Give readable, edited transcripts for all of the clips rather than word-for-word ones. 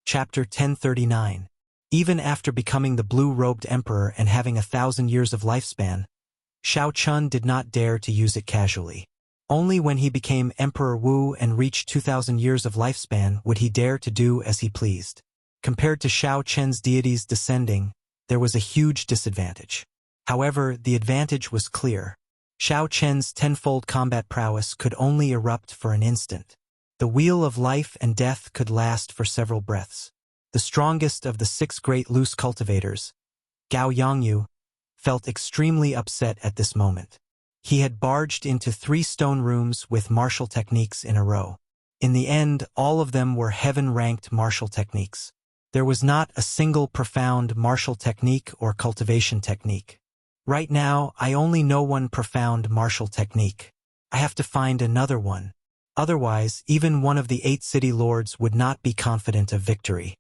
Chapter 1039. Even after becoming the blue-robed emperor and having 1,000 years of lifespan, Shao Chun did not dare to use it casually. Only when he became Emperor Wu and reached 2,000 years of lifespan would he dare to do as he pleased. Compared to Shao Chen's deities descending, there was a huge disadvantage. However, the advantage was clear. Shao Chen's tenfold combat prowess could only erupt for an instant. The wheel of life and death could last for several breaths. The strongest of the 6 great loose cultivators, Gao Yongyu, felt extremely upset at this moment. He had barged into 3 stone rooms with martial techniques in a row. In the end, all of them were heaven-ranked martial techniques. There was not a single profound martial technique or cultivation technique. Right now, I only know one profound martial technique. I have to find another one. Otherwise, even one of the 8 city lords would not be confident of victory.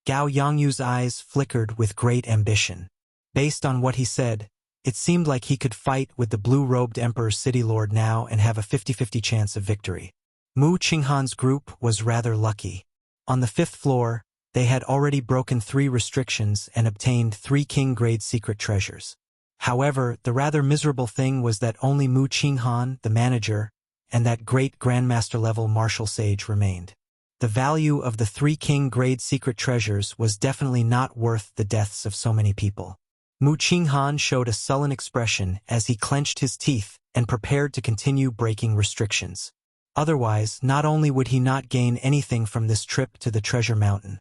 Gao Yongyu's eyes flickered with great ambition. Based on what he said, it seemed like he could fight with the blue-robed Emperor's city lord now and have a 50-50 chance of victory. Mu Qinghan's group was rather lucky. On the 5th floor, they had already broken 3 restrictions and obtained 3 king-grade secret treasures. However, the rather miserable thing was that only Mu Qinghan, the manager, and that great grandmaster-level martial sage remained. The value of the 3 king-grade secret treasures was definitely not worth the deaths of so many people. Mu Qinghan showed a sullen expression as he clenched his teeth and prepared to continue breaking restrictions. Otherwise, not only would he not gain anything from this trip to the treasure mountain,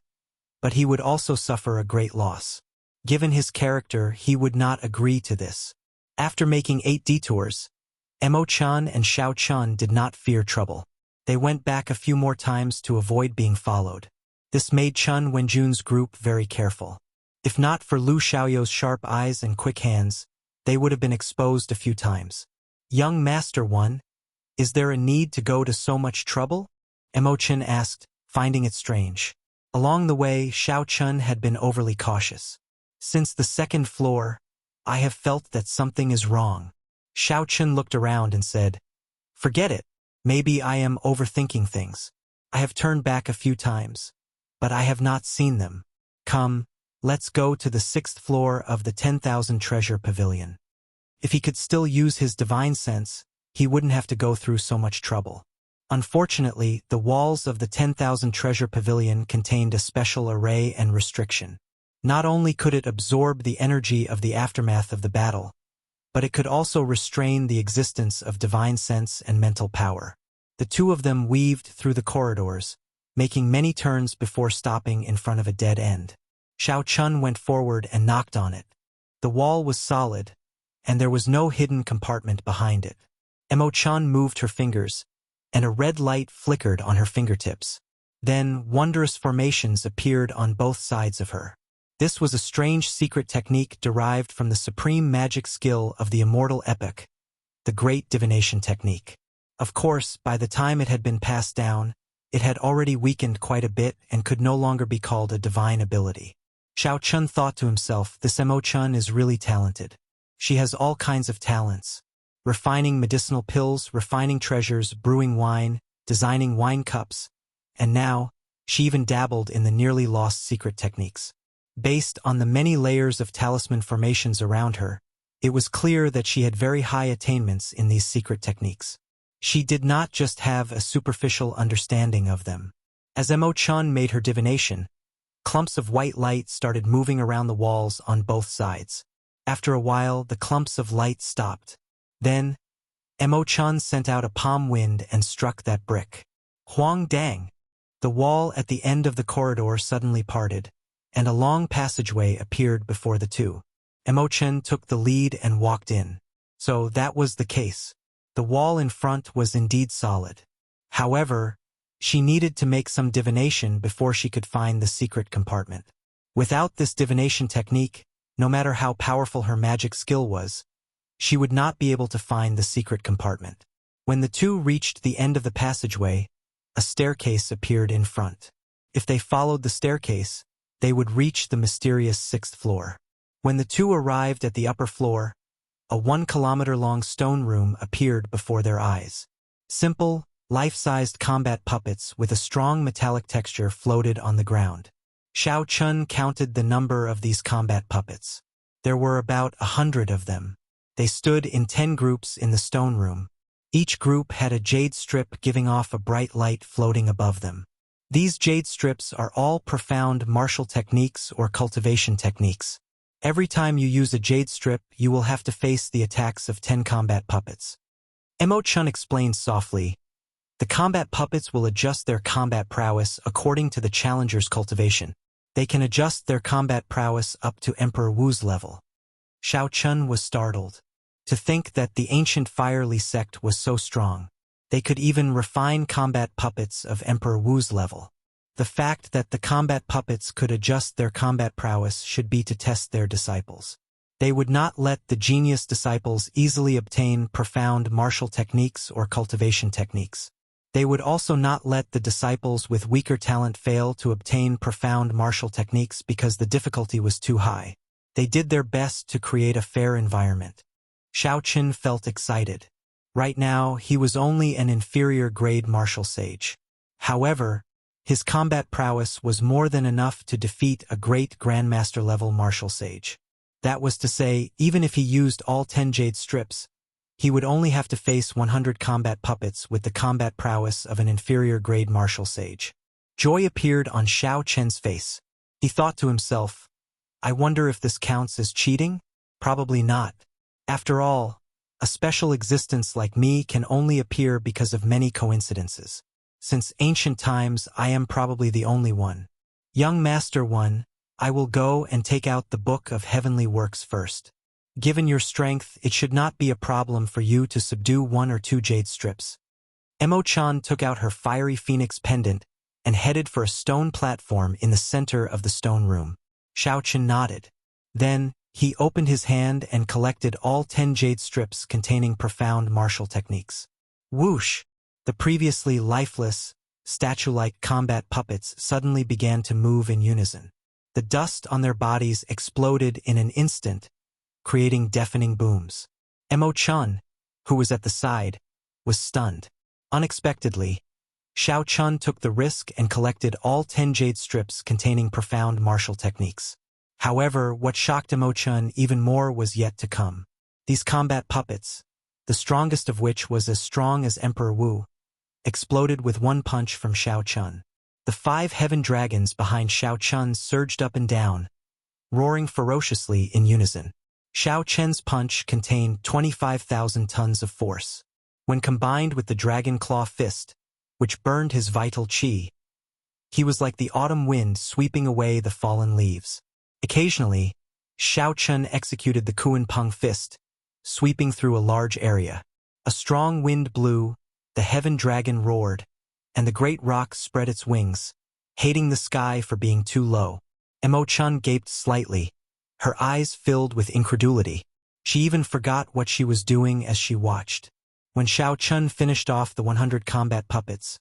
but he would also suffer a great loss. Given his character, he would not agree to this. After making 8 detours, Emo-chan and Shao Chun did not fear trouble. They went back a few more times to avoid being followed. This made Chun Wenjun's group very careful. If not for Lu Xiaoyou's sharp eyes and quick hands, they would have been exposed a few times. "Young Master One, is there a need to go to so much trouble?" Emo-chan asked, finding it strange. Along the way, Shao Chun had been overly cautious. "Since the 2nd floor, I have felt that something is wrong." Shao Chun looked around and said, "Forget it. Maybe I am overthinking things. I have turned back a few times, but I have not seen them. Come, let's go to the 6th floor of the 10,000 treasure pavilion." If he could still use his divine sense, he wouldn't have to go through so much trouble. Unfortunately, the walls of the 10,000 treasure pavilion contained a special array and restriction. Not only could it absorb the energy of the aftermath of the battle, but it could also restrain the existence of divine sense and mental power. The 2 of them weaved through the corridors, making many turns before stopping in front of a dead end. Shao Chun went forward and knocked on it. The wall was solid, and there was no hidden compartment behind it. Emo-chan moved her fingers, and a red light flickered on her fingertips. Then, wondrous formations appeared on both sides of her. This was a strange secret technique derived from the supreme magic skill of the Immortal epoch, the Great Divination Technique. Of course, by the time it had been passed down, it had already weakened quite a bit and could no longer be called a divine ability. Shao Chun thought to himself, this Emo-chan is really talented. She has all kinds of talents. Refining medicinal pills, refining treasures, brewing wine, designing wine cups, and now, she even dabbled in the nearly lost secret techniques. Based on the many layers of talisman formations around her, it was clear that she had very high attainments in these secret techniques. She did not just have a superficial understanding of them. As Emo-chan made her divination, clumps of white light started moving around the walls on both sides. After a while, the clumps of light stopped. Then, Emo-chan sent out a palm wind and struck that brick. Huang dang! The wall at the end of the corridor suddenly parted, and a long passageway appeared before the 2. Emo-chan took the lead and walked in. So that was the case. The wall in front was indeed solid. However, she needed to make some divination before she could find the secret compartment. Without this divination technique, no matter how powerful her magic skill was, she would not be able to find the secret compartment. When the 2 reached the end of the passageway, a staircase appeared in front. If they followed the staircase, they would reach the mysterious 6th floor. When the 2 arrived at the upper floor, a 1-kilometer-long stone room appeared before their eyes. Simple, life-sized combat puppets with a strong metallic texture floated on the ground. Xiao Chun counted the number of these combat puppets. There were about 100 of them. They stood in 10 groups in the stone room. Each group had a jade strip giving off a bright light floating above them. These jade strips are all profound martial techniques or cultivation techniques. Every time you use a jade strip, you will have to face the attacks of 10 combat puppets. Mo Chun explained softly, "The combat puppets will adjust their combat prowess according to the challenger's cultivation. They can adjust their combat prowess up to Emperor Wu's level." Xiao Chun was startled. To think that the ancient Firely sect was so strong. They could even refine combat puppets of Emperor Wu's level. The fact that the combat puppets could adjust their combat prowess should be to test their disciples. They would not let the genius disciples easily obtain profound martial techniques or cultivation techniques. They would also not let the disciples with weaker talent fail to obtain profound martial techniques because the difficulty was too high. They did their best to create a fair environment. Xiao Chun felt excited. Right now, he was only an inferior grade martial sage. However, his combat prowess was more than enough to defeat a great grandmaster level martial sage. That was to say, even if he used all 10 jade strips, he would only have to face 100 combat puppets with the combat prowess of an inferior grade martial sage. Joy appeared on Xiao Chen's face. He thought to himself, "I wonder if this counts as cheating? Probably not. After all, a special existence like me can only appear because of many coincidences. Since ancient times, I am probably the only one. Young Master One, I will go and take out the Book of Heavenly Works first. Given your strength, it should not be a problem for you to subdue 1 or 2 jade strips." Mo Chan took out her fiery phoenix pendant and headed for a stone platform in the center of the stone room. Xiao Chun nodded. Then, he opened his hand and collected all 10 jade strips containing profound martial techniques. Whoosh! The previously lifeless, statue-like combat puppets suddenly began to move in unison. The dust on their bodies exploded in an instant, creating deafening booms. Mo Chun, who was at the side, was stunned. Unexpectedly, Xiao Chun took the risk and collected all 10 jade strips containing profound martial techniques. However, what shocked Mo Chun even more was yet to come. These combat puppets, the strongest of which was as strong as Emperor Wu, exploded with one punch from Xiao Chun. The 5 heaven dragons behind Xiao Chun surged up and down, roaring ferociously in unison. Xiao Chen's punch contained 25,000 tons of force. When combined with the dragon claw fist, which burned his vital qi, he was like the autumn wind sweeping away the fallen leaves. Occasionally, Xiao Chun executed the Kuan Peng fist, sweeping through a large area. A strong wind blew, the heaven dragon roared, and the great rock spread its wings, hating the sky for being too low. Mo Chun gaped slightly, her eyes filled with incredulity. She even forgot what she was doing as she watched. When Xiao Chun finished off the 100 combat puppets,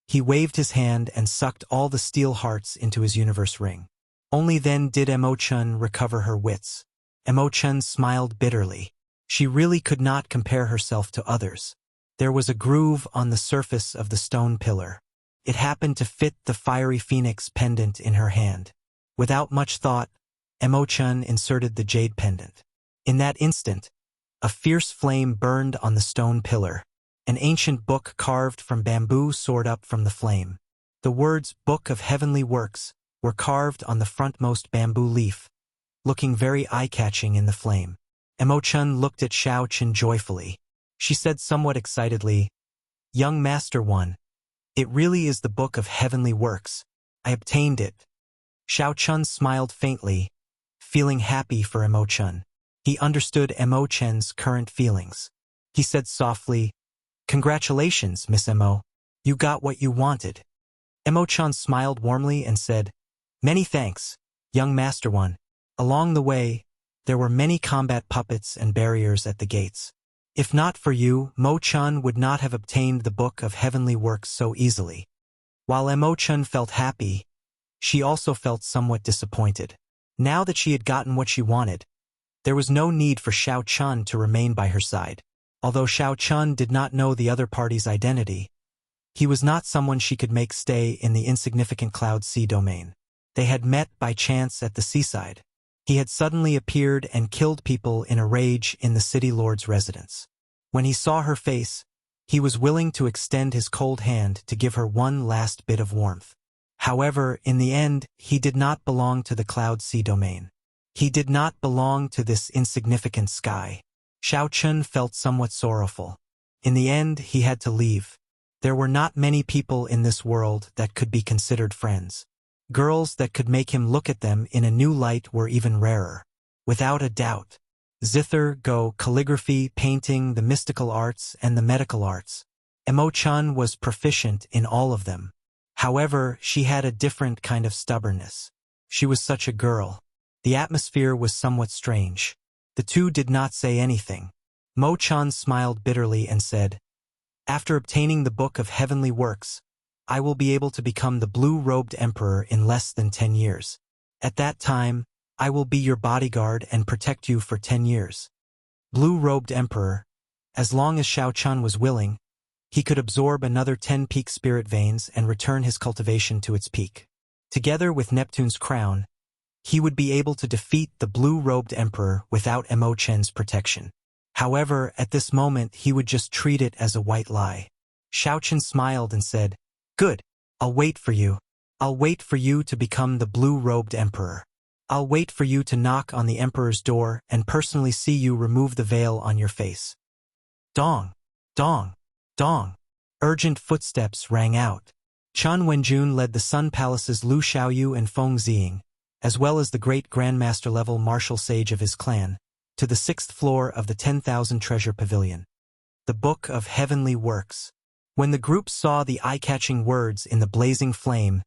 he waved his hand and sucked all the steel hearts into his universe ring. Only then did Mo Chun recover her wits. Mo Chun smiled bitterly. She really could not compare herself to others. There was a groove on the surface of the stone pillar. It happened to fit the fiery phoenix pendant in her hand. Without much thought, Mo Chun inserted the jade pendant. In that instant, a fierce flame burned on the stone pillar. An ancient book carved from bamboo soared up from the flame. The words "Book of Heavenly Works" were carved on the frontmost bamboo leaf, looking very eye-catching in the flame. Mo Chun looked at Xiao Chun joyfully. She said somewhat excitedly, "Young Master One, it really is the Book of Heavenly Works. I obtained it." Xiao Chun smiled faintly, feeling happy for Mo Chun. He understood Mo Chun's current feelings. He said softly, "Congratulations, Miss Mo. You got what you wanted." Mo Chun smiled warmly and said, "Many thanks, young Master One." Along the way, there were many combat puppets and barriers at the gates. If not for you, Mo Chun would not have obtained the Book of Heavenly Works so easily. While Mo Chun felt happy, she also felt somewhat disappointed. Now that she had gotten what she wanted, there was no need for Xiao Chun to remain by her side. Although Xiao Chun did not know the other party's identity, he was not someone she could make stay in the insignificant Cloud Sea domain. They had met by chance at the seaside. He had suddenly appeared and killed people in a rage in the city lord's residence. When he saw her face, he was willing to extend his cold hand to give her one last bit of warmth. However, in the end, he did not belong to the Cloud Sea domain. He did not belong to this insignificant sky. Xiao Chun felt somewhat sorrowful. In the end, he had to leave. There were not many people in this world that could be considered friends. Girls that could make him look at them in a new light were even rarer. Without a doubt. Zither, Go, calligraphy, painting, the mystical arts, and the medical arts. Emo-chan was proficient in all of them. However, she had a different kind of stubbornness. She was such a girl. The atmosphere was somewhat strange. The two did not say anything. Mo-chan smiled bitterly and said, "After obtaining the Book of Heavenly Works, I will be able to become the blue-robed emperor in less than 10 years. At that time, I will be your bodyguard and protect you for 10 years. Blue-robed emperor, as long as Xiao Chun was willing, he could absorb another 10 peak spirit veins and return his cultivation to its peak. Together with Neptune's crown, he would be able to defeat the blue-robed emperor without Emo-chen's protection. However, at this moment he would just treat it as a white lie." Xiao Chun smiled and said, "Good, I'll wait for you. I'll wait for you to become the blue-robed emperor. I'll wait for you to knock on the emperor's door and personally see you remove the veil on your face." Dong, dong, dong. Urgent footsteps rang out. Chun Wenjun led the Sun Palace's Lu Xiaoyu and Feng Ziying, as well as the great Grandmaster-level martial sage of his clan, to the 6th floor of the 10,000 Treasure Pavilion. The Book of Heavenly Works. When the group saw the eye-catching words in the blazing flame,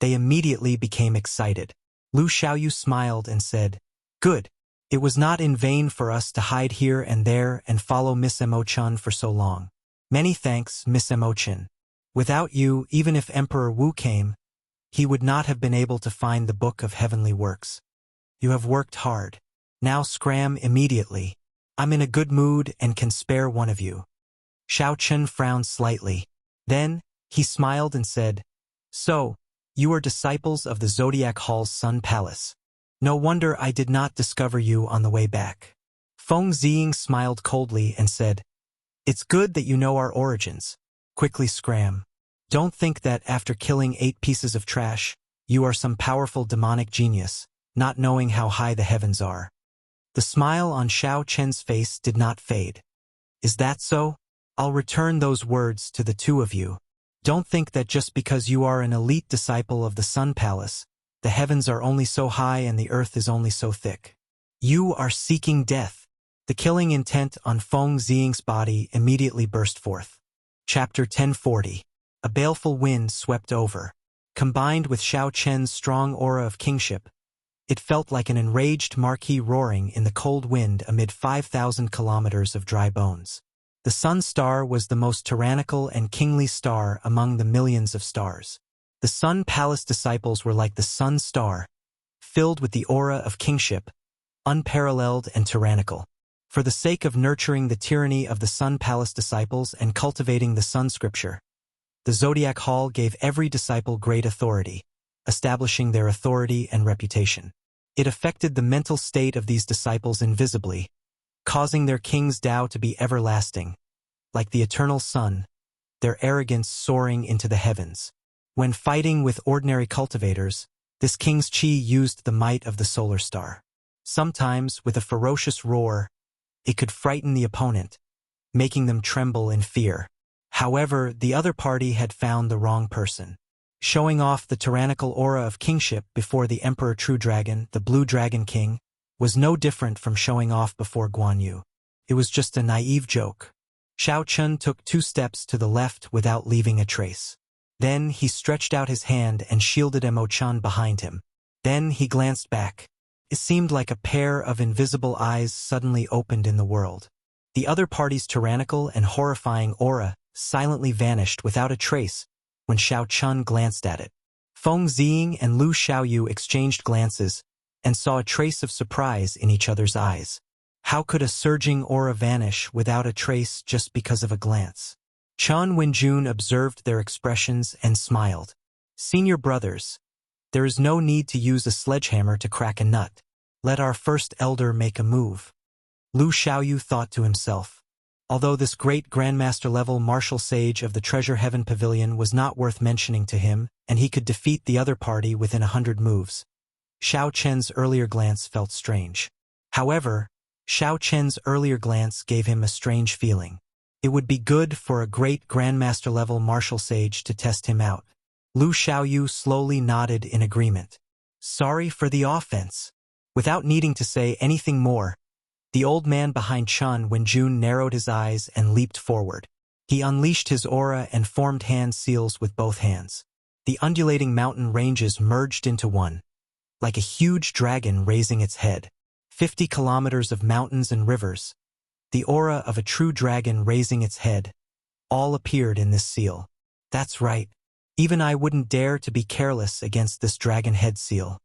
they immediately became excited. Lu Xiaoyu smiled and said, "Good. It was not in vain for us to hide here and there and follow Miss Emo-chan for so long. Many thanks, Miss Emo-chan. Without you, even if Emperor Wu came, he would not have been able to find the Book of Heavenly Works. You have worked hard. Now scram immediately. I'm in a good mood and can spare one of you." Xiao Chun frowned slightly. Then, he smiled and said, "So, you are disciples of the Zodiac Hall's Sun Palace. No wonder I did not discover you on the way back." Feng Ziying smiled coldly and said, "It's good that you know our origins. Quickly scram. Don't think that after killing 8 pieces of trash, you are some powerful demonic genius, not knowing how high the heavens are." The smile on Xiao Chen's face did not fade. "Is that so? I'll return those words to the two of you. Don't think that just because you are an elite disciple of the Sun Palace, the heavens are only so high and the earth is only so thick. You are seeking death." The killing intent on Feng Ziying's body immediately burst forth. Chapter 1040. A baleful wind swept over. Combined with Xiao Chen's strong aura of kingship, it felt like an enraged marquis roaring in the cold wind amid 5,000 kilometers of dry bones. The Sun Star was the most tyrannical and kingly star among the millions of stars. The Sun Palace disciples were like the Sun Star, filled with the aura of kingship, unparalleled and tyrannical. For the sake of nurturing the tyranny of the Sun Palace disciples and cultivating the Sun Scripture, the Zodiac Hall gave every disciple great authority, establishing their authority and reputation. It affected the mental state of these disciples invisibly, causing their king's Tao to be everlasting, like the eternal sun, their arrogance soaring into the heavens. When fighting with ordinary cultivators, this king's chi used the might of the solar star. Sometimes, with a ferocious roar, it could frighten the opponent, making them tremble in fear. However, the other party had found the wrong person. Showing off the tyrannical aura of kingship before the Emperor True Dragon, the Blue Dragon King, was no different from showing off before Guan Yu. It was just a naive joke. Xiao Chun took 2 steps to the left without leaving a trace. Then he stretched out his hand and shielded Emo-chan behind him. Then he glanced back. It seemed like a pair of invisible eyes suddenly opened in the world. The other party's tyrannical and horrifying aura silently vanished without a trace when Xiao Chun glanced at it. Feng Ziying and Lu Xiaoyu exchanged glances and saw a trace of surprise in each other's eyes. How could a surging aura vanish without a trace just because of a glance? Chun Wenjun observed their expressions and smiled. "Senior brothers, There is no need to use a sledgehammer to crack a nut. Let our first elder make a move. Lu Xiaoyu thought to himself. Although this great Grandmaster-level martial sage of the Treasure Heaven Pavilion was not worth mentioning to him, and he could defeat the other party within 100 moves, Xiao Chen's earlier glance felt strange. However, Xiao Chen's earlier glance gave him a strange feeling. It would be good for a great Grandmaster-level martial sage to test him out. Lu Xiaoyu slowly nodded in agreement. Sorry for the offense. Without needing to say anything more, the old man behind Chun Wenjun narrowed his eyes and leaped forward. He unleashed his aura and formed hand seals with both hands. The undulating mountain ranges merged into one, like a huge dragon raising its head. 50 kilometers of mountains and rivers, the aura of a true dragon raising its head, all appeared in this seal. That's right. Even I wouldn't dare to be careless against this dragon head seal.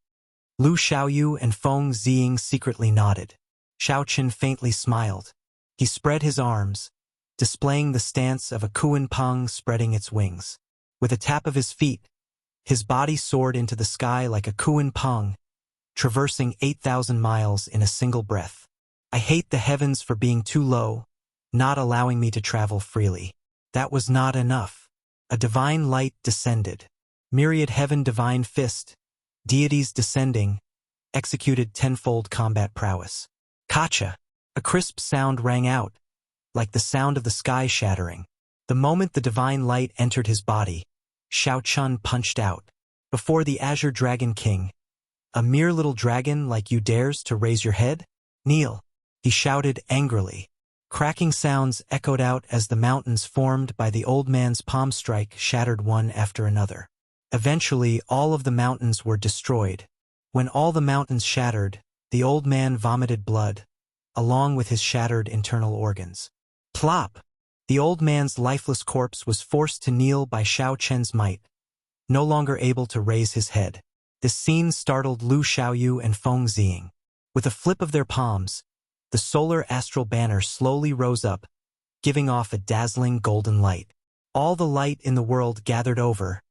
Lu Xiaoyu and Feng Ziying secretly nodded. Xiao Chen faintly smiled. He spread his arms, displaying the stance of a Kuan Peng spreading its wings. With a tap of his feet, his body soared into the sky like a Kuan Peng, traversing 8,000 miles in a single breath. I hate the heavens for being too low, not allowing me to travel freely. That was not enough. A divine light descended. Myriad heaven divine fist, deities descending, executed tenfold combat prowess. Kacha! A crisp sound rang out, like the sound of the sky shattering. The moment the divine light entered his body, Xiao Chun punched out. Before the Azure Dragon King, a mere little dragon like you dares to raise your head? Kneel! He shouted angrily. Cracking sounds echoed out as the mountains formed by the old man's palm strike shattered one after another. Eventually, all of the mountains were destroyed. When all the mountains shattered, the old man vomited blood, along with his shattered internal organs. Plop! The old man's lifeless corpse was forced to kneel by Xiao Chen's might, no longer able to raise his head. This scene startled Lu Xiaoyu and Feng Ziying. With a flip of their palms, the solar astral banner slowly rose up, giving off a dazzling golden light. All the light in the world gathered over,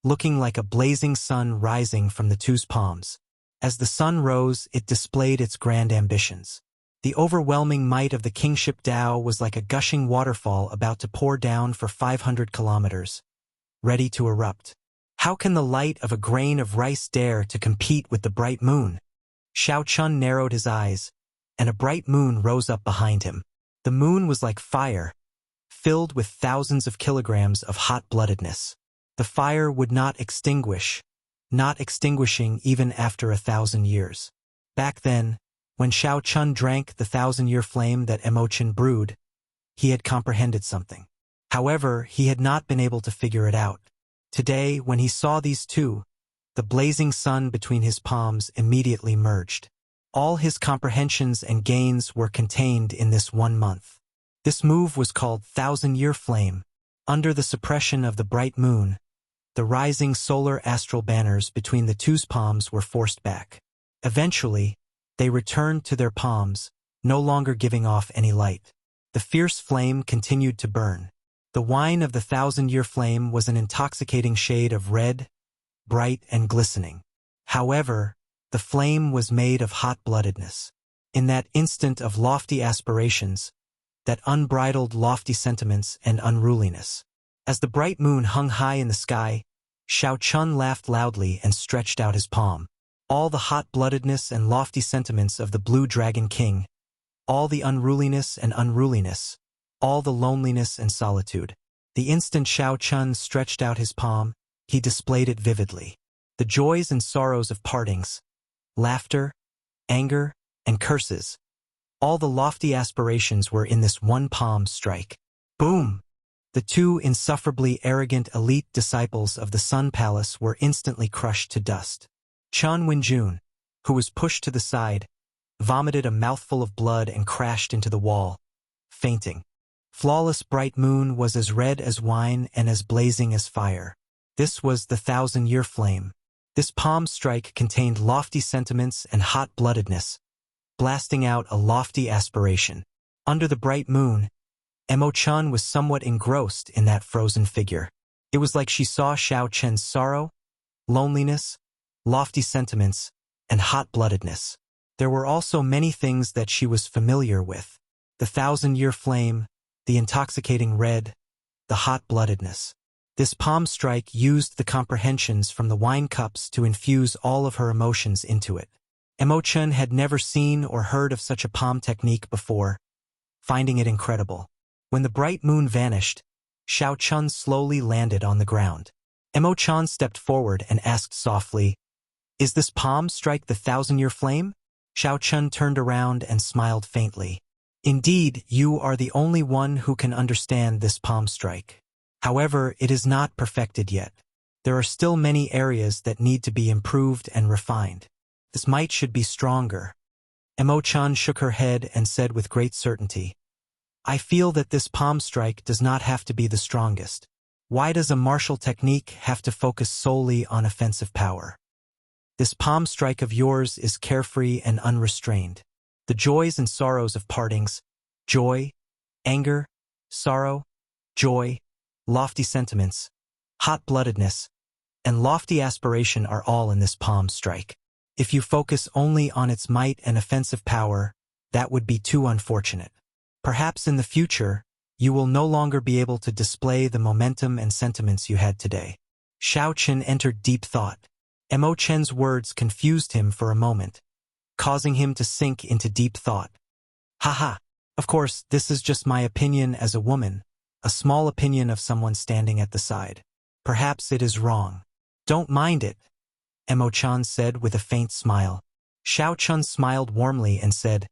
looking like a blazing sun rising from the two's palms. As the sun rose, it displayed its grand ambitions. The overwhelming might of the kingship Tao was like a gushing waterfall about to pour down for 500 kilometers, ready to erupt. How can the light of a grain of rice dare to compete with the bright moon? Xiao Chun narrowed his eyes, and a bright moon rose up behind him. The moon was like fire, filled with thousands of kilograms of hot-bloodedness. The fire would not extinguish, not extinguishing even after 1,000 years. Back then, when Xiao Chun drank the 1,000-year flame that Emotion brewed, he had comprehended something. However, he had not been able to figure it out. Today, when he saw these two, the blazing sun between his palms immediately merged. All his comprehensions and gains were contained in this 1 month. This move was called 1,000-year flame. Under the suppression of the bright moon, the rising solar astral banners between the two's palms were forced back. Eventually, they returned to their palms, no longer giving off any light. The fierce flame continued to burn. The wine of the 1,000-year flame was an intoxicating shade of red, bright and glistening. However, the flame was made of hot-bloodedness. In that instant of lofty aspirations, that unbridled lofty sentiments and unruliness. As the bright moon hung high in the sky, Xiao Chun laughed loudly and stretched out his palm. All the hot-bloodedness and lofty sentiments of the Blue Dragon King, all the unruliness and unruliness, all the loneliness and solitude. The instant Xiao Chun stretched out his palm, he displayed it vividly. The joys and sorrows of partings, laughter, anger, and curses. All the lofty aspirations were in this one palm strike. Boom! The two insufferably arrogant elite disciples of the Sun Palace were instantly crushed to dust. Chun Wenjun, who was pushed to the side, vomited a mouthful of blood and crashed into the wall, fainting. Flawless Bright Moon was as red as wine and as blazing as fire. This was the 1,000-year flame. This palm strike contained lofty sentiments and hot-bloodedness, blasting out a lofty aspiration. Under the bright moon, Emo-chan was somewhat engrossed in that frozen figure. It was like she saw Xiao Chen's sorrow, loneliness, lofty sentiments, and hot-bloodedness. There were also many things that she was familiar with: the thousand-year flame, the intoxicating red, the hot-bloodedness. This palm strike used the comprehensions from the wine cups to infuse all of her emotions into it. Imo-chun had never seen or heard of such a palm technique before, finding it incredible. When the bright moon vanished, Xiao-chun slowly landed on the ground. Imo-chan stepped forward and asked softly, "Is this palm strike the thousand-year flame?" Xiao-chun turned around and smiled faintly. "Indeed, you are the only one who can understand this palm strike. However, it is not perfected yet. There are still many areas that need to be improved and refined. This might should be stronger." Imo-chan shook her head and said with great certainty, "I feel that this palm strike does not have to be the strongest. Why does a martial technique have to focus solely on offensive power? This palm strike of yours is carefree and unrestrained. The joys and sorrows of partings, joy, anger, sorrow, joy, lofty sentiments, hot-bloodedness, and lofty aspiration are all in this palm strike. If you focus only on its might and offensive power, that would be too unfortunate. Perhaps in the future, you will no longer be able to display the momentum and sentiments you had today." Xiao-chun entered deep thought. Imo-chen's words confused him for a moment, causing him to sink into deep thought. "Haha, of course, this is just my opinion as a woman, a small opinion of someone standing at the side. Perhaps it is wrong. Don't mind it," Imo-chan said with a faint smile. Xiao-chun smiled warmly and said,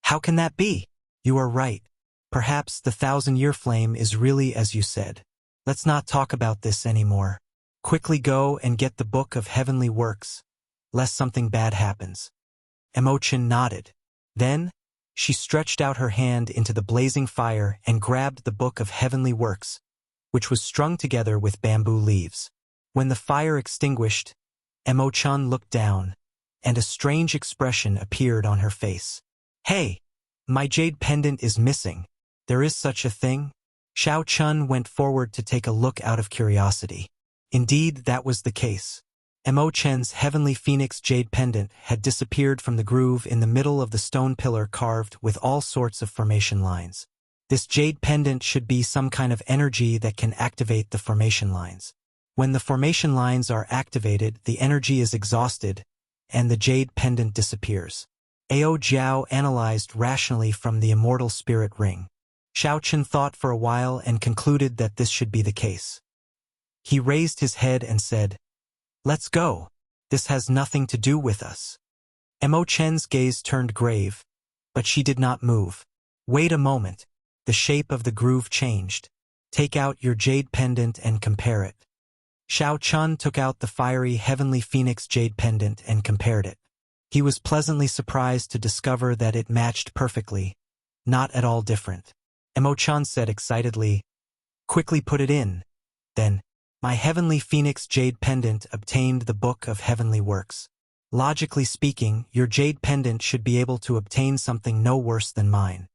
"How can that be? You are right. Perhaps the thousand-year flame is really as you said. Let's not talk about this anymore. Quickly go and get the Book of Heavenly Works, lest something bad happens." Imo-chan nodded. Then, she stretched out her hand into the blazing fire and grabbed the Book of Heavenly Works, which was strung together with bamboo leaves. When the fire extinguished, Imo-chan looked down, and a strange expression appeared on her face. "Hey! My jade pendant is missing. There is such a thing?" Xiao-chun went forward to take a look out of curiosity. Indeed, that was the case. Imo-chen's heavenly phoenix jade pendant had disappeared from the groove in the middle of the stone pillar carved with all sorts of formation lines. This jade pendant should be some kind of energy that can activate the formation lines. When the formation lines are activated, the energy is exhausted, and the jade pendant disappears. Ao Jiao analyzed rationally from the Immortal Spirit Ring. Xiao-chun thought for a while and concluded that this should be the case. He raised his head and said, "Let's go. This has nothing to do with us." Imo-chen's gaze turned grave, but she did not move. "Wait a moment." The shape of the groove changed. "Take out your jade pendant and compare it." Xiao-chun took out the fiery heavenly phoenix jade pendant and compared it. He was pleasantly surprised to discover that it matched perfectly, not at all different. Imo-chan said excitedly, "Quickly put it in." Then, "My heavenly phoenix jade pendant obtained the Book of Heavenly Works. Logically speaking, your jade pendant should be able to obtain something no worse than mine."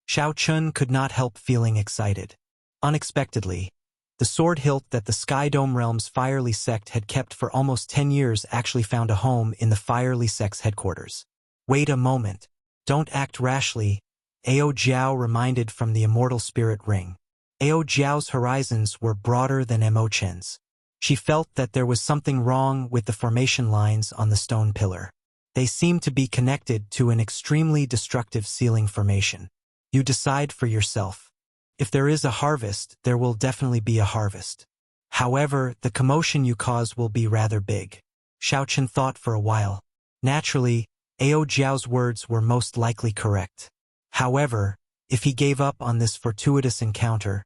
Xiao-chun could not help feeling excited. Unexpectedly, the sword hilt that the Sky Dome Realm's Firely sect had kept for almost 10 years actually found a home in the Firely sect's headquarters. "Wait a moment. Don't act rashly," Ao Jiao reminded from the Immortal Spirit Ring. Ao Jiao's horizons were broader than Imo-chen's. She felt that there was something wrong with the formation lines on the stone pillar. They seemed to be connected to an extremely destructive ceiling formation. "You decide for yourself. If there is a harvest, there will definitely be a harvest. However, the commotion you cause will be rather big." Xiao-chun thought for a while. Naturally, Ao Jiao's words were most likely correct. However, if he gave up on this fortuitous encounter,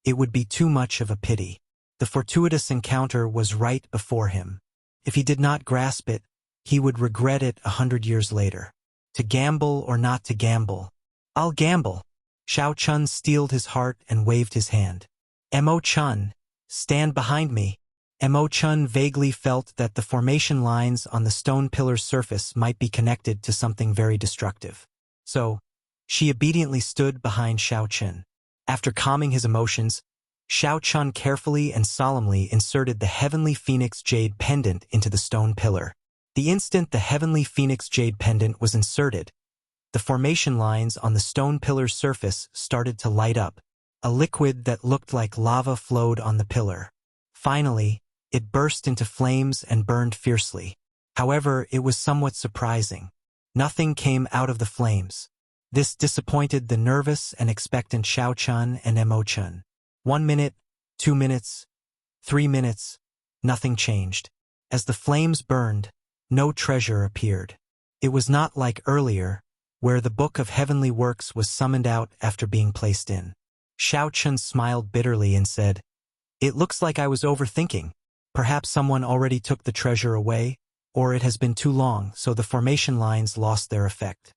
it would be too much of a pity. The fortuitous encounter was right before him. If he did not grasp it, he would regret it 100 years later. To gamble or not to gamble? "I'll gamble." Xiao-chun steeled his heart and waved his hand. "Imo-chun, stand behind me." Imo-chun vaguely felt that the formation lines on the stone pillar's surface might be connected to something very destructive. So, she obediently stood behind Xiao-chun. After calming his emotions, Xiao-chun carefully and solemnly inserted the heavenly phoenix jade pendant into the stone pillar. The instant the heavenly phoenix jade pendant was inserted, the formation lines on the stone pillar's surface started to light up. A liquid that looked like lava flowed on the pillar. Finally, it burst into flames and burned fiercely. However, it was somewhat surprising. Nothing came out of the flames. This disappointed the nervous and expectant Xiao-chun and Emo-chun. 1 minute, 2 minutes, 3 minutes, nothing changed. As the flames burned, no treasure appeared. It was not like earlier, where the Book of Heavenly Works was summoned out after being placed in. Xiao-chun smiled bitterly and said, "It looks like I was overthinking. Perhaps someone already took the treasure away, or it has been too long, so the formation lines lost their effect."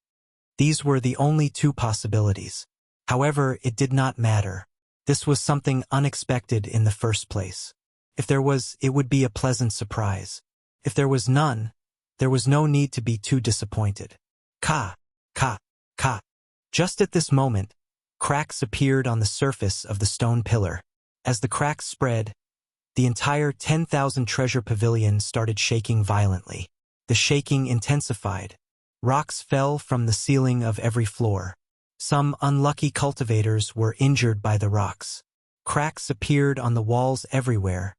These were the only two possibilities. However, it did not matter. This was something unexpected in the first place. If there was, it would be a pleasant surprise. If there was none, there was no need to be too disappointed. Ka, ka, ka. Just at this moment, cracks appeared on the surface of the stone pillar. As the cracks spread, the entire 10,000 treasure pavilion started shaking violently. The shaking intensified. Rocks fell from the ceiling of every floor. Some unlucky cultivators were injured by the rocks. Cracks appeared on the walls everywhere,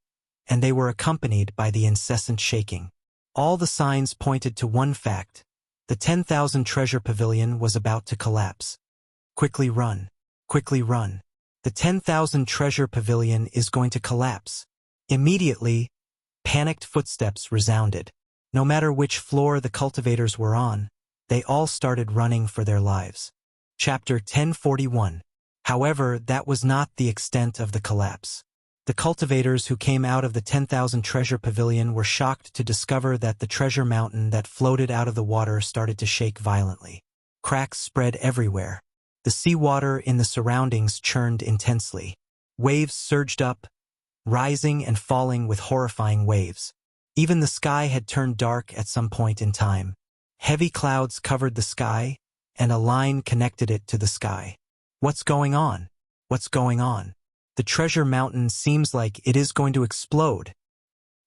and they were accompanied by the incessant shaking. All the signs pointed to one fact: the 10,000 treasure pavilion was about to collapse. Quickly run. Quickly run. The 10,000 treasure pavilion is going to collapse. Immediately, panicked footsteps resounded. No matter which floor the cultivators were on, they all started running for their lives. Chapter 1041. However, that was not the extent of the collapse. The cultivators who came out of the 10,000 treasure pavilion were shocked to discover that the treasure mountain that floated out of the water started to shake violently. Cracks spread everywhere. The seawater in the surroundings churned intensely. Waves surged up, rising and falling with horrifying waves. Even the sky had turned dark at some point in time. Heavy clouds covered the sky, and a line connected it to the sky. What's going on? What's going on? The treasure mountain seems like it is going to explode.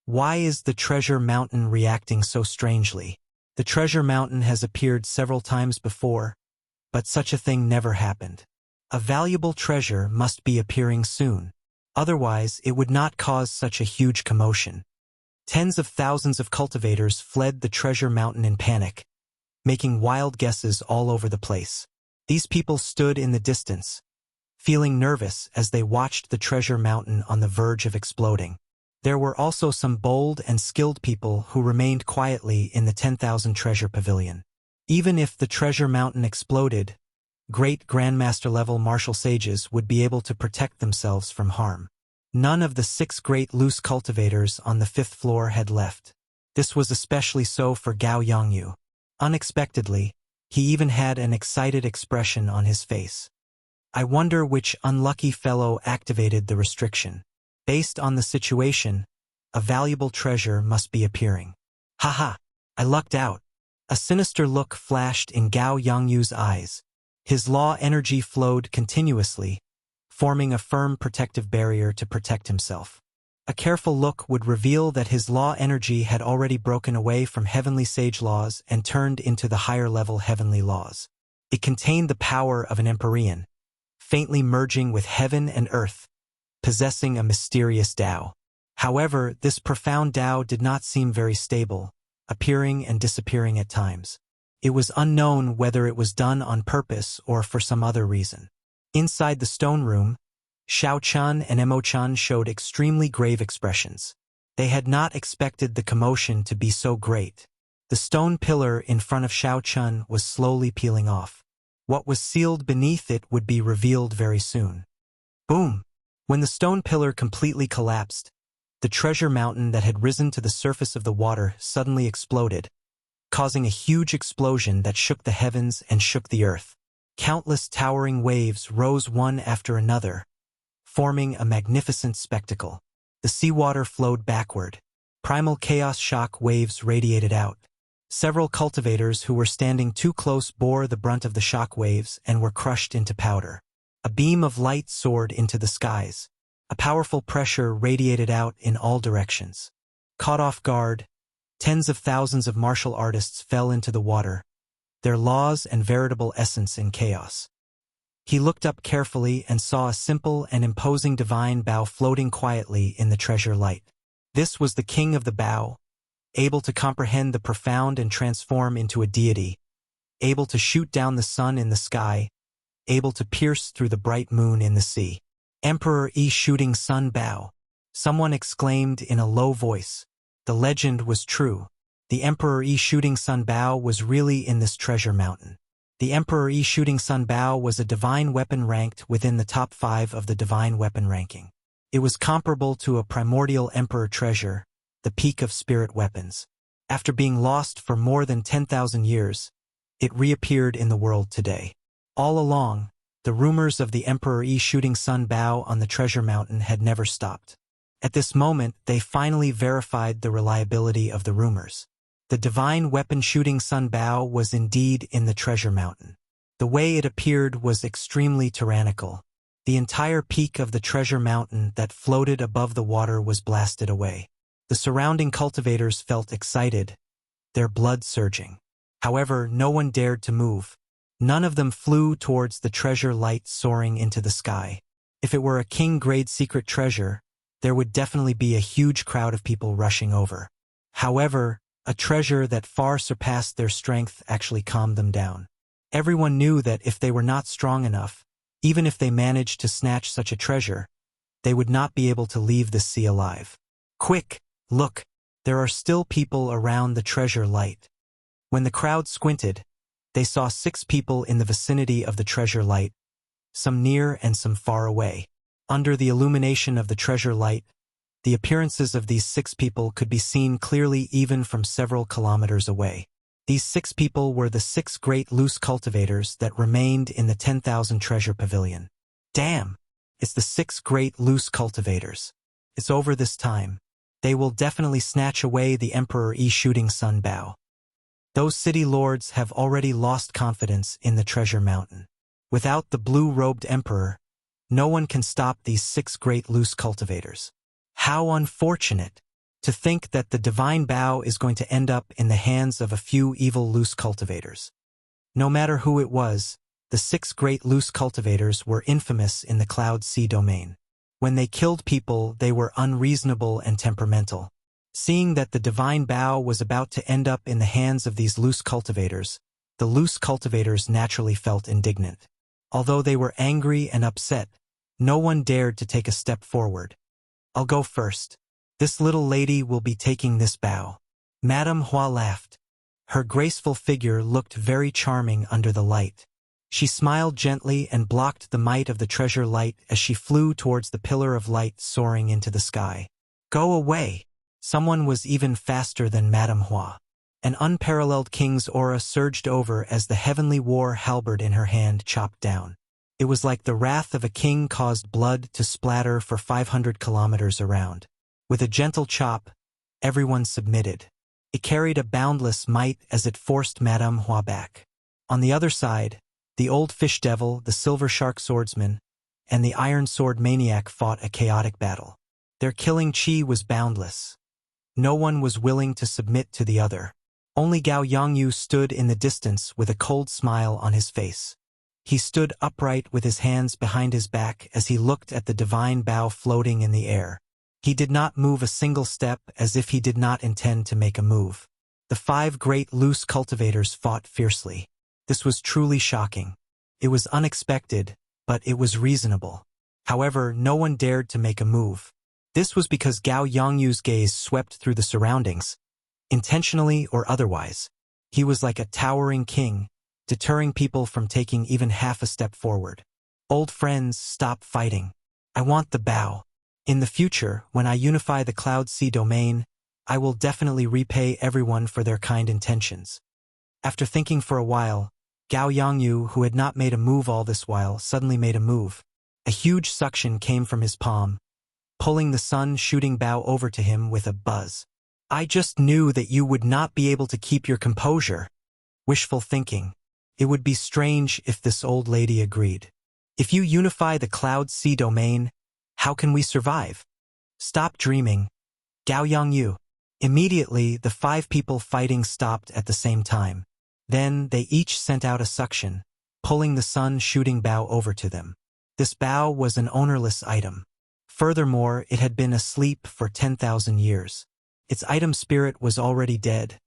Why is the treasure mountain reacting so strangely? The treasure mountain has appeared several times before, but such a thing never happened. A valuable treasure must be appearing soon. Otherwise, it would not cause such a huge commotion. Tens of thousands of cultivators fled the treasure mountain in panic, making wild guesses all over the place. These people stood in the distance, feeling nervous as they watched the treasure mountain on the verge of exploding. There were also some bold and skilled people who remained quietly in the 10,000 treasure pavilion. Even if the treasure mountain exploded, great Grandmaster-level martial sages would be able to protect themselves from harm. None of the 6 great loose cultivators on the 5th floor had left. This was especially so for Gao Yongyu. Unexpectedly, he even had an excited expression on his face. I wonder which unlucky fellow activated the restriction. Based on the situation, a valuable treasure must be appearing. Haha, I lucked out. A sinister look flashed in Gao Yongyu's eyes. His law energy flowed continuously, forming a firm protective barrier to protect himself. A careful look would reveal that his law energy had already broken away from heavenly sage laws and turned into the higher-level heavenly laws. It contained the power of an Empyrean, faintly merging with heaven and earth, possessing a mysterious Tao. However, this profound Tao did not seem very stable, appearing and disappearing at times. It was unknown whether it was done on purpose or for some other reason. Inside the stone room, Xiao-chun and Emo-chun showed extremely grave expressions. They had not expected the commotion to be so great. The stone pillar in front of Xiao-chun was slowly peeling off. What was sealed beneath it would be revealed very soon. Boom! When the stone pillar completely collapsed, the treasure mountain that had risen to the surface of the water suddenly exploded, causing a huge explosion that shook the heavens and shook the earth. Countless towering waves rose one after another, forming a magnificent spectacle. The seawater flowed backward. Primal chaos shock waves radiated out. Several cultivators who were standing too close bore the brunt of the shock waves and were crushed into powder. A beam of light soared into the skies. A powerful pressure radiated out in all directions. Caught off guard, Tens of thousands of martial artists fell into the water, their laws and veritable essence in chaos. He looked up carefully and saw a simple and imposing divine bow floating quietly in the treasure light. This was the king of the bow, able to comprehend the profound and transform into a deity, able to shoot down the sun in the sky, able to pierce through the bright moon in the sea. Emperor Yi Shooting Sun Bao. Someone exclaimed in a low voice. The legend was true. The Emperor Yi Shooting Sun Bao was really in this treasure mountain. The Emperor Yi Shooting Sun Bao was a divine weapon ranked within the top 5 of the divine weapon ranking. It was comparable to a primordial emperor treasure, the peak of spirit weapons. After being lost for more than 10,000 years, it reappeared in the world today. All along, the rumors of the Emperor Yi Shooting Sun Bao on the treasure mountain had never stopped. At this moment, they finally verified the reliability of the rumors. The divine weapon shooting Sun Bao was indeed in the treasure mountain. The way it appeared was extremely tyrannical. The entire peak of the treasure mountain that floated above the water was blasted away. The surrounding cultivators felt excited, their blood surging. However, no one dared to move. None of them flew towards the treasure light soaring into the sky. If it were a king-grade secret treasure, there would definitely be a huge crowd of people rushing over. However, a treasure that far surpassed their strength actually calmed them down. Everyone knew that if they were not strong enough, even if they managed to snatch such a treasure, they would not be able to leave the sea alive. Quick, look, there are still people around the treasure light. When the crowd squinted, they saw 6 people in the vicinity of the treasure light, some near and some far away. Under the illumination of the treasure light, the appearances of these 6 people could be seen clearly even from several kilometers away. These 6 people were the 6 great loose cultivators that remained in the 10,000 treasure pavilion. Damn! It's the 6 great loose cultivators. It's over this time. They will definitely snatch away the Emperor Yi Shooting Sun Bao. Those city lords have already lost confidence in the treasure mountain. Without the blue-robed emperor, no one can stop these 6 great loose cultivators. How unfortunate! To think that the divine Bao is going to end up in the hands of a few evil loose cultivators. No matter who it was, the 6 great loose cultivators were infamous in the Cloud Sea domain. When they killed people, they were unreasonable and temperamental. Seeing that the divine Bao was about to end up in the hands of these loose cultivators, the loose cultivators naturally felt indignant. Although they were angry and upset, no one dared to take a step forward. I'll go first. This little lady will be taking this bow. Madame Hua laughed. Her graceful figure looked very charming under the light. She smiled gently and blocked the might of the treasure light as she flew towards the pillar of light soaring into the sky. Go away! Someone was even faster than Madame Hua. An unparalleled king's aura surged over as the heavenly war halberd in her hand chopped down. It was like the wrath of a king caused blood to splatter for 500 kilometers around. With a gentle chop, everyone submitted. It carried a boundless might as it forced Madame Hua back. On the other side, the old fish devil, the silver shark swordsman, and the iron sword maniac fought a chaotic battle. Their killing chi was boundless. No one was willing to submit to the other. Only Gao Yongyu stood in the distance with a cold smile on his face. He stood upright with his hands behind his back as he looked at the divine Bao floating in the air. He did not move a single step as if he did not intend to make a move. The 5 great loose cultivators fought fiercely. This was truly shocking. It was unexpected, but it was reasonable. However, no one dared to make a move. This was because Gao Yongyu's gaze swept through the surroundings, intentionally or otherwise. He was like a towering king, deterring people from taking even half a step forward. Old friends, stop fighting. I want the Bao. In the future, when I unify the Cloud Sea domain, I will definitely repay everyone for their kind intentions. After thinking for a while, Gao Yongyu, who had not made a move all this while, suddenly made a move. A huge suction came from his palm, pulling the sun-shooting Bao over to him with a buzz. I just knew that you would not be able to keep your composure. Wishful thinking. It would be strange if this old lady agreed. If you unify the Cloud Sea domain, how can we survive? Stop dreaming. Gao Yongyu. Immediately, the 5 people fighting stopped at the same time. Then, they each sent out a suction, pulling the sun-shooting bow over to them. This bow was an ownerless item. Furthermore, it had been asleep for 10,000 years. Its item spirit was already dead,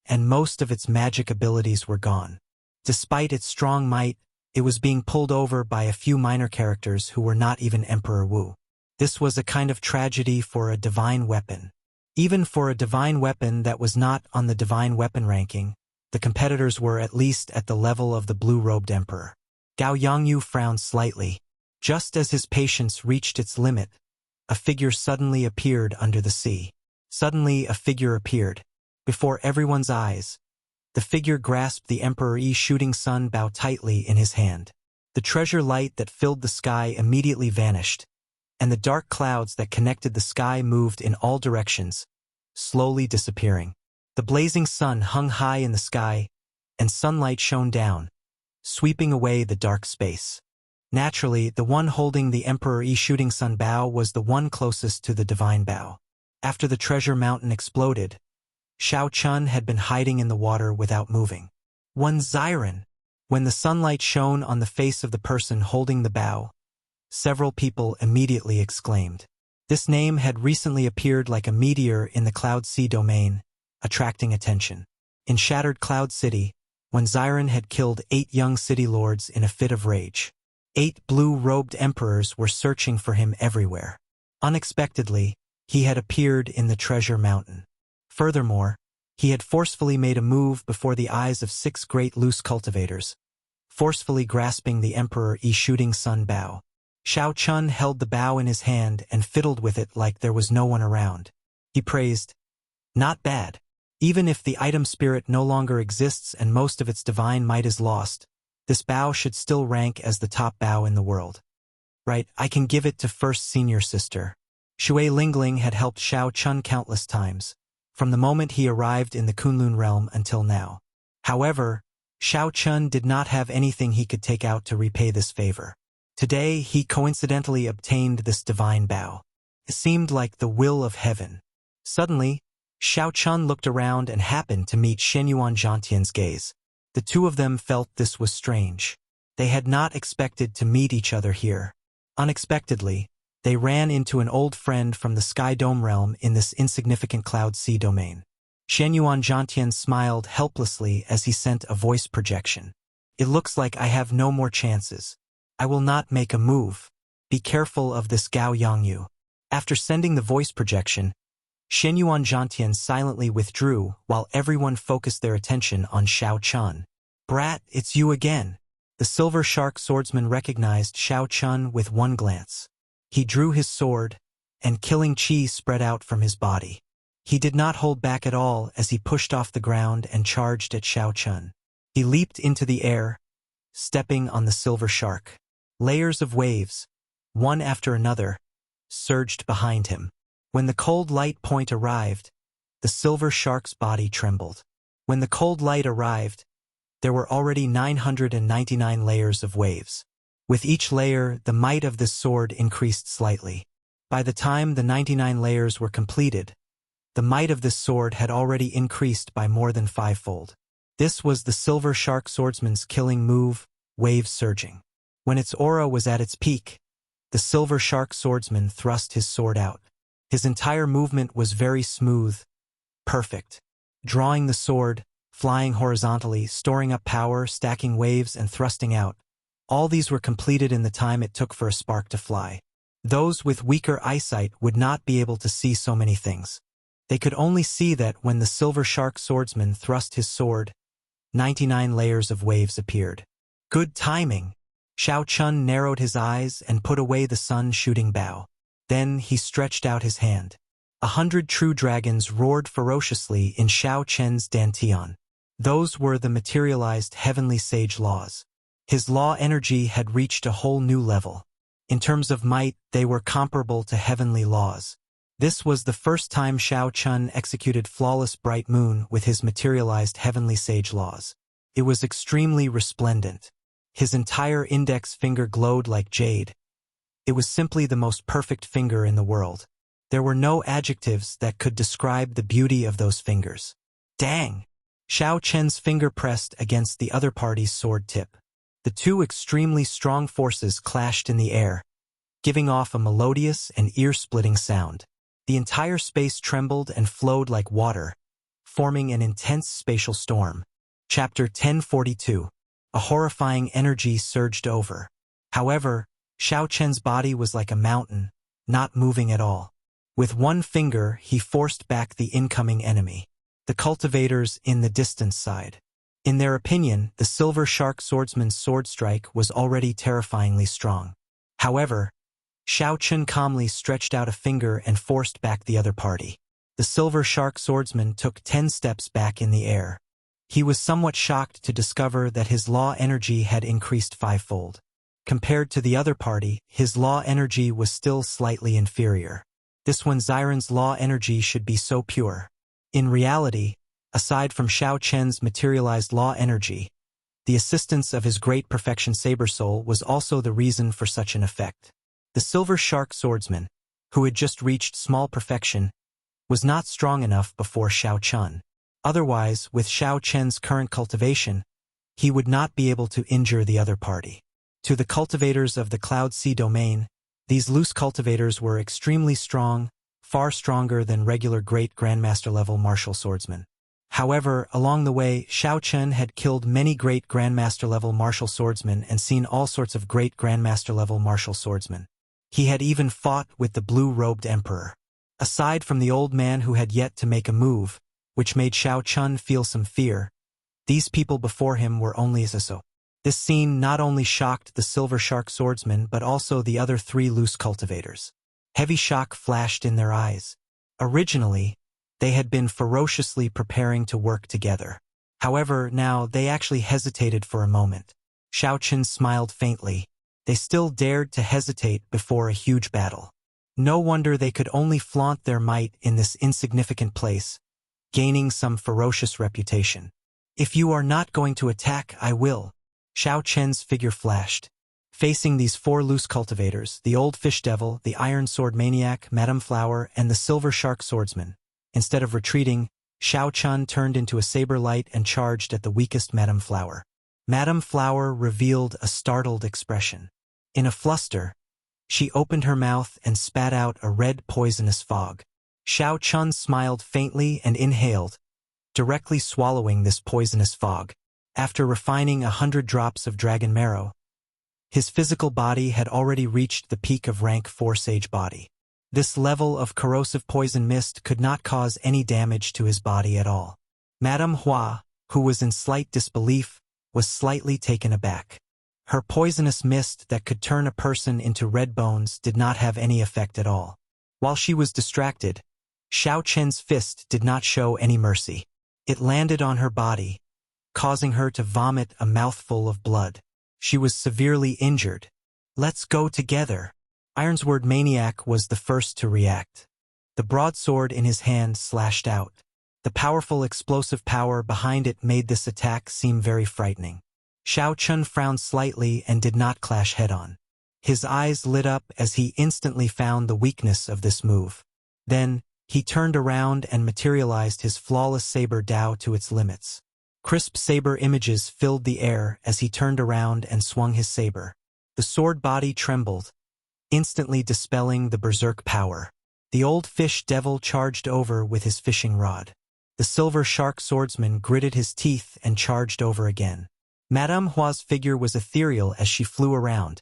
and most of its magic abilities were gone. Despite its strong might, it was being pulled over by a few minor characters who were not even Emperor Wu. This was a kind of tragedy for a divine weapon. Even for a divine weapon that was not on the divine weapon ranking, the competitors were at least at the level of the blue-robed emperor. Gao Yongyu frowned slightly. Just as his patience reached its limit, a figure suddenly appeared under the sea. Suddenly a figure appeared. Before everyone's eyes, the figure grasped the Emperor's shooting sun bow tightly in his hand. The treasure light that filled the sky immediately vanished, and the dark clouds that connected the sky moved in all directions, slowly disappearing. The blazing sun hung high in the sky, and sunlight shone down, sweeping away the dark space. Naturally, the one holding the Emperor's shooting sun bow was the one closest to the divine bow. After the treasure mountain exploded, Xiao Chun had been hiding in the water without moving. One Xiren. When the sunlight shone on the face of the person holding the bow, several people immediately exclaimed. This name had recently appeared like a meteor in the Cloud Sea domain, attracting attention. In Shattered Cloud City, when Xiren had killed 8 young city lords in a fit of rage, 8 blue-robed emperors were searching for him everywhere. Unexpectedly, he had appeared in the treasure mountain. Furthermore, he had forcefully made a move before the eyes of 6 great loose cultivators, forcefully grasping the Emperor's shooting sun bow. Xiao Chun held the bow in his hand and fiddled with it like there was no one around. He praised, "Not bad. Even if the item spirit no longer exists and most of its divine might is lost, this bow should still rank as the top bow in the world. Right, I can give it to first senior sister." Shui Lingling had helped Xiao Chun countless times, from the moment he arrived in the Kunlun realm until now. However, Xiao Chun did not have anything he could take out to repay this favor. Today, he coincidentally obtained this divine bow. It seemed like the will of heaven. Suddenly, Xiao Chun looked around and happened to meet Shenyuan Zhantian's gaze. The two of them felt this was strange. They had not expected to meet each other here. Unexpectedly, they ran into an old friend from the Sky Dome realm in this insignificant Cloud Sea domain. Shenyuan Zhantian smiled helplessly as he sent a voice projection. "It looks like I have no more chances. I will not make a move. Be careful of this Gao Yongyu." After sending the voice projection, Shenyuan Zhantian silently withdrew while everyone focused their attention on Xiao Chun. "Brat, it's you again." The Silver Shark swordsman recognized Xiao Chun with one glance. He drew his sword, and killing chi spread out from his body. He did not hold back at all as he pushed off the ground and charged at Xiao Chun. He leaped into the air, stepping on the Silver Shark. Layers of waves, one after another, surged behind him. When the cold light point arrived, the Silver Shark's body trembled. When the cold light arrived, there were already 999 layers of waves. With each layer, the might of this sword increased slightly. By the time the 99 layers were completed, the might of this sword had already increased by more than 5-fold. This was the Silver Shark swordsman's killing move, Wave Surging. When its aura was at its peak, the Silver Shark swordsman thrust his sword out. His entire movement was very smooth, perfect. Drawing the sword, flying horizontally, storing up power, stacking waves, and thrusting out. All these were completed in the time it took for a spark to fly. Those with weaker eyesight would not be able to see so many things. They could only see that when the Silver Shark swordsman thrust his sword, 99 layers of waves appeared. Good timing! Xiao Chun narrowed his eyes and put away the sun-shooting bow. Then he stretched out his hand. 100 true dragons roared ferociously in Xiao Chen's dantian. Those were the materialized heavenly sage laws. His law energy had reached a whole new level. In terms of might, they were comparable to heavenly laws. This was the first time Xiao Chun executed Flawless Bright Moon with his materialized heavenly sage laws. It was extremely resplendent. His entire index finger glowed like jade. It was simply the most perfect finger in the world. There were no adjectives that could describe the beauty of those fingers. Dang! Xiao Chen's finger pressed against the other party's sword tip. The two extremely strong forces clashed in the air, giving off a melodious and ear-splitting sound. The entire space trembled and flowed like water, forming an intense spatial storm. Chapter 1042. A horrifying energy surged over. However, Xiao Chen's body was like a mountain, not moving at all. With one finger, he forced back the incoming enemy. The cultivators in the distance sighed. In their opinion, the Silver Shark Swordsman's sword strike was already terrifyingly strong. However, Xiao Chen calmly stretched out a finger and forced back the other party. The Silver Shark Swordsman took 10 steps back in the air. He was somewhat shocked to discover that his law energy had increased fivefold. Compared to the other party, his law energy was still slightly inferior. This one Xiren's law energy should be so pure. In reality, aside from Xiao Chen's materialized law energy, the assistance of his great perfection saber soul was also the reason for such an effect. The Silver Shark Swordsman, who had just reached small perfection, was not strong enough before Xiao Chen. Otherwise, with Xiao Chen's current cultivation, he would not be able to injure the other party. To the cultivators of the Cloud Sea domain, these loose cultivators were extremely strong, far stronger than regular great grandmaster level martial swordsmen. However, along the way, Xiao Chen had killed many great grandmaster level martial swordsmen and seen all sorts of great grandmaster level martial swordsmen. He had even fought with the blue-robed emperor. Aside from the old man who had yet to make a move, which made Xiao Chen feel some fear, these people before him were only so. This scene not only shocked the Silver Shark Swordsman but also the other three loose cultivators. Heavy shock flashed in their eyes. Originally, they had been ferociously preparing to work together. However, now they actually hesitated for a moment. Xiao Chen smiled faintly. They still dared to hesitate before a huge battle. No wonder they could only flaunt their might in this insignificant place, gaining some ferocious reputation. If you are not going to attack, I will. Xiao Chen's figure flashed. Facing these four loose cultivators, the old fish devil, the iron sword maniac, Madame Flower, and the silver shark swordsman, instead of retreating, Xiao Chen turned into a saber light and charged at the weakest Madame Flower. Madame Flower revealed a startled expression. In a fluster, she opened her mouth and spat out a red poisonous fog. Xiao Chen smiled faintly and inhaled, directly swallowing this poisonous fog. After refining 100 drops of dragon marrow, his physical body had already reached the peak of rank 4 sage body. This level of corrosive poison mist could not cause any damage to his body at all. Madame Hua, who was in slight disbelief, was slightly taken aback. Her poisonous mist that could turn a person into red bones did not have any effect at all. While she was distracted, Xiao Chen's fist did not show any mercy. It landed on her body, causing her to vomit a mouthful of blood. She was severely injured. Let's go together. Ironsword Maniac was the first to react. The broadsword in his hand slashed out. The powerful explosive power behind it made this attack seem very frightening. Xiao Chen frowned slightly and did not clash head-on. His eyes lit up as he instantly found the weakness of this move. Then, he turned around and materialized his flawless saber Dao to its limits. Crisp saber images filled the air as he turned around and swung his saber. The sword body trembled, instantly dispelling the berserk power. The old fish devil charged over with his fishing rod. The silver shark swordsman gritted his teeth and charged over again. Madame Hua's figure was ethereal as she flew around,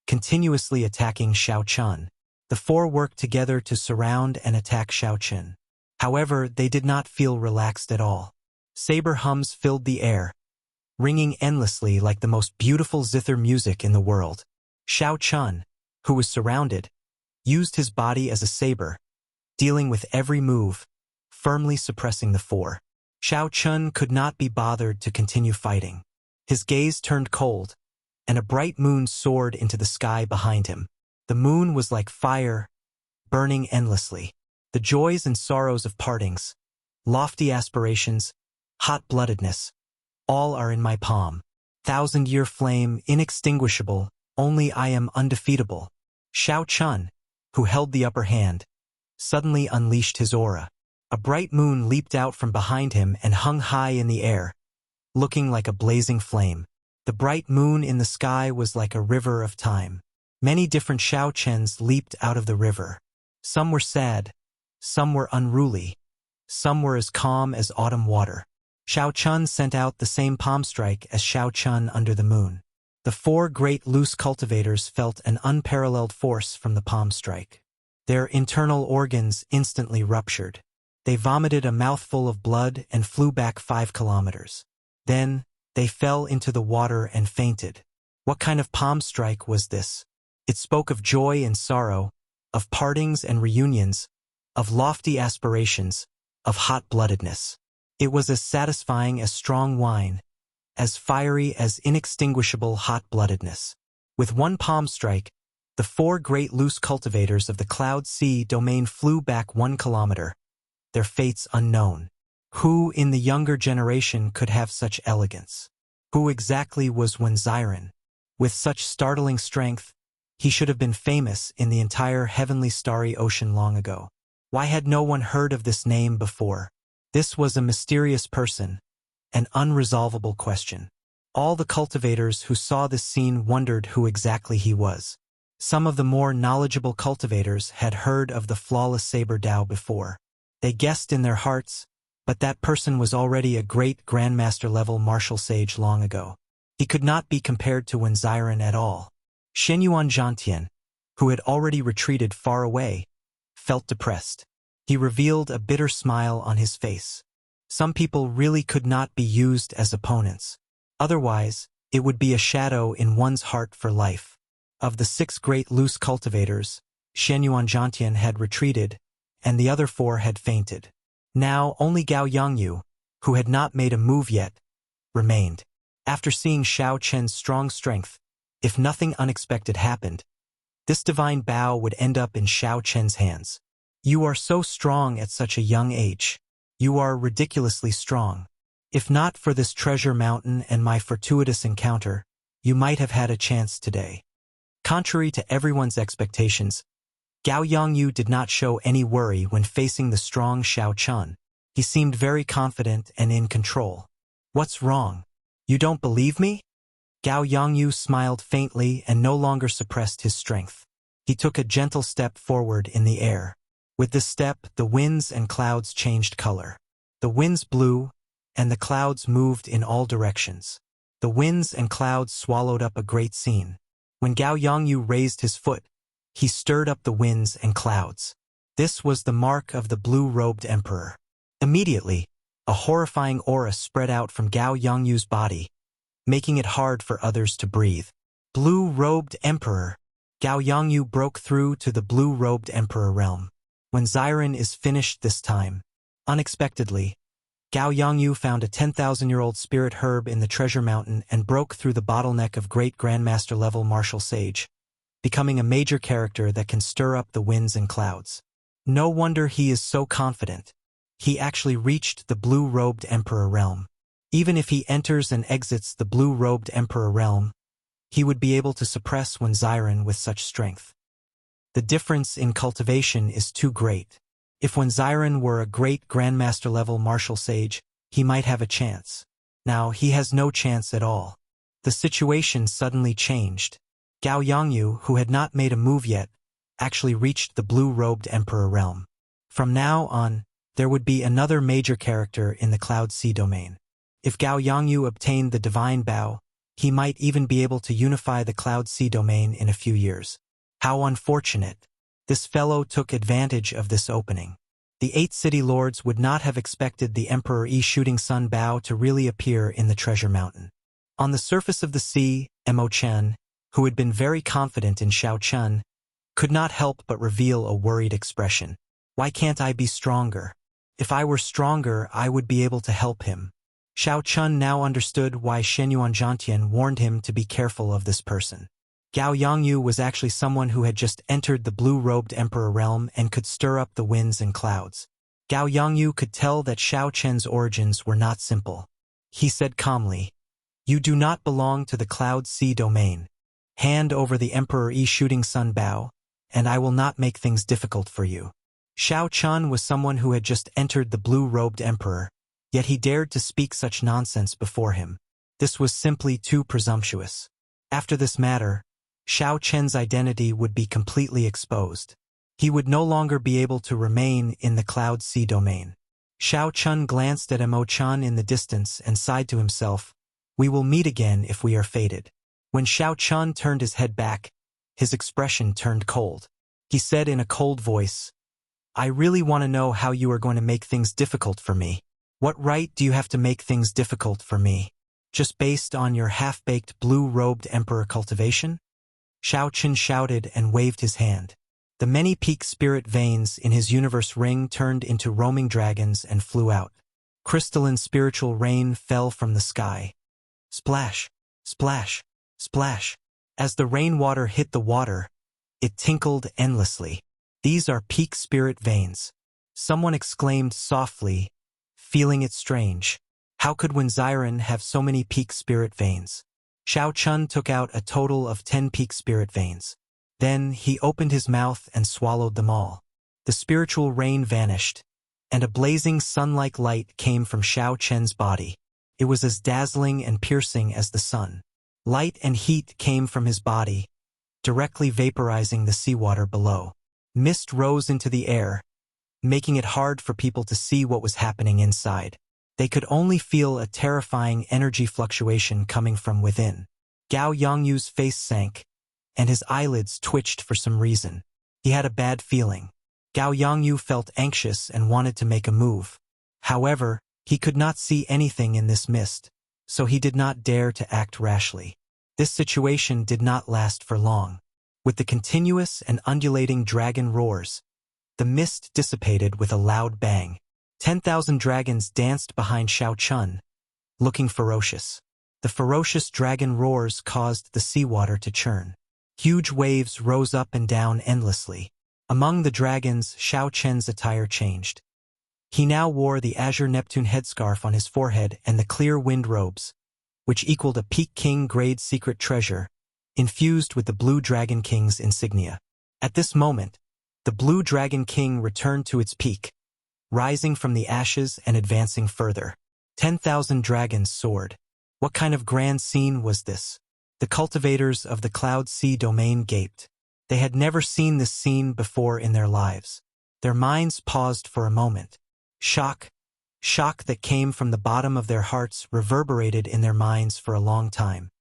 continuously attacking Xiao Chen. The four worked together to surround and attack Xiao Chen. However, they did not feel relaxed at all. Saber hums filled the air, ringing endlessly like the most beautiful zither music in the world. Xiao Chen, who was surrounded, used his body as a saber, dealing with every move, firmly suppressing the four. Xiao Chen could not be bothered to continue fighting. His gaze turned cold, and a bright moon soared into the sky behind him. The moon was like fire, burning endlessly. The joys and sorrows of partings, lofty aspirations, hot-bloodedness, all are in my palm. 1,000-year flame, inextinguishable, only I am undefeatable. Xiao Chen, who held the upper hand, suddenly unleashed his aura. A bright moon leaped out from behind him and hung high in the air, looking like a blazing flame. The bright moon in the sky was like a river of time. Many different Xiao Chens leaped out of the river. Some were sad, some were unruly, some were as calm as autumn water. Xiao Chun sent out the same palm strike as Xiao Chun under the moon. The four great loose cultivators felt an unparalleled force from the palm strike. Their internal organs instantly ruptured. They vomited a mouthful of blood and flew back 5 kilometers. Then, they fell into the water and fainted. What kind of palm strike was this? It spoke of joy and sorrow, of partings and reunions, of lofty aspirations, of hot-bloodedness. It was as satisfying as strong wine, as fiery as inextinguishable hot-bloodedness. With one palm strike, the four great loose cultivators of the Cloud Sea domain flew back 1 kilometer, their fates unknown. Who in the younger generation could have such elegance? Who exactly was Wenziren? With such startling strength, he should have been famous in the entire heavenly starry ocean long ago. Why had no one heard of this name before? This was a mysterious person, an unresolvable question. All the cultivators who saw this scene wondered who exactly he was. Some of the more knowledgeable cultivators had heard of the flawless saber Dao before. They guessed in their hearts, but that person was already a great grandmaster-level martial sage long ago. He could not be compared to Wenziren at all. Shenyuan Zhantian, who had already retreated far away, felt depressed. He revealed a bitter smile on his face. Some people really could not be used as opponents. Otherwise, it would be a shadow in one's heart for life. Of the 6 great loose cultivators, Shenyuan Zhantian had retreated, and the other 4 had fainted. Now only Gao Yongyu, who had not made a move yet, remained. After seeing Xiao Chen's strong strength, if nothing unexpected happened, this divine Bao would end up in Xiao Chen's hands. You are so strong at such a young age. You are ridiculously strong. If not for this treasure mountain and my fortuitous encounter, you might have had a chance today. Contrary to everyone's expectations, Gao Yongyu did not show any worry when facing the strong Xiao Chun. He seemed very confident and in control. What's wrong? You don't believe me? Gao Yongyu smiled faintly and no longer suppressed his strength. He took a gentle step forward in the air. With this step, the winds and clouds changed color. The winds blew, and the clouds moved in all directions. The winds and clouds swallowed up a great scene. When Gao Yongyu raised his foot, he stirred up the winds and clouds. This was the mark of the blue-robed emperor. Immediately, a horrifying aura spread out from Gao Yongyu's body, making it hard for others to breathe. Blue-robed emperor. Gao Yongyu broke through to the blue-robed emperor realm. When Wenziren is finished this time, unexpectedly, Gao Yongyu found a 10,000-year-old spirit herb in the treasure mountain and broke through the bottleneck of great grandmaster-level martial sage, becoming a major character that can stir up the winds and clouds. No wonder he is so confident. He actually reached the blue-robed emperor realm. Even if he enters and exits the blue-robed emperor realm, he would be able to suppress Wenziren with such strength. The difference in cultivation is too great. If Wenziren were a great grandmaster-level martial sage, he might have a chance. Now he has no chance at all. The situation suddenly changed. Gao Yongyu, who had not made a move yet, actually reached the blue-robed emperor realm. From now on, there would be another major character in the Cloud Sea domain. If Gao Yongyu obtained the divine Bao, he might even be able to unify the Cloud Sea domain in a few years. How unfortunate. This fellow took advantage of this opening. The 8 city lords would not have expected the Emperor Yi Shooting Sun Bao to really appear in the treasure mountain. On the surface of the sea, Mo Chen, who had been very confident in Xiao Chun, could not help but reveal a worried expression. Why can't I be stronger? If I were stronger, I would be able to help him. Xiao Chun now understood why Shenyuan Zhantian warned him to be careful of this person. Gao Yongyu was actually someone who had just entered the blue-robed emperor realm and could stir up the winds and clouds. Gao Yongyu could tell that Xiao Chen's origins were not simple. He said calmly, "You do not belong to the Cloud Sea domain. Hand over the Emperor Yi Shooting Sun Bao, and I will not make things difficult for you." Xiao Chun was someone who had just entered the blue-robed emperor, yet he dared to speak such nonsense before him. This was simply too presumptuous. After this matter, Xiao Chen's identity would be completely exposed. He would no longer be able to remain in the Cloud Sea domain. Xiao Chun glanced at Emo-chan in the distance and sighed to himself, "We will meet again if we are fated." When Xiao Chun turned his head back, his expression turned cold. He said in a cold voice, "I really want to know how you are going to make things difficult for me. What right do you have to make things difficult for me? Just based on your half-baked blue-robed emperor cultivation?" Xiao Chun shouted and waved his hand. The many peak spirit veins in his universe ring turned into roaming dragons and flew out. Crystalline spiritual rain fell from the sky. Splash, splash, splash. As the rainwater hit the water, it tinkled endlessly. "These are peak spirit veins," someone exclaimed softly, feeling it strange. How could Wenziren have so many peak spirit veins? Xiao Chun took out a total of 10 peak spirit veins. Then he opened his mouth and swallowed them all. The spiritual rain vanished, and a blazing sun-like light came from Xiao Chen's body. It was as dazzling and piercing as the sun. Light and heat came from his body, directly vaporizing the seawater below. Mist rose into the air, making it hard for people to see what was happening inside. They could only feel a terrifying energy fluctuation coming from within. Gao Yongyu's face sank, and his eyelids twitched for some reason. He had a bad feeling. Gao Yongyu felt anxious and wanted to make a move. However, he could not see anything in this mist, so he did not dare to act rashly. This situation did not last for long. With the continuous and undulating dragon roars, the mist dissipated with a loud bang. 10,000 dragons danced behind Xiao Chun, looking ferocious. The ferocious dragon roars caused the seawater to churn. Huge waves rose up and down endlessly. Among the dragons, Xiao Chen's attire changed. He now wore the Azure Neptune headscarf on his forehead and the clear wind robes, which equaled a Peak King grade secret treasure, infused with the Blue Dragon King's insignia. At this moment, the Blue Dragon King returned to its peak, rising from the ashes and advancing further. 10,000 dragons soared. What kind of grand scene was this? The cultivators of the Cloud Sea domain gaped. They had never seen this scene before in their lives. Their minds paused for a moment. Shock that came from the bottom of their hearts reverberated in their minds for a long time.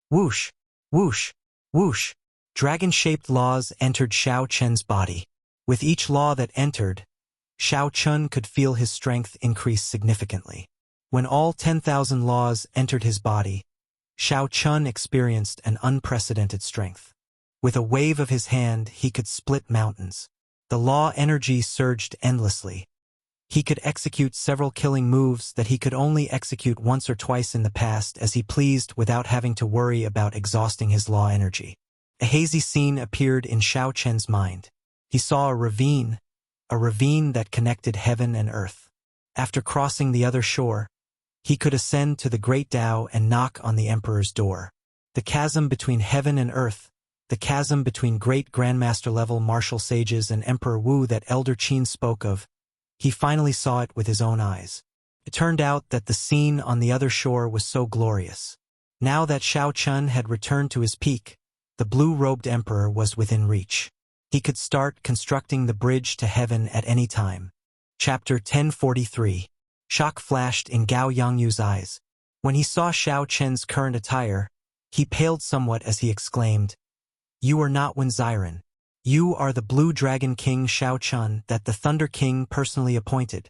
Whoosh, whoosh, whoosh. Dragon-shaped laws entered Xiao Chen's body. With each law that entered, Xiao Chun could feel his strength increase significantly. When all 10,000 laws entered his body, Xiao Chun experienced an unprecedented strength. With a wave of his hand, he could split mountains. The law energy surged endlessly. He could execute several killing moves that he could only execute once or twice in the past as he pleased without having to worry about exhausting his law energy. A hazy scene appeared in Xiao Chen's mind. He saw a ravine that connected heaven and earth. After crossing the other shore, he could ascend to the Great Tao and knock on the Emperor's door. The chasm between heaven and earth, the chasm between great Grandmaster-level martial sages and Emperor Wu that Elder Qin spoke of, he finally saw it with his own eyes. It turned out that the scene on the other shore was so glorious. Now that Xiao Chun had returned to his peak, the blue-robed Emperor was within reach. He could start constructing the bridge to heaven at any time. Chapter 1043. Shock flashed in Gao Yongyu's eyes. When he saw Xiao Chen's current attire, he paled somewhat as he exclaimed, "You are not Wenziren. You are the Blue Dragon King Xiao Chun that the Thunder King personally appointed."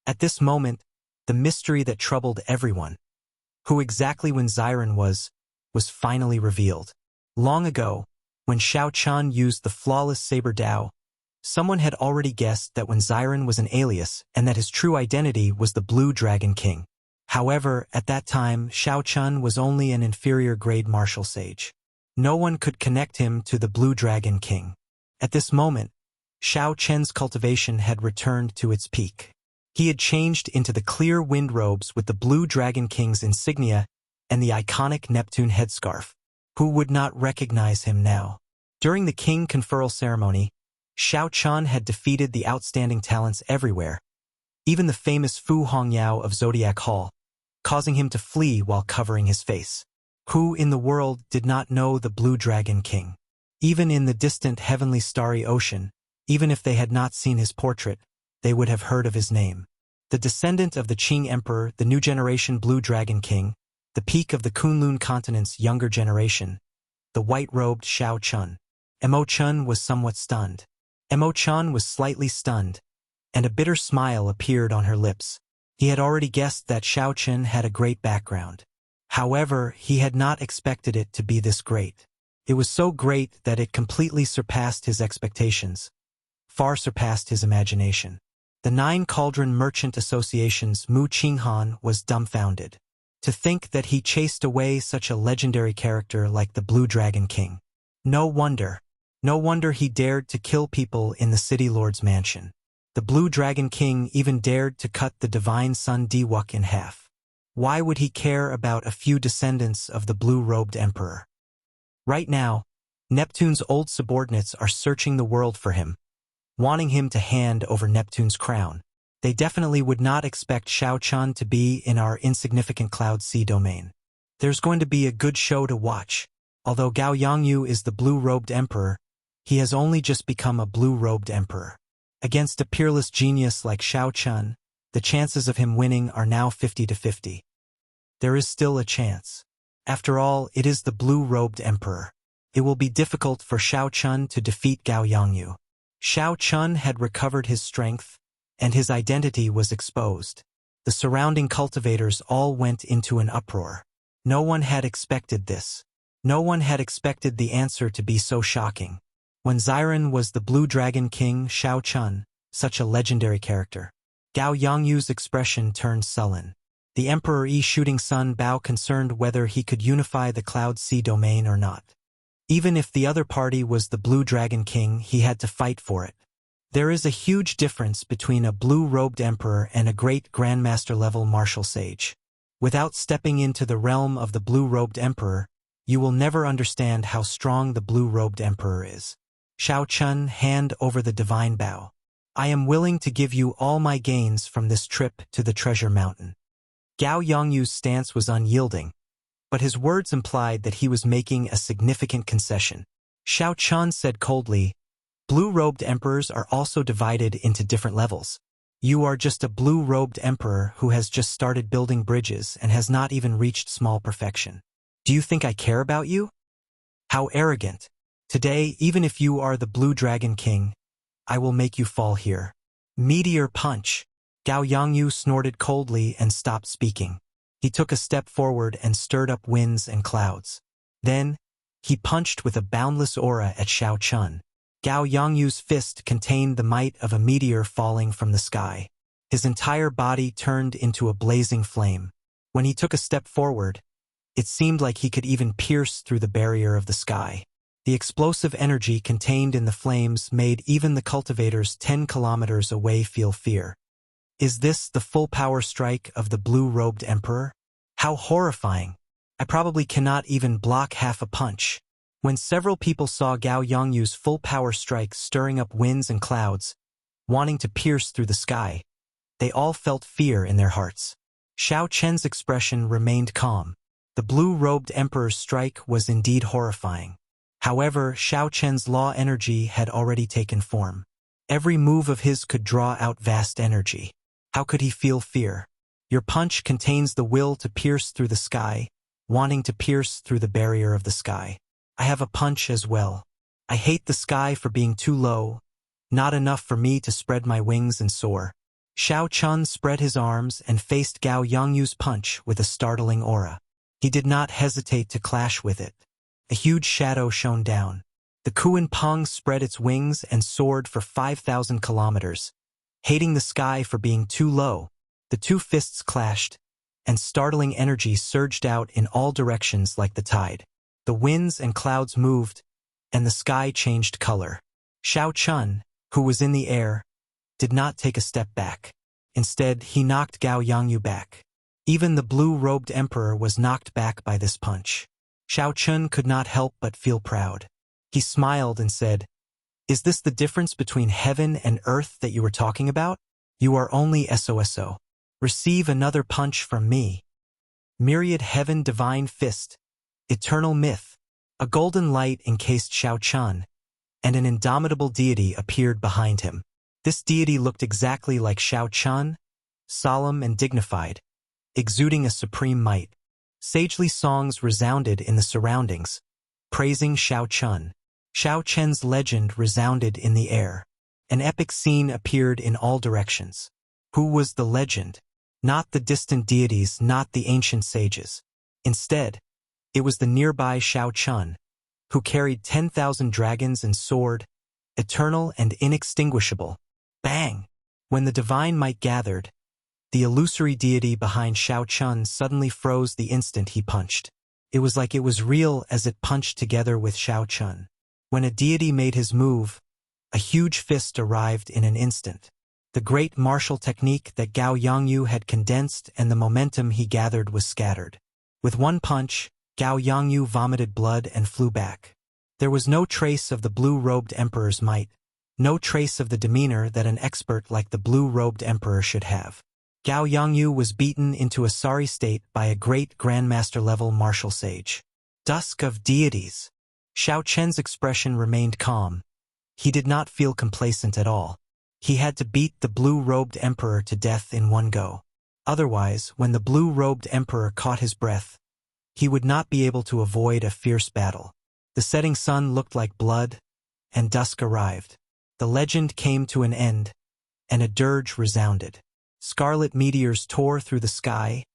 At this moment, the mystery that troubled everyone, who exactly Wenziren was finally revealed. Long ago, when Xiao Chun used the flawless Saber Dao, someone had already guessed that Wenziren was an alias and that his true identity was the Blue Dragon King. However, at that time, Xiao Chun was only an inferior grade martial sage. No one could connect him to the Blue Dragon King. At this moment, Xiao Chen's cultivation had returned to its peak. He had changed into the clear wind robes with the Blue Dragon King's insignia and the iconic Neptune headscarf. Who would not recognize him now? During the king conferral ceremony, Xiao Chun had defeated the outstanding talents everywhere, even the famous Fu Hongyao of Zodiac Hall, causing him to flee while covering his face. Who in the world did not know the Blue Dragon King? Even in the distant heavenly starry ocean, even if they had not seen his portrait, they would have heard of his name. The descendant of the Qing Emperor, the new generation Blue Dragon King, the peak of the Kunlun continent's younger generation, the white-robed Xiao Chun. Mo Chun was somewhat stunned. Mo Chun was slightly stunned, and a bitter smile appeared on her lips. He had already guessed that Xiao Chun had a great background. However, he had not expected it to be this great. It was so great that it completely surpassed his expectations, far surpassed his imagination. The Nine Cauldron Merchant Association's Mu Qinghan was dumbfounded. To think that he chased away such a legendary character like the Blue Dragon King. No wonder he dared to kill people in the City Lord's mansion. The Blue Dragon King even dared to cut the divine son Diwuk in half. Why would he care about a few descendants of the blue-robed emperor? Right now, Neptune's old subordinates are searching the world for him, wanting him to hand over Neptune's crown. They definitely would not expect Xiao Chun to be in our insignificant Cloud Sea domain. There's going to be a good show to watch. Although Gao Yongyu is the blue-robed emperor, he has only just become a blue-robed emperor. Against a peerless genius like Xiao Chun, the chances of him winning are now 50-50. There is still a chance. After all, it is the blue-robed emperor. It will be difficult for Xiao Chun to defeat Gao Yongyu. Xiao Chun had recovered his strength, and his identity was exposed. The surrounding cultivators all went into an uproar. No one had expected this. No one had expected the answer to be so shocking. When Xiren was the Blue Dragon King Xiao Chun, such a legendary character, Gao Yongyu's expression turned sullen. The Emperor Yi Shooting Sun Bao concerned whether he could unify the Cloud Sea domain or not. Even if the other party was the Blue Dragon King, he had to fight for it. There is a huge difference between a blue-robed emperor and a great grandmaster-level martial sage. Without stepping into the realm of the blue-robed emperor, you will never understand how strong the blue-robed emperor is. Xiao Chun, hand over the divine bow. I am willing to give you all my gains from this trip to the treasure mountain. Gao Yongyu's stance was unyielding, but his words implied that he was making a significant concession. Xiao Chun said coldly, Blue-robed emperors are also divided into different levels. You are just a blue-robed emperor who has just started building bridges and has not even reached small perfection. Do you think I care about you? How arrogant. Today, even if you are the Blue Dragon King, I will make you fall here. Meteor punch. Gao Yongyu snorted coldly and stopped speaking. He took a step forward and stirred up winds and clouds. Then, he punched with a boundless aura at Xiao Chun. Gao Yongyu's fist contained the might of a meteor falling from the sky. His entire body turned into a blazing flame. When he took a step forward, it seemed like he could even pierce through the barrier of the sky. The explosive energy contained in the flames made even the cultivators 10 kilometers away feel fear. Is this the full power strike of the blue-robed emperor? How horrifying! I probably cannot even block half a punch. When several people saw Gao Yongyu's full power strike stirring up winds and clouds, wanting to pierce through the sky, they all felt fear in their hearts. Xiao Chen's expression remained calm. The blue-robed emperor's strike was indeed horrifying. However, Xiao Chen's law energy had already taken form. Every move of his could draw out vast energy. How could he feel fear? Your punch contains the will to pierce through the sky, wanting to pierce through the barrier of the sky. I have a punch as well. I hate the sky for being too low, not enough for me to spread my wings and soar. Xiao Chun spread his arms and faced Gao Yongyu's punch with a startling aura. He did not hesitate to clash with it. A huge shadow shone down. The Kuan Peng spread its wings and soared for 5,000 kilometers. Hating the sky for being too low, the two fists clashed, and startling energy surged out in all directions like the tide. The winds and clouds moved, and the sky changed color. Xiao Chun, who was in the air, did not take a step back. Instead, he knocked Gao Yongyu back. Even the blue-robed emperor was knocked back by this punch. Xiao Chun could not help but feel proud. He smiled and said, Is this the difference between heaven and earth that you were talking about? You are only SOSO. Receive another punch from me. Myriad Heaven Divine Fist. Eternal Myth. A golden light encased Shao Chun, and an indomitable deity appeared behind him. This deity looked exactly like Shao Chun, solemn and dignified, exuding a supreme might. Sagely songs resounded in the surroundings, praising Shao Chun. Shao Chen's legend resounded in the air. An epic scene appeared in all directions. Who was the legend? Not the distant deities, not the ancient sages. Instead, it was the nearby Shao Chun, who carried 10,000 dragons and soared, eternal and inextinguishable. Bang! When the divine might gathered, the illusory deity behind Shao Chun suddenly froze the instant he punched. It was like it was real as it punched together with Shao Chun. When a deity made his move, a huge fist arrived in an instant. The great martial technique that Gao Yongyu had condensed and the momentum he gathered was scattered. With one punch, Gao Yongyu vomited blood and flew back. There was no trace of the blue-robed emperor's might, no trace of the demeanor that an expert like the blue-robed emperor should have. Gao Yongyu was beaten into a sorry state by a great grandmaster-level martial sage. Dusk of deities. Shao Chen's expression remained calm. He did not feel complacent at all. He had to beat the blue-robed emperor to death in one go. Otherwise, when the blue-robed emperor caught his breath, he would not be able to avoid a fierce battle. The setting sun looked like blood, and dusk arrived. The legend came to an end, and a dirge resounded. Scarlet meteors tore through the sky,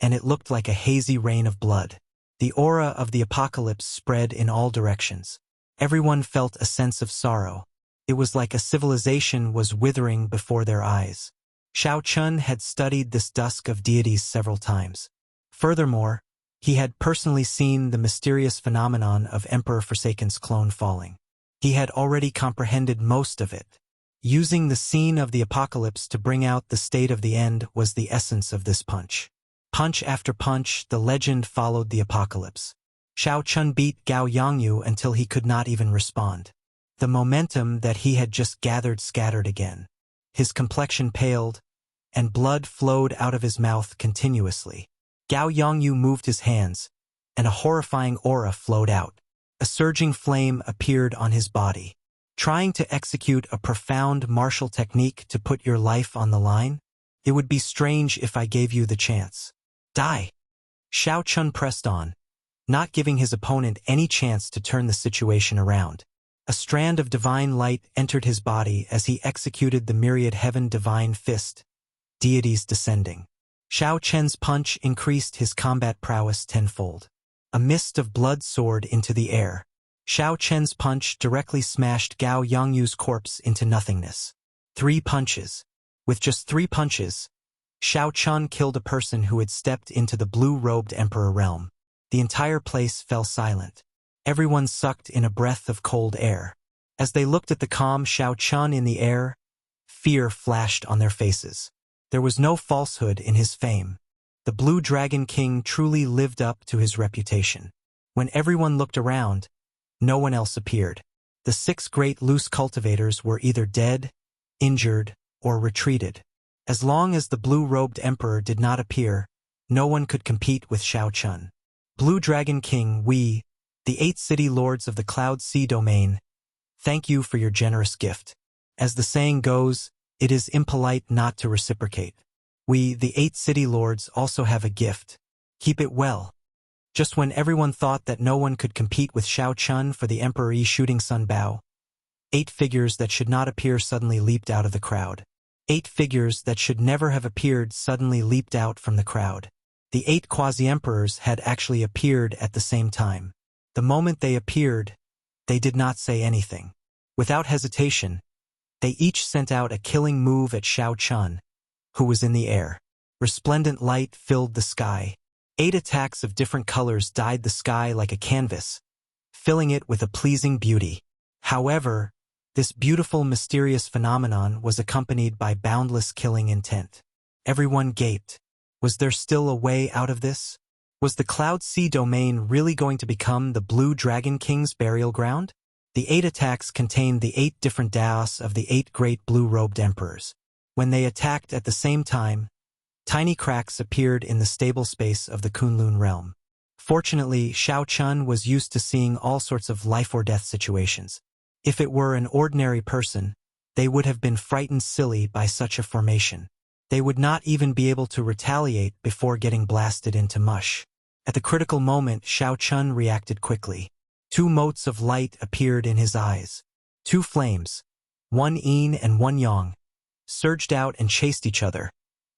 and it looked like a hazy rain of blood. The aura of the apocalypse spread in all directions. Everyone felt a sense of sorrow. It was like a civilization was withering before their eyes. Shao Chun had studied this dusk of deities several times. Furthermore, he had personally seen the mysterious phenomenon of Emperor Forsaken's clone falling. He had already comprehended most of it. Using the scene of the apocalypse to bring out the state of the end was the essence of this punch. Punch after punch, the legend followed the apocalypse. Shao Chun beat Gao Yongyu until he could not even respond. The momentum that he had just gathered scattered again. His complexion paled, and blood flowed out of his mouth continuously. Gao Yongyu moved his hands, and a horrifying aura flowed out. A surging flame appeared on his body. Trying to execute a profound martial technique to put your life on the line? It would be strange if I gave you the chance. Die! Shao Chun pressed on, not giving his opponent any chance to turn the situation around. A strand of divine light entered his body as he executed the myriad heaven divine fist, deities descending. Shao Chen's punch increased his combat prowess tenfold. A mist of blood soared into the air. Shao Chen's punch directly smashed Gao Yongyu's corpse into nothingness. 3 punches. With just 3 punches, Shao Chun killed a person who had stepped into the blue-robed emperor realm. The entire place fell silent. Everyone sucked in a breath of cold air. As they looked at the calm Shao Chun in the air, fear flashed on their faces. There was no falsehood in his fame. The Blue Dragon King truly lived up to his reputation. When everyone looked around, no one else appeared. The 6 great loose cultivators were either dead, injured, or retreated. As long as the blue-robed emperor did not appear, no one could compete with Shao Chun. Blue Dragon King, we, the 8 city lords of the Cloud Sea domain, thank you for your generous gift. As the saying goes, it is impolite not to reciprocate. We, the 8 city lords, also have a gift. Keep it well. Just when everyone thought that no one could compete with Shao Chun for the Emperor Yi Shooting Sun Bao, 8 figures that should not appear suddenly leaped out of the crowd. 8 figures that should never have appeared suddenly leaped out from the crowd. The 8 quasi-emperors had actually appeared at the same time. The moment they appeared, they did not say anything. Without hesitation, they each sent out a killing move at Shao Chun, who was in the air. Resplendent light filled the sky. 8 attacks of different colors dyed the sky like a canvas, filling it with a pleasing beauty. However, this beautiful, mysterious phenomenon was accompanied by boundless killing intent. Everyone gaped. Was there still a way out of this? Was the Cloud Sea domain really going to become the Blue Dragon King's burial ground? The 8 attacks contained the 8 different daos of the 8 great blue-robed emperors. When they attacked at the same time, tiny cracks appeared in the stable space of the Kunlun realm. Fortunately, Shao Chun was used to seeing all sorts of life-or-death situations. If it were an ordinary person, they would have been frightened silly by such a formation. They would not even be able to retaliate before getting blasted into mush. At the critical moment, Shao Chun reacted quickly. 2 motes of light appeared in his eyes. 2 flames, one yin and one yang, surged out and chased each other,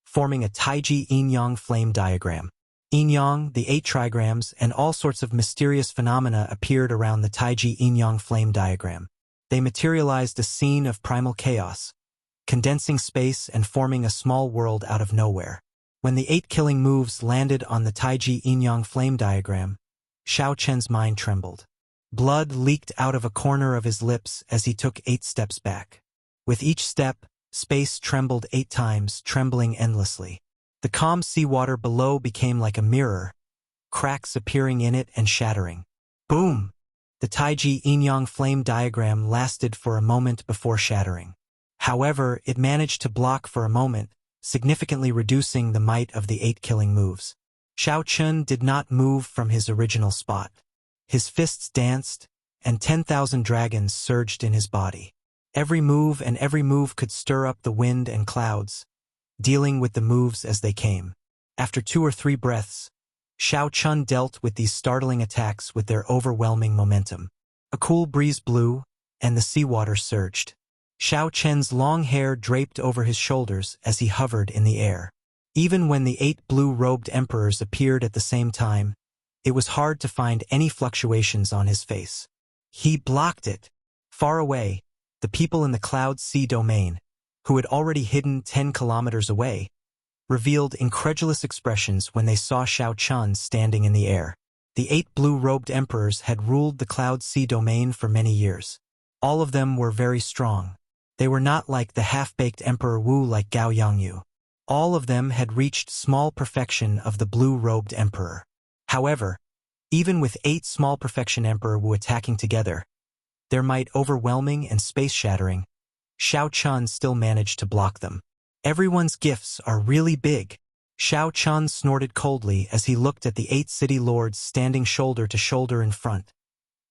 forming a Taiji yin-yang flame diagram. Yin-yang, the 8 trigrams, and all sorts of mysterious phenomena appeared around the Taiji yin-yang flame diagram. They materialized a scene of primal chaos, condensing space and forming a small world out of nowhere. When the 8 killing moves landed on the Taiji yin-yang flame diagram, Shao Chun's mind trembled. Blood leaked out of a corner of his lips as he took 8 steps back. With each step, space trembled 8 times, trembling endlessly. The calm seawater below became like a mirror, cracks appearing in it and shattering. Boom! The Taiji yin-yang flame diagram lasted for a moment before shattering. However, it managed to block for a moment, significantly reducing the might of the 8 killing moves. Shao Chun did not move from his original spot. His fists danced, and 10,000 dragons surged in his body. Every move could stir up the wind and clouds, dealing with the moves as they came. After 2 or 3 breaths, Shao Chun dealt with these startling attacks with their overwhelming momentum. A cool breeze blew, and the seawater surged. Shao Chun's long hair draped over his shoulders as he hovered in the air. Even when the 8 blue-robed emperors appeared at the same time, it was hard to find any fluctuations on his face. He blocked it. Far away, the people in the Cloud Sea domain, who had already hidden 10 kilometers away, revealed incredulous expressions when they saw Shao Chun standing in the air. The 8 blue-robed emperors had ruled the Cloud Sea domain for many years. All of them were very strong. They were not like the half-baked Emperor Wu like Gao Yangyu. All of them had reached small perfection of the blue-robed emperor. However, even with 8 small perfection Emperor Wu attacking together, their might overwhelming and space-shattering, Shao Chun still managed to block them. Everyone's gifts are really big. Shao Chun snorted coldly as he looked at the 8 city lords standing shoulder to shoulder in front,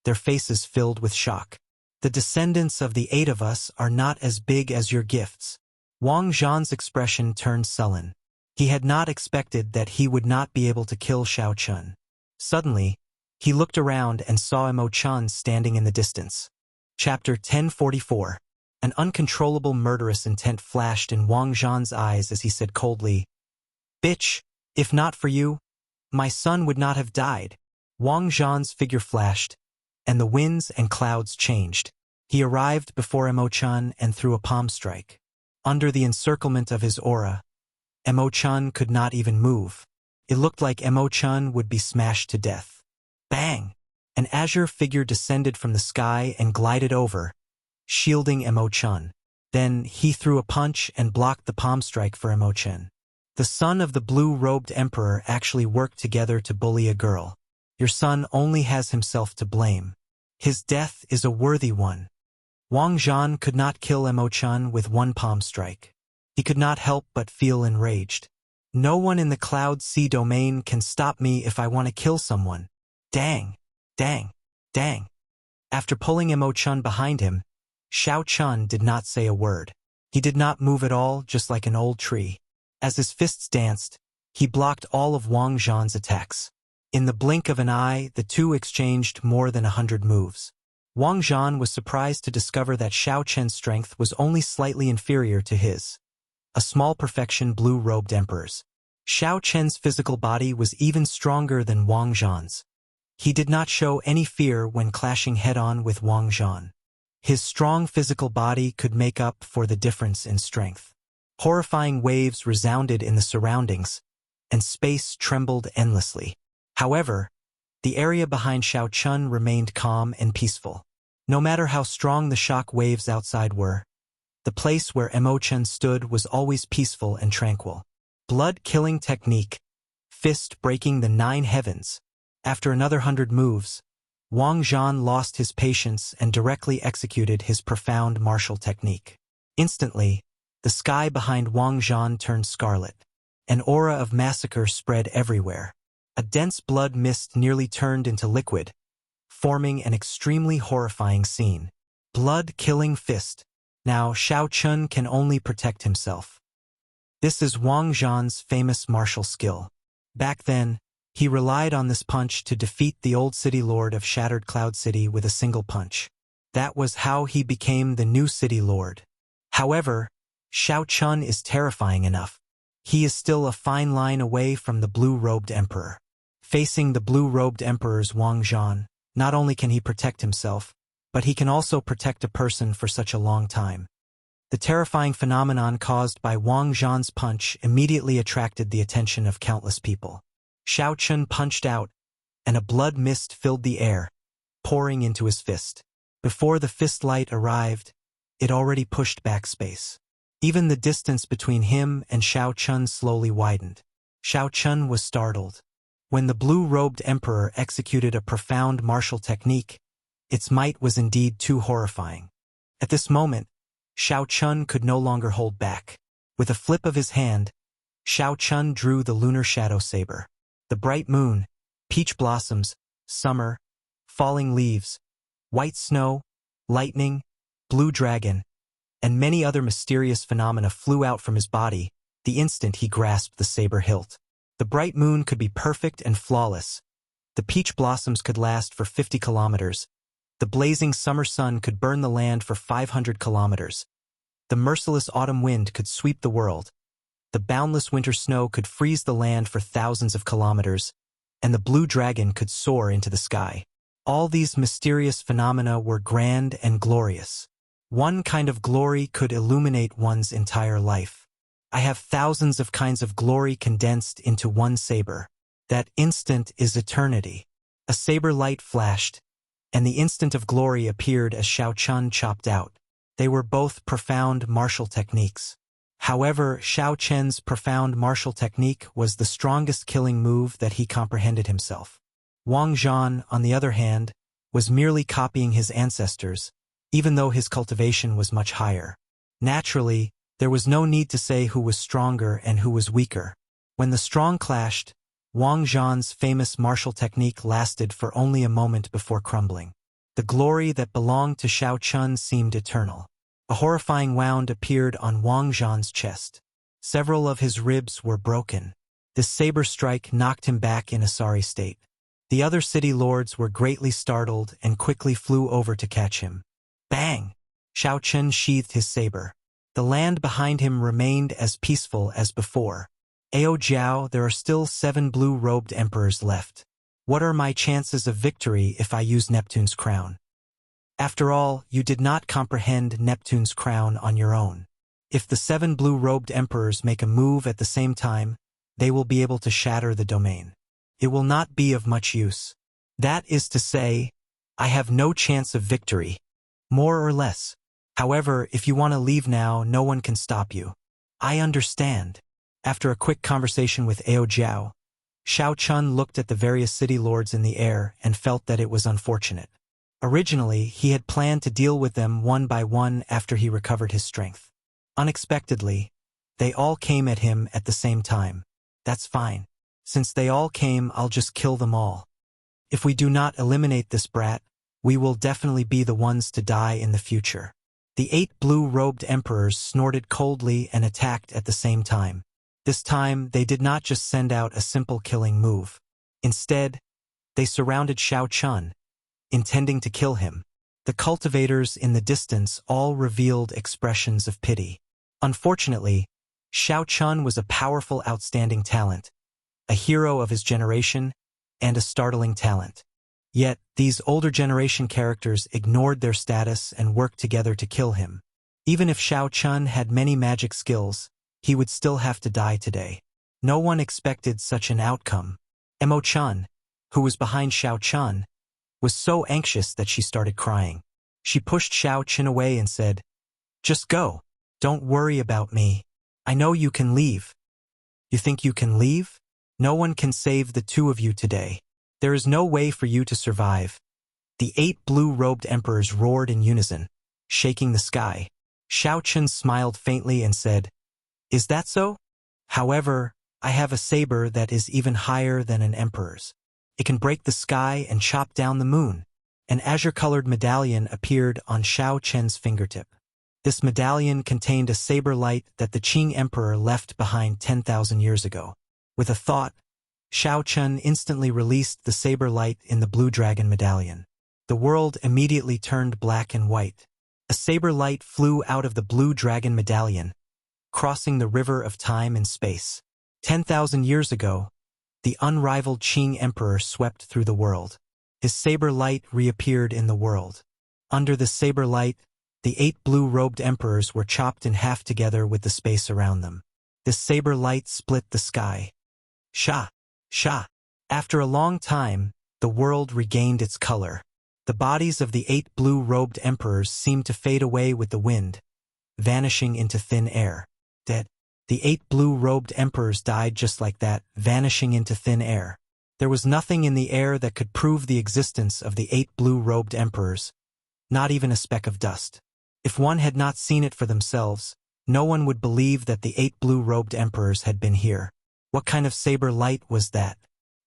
their faces filled with shock. The descendants of the 8 of us are not as big as your gifts. Wang Zhan's expression turned sullen. He had not expected that he would not be able to kill Shao Chun. Suddenly, he looked around and saw Emo Chun standing in the distance. Chapter 1044. An uncontrollable murderous intent flashed in Wang Zhan's eyes as he said coldly, "Bitch, if not for you, my son would not have died." Wang Zhan's figure flashed, and the winds and clouds changed. He arrived before Emo Chun and threw a palm strike. Under the encirclement of his aura, Emo Chun could not even move. It looked like Emo Chun would be smashed to death. Bang! An azure figure descended from the sky and glided over, shielding Emo Chun. Then he threw a punch and blocked the palm strike for Emo Chun. The son of the blue-robed emperor actually worked together to bully a girl. Your son only has himself to blame. His death is a worthy one. Wang Zhan could not kill Emo Chun with one palm strike. He could not help but feel enraged. No one in the Cloud Sea domain can stop me if I want to kill someone. Dang, dang, dang. After pulling Emo Chun behind him, Shao Chun did not say a word. He did not move at all, just like an old tree. As his fists danced, he blocked all of Wang Zhan's attacks. In the blink of an eye, the two exchanged more than 100 moves. Wang Zhan was surprised to discover that Shao Chun's strength was only slightly inferior to his, a small perfection blue-robed emperor's. Shao Chun's physical body was even stronger than Wang Zhan's. He did not show any fear when clashing head-on with Wang Zhan. His strong physical body could make up for the difference in strength. Horrifying waves resounded in the surroundings, and space trembled endlessly. However, the area behind Shao Chun remained calm and peaceful. No matter how strong the shock waves outside were, the place where Emo Chun stood was always peaceful and tranquil. Blood-killing technique, fist breaking the 9 heavens. After another 100 moves, Wang Zhan lost his patience and directly executed his profound martial technique. Instantly, the sky behind Wang Zhan turned scarlet. An aura of massacre spread everywhere. A dense blood mist nearly turned into liquid, forming an extremely horrifying scene. Blood-killing fist. Now Xiao Chun can only protect himself. This is Wang Zhan's famous martial skill. Back then, he relied on this punch to defeat the old city lord of Shattered Cloud City with a single punch. That was how he became the new city lord. However, Xiao Chun is terrifying enough. He is still a fine line away from the blue-robed emperor. Facing the blue-robed emperor's Wang Zhan, not only can he protect himself, but he can also protect a person for such a long time. The terrifying phenomenon caused by Wang Zhan's punch immediately attracted the attention of countless people. Xiao Chun punched out, and a blood mist filled the air, pouring into his fist. Before the fist light arrived, it already pushed back space. Even the distance between him and Xiao Chun slowly widened. Xiao Chun was startled. When the blue-robed emperor executed a profound martial technique, its might was indeed too horrifying. At this moment, Xiao Chun could no longer hold back. With a flip of his hand, Xiao Chun drew the lunar shadow saber. The bright moon, peach blossoms, summer, falling leaves, white snow, lightning, blue dragon, and many other mysterious phenomena flew out from his body the instant he grasped the saber hilt. The bright moon could be perfect and flawless. The peach blossoms could last for 50 kilometers. The blazing summer sun could burn the land for 500 kilometers. The merciless autumn wind could sweep the world. The boundless winter snow could freeze the land for thousands of kilometers, and the blue dragon could soar into the sky. All these mysterious phenomena were grand and glorious. One kind of glory could illuminate one's entire life. I have thousands of kinds of glory condensed into one saber. That instant is eternity. A saber light flashed, and the instant of glory appeared as Xiao Chun chopped out. They were both profound martial techniques. However, Xiao Chen's profound martial technique was the strongest killing move that he comprehended himself. Wang Zhan, on the other hand, was merely copying his ancestors, even though his cultivation was much higher. Naturally, there was no need to say who was stronger and who was weaker. When the strong clashed, Wang Zhan's famous martial technique lasted for only a moment before crumbling. The glory that belonged to Xiao Chun seemed eternal. A horrifying wound appeared on Wang Zhan's chest. Several of his ribs were broken. This saber strike knocked him back in a sorry state. The other city lords were greatly startled and quickly flew over to catch him. Bang! Xiao Chun sheathed his saber. The land behind him remained as peaceful as before. Ao Jiao, there are still 7 blue-robed emperors left. What are my chances of victory if I use Neptune's crown? After all, you did not comprehend Neptune's crown on your own. If the 7 blue-robed emperors make a move at the same time, they will be able to shatter the domain. It will not be of much use. That is to say, I have no chance of victory. More or less. However, if you want to leave now, no one can stop you. I understand. After a quick conversation with Ao Jiao, Xiao Chun looked at the various city lords in the air and felt that it was unfortunate. Originally, he had planned to deal with them one by one after he recovered his strength. Unexpectedly, they all came at him at the same time. That's fine. Since they all came, I'll just kill them all. If we do not eliminate this brat, we will definitely be the ones to die in the future. The 8 blue-robed emperors snorted coldly and attacked at the same time. This time, they did not just send out a simple killing move. Instead, they surrounded Xiao Chun, intending to kill him. The cultivators in the distance all revealed expressions of pity. Unfortunately, Xiao Chun was a powerful, outstanding talent, a hero of his generation, and a startling talent. Yet, these older generation characters ignored their status and worked together to kill him. Even if Xiao Chun had many magic skills, he would still have to die today. No one expected such an outcome. Mo Chun, who was behind Xiao Chun, was so anxious that she started crying. She pushed Xiao Chun away and said, "Just go. Don't worry about me. I know you can leave." "You think you can leave? No one can save the 2 of you today. There is no way for you to survive. The 8 blue-robed emperors roared in unison, shaking the sky. Shao Chun smiled faintly and said, "Is that so? However, I have a saber that is even higher than an emperor's. It can break the sky and chop down the moon." An azure-colored medallion appeared on Shao Chun's fingertip. This medallion contained a saber light that the Qing emperor left behind 10,000 years ago. With a thought, Shao Chun instantly released the saber light in the blue dragon medallion. The world immediately turned black and white. A saber light flew out of the blue dragon medallion, crossing the river of time and space. 10,000 years ago, the unrivaled Qing emperor swept through the world. His saber light reappeared in the world. Under the saber light, the 8 blue-robed emperors were chopped in half together with the space around them. This saber light split the sky. Sha! Sha! After a long time, the world regained its color. The bodies of the 8 blue-robed emperors seemed to fade away with the wind, vanishing into thin air. Dead. The 8 blue-robed emperors died just like that, vanishing into thin air. There was nothing in the air that could prove the existence of the 8 blue-robed emperors, not even a speck of dust. If one had not seen it for themselves, no one would believe that the 8 blue-robed emperors had been here. What kind of saber light was that?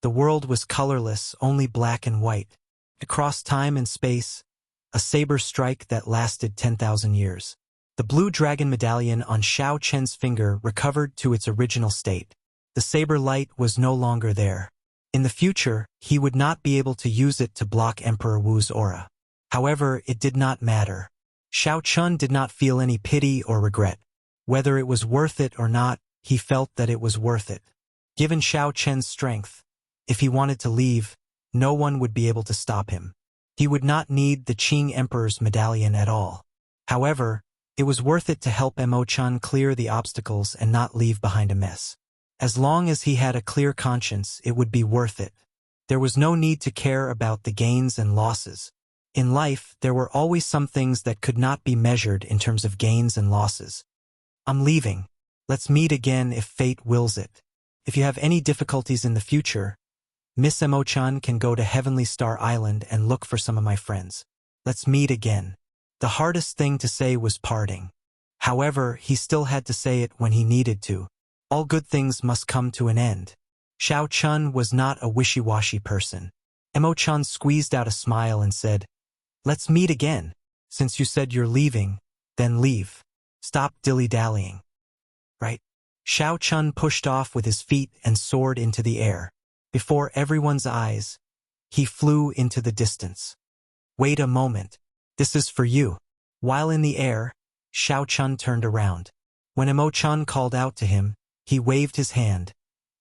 The world was colorless, only black and white. Across time and space, a saber strike that lasted 10,000 years. The blue dragon medallion on Shao Chun's finger recovered to its original state. The saber light was no longer there. In the future, he would not be able to use it to block Emperor Wu's aura. However, it did not matter. Shao Chun did not feel any pity or regret. Whether it was worth it or not, he felt that it was worth it. Given Shao Chun's strength, if he wanted to leave, no one would be able to stop him. He would not need the Qing Emperor's medallion at all. However, it was worth it to help Emo-chan clear the obstacles and not leave behind a mess. As long as he had a clear conscience, it would be worth it. There was no need to care about the gains and losses. In life, there were always some things that could not be measured in terms of gains and losses. "I'm leaving. Let's meet again if fate wills it. If you have any difficulties in the future, Miss Emo-chan can go to Heavenly Star Island and look for some of my friends. Let's meet again." The hardest thing to say was parting. However, he still had to say it when he needed to. All good things must come to an end. Shao Chun was not a wishy-washy person. Emo-chan squeezed out a smile and said, "Let's meet again. Since you said you're leaving, then leave. Stop dilly-dallying." Right? Shao Chun pushed off with his feet and soared into the air. Before everyone's eyes, he flew into the distance. "Wait a moment. This is for you." While in the air, Shao Chun turned around. When Emo-chan called out to him, he waved his hand,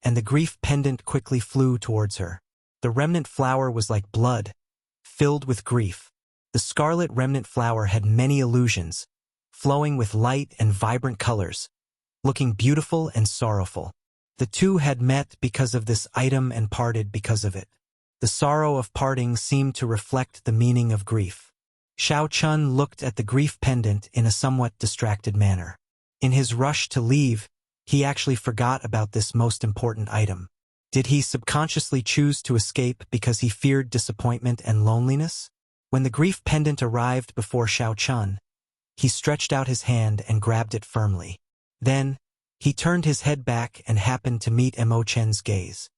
and the grief pendant quickly flew towards her. The remnant flower was like blood, filled with grief. The scarlet remnant flower had many illusions, flowing with light and vibrant colors, looking beautiful and sorrowful. The two had met because of this item and parted because of it. The sorrow of parting seemed to reflect the meaning of grief. Shao Chun looked at the grief pendant in a somewhat distracted manner. In his rush to leave, he actually forgot about this most important item. Did he subconsciously choose to escape because he feared disappointment and loneliness? When the grief pendant arrived before Shao Chun, he stretched out his hand and grabbed it firmly. Then, he turned his head back and happened to meet Emo-chan's gaze.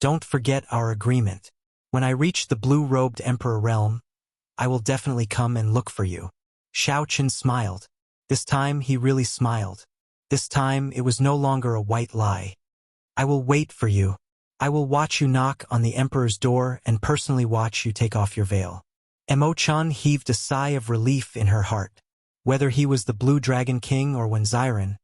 "Don't forget our agreement. When I reach the blue-robed Emperor realm, I will definitely come and look for you." Shao Chun smiled. This time he really smiled. This time it was no longer a white lie. "I will wait for you. I will watch you knock on the Emperor's door and personally watch you take off your veil." Emo-chan heaved a sigh of relief in her heart. Whether he was the Blue Dragon King or Wenziren,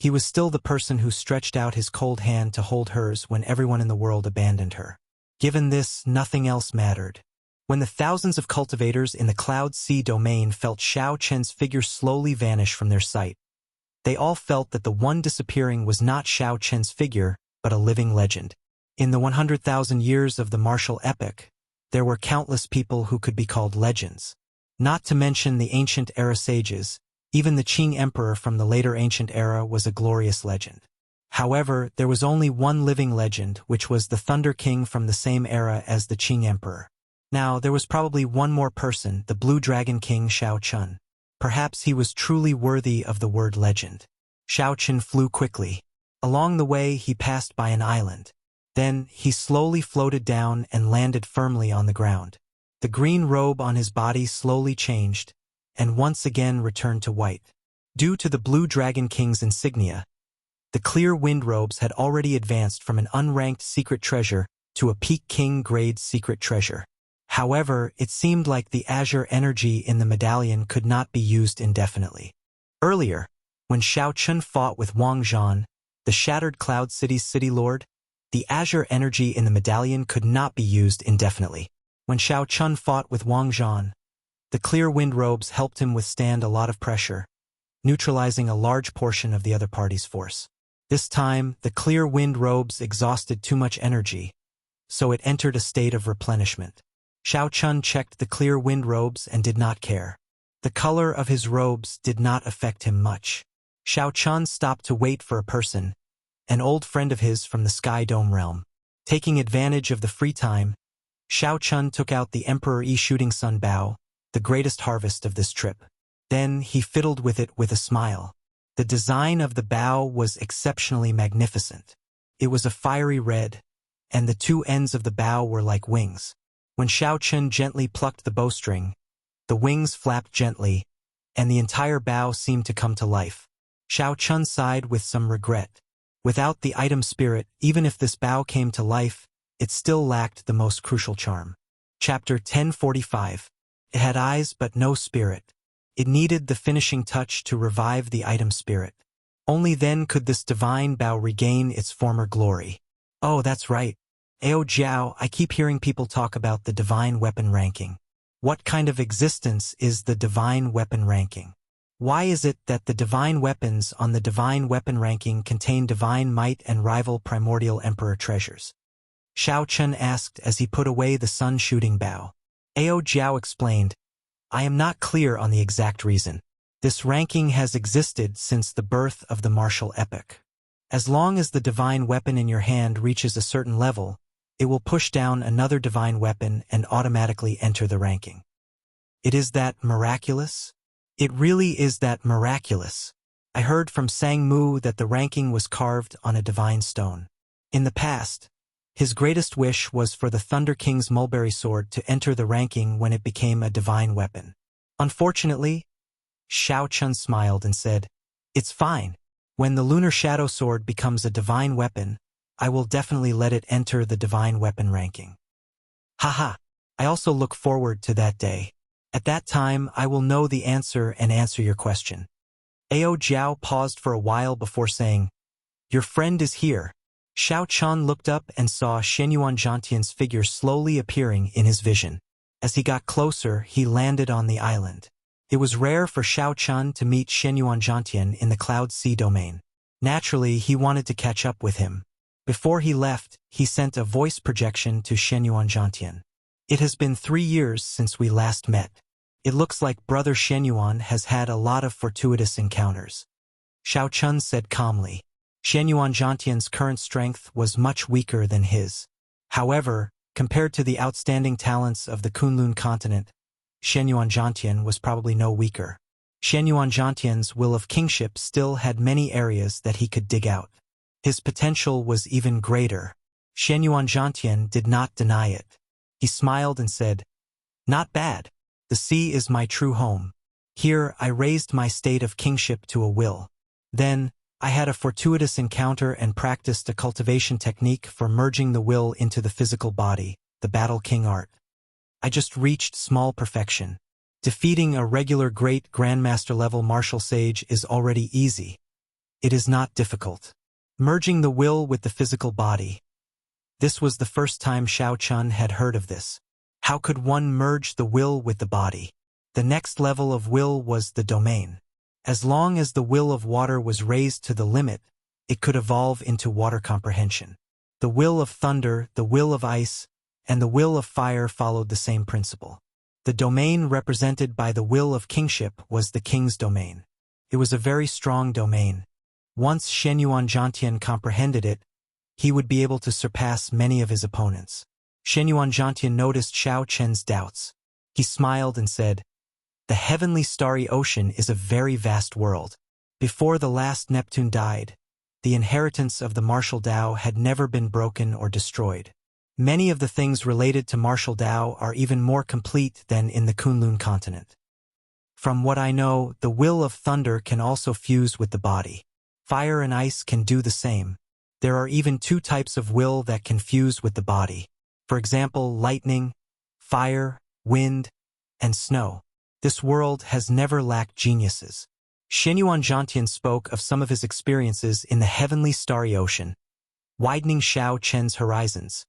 he was still the person who stretched out his cold hand to hold hers when everyone in the world abandoned her. Given this, nothing else mattered. When the thousands of cultivators in the Cloud Sea domain felt Shao Chun's figure slowly vanish from their sight, they all felt that the one disappearing was not Shao Chun's figure, but a living legend. In the 100,000 years of the martial epoch, there were countless people who could be called legends. Not to mention the ancient era sages, even the Qing Emperor from the later ancient era was a glorious legend. However, there was only one living legend, which was the Thunder King from the same era as the Qing Emperor. Now, there was probably one more person, the Blue Dragon King Shao Chun. Perhaps he was truly worthy of the word legend. Shao Chun flew quickly. Along the way, he passed by an island. Then, he slowly floated down and landed firmly on the ground. The green robe on his body slowly changed, and once again returned to white. Due to the Blue Dragon King's insignia, the clear wind robes had already advanced from an unranked secret treasure to a Peak King grade secret treasure. However, it seemed like the azure energy in the medallion could not be used indefinitely. Earlier, when Shao Chun fought with Wang Zhan, the Shattered Cloud City's city lord, the azure energy in the medallion could not be used indefinitely. When Shao Chun fought with Wang Zhan, the clear wind robes helped him withstand a lot of pressure, neutralizing a large portion of the other party's force. This time, the clear wind robes exhausted too much energy, so it entered a state of replenishment. Shao Chun checked the clear wind robes and did not care. The color of his robes did not affect him much. Shao Chun stopped to wait for a person, an old friend of his from the Sky Dome realm. Taking advantage of the free time, Shao Chun took out the Emperor Yi Shooting Sun Bow, the greatest harvest of this trip. Then he fiddled with it with a smile. The design of the bow was exceptionally magnificent. It was a fiery red, and the two ends of the bow were like wings. When Shao Chun gently plucked the bowstring, the wings flapped gently, and the entire bow seemed to come to life. Shao Chun sighed with some regret. Without the item spirit, even if this bow came to life, it still lacked the most crucial charm. Chapter 1045. It had eyes but no spirit. It needed the finishing touch to revive the item spirit. Only then could this divine bow regain its former glory. Oh, that's right. Ao Jiao, I keep hearing people talk about the divine weapon ranking. What kind of existence is the divine weapon ranking? Why is it that the divine weapons on the divine weapon ranking contain divine might and rival primordial emperor treasures? Shao Chun asked as he put away the sun-shooting bow. Ao Jiao explained, I am not clear on the exact reason. This ranking has existed since the birth of the martial epoch. As long as the divine weapon in your hand reaches a certain level, it will push down another divine weapon and automatically enter the ranking. It is that miraculous? It really is that miraculous. I heard from Sang Mu that the ranking was carved on a divine stone. In the past, his greatest wish was for the Thunder King's mulberry sword to enter the ranking when it became a divine weapon. Unfortunately, Shao Chun smiled and said, It's fine. When the Lunar Shadow Sword becomes a divine weapon, I will definitely let it enter the divine weapon ranking. Haha, I also look forward to that day. At that time, I will know the answer and answer your question. Ao Jiao paused for a while before saying, Your friend is here. Shao Chun looked up and saw Shenyuan Zhantian's figure slowly appearing in his vision. As he got closer, he landed on the island. It was rare for Shao Chun to meet Shenyuan Zhantian in the Cloud Sea domain. Naturally, he wanted to catch up with him. Before he left, he sent a voice projection to Shenyuan Zhantian. It has been 3 years since we last met. It looks like Brother Shenyuan has had a lot of fortuitous encounters. Shao Chun said calmly. Shenyuan Zhantian's current strength was much weaker than his. However, compared to the outstanding talents of the Kunlun continent, Shenyuan Zhantian was probably no weaker. Shenyuan Zhantian's will of kingship still had many areas that he could dig out. His potential was even greater. Shenyuan Zhantian did not deny it. He smiled and said, Not bad. The sea is my true home. Here I raised my state of kingship to a will. Then, I had a fortuitous encounter and practiced a cultivation technique for merging the will into the physical body, the Battle King art. I just reached small perfection. Defeating a regular great grandmaster level martial sage is already easy. It is not difficult. Merging the will with the physical body. This was the first time Shao Chun had heard of this. How could one merge the will with the body? The next level of will was the domain. As long as the will of water was raised to the limit, it could evolve into water comprehension. The will of thunder, the will of ice, and the will of fire followed the same principle. The domain represented by the will of kingship was the king's domain. It was a very strong domain. Once Shenyuan Zhantian comprehended it, he would be able to surpass many of his opponents. Shenyuan Zhantian noticed Xiao Chen's doubts. He smiled and said, "The heavenly starry ocean is a very vast world. Before the last Neptune died, the inheritance of the martial Tao had never been broken or destroyed. Many of the things related to martial Tao are even more complete than in the Kunlun continent. From what I know, the will of thunder can also fuse with the body. Fire and ice can do the same. There are even two types of will that can fuse with the body. For example, lightning, fire, wind, and snow. This world has never lacked geniuses." Shenyuan Zhantian spoke of some of his experiences in the heavenly starry ocean, widening Xiao Chen's horizons.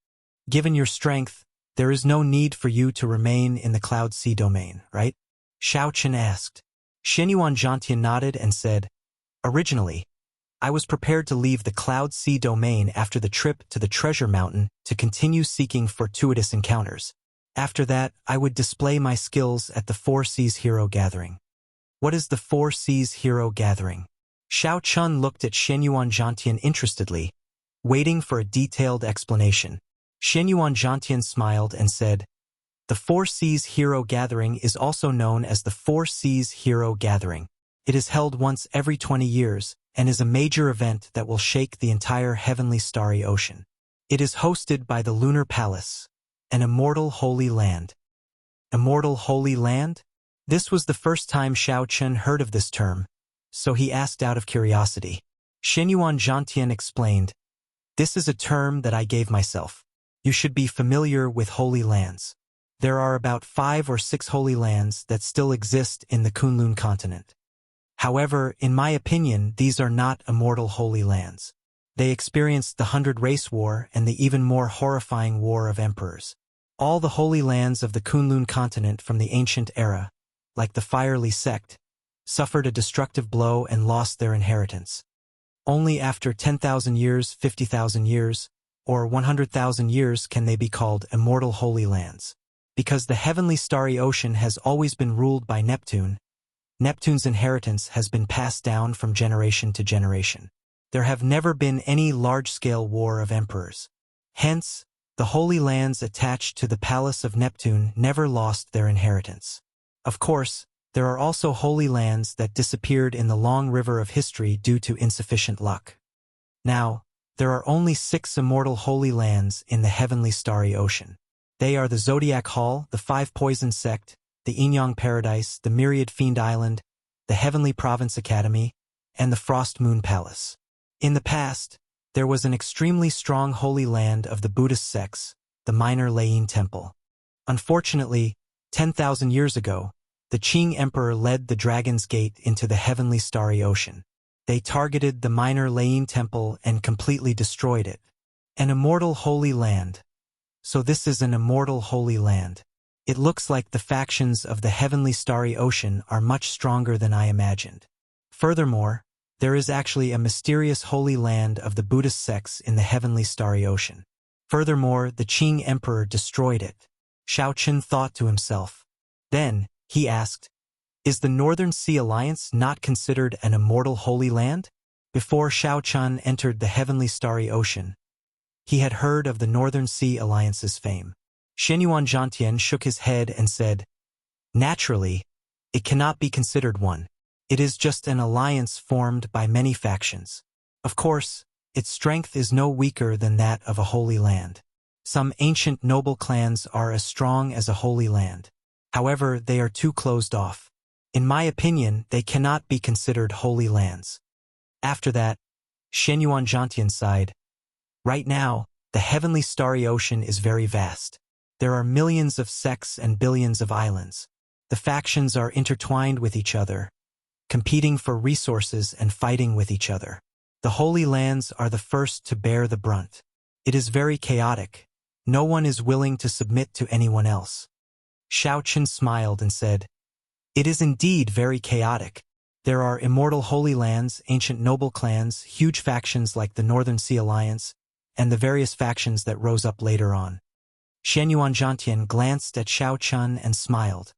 "Given your strength, there is no need for you to remain in the Cloud Sea domain, right?" Xiao Chen asked. Shenyuan Zhantian nodded and said, "Originally, I was prepared to leave the Cloud Sea domain after the trip to the Treasure Mountain to continue seeking fortuitous encounters. After that, I would display my skills at the Four Seas Hero Gathering." "What is the Four Seas Hero Gathering?" Xiao Chun looked at Shenyuan Zhantian interestedly, waiting for a detailed explanation. Shenyuan Zhantian smiled and said, "The Four Seas Hero Gathering is also known as the Four Seas Hero Gathering. It is held once every 20 years and is a major event that will shake the entire heavenly starry ocean. It is hosted by the Lunar Palace, an immortal holy land." Immortal holy land? This was the first time Xiao Chen heard of this term, so he asked out of curiosity. Shenyuan Zhantian explained, "This is a term that I gave myself. You should be familiar with holy lands. There are about 5 or 6 holy lands that still exist in the Kunlun continent. However, in my opinion, these are not immortal holy lands. They experienced the 100 Race War and the even more horrifying War of Emperors. All the holy lands of the Kunlun continent from the ancient era, like the Firely sect, suffered a destructive blow and lost their inheritance. Only after 10,000 years, 50,000 years, or 100,000 years can they be called immortal holy lands. Because the heavenly starry ocean has always been ruled by Neptune, Neptune's inheritance has been passed down from generation to generation. There have never been any large-scale war of emperors. Hence, the holy lands attached to the palace of Neptune never lost their inheritance. Of course, there are also holy lands that disappeared in the long river of history due to insufficient luck. Now, there are only 6 immortal holy lands in the heavenly starry ocean. They are the Zodiac Hall, the 5 Poison Sect, the Yin-Yang Paradise, the Myriad Fiend Island, the Heavenly Province Academy, and the Frost Moon Palace. In the past, there was an extremely strong holy land of the Buddhist sects, the Minor Layin Temple. Unfortunately, 10,000 years ago, the Qing Emperor led the Dragon's Gate into the heavenly starry ocean. They targeted the Minor Layin Temple and completely destroyed it. An immortal holy land. So this is an immortal holy land. It looks like the factions of the heavenly starry ocean are much stronger than I imagined. Furthermore, there is actually a mysterious holy land of the Buddhist sects in the heavenly starry ocean. Furthermore, the Qing Emperor destroyed it. Xiao Chen thought to himself. Then, he asked, "Is the Northern Sea Alliance not considered an immortal holy land?" Before Xiao Chen entered the heavenly starry ocean, he had heard of the Northern Sea Alliance's fame. Shenyuan Zhantian shook his head and said, "Naturally, it cannot be considered one. It is just an alliance formed by many factions. Of course, its strength is no weaker than that of a holy land. Some ancient noble clans are as strong as a holy land. However, they are too closed off. In my opinion, they cannot be considered holy lands." After that, Shenyuan Zhantian sighed. "Right now, the heavenly starry ocean is very vast. There are millions of sects and billions of islands. The factions are intertwined with each other, competing for resources and fighting with each other. The holy lands are the first to bear the brunt. It is very chaotic. No one is willing to submit to anyone else." Xiao Chen smiled and said, "It is indeed very chaotic. There are immortal holy lands, ancient noble clans, huge factions like the Northern Sea Alliance, and the various factions that rose up later on." Shenyuan Zhantian glanced at Xiao Chen and smiled.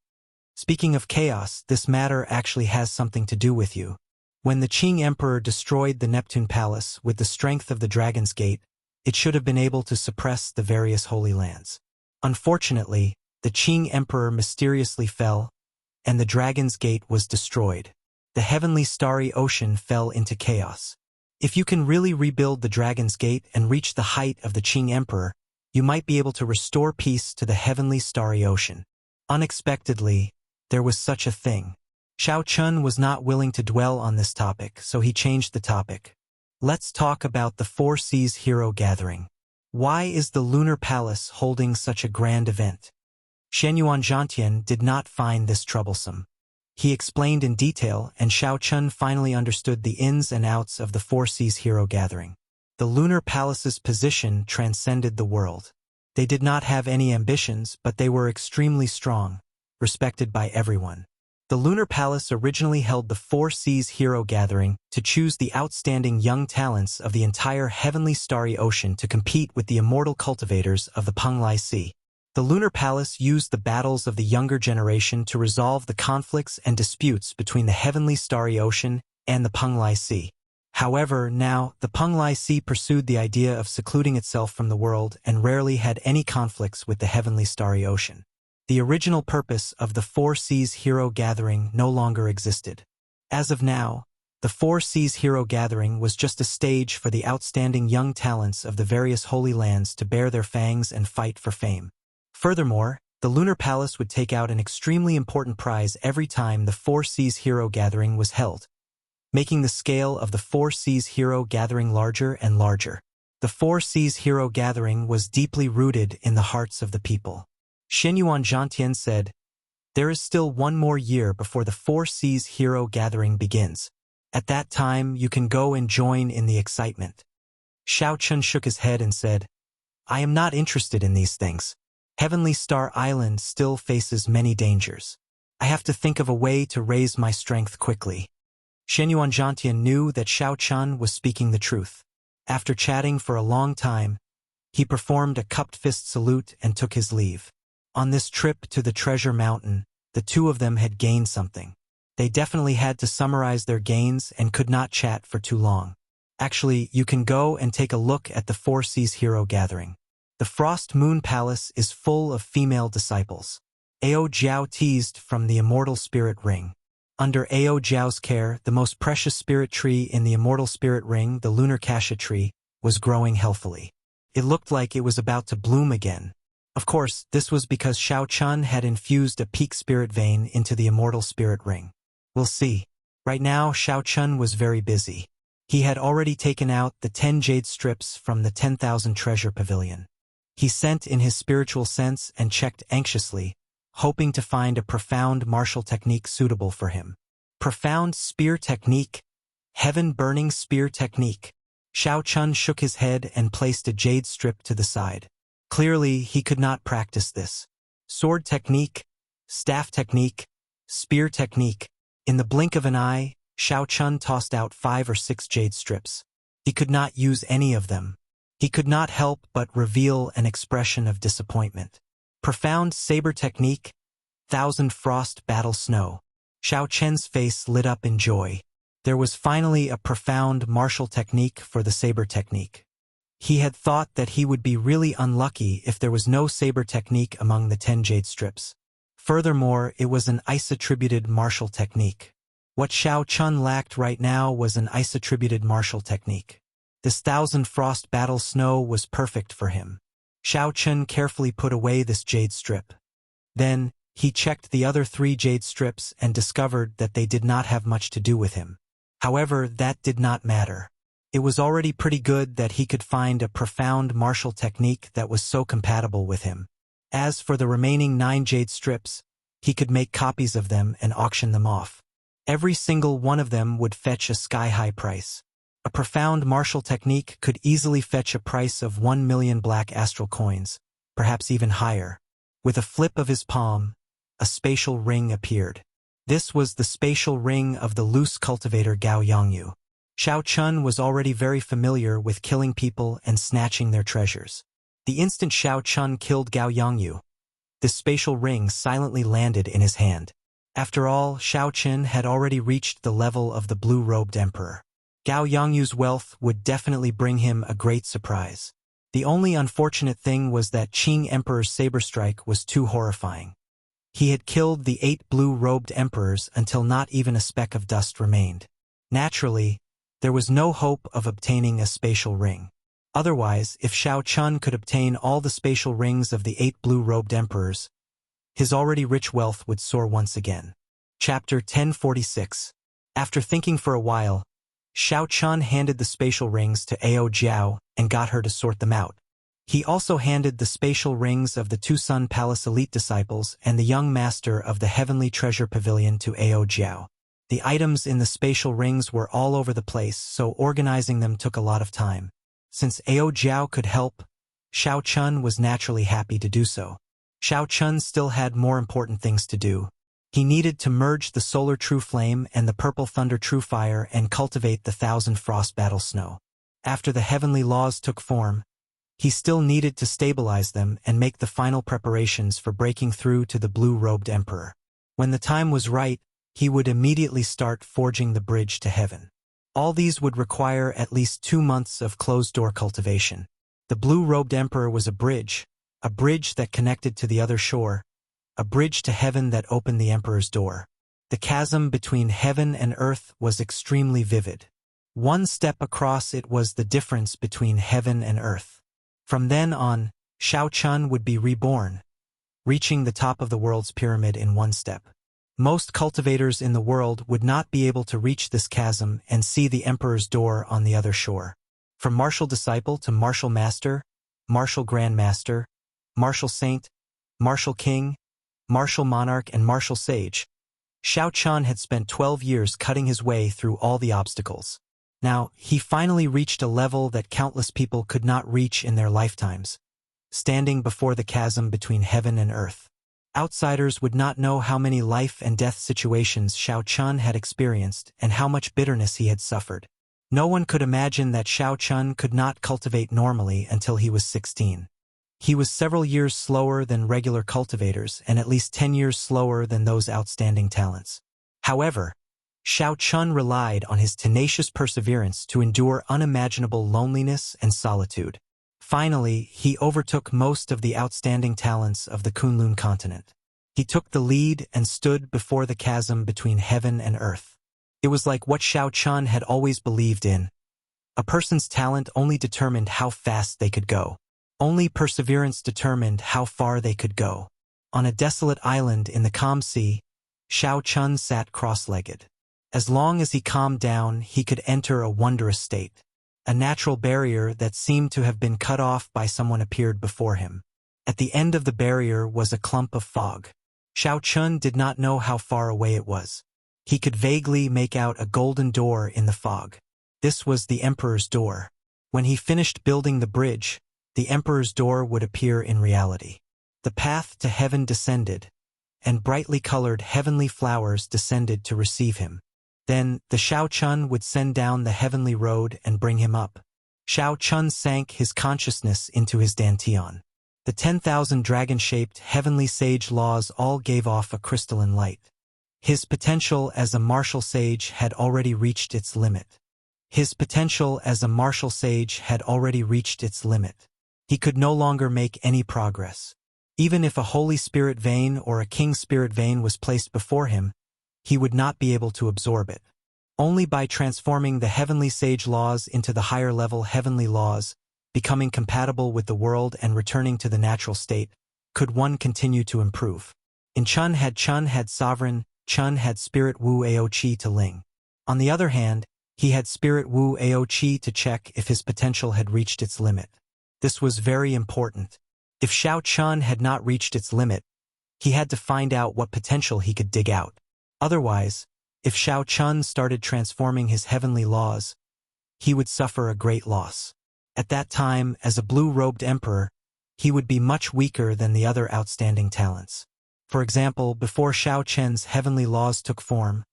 "Speaking of chaos, this matter actually has something to do with you. When the Qing Emperor destroyed the Neptune Palace with the strength of the Dragon's Gate, it should have been able to suppress the various holy lands. Unfortunately, the Qing Emperor mysteriously fell, and the Dragon's Gate was destroyed. The heavenly starry ocean fell into chaos. If you can really rebuild the Dragon's Gate and reach the height of the Qing Emperor, you might be able to restore peace to the heavenly starry ocean. Unexpectedly, there was such a thing. Xiao Chun was not willing to dwell on this topic, so he changed the topic. Let's talk about the Four Seas Hero Gathering. Why is the Lunar Palace holding such a grand event? Shenyuan Zhantian did not find this troublesome. He explained in detail, and Xiao Chun finally understood the ins and outs of the Four Seas Hero Gathering. The Lunar Palace's position transcended the world. They did not have any ambitions, but they were extremely strong, respected by everyone. The Lunar Palace originally held the Four Seas Hero Gathering to choose the outstanding young talents of the entire heavenly starry ocean to compete with the immortal cultivators of the Penglai Sea. The Lunar Palace used the battles of the younger generation to resolve the conflicts and disputes between the heavenly starry ocean and the Penglai Sea. However, now, the Penglai Sea pursued the idea of secluding itself from the world and rarely had any conflicts with the heavenly starry ocean. The original purpose of the Four Seas Hero Gathering no longer existed. As of now, the Four Seas Hero Gathering was just a stage for the outstanding young talents of the various holy lands to bare their fangs and fight for fame. Furthermore, the Lunar Palace would take out an extremely important prize every time the Four Seas Hero Gathering was held, making the scale of the Four Seas Hero Gathering larger and larger. The Four Seas Hero Gathering was deeply rooted in the hearts of the people. Shenyuan Zhantian said, "There is still one more year before the Four Seas Hero Gathering begins. At that time, you can go and join in the excitement." Xiao Chun shook his head and said, "I am not interested in these things. Heavenly Star Island still faces many dangers. I have to think of a way to raise my strength quickly." Shenyuan Zhantian knew that Xiao Chun was speaking the truth. After chatting for a long time, he performed a cupped fist salute and took his leave. On this trip to the Treasure Mountain, the two of them had gained something. They definitely had to summarize their gains and could not chat for too long. Actually, you can go and take a look at the Four Seas Hero Gathering. The Frost Moon Palace is full of female disciples. Ao Jiao teased from the Immortal Spirit Ring. Under Ao Jiao's care, the most precious spirit tree in the Immortal Spirit Ring, the Lunar Cassia tree, was growing healthily. It looked like it was about to bloom again. Of course, this was because Xiao Chun had infused a peak spirit vein into the Immortal Spirit Ring. We'll see. Right now, Xiao Chun was very busy. He had already taken out the 10 jade strips from the 10,000 treasure pavilion. He sent in his spiritual sense and checked anxiously, hoping to find a profound martial technique suitable for him. Profound spear technique? Heaven-burning spear technique? Xiao Chun shook his head and placed a jade strip to the side. Clearly, he could not practice this. Sword technique? Staff technique? Spear technique? In the blink of an eye, Xiao Chun tossed out 5 or 6 jade strips. He could not use any of them. He could not help but reveal an expression of disappointment. Profound saber technique? Thousand Frost Battle Snow. Xiao Chen's face lit up in joy. There was finally a profound martial technique for the saber technique. He had thought that he would be really unlucky if there was no saber technique among the 10 jade strips. Furthermore, it was an ice-attributed martial technique. What Xiao Chun lacked right now was an ice-attributed martial technique. This Thousand Frost Battle Snow was perfect for him. Xiao Chun carefully put away this jade strip. Then, he checked the other 3 jade strips and discovered that they did not have much to do with him. However, that did not matter. It was already pretty good that he could find a profound martial technique that was so compatible with him. As for the remaining 9 jade strips, he could make copies of them and auction them off. Every single one of them would fetch a sky-high price. A profound martial technique could easily fetch a price of 1 million black astral coins, perhaps even higher. With a flip of his palm, a spatial ring appeared. This was the spatial ring of the loose cultivator Gao Yongyu. Xiao Chun was already very familiar with killing people and snatching their treasures. The instant Xiao Chun killed Gao Yongyu, the spatial ring silently landed in his hand. After all, Xiao Chun had already reached the level of the blue-robed emperor. Gao Yongyu's wealth would definitely bring him a great surprise. The only unfortunate thing was that Qing Emperor's saber strike was too horrifying. He had killed the 8 blue-robed emperors until not even a speck of dust remained. Naturally, there was no hope of obtaining a spatial ring. Otherwise, if Shao Chun could obtain all the spatial rings of the 8 blue-robed emperors, his already rich wealth would soar once again. Chapter 1046. After thinking for a while, Shao Chun handed the spatial rings to Ao Jiao and got her to sort them out. He also handed the spatial rings of the 2 Sun Palace elite disciples and the young master of the Heavenly Treasure Pavilion to Ao Jiao. The items in the spatial rings were all over the place, so organizing them took a lot of time. Since Ao Jiao could help, Shao Chun was naturally happy to do so. Shao Chun still had more important things to do. He needed to merge the Solar True Flame and the Purple Thunder True Fire and cultivate the 1,000 Frost Battle Snow. After the heavenly laws took form, he still needed to stabilize them and make the final preparations for breaking through to the blue-robed emperor. When the time was right, he would immediately start forging the bridge to heaven. All these would require at least 2 months of closed-door cultivation. The blue-robed emperor was a bridge that connected to the other shore, a bridge to heaven that opened the emperor's door. The chasm between heaven and earth was extremely vivid. One step across it was the difference between heaven and earth. From then on, Shao Chun would be reborn, reaching the top of the world's pyramid in 1 step. Most cultivators in the world would not be able to reach this chasm and see the emperor's door on the other shore. From martial disciple to martial master, martial grandmaster, martial saint, martial king, martial monarch and martial sage, Shao Chun had spent 12 years cutting his way through all the obstacles. Now, he finally reached a level that countless people could not reach in their lifetimes, standing before the chasm between heaven and earth. Outsiders would not know how many life and death situations Shao Chun had experienced and how much bitterness he had suffered. No one could imagine that Shao Chun could not cultivate normally until he was 16. He was several years slower than regular cultivators and at least 10 years slower than those outstanding talents. However, Shao Chun relied on his tenacious perseverance to endure unimaginable loneliness and solitude. Finally, he overtook most of the outstanding talents of the Kunlun continent. He took the lead and stood before the chasm between heaven and earth. It was like what Shao Chun had always believed in. A person's talent only determined how fast they could go. Only perseverance determined how far they could go. On a desolate island in the calm sea, Shao Chun sat cross-legged. As long as he calmed down, he could enter a wondrous state. A natural barrier that seemed to have been cut off by someone appeared before him. At the end of the barrier was a clump of fog. Shao Chun did not know how far away it was. He could vaguely make out a golden door in the fog. This was the emperor's door. When he finished building the bridge, the emperor's door would appear in reality. The path to heaven descended, and brightly colored heavenly flowers descended to receive him. Then, the Shao Chun would send down the heavenly road and bring him up. Shao Chun sank his consciousness into his dantian. The 10,000 dragon-shaped heavenly sage laws all gave off a crystalline light. His potential as a martial sage had already reached its limit. His potential as a martial sage had already reached its limit. He could no longer make any progress. Even if a Holy Spirit vein or a King Spirit vein was placed before him, he would not be able to absorb it. Only by transforming the heavenly sage laws into the higher-level heavenly laws, becoming compatible with the world and returning to the natural state, could one continue to improve. In Chun had sovereign, Chun had spirit Wu Ao Qi to Ling. On the other hand, he had spirit Wu Ao Qi to check if his potential had reached its limit. This was very important. If Shao Chun had not reached its limit, he had to find out what potential he could dig out. Otherwise, if Shao Chun started transforming his heavenly laws, he would suffer a great loss. At that time, as a blue-robed emperor, he would be much weaker than the other outstanding talents. For example, before Shao Chun's heavenly laws took form,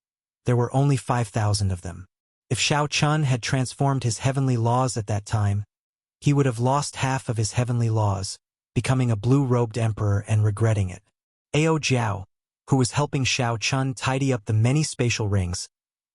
there were only 5,000 of them. If Shao Chun had transformed his heavenly laws at that time, he would have lost half of his heavenly laws, becoming a blue-robed emperor and regretting it. Ao Jiao, who was helping Shao Chun tidy up the many spatial rings,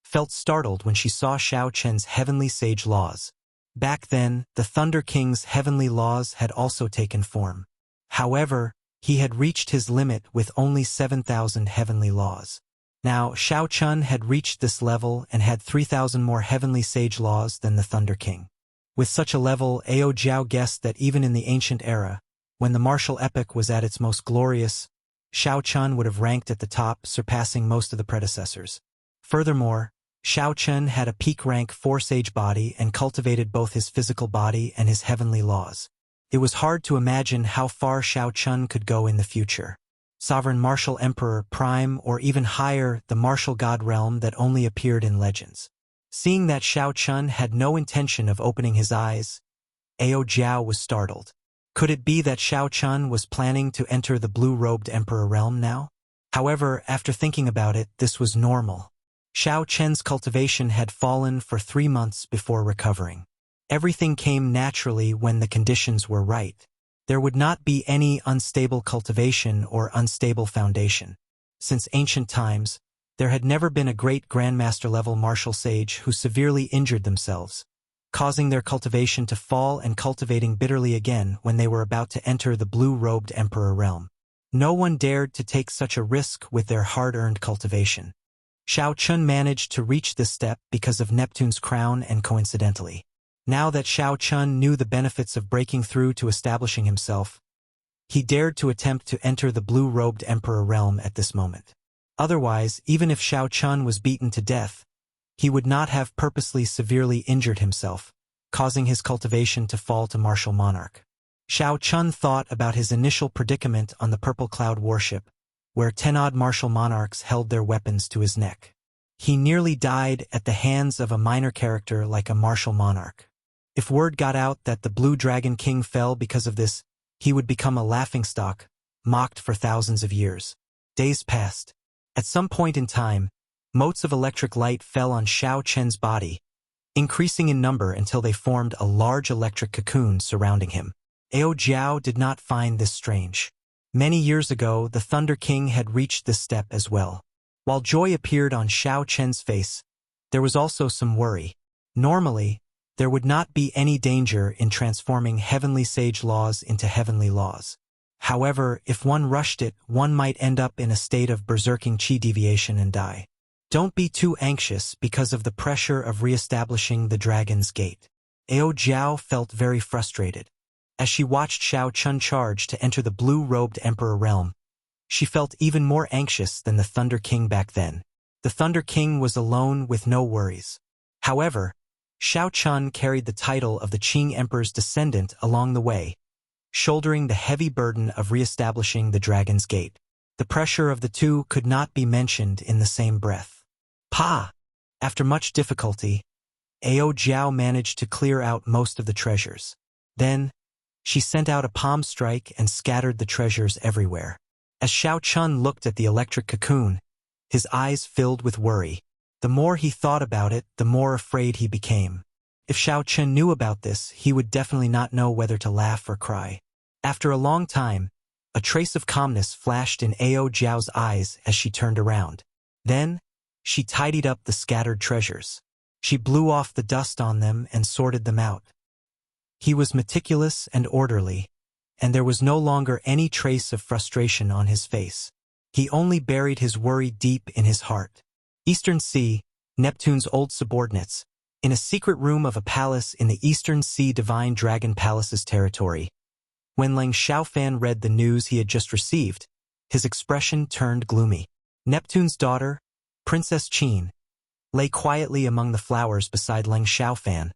felt startled when she saw Shao Chun's heavenly sage laws. Back then, the Thunder King's heavenly laws had also taken form. However, he had reached his limit with only 7,000 heavenly laws. Now, Shao Chun had reached this level and had 3,000 more heavenly sage laws than the Thunder King. With such a level, Ao Jiao guessed that even in the ancient era, when the martial epic was at its most glorious, Shao Chun would have ranked at the top, surpassing most of the predecessors. Furthermore, Shao Chun had a peak rank 4 sage body and cultivated both his physical body and his heavenly laws. It was hard to imagine how far Shao Chun could go in the future. Sovereign Martial Emperor, Prime, or even higher, the Martial God realm that only appeared in legends. Seeing that Shao Chun had no intention of opening his eyes, Ao Jiao was startled. Could it be that Shao Chun was planning to enter the blue-robed Emperor realm now? However, after thinking about it, this was normal. Shao Chen's cultivation had fallen for 3 months before recovering. Everything came naturally when the conditions were right. There would not be any unstable cultivation or unstable foundation. Since ancient times, there had never been a great grandmaster-level martial sage who severely injured themselves, causing their cultivation to fall and cultivating bitterly again when they were about to enter the blue-robed Emperor realm. No one dared to take such a risk with their hard-earned cultivation. Shao Chun managed to reach this step because of Neptune's crown and coincidentally. Now that Shao Chun knew the benefits of breaking through to establishing himself, he dared to attempt to enter the blue-robed Emperor realm at this moment. Otherwise, even if Shao Chun was beaten to death, he would not have purposely severely injured himself, causing his cultivation to fall to martial monarch. Shao Chun thought about his initial predicament on the Purple Cloud warship, where 10-odd martial monarchs held their weapons to his neck. He nearly died at the hands of a minor character like a martial monarch. If word got out that the Blue Dragon King fell because of this, he would become a laughingstock, mocked for thousands of years. Days passed. At some point in time, motes of electric light fell on Shao Chen's body, increasing in number until they formed a large electric cocoon surrounding him. Ao Jiao did not find this strange. Many years ago, the Thunder King had reached this step as well. While joy appeared on Shao Chen's face, there was also some worry. Normally, there would not be any danger in transforming heavenly sage laws into heavenly laws. However, if one rushed it, one might end up in a state of berserking chi deviation and die. Don't be too anxious because of the pressure of re-establishing the Dragon's Gate. Ao Jiao felt very frustrated. As she watched Shao Chun charge to enter the blue-robed Emperor realm, she felt even more anxious than the Thunder King back then. The Thunder King was alone with no worries. However, Shao Chun carried the title of the Qing Emperor's descendant along the way, shouldering the heavy burden of re-establishing the Dragon's Gate. The pressure of the two could not be mentioned in the same breath. After much difficulty, Ao Jiao managed to clear out most of the treasures. Then, she sent out a palm strike and scattered the treasures everywhere. As Shao Chun looked at the electric cocoon, his eyes filled with worry. The more he thought about it, the more afraid he became. If Shao Chun knew about this, he would definitely not know whether to laugh or cry. After a long time, a trace of calmness flashed in Ao Jiao's eyes as she turned around. Then, she tidied up the scattered treasures. She blew off the dust on them and sorted them out. He was meticulous and orderly, and there was no longer any trace of frustration on his face. He only buried his worry deep in his heart. Eastern Sea, Neptune's old subordinates, in a secret room of a palace in the Eastern Sea Divine Dragon Palace's territory. When Leng Xiaofan read the news he had just received, his expression turned gloomy. Neptune's daughter, Princess Qin, lay quietly among the flowers beside Leng Xiaofan,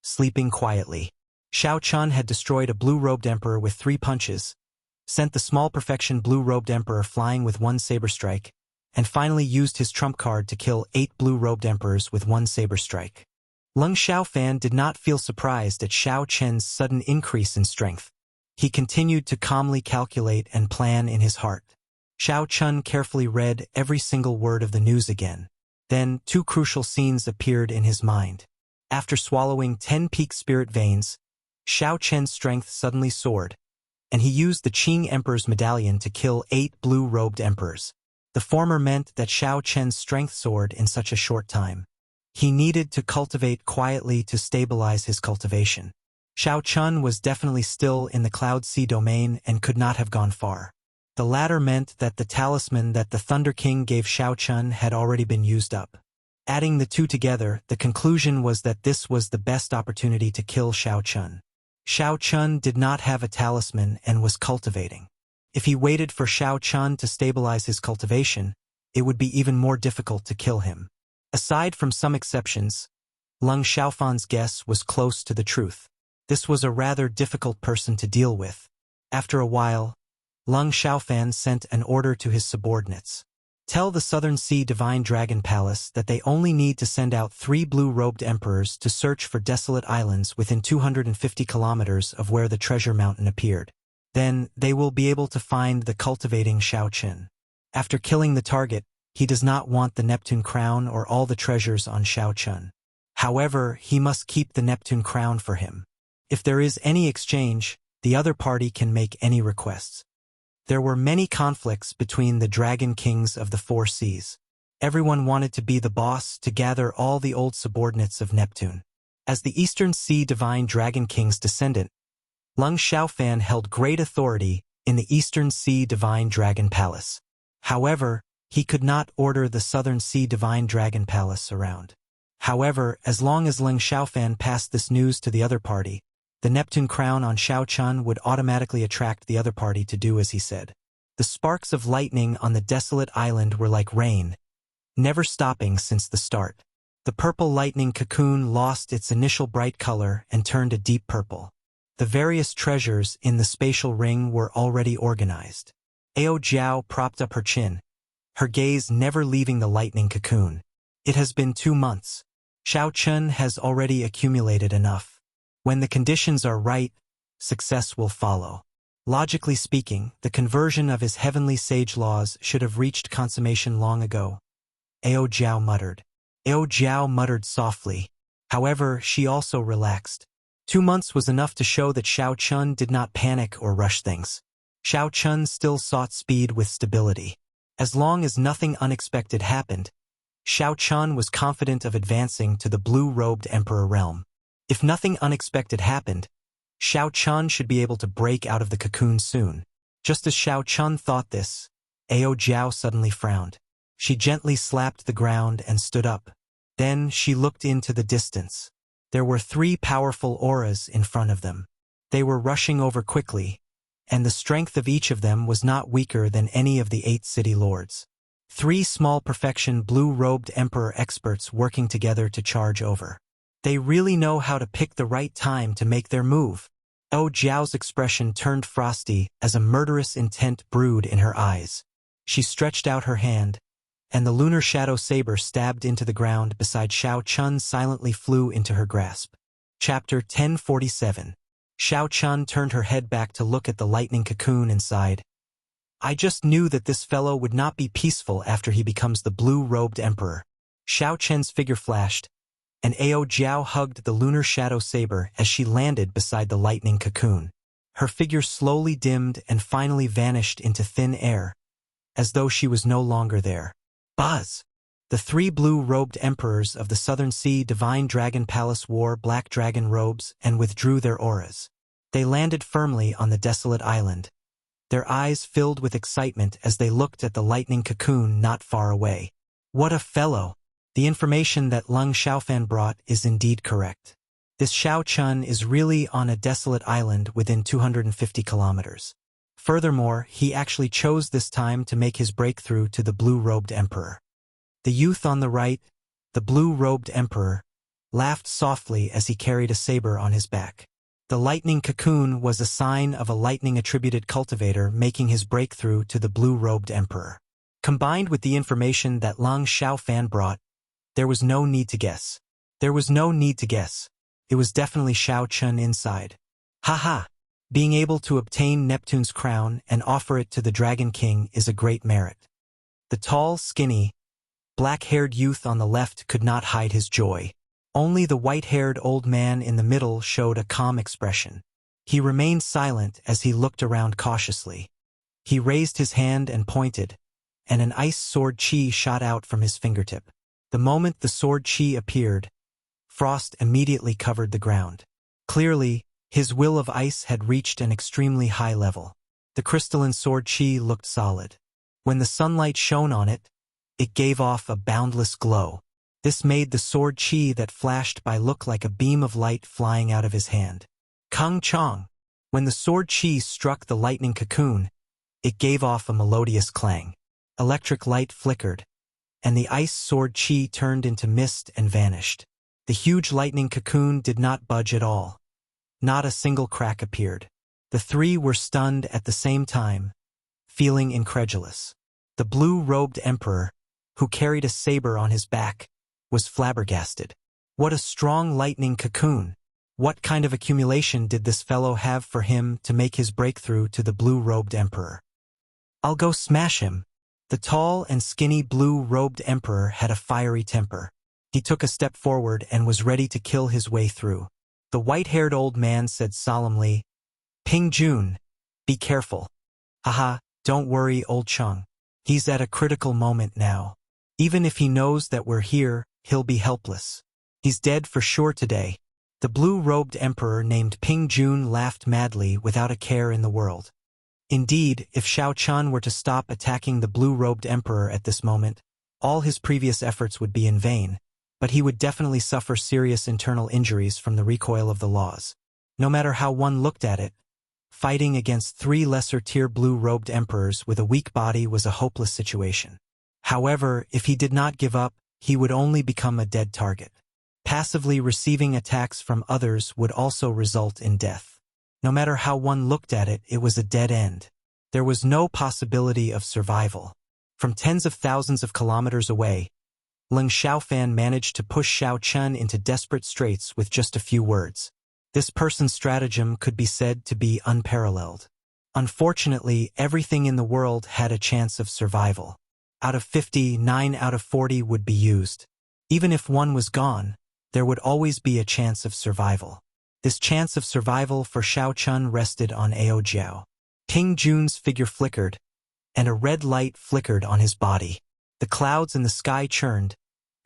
sleeping quietly. Shao Chun had destroyed a blue-robed emperor with 3 punches, sent the small perfection blue-robed emperor flying with 1 saber strike, and finally used his trump card to kill 8 blue-robed emperors with 1 saber strike. Leng Xiaofan did not feel surprised at Shao Chen's sudden increase in strength. He continued to calmly calculate and plan in his heart. Shao Chun carefully read every single word of the news again. Then 2 crucial scenes appeared in his mind. After swallowing 10 peak spirit veins, Shao Chen's strength suddenly soared, and he used the Qing Emperor's medallion to kill 8 blue-robed emperors. The former meant that Shao Chen's strength soared in such a short time. He needed to cultivate quietly to stabilize his cultivation. Xiao Chun was definitely still in the Cloud Sea domain and could not have gone far. The latter meant that the talisman that the Thunder King gave Xiao Chun had already been used up. Adding the two together, the conclusion was that this was the best opportunity to kill Xiao Chun. Xiao Chun did not have a talisman and was cultivating. If he waited for Xiao Chun to stabilize his cultivation, it would be even more difficult to kill him. Aside from some exceptions, Lung Xiaofan's guess was close to the truth. This was a rather difficult person to deal with. After a while, Lung Xiaofan sent an order to his subordinates. Tell the Southern Sea Divine Dragon Palace that they only need to send out 3 blue-robed emperors to search for desolate islands within 250 kilometers of where the treasure mountain appeared. Then, they will be able to find the cultivating Xiao Chun. After killing the target, he does not want the Neptune crown or all the treasures on Xiao Chun. However, he must keep the Neptune crown for him. If there is any exchange, the other party can make any requests. There were many conflicts between the Dragon Kings of the 4 seas. Everyone wanted to be the boss to gather all the old subordinates of Neptune. As the Eastern Sea Divine Dragon King's descendant, Lung Xiaofan held great authority in the Eastern Sea Divine Dragon Palace. However, he could not order the Southern Sea Divine Dragon Palace around. However, as long as Lung Xiaofan passed this news to the other party, the Neptune crown on Xiao Chun would automatically attract the other party to do as he said. The sparks of lightning on the desolate island were like rain, never stopping since the start. The purple lightning cocoon lost its initial bright color and turned a deep purple. The various treasures in the spatial ring were already organized. Ao Jiao propped up her chin, her gaze never leaving the lightning cocoon. It has been 2 months. Xiao Chun has already accumulated enough. When the conditions are right, success will follow. Logically speaking, the conversion of his heavenly sage laws should have reached consummation long ago. Ao Jiao muttered. Ao Jiao muttered softly. However, she also relaxed. 2 months was enough to show that Xiao Chun did not panic or rush things. Xiao Chun still sought speed with stability. As long as nothing unexpected happened, Xiao Chun was confident of advancing to the blue-robed emperor realm. If nothing unexpected happened, Xiao Chun should be able to break out of the cocoon soon. Just as Xiao Chun thought this, Ao Jiao suddenly frowned. She gently slapped the ground and stood up. Then she looked into the distance. There were 3 powerful auras in front of them. They were rushing over quickly, and the strength of each of them was not weaker than any of the 8 city lords. 3 small perfection blue-robed emperor experts working together to charge over. They really know how to pick the right time to make their move. Ao Jiao's expression turned frosty as a murderous intent brewed in her eyes. She stretched out her hand, and the lunar shadow saber stabbed into the ground beside Xiao Chun silently flew into her grasp. Chapter 1047. Xiao Chun turned her head back to look at the lightning cocoon inside. I just knew that this fellow would not be peaceful after he becomes the blue-robed emperor. Xiao Chen's figure flashed, and Ao Jiao hugged the lunar shadow saber as she landed beside the lightning cocoon. Her figure slowly dimmed and finally vanished into thin air, as though she was no longer there. Buzz! The 3 blue-robed emperors of the Southern Sea Divine Dragon Palace wore black dragon robes and withdrew their auras. They landed firmly on the desolate island, their eyes filled with excitement as they looked at the lightning cocoon not far away. What a fellow! The information that Lung Xiaofan brought is indeed correct. This Xiao Chun is really on a desolate island within 250 kilometers. Furthermore, he actually chose this time to make his breakthrough to the blue-robed emperor. The youth on the right, the blue-robed emperor, laughed softly as he carried a saber on his back. The lightning cocoon was a sign of a lightning-attributed cultivator making his breakthrough to the blue-robed emperor. Combined with the information that Lung Xiaofan brought, there was no need to guess. There was no need to guess. It was definitely Xiao Chun inside. Haha! Being able to obtain Neptune's crown and offer it to the Dragon King is a great merit. The tall, skinny, black-haired youth on the left could not hide his joy. Only the white-haired old man in the middle showed a calm expression. He remained silent as he looked around cautiously. He raised his hand and pointed, and an ice sword chi shot out from his fingertip. The moment the sword chi appeared, frost immediately covered the ground. Clearly, his will of ice had reached an extremely high level. The crystalline sword chi looked solid. When the sunlight shone on it, it gave off a boundless glow. This made the sword chi that flashed by look like a beam of light flying out of his hand. Kung Chong. When the sword chi struck the lightning cocoon, it gave off a melodious clang. Electric light flickered, and the ice sword chi turned into mist and vanished. The huge lightning cocoon did not budge at all. Not a single crack appeared. The three were stunned at the same time, feeling incredulous. The blue-robed emperor, who carried a saber on his back, was flabbergasted. What a strong lightning cocoon! What kind of accumulation did this fellow have for him to make his breakthrough to the blue-robed emperor? I'll go smash him. The tall and skinny blue-robed emperor had a fiery temper. He took a step forward and was ready to kill his way through. The white-haired old man said solemnly, "Ping Jun, be careful." "Haha, don't worry, old Chung. He's at a critical moment now. Even if he knows that we're here, he'll be helpless. He's dead for sure today." The blue-robed emperor named Ping Jun laughed madly without a care in the world. Indeed, if Shao Chun were to stop attacking the blue-robed emperor at this moment, all his previous efforts would be in vain, but he would definitely suffer serious internal injuries from the recoil of the laws. No matter how one looked at it, fighting against three lesser-tier blue-robed emperors with a weak body was a hopeless situation. However, if he did not give up, he would only become a dead target. Passively receiving attacks from others would also result in death. No matter how one looked at it, it was a dead end. There was no possibility of survival. From tens of thousands of kilometers away, Leng Xiaofan managed to push Shao Chun into desperate straits with just a few words. This person's stratagem could be said to be unparalleled. Unfortunately, everything in the world had a chance of survival. Out of 50, 9 out of 40 would be used. Even if one was gone, there would always be a chance of survival. This chance of survival for Shao Chun rested on Ao Jiao. Ping Jun's figure flickered, and a red light flickered on his body. The clouds in the sky churned,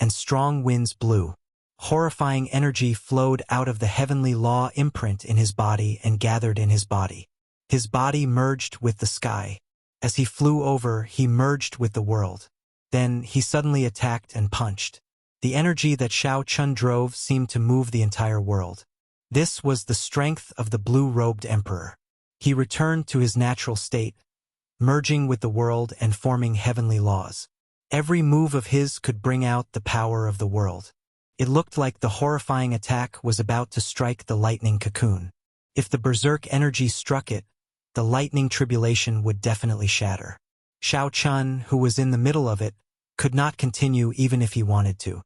and strong winds blew. Horrifying energy flowed out of the heavenly law imprint in his body and gathered in his body. His body merged with the sky. As he flew over, he merged with the world. Then he suddenly attacked and punched. The energy that Shao Chun drove seemed to move the entire world. This was the strength of the blue-robed emperor. He returned to his natural state, merging with the world and forming heavenly laws. Every move of his could bring out the power of the world. It looked like the horrifying attack was about to strike the lightning cocoon. If the berserk energy struck it, the lightning tribulation would definitely shatter. Shao Chun, who was in the middle of it, could not continue even if he wanted to.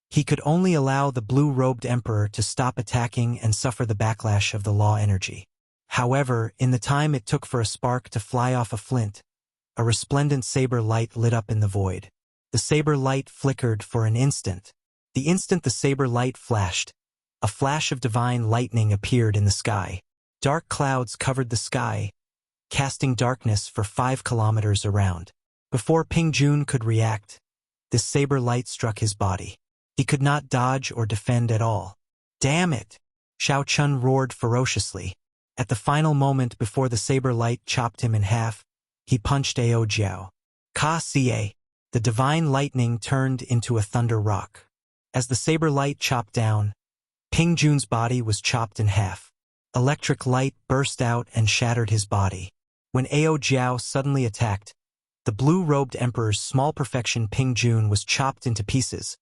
He could only allow the blue-robed emperor to stop attacking and suffer the backlash of the law energy. However, in the time it took for a spark to fly off a flint, a resplendent saber light lit up in the void. The saber light flickered for an instant. The instant the saber light flashed, a flash of divine lightning appeared in the sky. Dark clouds covered the sky, casting darkness for 5 kilometers around. Before Ping Jun could react, this saber light struck his body. He could not dodge or defend at all. "Damn it!" Shao Chun roared ferociously. At the final moment before the saber light chopped him in half, he punched Ao Jiao. Ka-ca! The divine lightning turned into a thunder rock. As the saber light chopped down, Ping Jun's body was chopped in half. Electric light burst out and shattered his body. When Ao Jiao suddenly attacked, the blue-robed emperor's small perfection Ping Jun was chopped into pieces,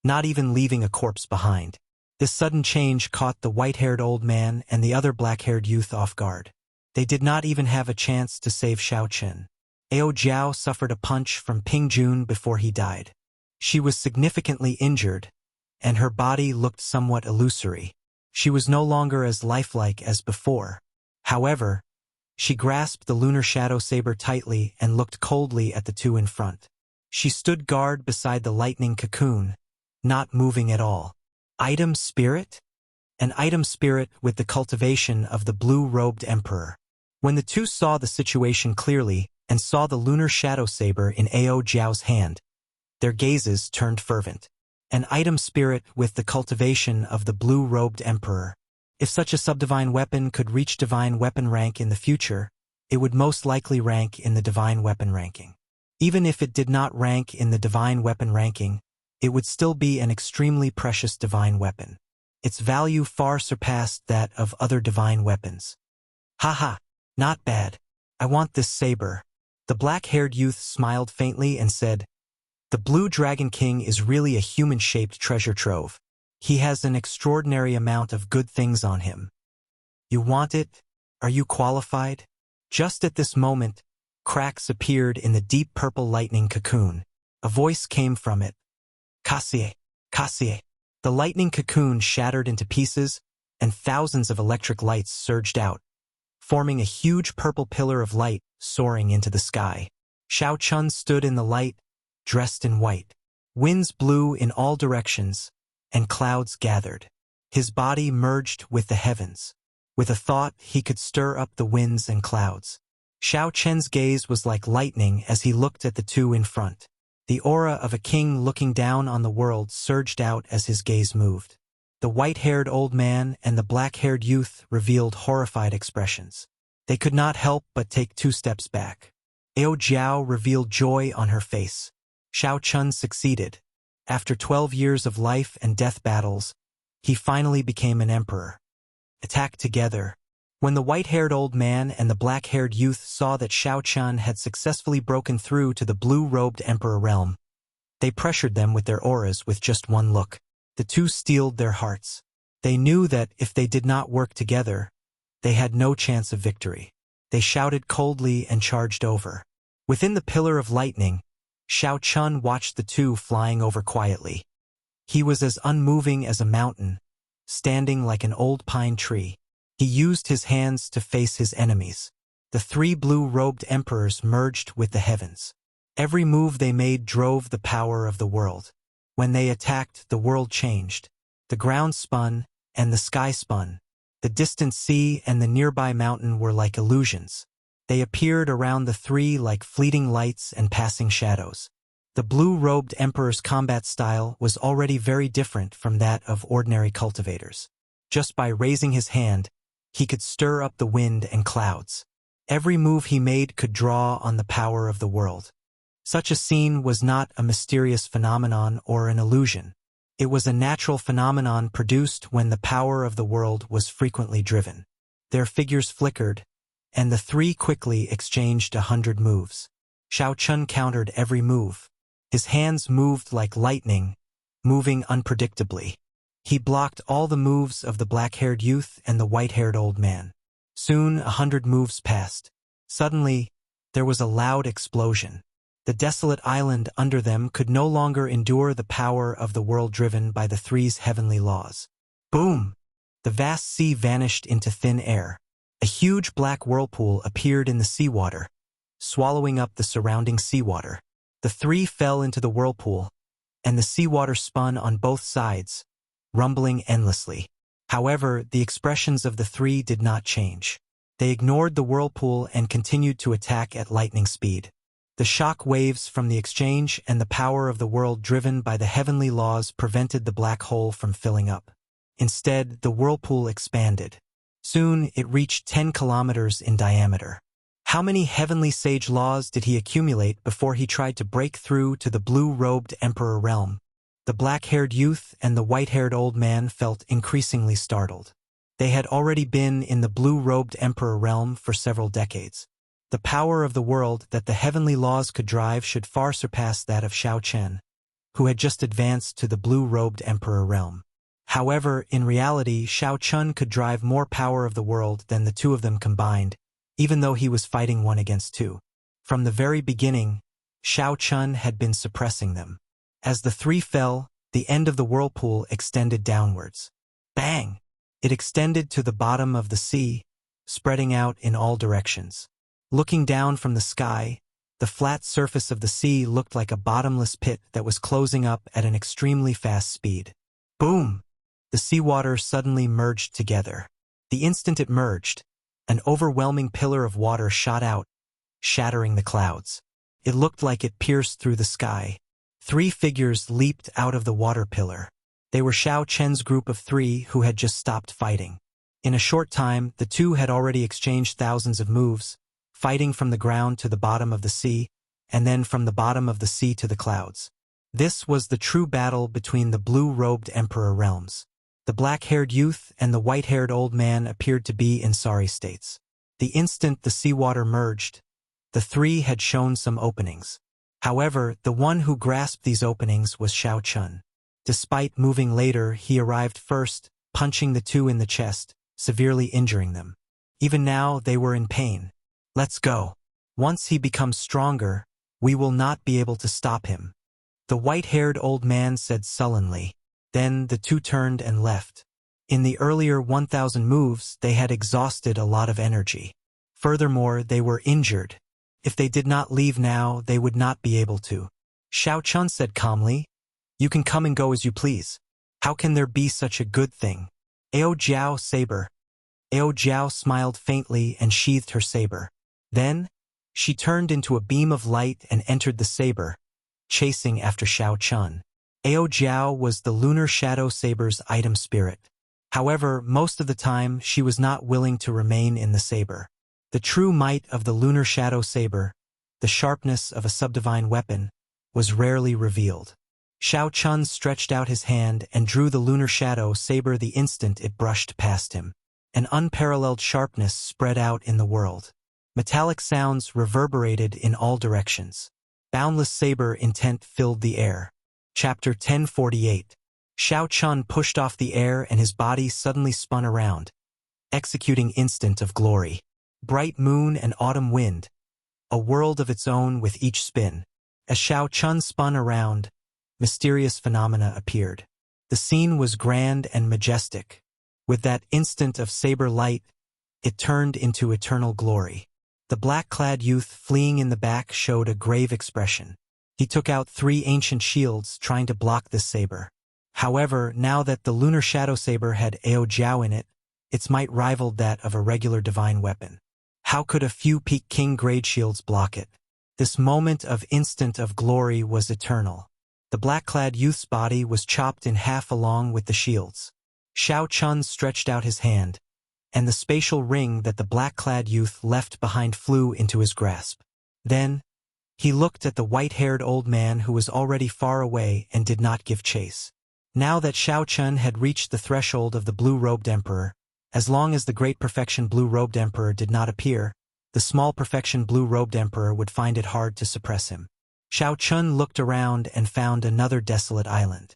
not even leaving a corpse behind. This sudden change caught the white-haired old man and the other black-haired youth off guard. They did not even have a chance to save Shao Chun. Ao Jiao suffered a punch from Ping Jun before he died. She was significantly injured, and her body looked somewhat illusory. She was no longer as lifelike as before. However, she grasped the lunar shadow saber tightly and looked coldly at the two in front. She stood guard beside the lightning cocoon, not moving at all. Item spirit? An item spirit with the cultivation of the blue-robed emperor. When the two saw the situation clearly and saw the lunar shadow saber in Ao Jiao's hand, their gazes turned fervent. An item spirit with the cultivation of the blue-robed emperor. If such a subdivine weapon could reach divine weapon rank in the future, it would most likely rank in the divine weapon ranking. Even if it did not rank in the divine weapon ranking, it would still be an extremely precious divine weapon. Its value far surpassed that of other divine weapons. Haha, not bad. I want this saber. The black-haired youth smiled faintly and said, "The Blue Dragon King is really a human-shaped treasure trove. He has an extraordinary amount of good things on him. You want it? Are you qualified?" Just at this moment, cracks appeared in the deep purple lightning cocoon. A voice came from it. "Cassie, Cassie." The lightning cocoon shattered into pieces, and thousands of electric lights surged out, forming a huge purple pillar of light soaring into the sky. Xiao Chun stood in the light, dressed in white. Winds blew in all directions, and clouds gathered. His body merged with the heavens. With a thought, he could stir up the winds and clouds. Xiao Chen's gaze was like lightning as he looked at the two in front. The aura of a king looking down on the world surged out as his gaze moved. The white-haired old man and the black-haired youth revealed horrified expressions. They could not help but take 2 steps back. Ao Jiao revealed joy on her face. Xiao Chun succeeded. After 12 years of life and death battles, he finally became an emperor. Attack together. When the white-haired old man and the black-haired youth saw that Xiao Chun had successfully broken through to the blue-robed emperor realm, they pressured them with their auras with just one look. The two steeled their hearts. They knew that if they did not work together, they had no chance of victory. They shouted coldly and charged over. Within the pillar of lightning, Xiao Chun watched the two flying over quietly. He was as unmoving as a mountain, standing like an old pine tree. He used his hands to face his enemies. The 3 blue-robed emperors merged with the heavens. Every move they made drove the power of the world. When they attacked, the world changed. The ground spun, and the sky spun. The distant sea and the nearby mountain were like illusions. They appeared around the 3 like fleeting lights and passing shadows. The blue-robed emperor's combat style was already very different from that of ordinary cultivators. Just by raising his hand, he could stir up the wind and clouds. Every move he made could draw on the power of the world. Such a scene was not a mysterious phenomenon or an illusion. It was a natural phenomenon produced when the power of the world was frequently driven. Their figures flickered, and the 3 quickly exchanged 100 moves. Xiao Chun countered every move. His hands moved like lightning, moving unpredictably. He blocked all the moves of the black-haired youth and the white-haired old man. Soon 100 moves passed. Suddenly, there was a loud explosion. The desolate island under them could no longer endure the power of the world driven by the 3's heavenly laws. Boom! The vast sea vanished into thin air. A huge black whirlpool appeared in the seawater, swallowing up the surrounding seawater. The 3 fell into the whirlpool, and the seawater spun on both sides, rumbling endlessly. However, the expressions of the 3 did not change. They ignored the whirlpool and continued to attack at lightning speed. The shock waves from the exchange and the power of the world driven by the heavenly laws prevented the black hole from filling up. Instead, the whirlpool expanded. Soon, it reached 10 kilometers in diameter. How many heavenly sage laws did he accumulate before he tried to break through to the blue-robed emperor realm? The black-haired youth and the white-haired old man felt increasingly startled. They had already been in the blue-robed emperor realm for several decades. The power of the world that the heavenly laws could drive should far surpass that of Xiao Chen, who had just advanced to the blue-robed emperor realm. However, in reality, Xiao Chun could drive more power of the world than the 2 of them combined, even though he was fighting 1 against 2. From the very beginning, Xiao Chun had been suppressing them. As the 3 fell, the end of the whirlpool extended downwards. Bang! It extended to the bottom of the sea, spreading out in all directions. Looking down from the sky, the flat surface of the sea looked like a bottomless pit that was closing up at an extremely fast speed. Boom! The seawater suddenly merged together. The instant it merged, an overwhelming pillar of water shot out, shattering the clouds. It looked like it pierced through the sky. Three figures leaped out of the water pillar. They were Xiao Chen's group of three who had just stopped fighting. In a short time, the two had already exchanged thousands of moves, fighting from the ground to the bottom of the sea, and then from the bottom of the sea to the clouds. This was the true battle between the blue-robed emperor realms. The black-haired youth and the white-haired old man appeared to be in sorry states. The instant the seawater merged, the three had shown some openings. However, the one who grasped these openings was Xiao Chun. Despite moving later, he arrived first, punching the two in the chest, severely injuring them. Even now, they were in pain. Let's go. Once he becomes stronger, we will not be able to stop him, the white-haired old man said sullenly. Then the two turned and left. In the earlier 1,000 moves, they had exhausted a lot of energy. Furthermore, they were injured. If they did not leave now, they would not be able to. Xiao Chun said calmly, "You can come and go as you please. How can there be such a good thing?" Ao Jiao saber. Ao Jiao smiled faintly and sheathed her saber. Then, she turned into a beam of light and entered the saber, chasing after Xiao Chun. Ao Jiao was the lunar shadow saber's item spirit. However, most of the time, she was not willing to remain in the saber. The true might of the lunar shadow saber, the sharpness of a subdivine weapon, was rarely revealed. Xiao Chun stretched out his hand and drew the lunar shadow saber the instant it brushed past him. An unparalleled sharpness spread out in the world. Metallic sounds reverberated in all directions. Boundless saber intent filled the air. Chapter 1048. Xiao Chun pushed off the air and his body suddenly spun around, executing instant of glory. Bright moon and autumn wind, a world of its own with each spin. As Xiao Chun spun around, mysterious phenomena appeared. The scene was grand and majestic. With that instant of saber light, it turned into eternal glory. The black-clad youth fleeing in the back showed a grave expression. He took out 3 ancient shields trying to block this saber. However, now that the lunar shadow saber had Ao Jiao in it, its might rivaled that of a regular divine weapon. How could a few Peak King grade shields block it? This moment of instant of glory was eternal. The black-clad youth's body was chopped in half along with the shields. Xiao Chun stretched out his hand, and the spatial ring that the black-clad youth left behind flew into his grasp. Then, he looked at the white-haired old man who was already far away and did not give chase. Now that Xiao Chun had reached the threshold of the blue-robed emperor, as long as the great perfection blue-robed emperor did not appear, the small perfection blue-robed emperor would find it hard to suppress him. Xiao Chun looked around and found another desolate island.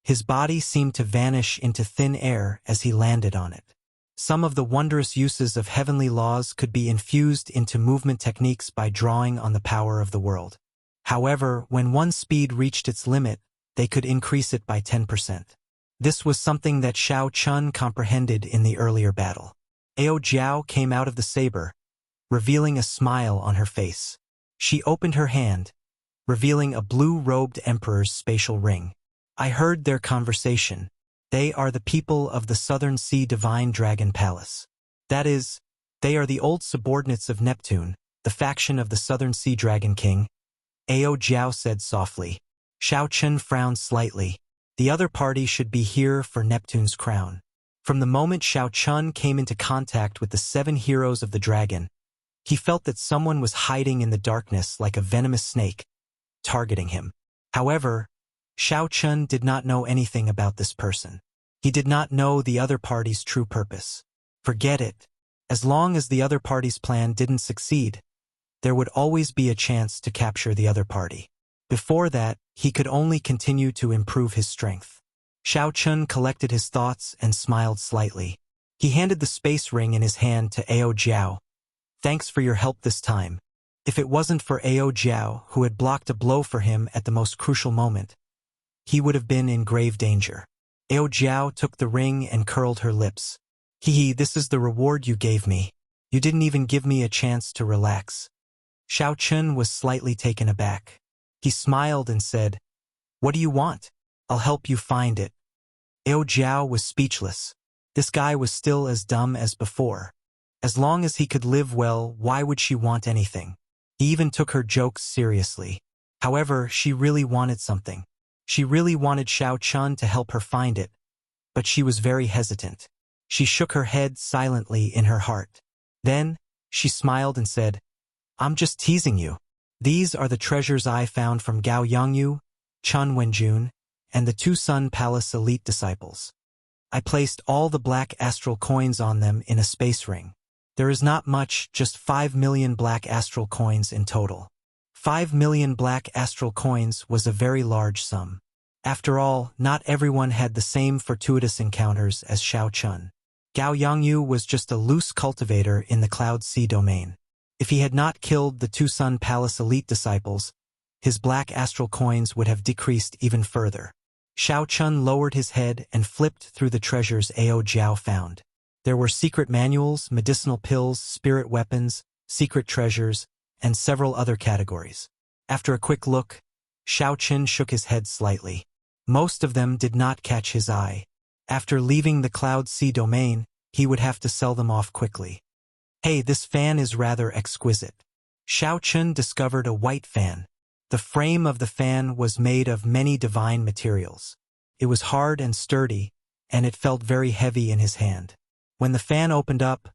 His body seemed to vanish into thin air as he landed on it. Some of the wondrous uses of heavenly laws could be infused into movement techniques by drawing on the power of the world. However, when one's speed reached its limit, they could increase it by 10%. This was something that Xiao Chun comprehended in the earlier battle. Ao Jiao came out of the saber, revealing a smile on her face. She opened her hand, revealing a blue-robed emperor's spatial ring. I heard their conversation. They are the people of the Southern Sea Divine Dragon Palace. That is, they are the old subordinates of Neptune, the faction of the Southern Sea Dragon King. Ao Jiao said softly. Xiao Chun frowned slightly. The other party should be here for Neptune's crown. From the moment Xiao Chun came into contact with the 7 heroes of the dragon, he felt that someone was hiding in the darkness like a venomous snake, targeting him. However, Xiao Chun did not know anything about this person. He did not know the other party's true purpose. Forget it. As long as the other party's plan didn't succeed, there would always be a chance to capture the other party. Before that, he could only continue to improve his strength. Xiao Chun collected his thoughts and smiled slightly. He handed the space ring in his hand to Ao Jiao. Thanks for your help this time. If it wasn't for Ao Jiao, who had blocked a blow for him at the most crucial moment, he would have been in grave danger. Ao Jiao took the ring and curled her lips. Hee, this is the reward you gave me. You didn't even give me a chance to relax. Xiao Chun was slightly taken aback. He smiled and said, What do you want? I'll help you find it. Ao Jiao was speechless. This guy was still as dumb as before. As long as he could live well, why would she want anything? He even took her jokes seriously. However, she really wanted something. She really wanted Xiao Chun to help her find it, but she was very hesitant. She shook her head silently in her heart. Then, she smiled and said, "I'm just teasing you. These are the treasures I found from Gao Yongyu, Chun Wenjun, and the two Sun Palace elite disciples. I placed all the black astral coins on them in a space ring. There is not much, just 5 million black astral coins in total." 5 million black astral coins was a very large sum. After all, not everyone had the same fortuitous encounters as Xiao Chun. Gao Yongyu was just a loose cultivator in the Cloud Sea domain. If he had not killed the two Sun Palace elite disciples, his black astral coins would have decreased even further. Xiao Chun lowered his head and flipped through the treasures Ao Jiao found. There were secret manuals, medicinal pills, spirit weapons, secret treasures, and several other categories. After a quick look, Xiao Chun shook his head slightly. Most of them did not catch his eye. After leaving the Cloud Sea domain, he would have to sell them off quickly. "Hey, this fan is rather exquisite." Xiao Chun discovered a white fan. The frame of the fan was made of many divine materials. It was hard and sturdy, and it felt very heavy in his hand. When the fan opened up,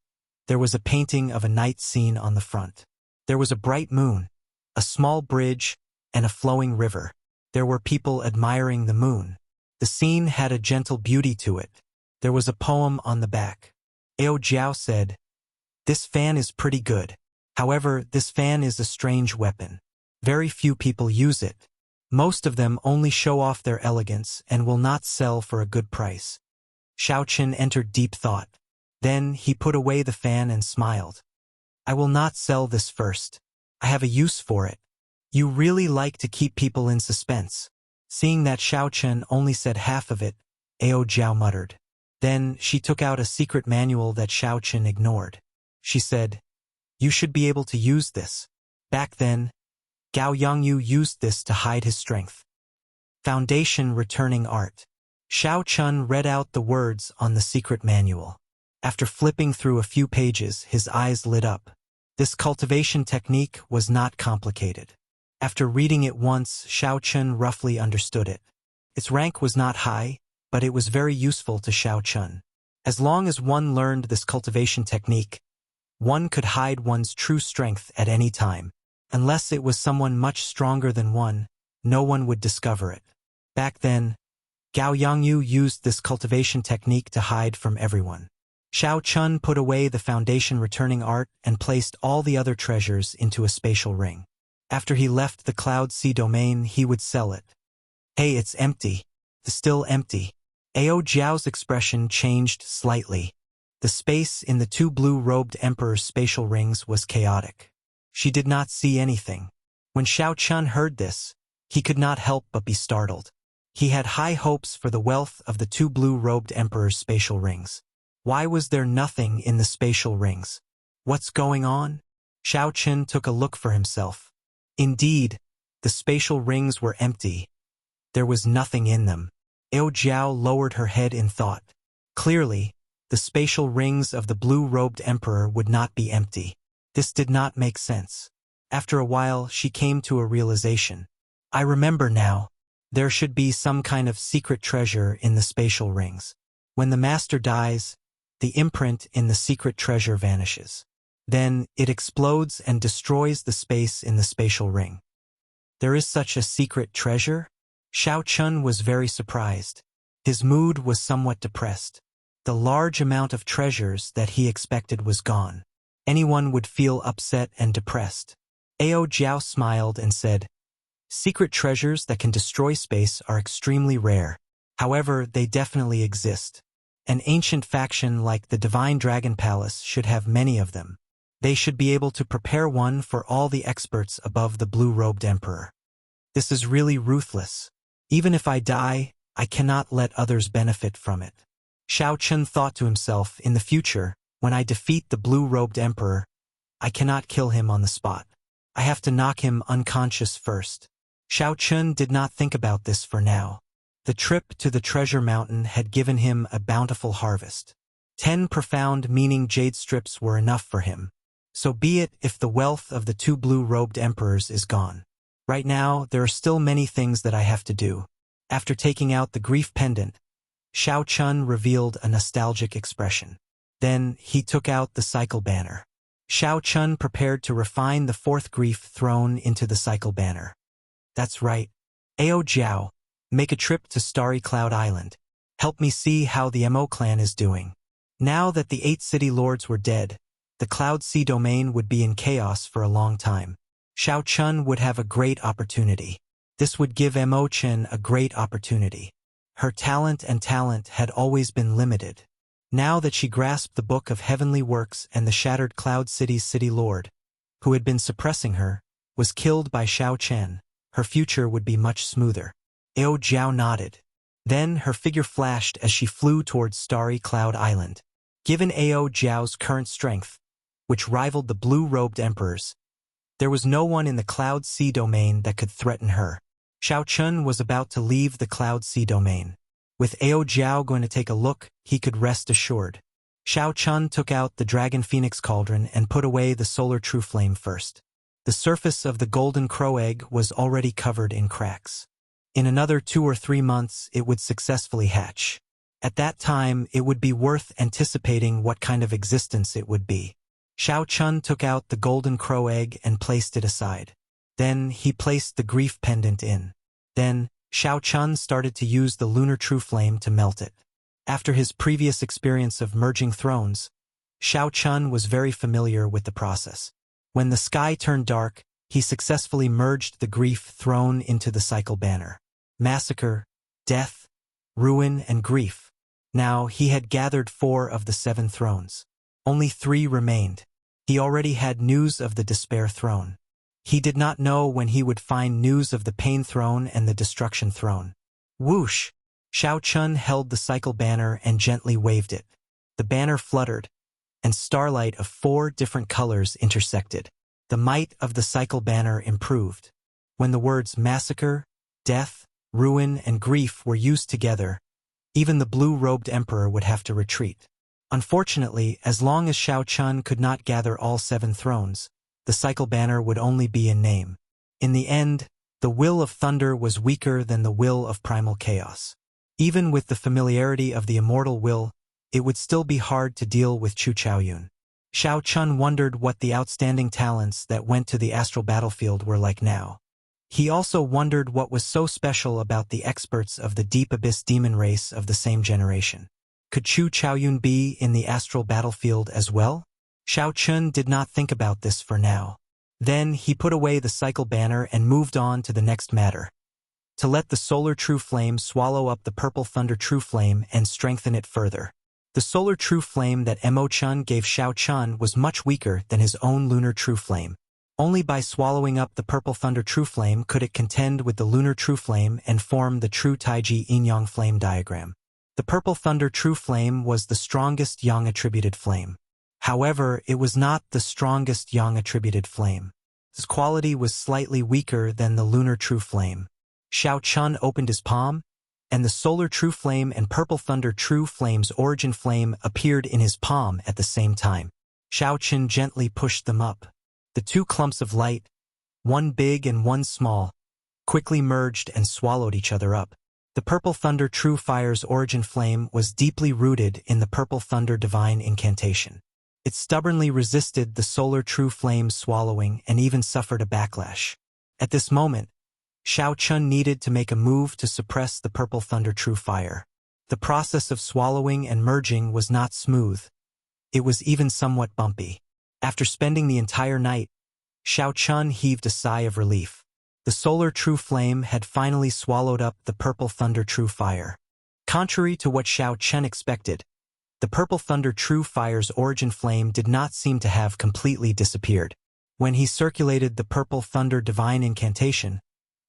there was a painting of a night scene on the front. There was a bright moon, a small bridge, and a flowing river. There were people admiring the moon. The scene had a gentle beauty to it. There was a poem on the back. Ao Jiao said, "This fan is pretty good. However, this fan is a strange weapon. Very few people use it. Most of them only show off their elegance and will not sell for a good price." Xiao Chun entered deep thought. Then he put away the fan and smiled. "I will not sell this first. I have a use for it." "You really like to keep people in suspense." Seeing that Xiao Chun only said half of it, Ao Jiao muttered. Then she took out a secret manual that Xiao Chun ignored. She said, "You should be able to use this." Back then, Gao Yongyu used this to hide his strength. Foundation Returning Art. Xiao Chun read out the words on the secret manual. After flipping through a few pages, his eyes lit up. This cultivation technique was not complicated. After reading it once, Xiao Chun roughly understood it. Its rank was not high, but it was very useful to Xiao Chun. As long as one learned this cultivation technique, one could hide one's true strength at any time. Unless it was someone much stronger than one, no one would discover it. Back then, Gao Yongyu used this cultivation technique to hide from everyone. Xiao Chun put away the foundation returning art and placed all the other treasures into a spatial ring. After he left the Cloud Sea domain, he would sell it. "Hey, it's empty. It's still empty." Ao Jiao's expression changed slightly. The space in the two blue-robed emperor's spatial rings was chaotic. She did not see anything. When Xiao Chun heard this, he could not help but be startled. He had high hopes for the wealth of the two blue-robed emperor's spatial rings. Why was there nothing in the spatial rings? What's going on? Xiao Chun took a look for himself. Indeed, the spatial rings were empty. There was nothing in them. Ao Jiao lowered her head in thought. Clearly, the spatial rings of the blue-robed emperor would not be empty. This did not make sense. After a while, she came to a realization. I remember now. There should be some kind of secret treasure in the spatial rings. When the master dies, the imprint in the secret treasure vanishes. Then, it explodes and destroys the space in the spatial ring. There is such a secret treasure? Xiao Chun was very surprised. His mood was somewhat depressed. The large amount of treasures that he expected was gone. Anyone would feel upset and depressed. Ao Jiao smiled and said, "Secret treasures that can destroy space are extremely rare. However, they definitely exist. An ancient faction like the Divine Dragon Palace should have many of them. They should be able to prepare one for all the experts above the blue-robed emperor. This is really ruthless. Even if I die, I cannot let others benefit from it." Xiao Chun thought to himself, in the future, when I defeat the blue-robed emperor, I cannot kill him on the spot. I have to knock him unconscious first. Xiao Chun did not think about this for now. The trip to the treasure mountain had given him a bountiful harvest. 10 profound meaning jade strips were enough for him. So be it if the wealth of the two blue-robed emperors is gone. Right now, there are still many things that I have to do. After taking out the grief pendant, Xiao Chun revealed a nostalgic expression. Then, he took out the cycle banner. Xiao Chun prepared to refine the fourth grief thrown into the cycle banner. That's right. Ao Jiao, make a trip to Starry Cloud Island. Help me see how the Mo clan is doing. Now that the 8 city lords were dead, the Cloud Sea domain would be in chaos for a long time. Xiao Chun would have a great opportunity. This would give Mo Chen a great opportunity. Her talent had always been limited. Now that she grasped the Book of Heavenly Works and the Shattered Cloud City's city lord, who had been suppressing her, was killed by Xiao Chen, her future would be much smoother. Ao Jiao nodded. Then her figure flashed as she flew towards Starry Cloud Island. Given Ao Jiao's current strength, which rivaled the blue-robed emperor's, there was no one in the Cloud Sea domain that could threaten her. Xiao Chun was about to leave the Cloud Sea domain. With Ao Jiao going to take a look, he could rest assured. Xiao Chun took out the Dragon Phoenix Cauldron and put away the Solar True Flame first. The surface of the Golden Crow Egg was already covered in cracks. In another 2 or 3 months, it would successfully hatch. At that time, it would be worth anticipating what kind of existence it would be. Xiao Chun took out the Golden Crow Egg and placed it aside. Then, he placed the grief pendant in. Then, Xiao Chun started to use the Lunar True Flame to melt it. After his previous experience of merging thrones, Xiao Chun was very familiar with the process. When the sky turned dark, he successfully merged the grief throne into the cycle banner. Massacre, death, ruin, and grief. Now, he had gathered 4 of the 7 thrones. Only 3 remained. He already had news of the Despair Throne. He did not know when he would find news of the Pain Throne and the Destruction Throne. Whoosh! Xiao Chun held the cycle banner and gently waved it. The banner fluttered, and starlight of 4 different colors intersected. The might of the cycle banner improved. When the words massacre, death, ruin, and grief were used together, even the blue-robed emperor would have to retreat. Unfortunately, as long as Xiao Chun could not gather all 7 thrones, the cycle banner would only be in name. In the end, the will of thunder was weaker than the will of primal chaos. Even with the familiarity of the immortal will, it would still be hard to deal with Chu Chaoyun. Xiao Chun wondered what the outstanding talents that went to the astral battlefield were like now. He also wondered what was so special about the experts of the Deep Abyss demon race of the same generation. Could Chu Chaoyun be in the astral battlefield as well? Xiao Chun did not think about this for now. Then he put away the cycle banner and moved on to the next matter. To let the Solar True Flame swallow up the Purple Thunder True Flame and strengthen it further. The Solar True Flame that Mo Chun gave Xiao Chun was much weaker than his own Lunar True Flame. Only by swallowing up the Purple Thunder True Flame could it contend with the Lunar True Flame and form the True Taiji Yin-Yang Flame diagram. The Purple Thunder True Flame was the strongest Yang-attributed flame. However, it was not the strongest Yang-attributed flame. Its quality was slightly weaker than the Lunar True Flame. Xiao Chun opened his palm, and the Solar True Flame and Purple Thunder True Flame's origin flame appeared in his palm at the same time. Xiao Chun gently pushed them up. The 2 clumps of light, one big and one small, quickly merged and swallowed each other up. The Purple Thunder True Fire's origin flame was deeply rooted in the Purple Thunder Divine Incantation. It stubbornly resisted the Solar True Flame's swallowing and even suffered a backlash. At this moment, Xiao Chun needed to make a move to suppress the Purple Thunder True Fire. The process of swallowing and merging was not smooth. It was even somewhat bumpy. After spending the entire night, Xiao Chun heaved a sigh of relief. The Solar True Flame had finally swallowed up the Purple Thunder True Fire. Contrary to what Xiao Chun expected, the Purple Thunder True Fire's origin flame did not seem to have completely disappeared. When he circulated the Purple Thunder Divine Incantation,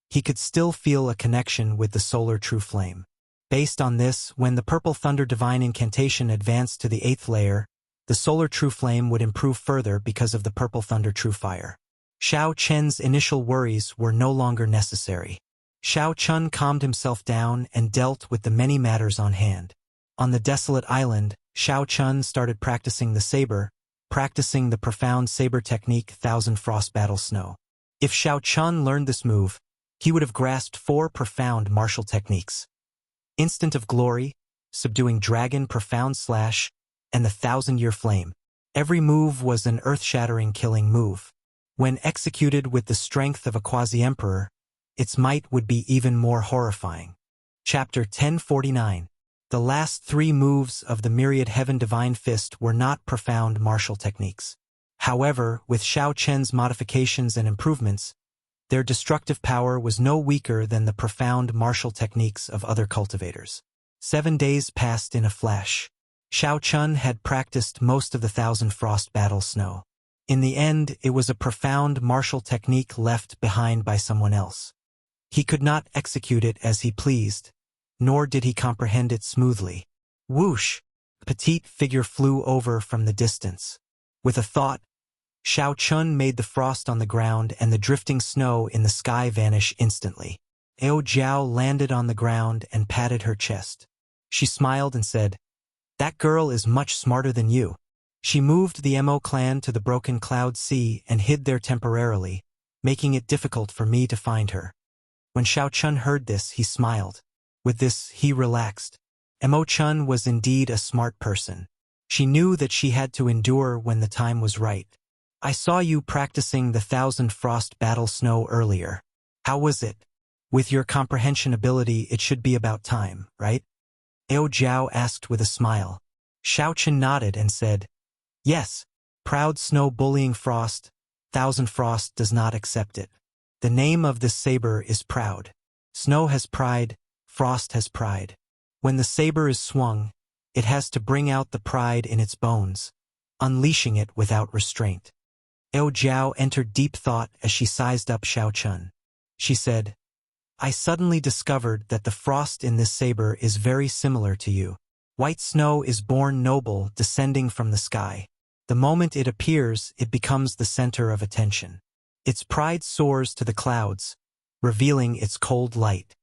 he could still feel a connection with the Solar True Flame. Based on this, when the Purple Thunder Divine Incantation advanced to the 8th layer, the Solar True Flame would improve further because of the Purple Thunder True Fire. Xiao Chen's initial worries were no longer necessary. Xiao Chun calmed himself down and dealt with the many matters on hand. On the desolate island, Xiao Chun started practicing the saber, practicing the profound saber technique Thousand Frost Battle Snow. If Xiao Chun learned this move, he would have grasped 4 profound martial techniques. Instant of Glory, Subduing Dragon, Profound Slash, and the 1,000-Year Flame. Every move was an earth-shattering killing move. When executed with the strength of a quasi-emperor, its might would be even more horrifying. Chapter 1049. The last 3 moves of the Myriad Heaven Divine Fist were not profound martial techniques. However, with Xiao Chen's modifications and improvements, their destructive power was no weaker than the profound martial techniques of other cultivators. 7 days passed in a flash. Xiao Chun had practiced most of the 1,000 Frost Battle Snow. In the end, it was a profound martial technique left behind by someone else. He could not execute it as he pleased, nor did he comprehend it smoothly. Whoosh! A petite figure flew over from the distance. With a thought, Xiao Chun made the frost on the ground and the drifting snow in the sky vanish instantly. Ao Jiao landed on the ground and patted her chest. She smiled and said, "That girl is much smarter than you." She moved the Mo clan to the Broken Cloud Sea and hid there temporarily, making it difficult for me to find her. When Xiao Chun heard this, he smiled. With this, he relaxed. Mo Chun was indeed a smart person. She knew that she had to endure when the time was right. "I saw you practicing the 1,000 Frost Battle Snow earlier. How was it? With your comprehension ability, it should be about time, right?" Ao Jiao asked with a smile. Xiao Chun nodded and said, "Yes, proud snow bullying Frost, 1,000 Frost does not accept it. The name of this saber is Proud. Snow has pride, Frost has pride. When the saber is swung, it has to bring out the pride in its bones, unleashing it without restraint." Ao Jiao entered deep thought as she sized up Xiao Chun. She said, "I suddenly discovered that the frost in this saber is very similar to you. White snow is born noble, descending from the sky. The moment it appears, it becomes the center of attention. Its pride soars to the clouds, revealing its cold light.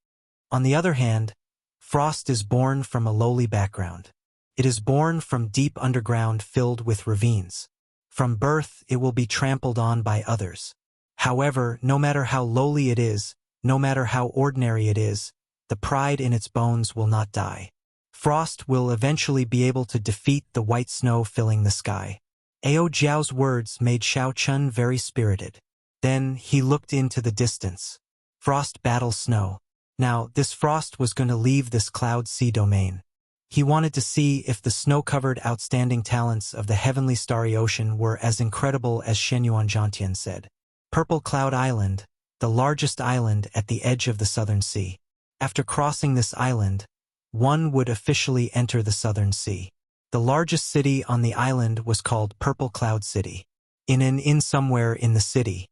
On the other hand, frost is born from a lowly background. It is born from deep underground filled with ravines. From birth, it will be trampled on by others. However, no matter how lowly it is, no matter how ordinary it is, the pride in its bones will not die. Frost will eventually be able to defeat the white snow filling the sky." Ao Jiao's words made Xiao Chun very spirited. Then he looked into the distance. Frost Battle Snow. Now, this frost was going to leave this cloud sea domain. He wanted to see if the snow-covered outstanding talents of the heavenly starry ocean were as incredible as Shenyuan Zhantian said. Purple Cloud Island, the largest island at the edge of the Southern Sea. After crossing this island, one would officially enter the Southern Sea. The largest city on the island was called Purple Cloud City. In an inn somewhere in the city.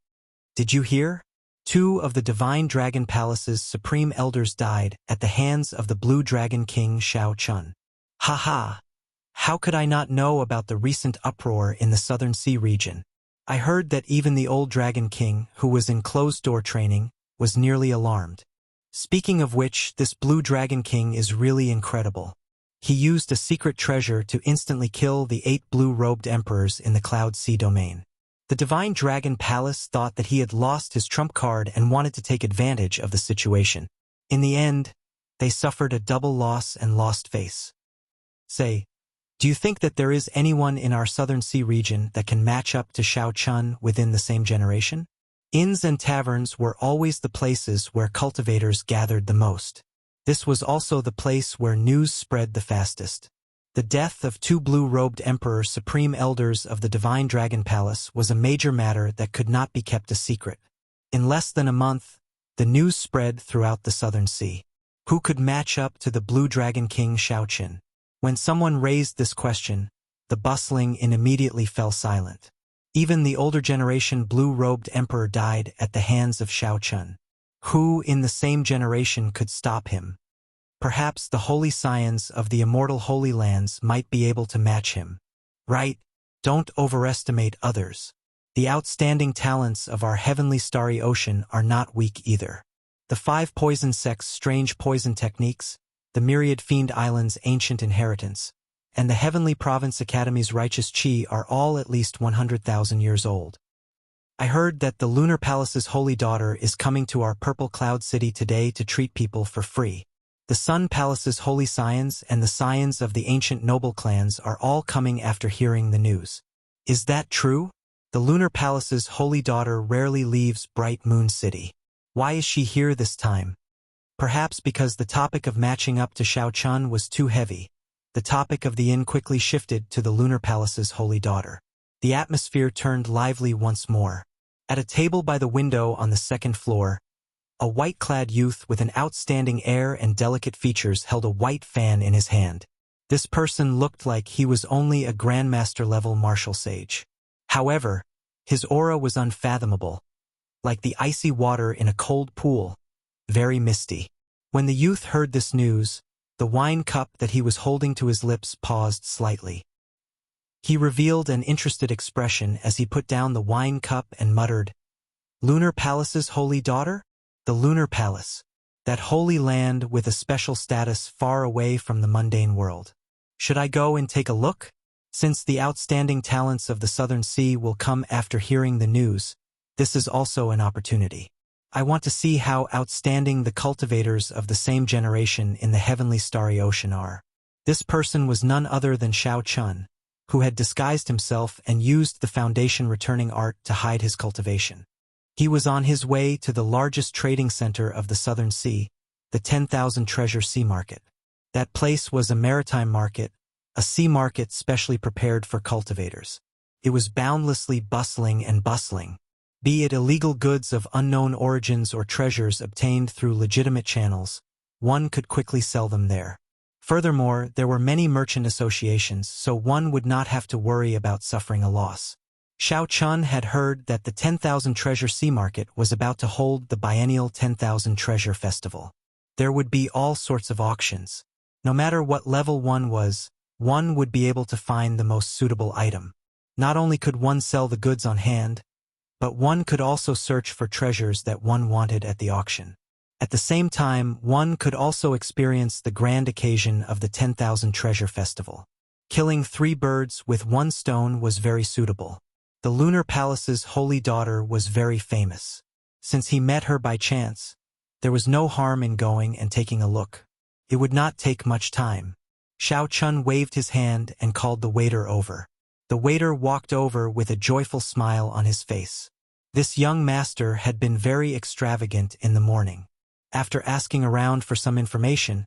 Did you hear? 2 of the Divine Dragon Palace's supreme elders died at the hands of the Blue Dragon King Xiao Chun. Haha! How could I not know about the recent uproar in the Southern Sea region? I heard that even the old Dragon King, who was in closed-door training, was nearly alarmed. Speaking of which, this Blue Dragon King is really incredible. He used a secret treasure to instantly kill the 8 blue-robed emperors in the Cloud Sea domain. The Divine Dragon Palace thought that he had lost his trump card and wanted to take advantage of the situation. In the end, they suffered a double loss and lost face. Say, do you think that there is anyone in our Southern Sea region that can match up to Xiao Chun within the same generation? Inns and taverns were always the places where cultivators gathered the most. This was also the place where news spread the fastest. The death of 2 blue-robed emperor supreme elders of the Divine Dragon Palace was a major matter that could not be kept a secret. In less than a month, the news spread throughout the Southern Sea. Who could match up to the Blue Dragon King Xiao Chun? When someone raised this question, the bustling inn immediately fell silent. Even the older generation blue-robed emperor died at the hands of Xiao Chun. Who in the same generation could stop him? Perhaps the holy scions of the immortal Holy Lands might be able to match him. Right? Don't overestimate others. The outstanding talents of our heavenly starry ocean are not weak either. The 5 poison sects' strange poison techniques, the myriad fiend islands' ancient inheritance, and the Heavenly Province Academy's righteous chi are all at least 100,000 years old. I heard that the Lunar Palace's holy daughter is coming to our Purple Cloud City today to treat people for free. The Sun Palace's holy scions and the scions of the ancient noble clans are all coming after hearing the news. Is that true? The Lunar Palace's holy daughter rarely leaves Bright Moon City. Why is she here this time? Perhaps because the topic of matching up to Xiao Chun was too heavy. The topic of the inn quickly shifted to the Lunar Palace's holy daughter. The atmosphere turned lively once more. At a table by the window on the second floor, a white-clad youth with an outstanding air and delicate features held a white fan in his hand. This person looked like he was only a Grandmaster-level martial sage. However, his aura was unfathomable, like the icy water in a cold pool, very misty. When the youth heard this news, the wine cup that he was holding to his lips paused slightly. He revealed an interested expression as he put down the wine cup and muttered, "Lunar Palace's holy daughter? The Lunar Palace, that holy land with a special status far away from the mundane world. Should I go and take a look? Since the outstanding talents of the Southern Sea will come after hearing the news, this is also an opportunity. I want to see how outstanding the cultivators of the same generation in the heavenly starry ocean are." This person was none other than Xiao Chun, who had disguised himself and used the Foundation returning art to hide his cultivation. He was on his way to the largest trading center of the Southern Sea, the 10,000 Treasure Sea Market. That place was a maritime market, a sea market specially prepared for cultivators. It was boundlessly bustling and bustling. Be it illegal goods of unknown origins or treasures obtained through legitimate channels, one could quickly sell them there. Furthermore, there were many merchant associations, so one would not have to worry about suffering a loss. Xiao Chun had heard that the 10,000 Treasure Sea Market was about to hold the biennial 10,000 Treasure Festival. There would be all sorts of auctions. No matter what level one was, one would be able to find the most suitable item. Not only could one sell the goods on hand, but one could also search for treasures that one wanted at the auction. At the same time, one could also experience the grand occasion of the 10,000 Treasure Festival. Killing 3 birds with 1 stone was very suitable. The Lunar Palace's holy daughter was very famous. Since he met her by chance, there was no harm in going and taking a look. It would not take much time. Xiao Chun waved his hand and called the waiter over. The waiter walked over with a joyful smile on his face. This young master had been very extravagant in the morning. After asking around for some information,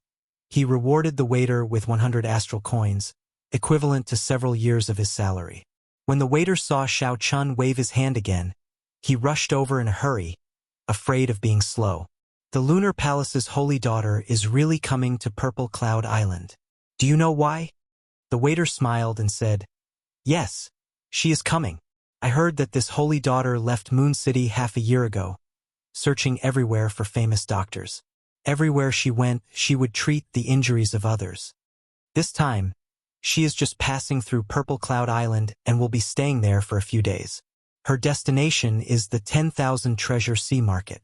he rewarded the waiter with 100 astral coins, equivalent to several years of his salary. When the waiter saw Xiao Chun wave his hand again, he rushed over in a hurry, afraid of being slow. The Lunar Palace's holy daughter is really coming to Purple Cloud Island. Do you know why? The waiter smiled and said, "Yes, she is coming. I heard that this holy daughter left Moon City half a year ago, searching everywhere for famous doctors. Everywhere she went, she would treat the injuries of others. This time, she is just passing through Purple Cloud Island and will be staying there for a few days. Her destination is the 10,000 Treasure Sea Market.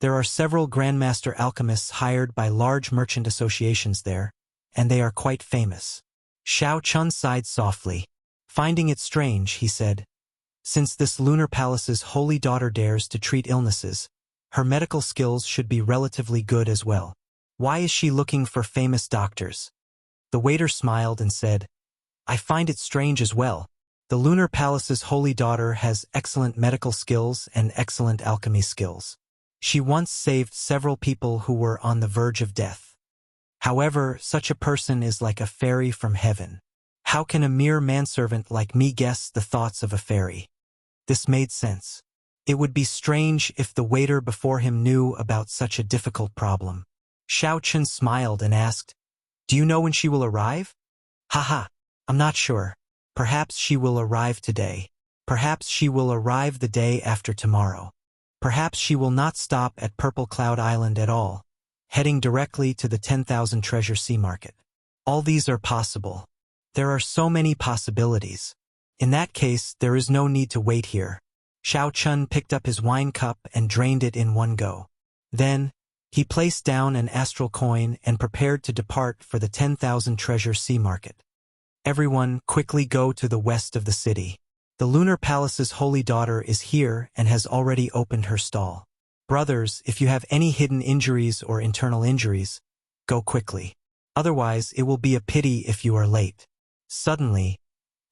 There are several Grandmaster alchemists hired by large merchant associations there, and they are quite famous." Xiao Chun sighed softly. Finding it strange, he said, "Since this Lunar Palace's holy daughter dares to treat illnesses, her medical skills should be relatively good as well. Why is she looking for famous doctors?" The waiter smiled and said, "I find it strange as well. The Lunar Palace's holy daughter has excellent medical skills and excellent alchemy skills. She once saved several people who were on the verge of death. However, such a person is like a fairy from heaven. How can a mere manservant like me guess the thoughts of a fairy?" This made sense. It would be strange if the waiter before him knew about such a difficult problem. Xiao Chun smiled and asked, "Do you know when she will arrive?" "Haha, I'm not sure. Perhaps she will arrive today. Perhaps she will arrive the day after tomorrow. Perhaps she will not stop at Purple Cloud Island at all, heading directly to the 10,000 Treasure Sea Market. All these are possible. There are so many possibilities. In that case, there is no need to wait here." Xiao Chun picked up his wine cup and drained it in one go. Then, he placed down an astral coin and prepared to depart for the 10,000 Treasure Sea Market. "Everyone, quickly go to the west of the city. The Lunar Palace's holy daughter is here and has already opened her stall. Brothers, if you have any hidden injuries or internal injuries, go quickly. Otherwise, it will be a pity if you are late." Suddenly,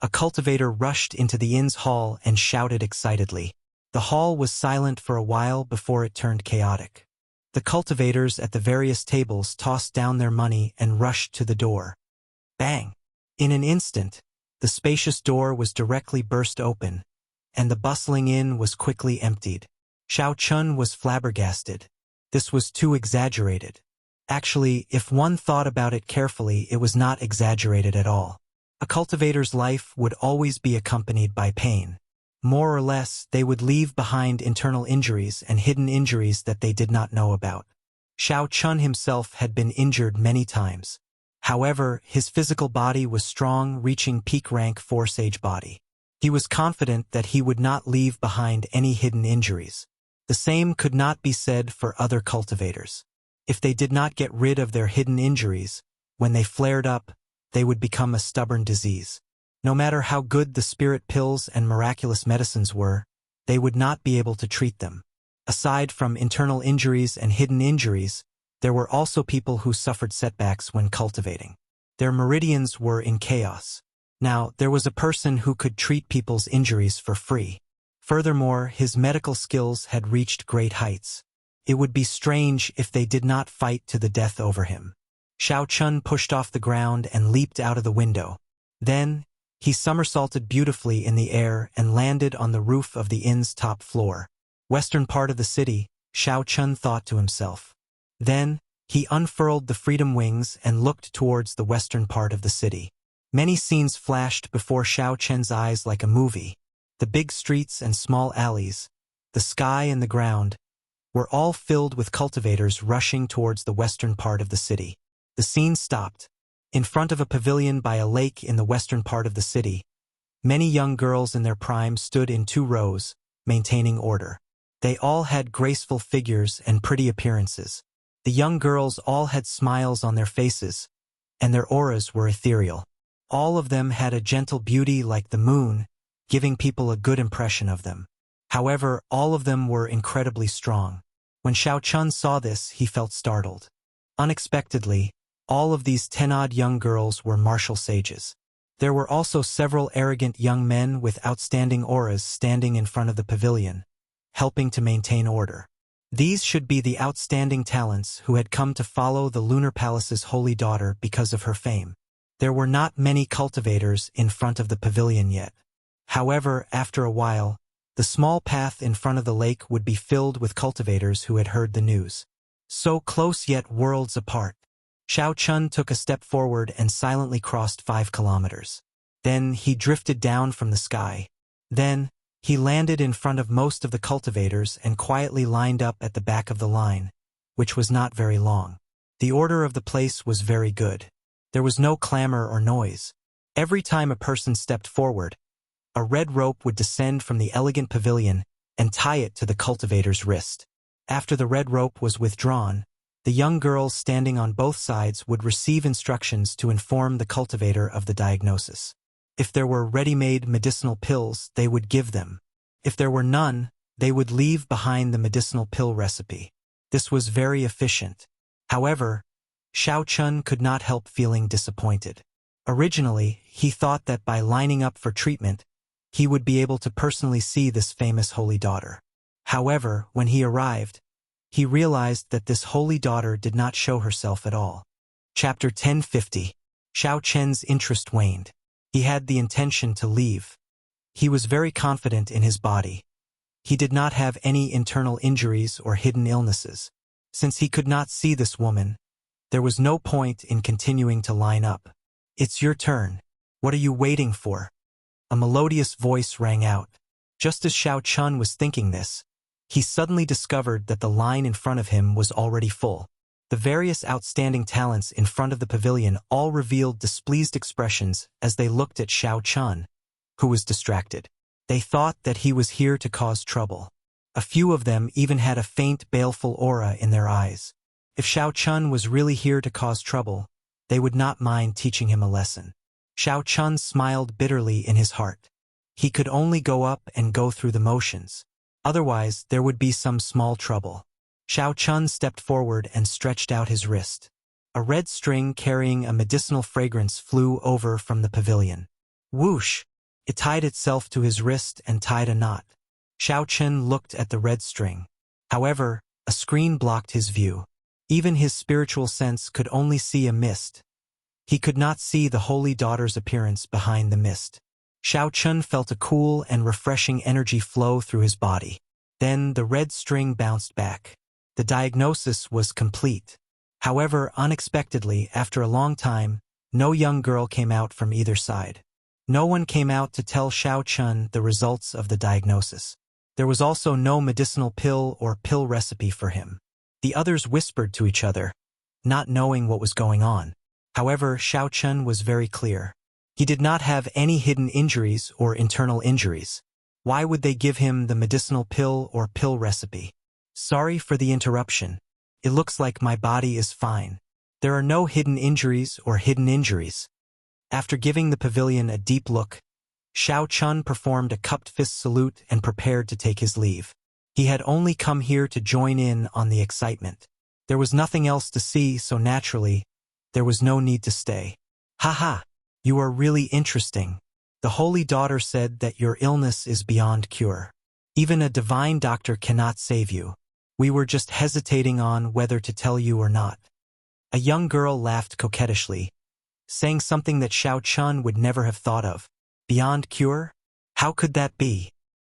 a cultivator rushed into the inn's hall and shouted excitedly. The hall was silent for a while before it turned chaotic. The cultivators at the various tables tossed down their money and rushed to the door. Bang! In an instant, the spacious door was directly burst open, and the bustling inn was quickly emptied. Xiao Chun was flabbergasted. This was too exaggerated. Actually, if one thought about it carefully, it was not exaggerated at all. A cultivator's life would always be accompanied by pain. More or less, they would leave behind internal injuries and hidden injuries that they did not know about. Xiao Chun himself had been injured many times. However, his physical body was strong, reaching peak rank 4 sage body. He was confident that he would not leave behind any hidden injuries. The same could not be said for other cultivators. If they did not get rid of their hidden injuries, when they flared up, they would become a stubborn disease. No matter how good the spirit pills and miraculous medicines were, they would not be able to treat them. Aside from internal injuries and hidden injuries, there were also people who suffered setbacks when cultivating. Their meridians were in chaos. Now, there was a person who could treat people's injuries for free. Furthermore, his medical skills had reached great heights. It would be strange if they did not fight to the death over him. Xiao Chun pushed off the ground and leaped out of the window. Then, he somersaulted beautifully in the air and landed on the roof of the inn's top floor. Western part of the city, Xiao Chun thought to himself. Then, he unfurled the freedom wings and looked towards the western part of the city. Many scenes flashed before Xiao Chun's eyes like a movie. The big streets and small alleys, the sky and the ground, were all filled with cultivators rushing towards the western part of the city. The scene stopped. In front of a pavilion by a lake in the western part of the city, many young girls in their prime stood in 2 rows, maintaining order. They all had graceful figures and pretty appearances. The young girls all had smiles on their faces, and their auras were ethereal. All of them had a gentle beauty like the moon, giving people a good impression of them. However, all of them were incredibly strong. When Xiao Chun saw this, he felt startled. Unexpectedly, all of these 10-odd young girls were martial sages. There were also several arrogant young men with outstanding auras standing in front of the pavilion, helping to maintain order. These should be the outstanding talents who had come to follow the Lunar Palace's holy daughter because of her fame. There were not many cultivators in front of the pavilion yet. However, after a while, the small path in front of the lake would be filled with cultivators who had heard the news. So close yet worlds apart. Xiao Chun took a step forward and silently crossed 5 kilometers. Then he drifted down from the sky. Then, he landed in front of most of the cultivators and quietly lined up at the back of the line, which was not very long. The order of the place was very good. There was no clamor or noise. Every time a person stepped forward, a red rope would descend from the elegant pavilion and tie it to the cultivator's wrist. After the red rope was withdrawn, the young girls standing on both sides would receive instructions to inform the cultivator of the diagnosis. If there were ready-made medicinal pills, they would give them. If there were none, they would leave behind the medicinal pill recipe. This was very efficient. However, Xiao Chun could not help feeling disappointed. Originally, he thought that by lining up for treatment, he would be able to personally see this famous holy daughter. However, when he arrived, he realized that this holy daughter did not show herself at all. Chapter 1050. Xiao Chen's interest waned. He had the intention to leave. He was very confident in his body. He did not have any internal injuries or hidden illnesses. Since he could not see this woman, there was no point in continuing to line up. "It's your turn. What are you waiting for?" A melodious voice rang out. Just as Xiao Chun was thinking this, he suddenly discovered that the line in front of him was already full. The various outstanding talents in front of the pavilion all revealed displeased expressions as they looked at Xiao Chun, who was distracted. They thought that he was here to cause trouble. A few of them even had a faint, baleful aura in their eyes. If Xiao Chun was really here to cause trouble, they would not mind teaching him a lesson. Xiao Chun smiled bitterly in his heart. He could only go up and go through the motions. Otherwise, there would be some small trouble. Xiao Chun stepped forward and stretched out his wrist. A red string carrying a medicinal fragrance flew over from the pavilion. Whoosh! It tied itself to his wrist and tied a knot. Xiao Chun looked at the red string. However, a screen blocked his view. Even his spiritual sense could only see a mist. He could not see the holy daughter's appearance behind the mist. Xiao Chun felt a cool and refreshing energy flow through his body. Then the red string bounced back. The diagnosis was complete. However, unexpectedly, after a long time, no young girl came out from either side. No one came out to tell Xiao Chun the results of the diagnosis. There was also no medicinal pill or pill recipe for him. The others whispered to each other, not knowing what was going on. However, Xiao Chun was very clear. He did not have any hidden injuries or internal injuries. Why would they give him the medicinal pill or pill recipe? Sorry for the interruption. It looks like my body is fine. There are no hidden injuries or hidden injuries. After giving the pavilion a deep look, Xiao Chun performed a cupped fist salute and prepared to take his leave. He had only come here to join in on the excitement. There was nothing else to see, so naturally, there was no need to stay. Haha, you are really interesting. The Holy Daughter said that your illness is beyond cure. Even a divine doctor cannot save you. We were just hesitating on whether to tell you or not. A young girl laughed coquettishly, saying something that Xiao Chun would never have thought of. Beyond cure? How could that be?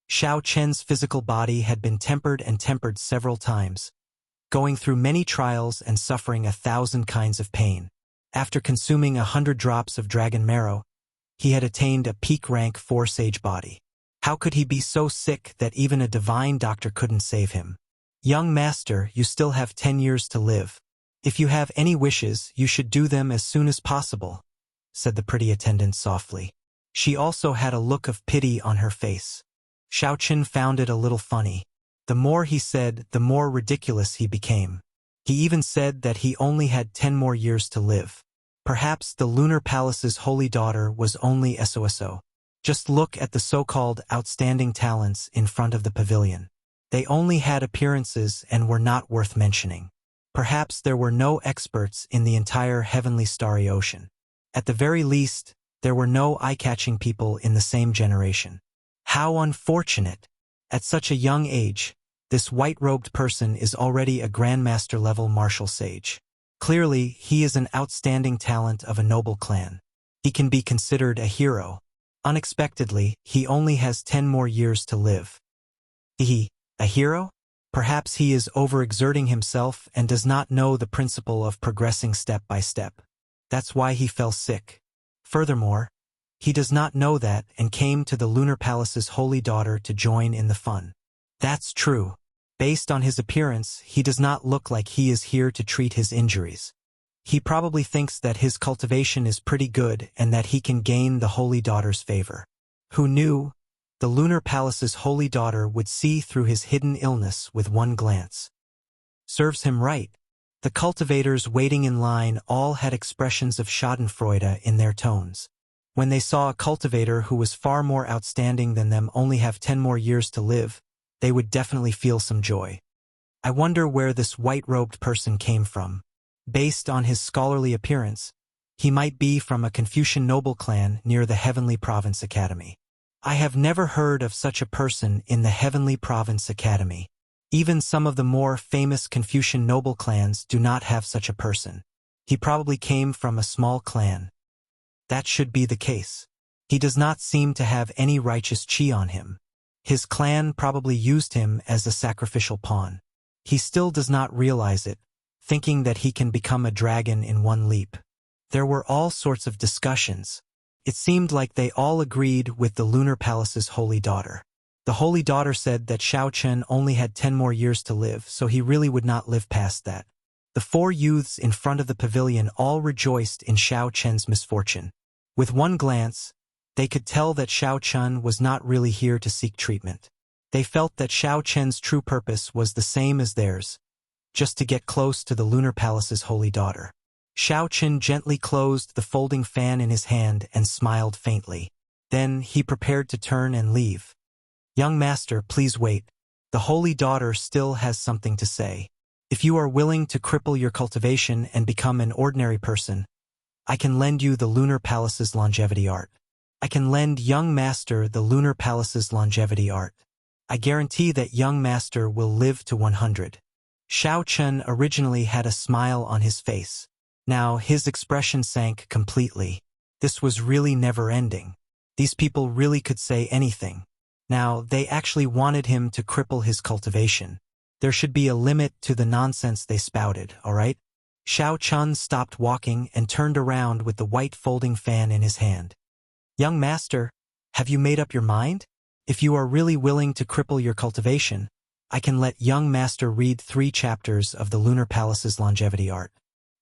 Xiao Chen's physical body had been tempered and tempered several times, going through many trials and suffering 1,000 kinds of pain. After consuming 100 drops of dragon marrow, he had attained a peak rank 4 sage body. How could he be so sick that even a divine doctor couldn't save him? Young master, you still have 10 years to live. If you have any wishes, you should do them as soon as possible, said the pretty attendant softly. She also had a look of pity on her face. Xiao Chun found it a little funny. The more he said, the more ridiculous he became. He even said that he only had 10 more years to live. Perhaps the Lunar Palace's holy daughter was only SOSO. Just look at the so-called outstanding talents in front of the pavilion. They only had appearances and were not worth mentioning. Perhaps there were no experts in the entire heavenly starry ocean. At the very least, there were no eye-catching people in the same generation. How unfortunate! At such a young age, this white-robed person is already a grandmaster-level martial sage. Clearly, he is an outstanding talent of a noble clan. He can be considered a hero. Unexpectedly, he only has 10 more years to live. A hero? Perhaps he is overexerting himself and does not know the principle of progressing step by step. That's why he fell sick. Furthermore, he does not know that and came to the Lunar Palace's holy daughter to join in the fun. That's true. Based on his appearance, he does not look like he is here to treat his injuries. He probably thinks that his cultivation is pretty good and that he can gain the holy daughter's favor. Who knew? The Lunar Palace's holy daughter would see through his hidden illness with one glance. Serves him right. The cultivators waiting in line all had expressions of schadenfreude in their tones. When they saw a cultivator who was far more outstanding than them only have 10 more years to live, they would definitely feel some joy. I wonder where this white-robed person came from. Based on his scholarly appearance, he might be from a Confucian noble clan near the Heavenly Province Academy. I have never heard of such a person in the Heavenly Province Academy. Even some of the more famous Confucian noble clans do not have such a person. He probably came from a small clan. That should be the case. He does not seem to have any righteous chi on him. His clan probably used him as a sacrificial pawn. He still does not realize it, thinking that he can become a dragon in one leap. There were all sorts of discussions. It seemed like they all agreed with the Lunar Palace's holy daughter. The holy daughter said that Xiao Chun only had 10 more years to live, so he really would not live past that. The 4 youths in front of the pavilion all rejoiced in Xiao Chen's misfortune. With one glance, they could tell that Xiao Chun was not really here to seek treatment. They felt that Xiao Chen's true purpose was the same as theirs, just to get close to the Lunar Palace's holy daughter. Xiao Chun gently closed the folding fan in his hand and smiled faintly. Then he prepared to turn and leave. Young master, please wait. The holy daughter still has something to say. If you are willing to cripple your cultivation and become an ordinary person, I can lend you the Lunar Palace's longevity art. I can lend young master the Lunar Palace's longevity art. I guarantee that young master will live to 100. Xiao Chun originally had a smile on his face. Now his expression sank completely. This was really never-ending. These people really could say anything. Now, they actually wanted him to cripple his cultivation. There should be a limit to the nonsense they spouted, all right? Xiao Chun stopped walking and turned around with the white folding fan in his hand. Young master, have you made up your mind? If you are really willing to cripple your cultivation, I can let young master read 3 chapters of the Lunar Palace's longevity art.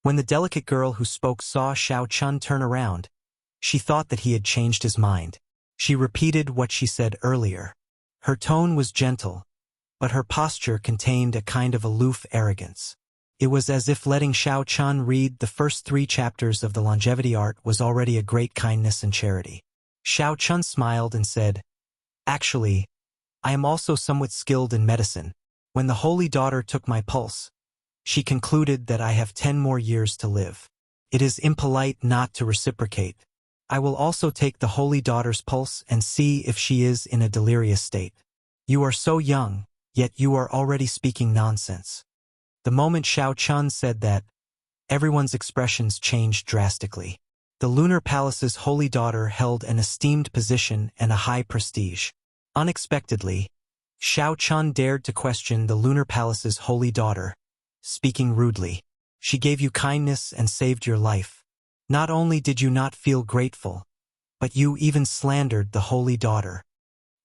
When the delicate girl who spoke saw Xiao Chun turn around, she thought that he had changed his mind. She repeated what she said earlier. Her tone was gentle, but her posture contained a kind of aloof arrogance. It was as if letting Xiao Chun read the first 3 chapters of the longevity art was already a great kindness and charity. Xiao Chun smiled and said, "Actually, I am also somewhat skilled in medicine. When the holy daughter took my pulse, she concluded that I have 10 more years to live. It is impolite not to reciprocate. I will also take the holy daughter's pulse and see if she is in a delirious state. You are so young, yet you are already speaking nonsense." The moment Xiao Chun said that, everyone's expressions changed drastically. The Lunar Palace's holy daughter held an esteemed position and a high prestige. Unexpectedly, Xiao Chun dared to question the Lunar Palace's holy daughter, speaking rudely. "She gave you kindness and saved your life. Not only did you not feel grateful, but you even slandered the holy daughter.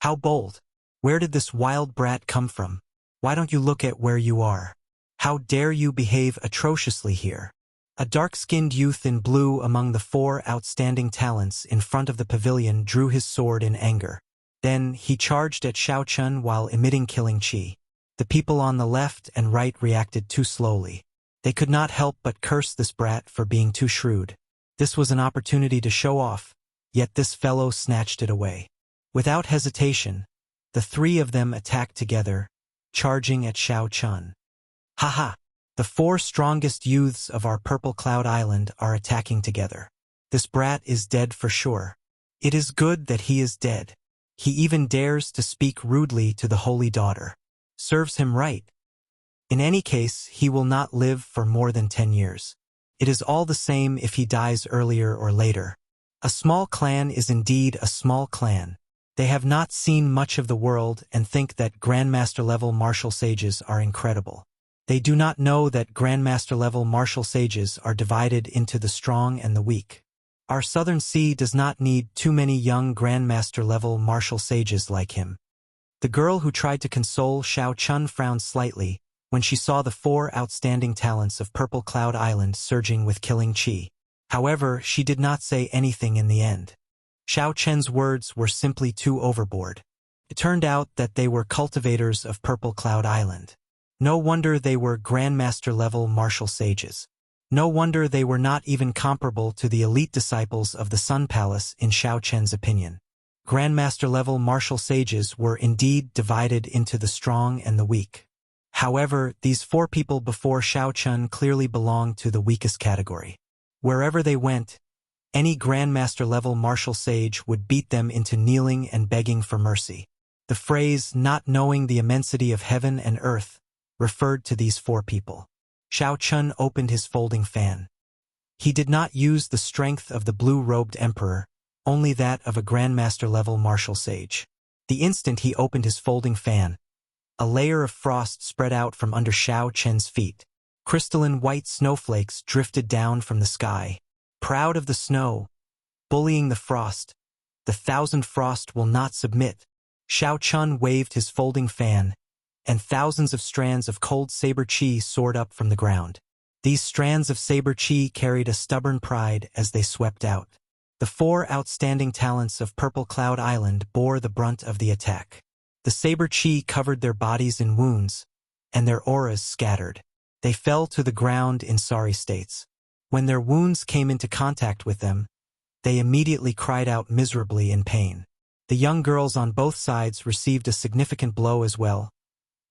How bold! Where did this wild brat come from? Why don't you look at where you are? How dare you behave atrociously here?" A dark-skinned youth in blue among the 4 outstanding talents in front of the pavilion drew his sword in anger. Then he charged at Xiao Chun while emitting killing chi. The people on the left and right reacted too slowly. They could not help but curse this brat for being too shrewd. This was an opportunity to show off, yet this fellow snatched it away. Without hesitation, the 3 of them attacked together, charging at Xiao Chun. "Ha! The 4 strongest youths of our Purple Cloud Island are attacking together. This brat is dead for sure. It is good that he is dead. He even dares to speak rudely to the holy daughter. Serves him right. In any case, he will not live for more than 10 years. It is all the same if he dies earlier or later. A small clan is indeed a small clan. They have not seen much of the world and think that Grandmaster-level martial sages are incredible. They do not know that Grandmaster-level martial sages are divided into the strong and the weak. Our Southern Sea does not need too many young Grandmaster-level martial sages like him." The girl who tried to console Xiao Chun frowned slightly when she saw the 4 outstanding talents of Purple Cloud Island surging with killing chi. However, she did not say anything in the end. Xiao Chen's words were simply too overboard. It turned out that they were cultivators of Purple Cloud Island. No wonder they were Grandmaster-level martial sages. No wonder they were not even comparable to the elite disciples of the Sun Palace in Xiao Chen's opinion. Grandmaster-level martial sages were indeed divided into the strong and the weak. However, these 4 people before Xiao Chun clearly belonged to the weakest category. Wherever they went, any Grandmaster-level martial sage would beat them into kneeling and begging for mercy. The phrase, "not knowing the immensity of heaven and earth," referred to these 4 people. Xiao Chun opened his folding fan. He did not use the strength of the blue-robed emperor, only that of a Grandmaster-level martial sage. The instant he opened his folding fan, a layer of frost spread out from under Xiao Chen's feet. Crystalline white snowflakes drifted down from the sky. Proud of the snow, bullying the frost, the 1,000 frost will not submit. Xiao Chun waved his folding fan, and thousands of strands of cold saber chi soared up from the ground. These strands of saber chi carried a stubborn pride as they swept out. The 4 outstanding talents of Purple Cloud Island bore the brunt of the attack. The saber chi covered their bodies in wounds, and their auras scattered. They fell to the ground in sorry states. When their wounds came into contact with them, They immediately cried out miserably in pain. The young girls on both sides received a significant blow as well,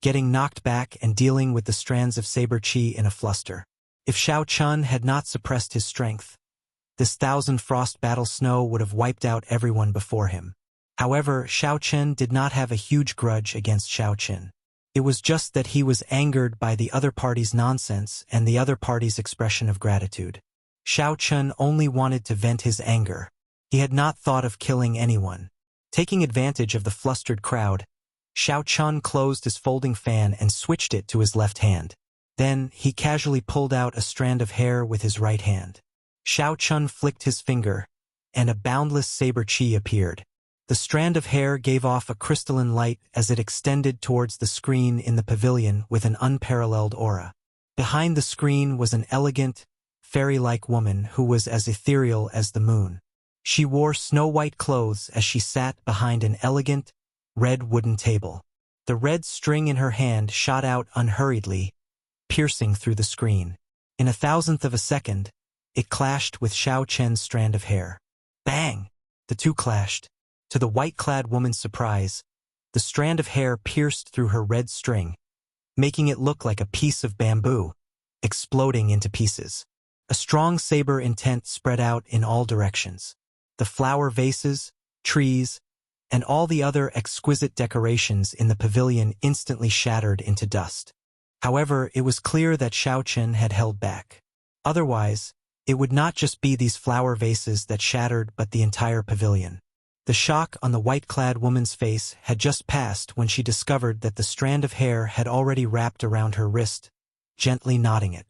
getting knocked back and dealing with the strands of saber chi in a fluster. If Xiao Chun had not suppressed his strength, this 1,000-frost battle snow would have wiped out everyone before him. However, Xiao Chen did not have a huge grudge against Xiao Qin. It was just that he was angered by the other party's nonsense and the other party's expression of gratitude. Xiao Chen only wanted to vent his anger. He had not thought of killing anyone. Taking advantage of the flustered crowd, Xiao Chun closed his folding fan and switched it to his left hand. Then, he casually pulled out a strand of hair with his right hand. Xiao Chun flicked his finger, and a boundless saber chi appeared. The strand of hair gave off a crystalline light as it extended towards the screen in the pavilion with an unparalleled aura. Behind the screen was an elegant, fairy-like woman who was as ethereal as the moon. She wore snow-white clothes as she sat behind an elegant, red wooden table. The red string in her hand shot out unhurriedly, piercing through the screen. In 1,000th of a second, it clashed with Xiao Chen's strand of hair. Bang! The two clashed. To the white-clad woman's surprise, the strand of hair pierced through her red string, making it look like a piece of bamboo, exploding into pieces. A strong saber intent spread out in all directions. The flower vases, trees, and all the other exquisite decorations in the pavilion instantly shattered into dust. However, it was clear that Xiao Chen had held back. Otherwise, it would not just be these flower vases that shattered but the entire pavilion. The shock on the white-clad woman's face had just passed when she discovered that the strand of hair had already wrapped around her wrist, gently knotting it.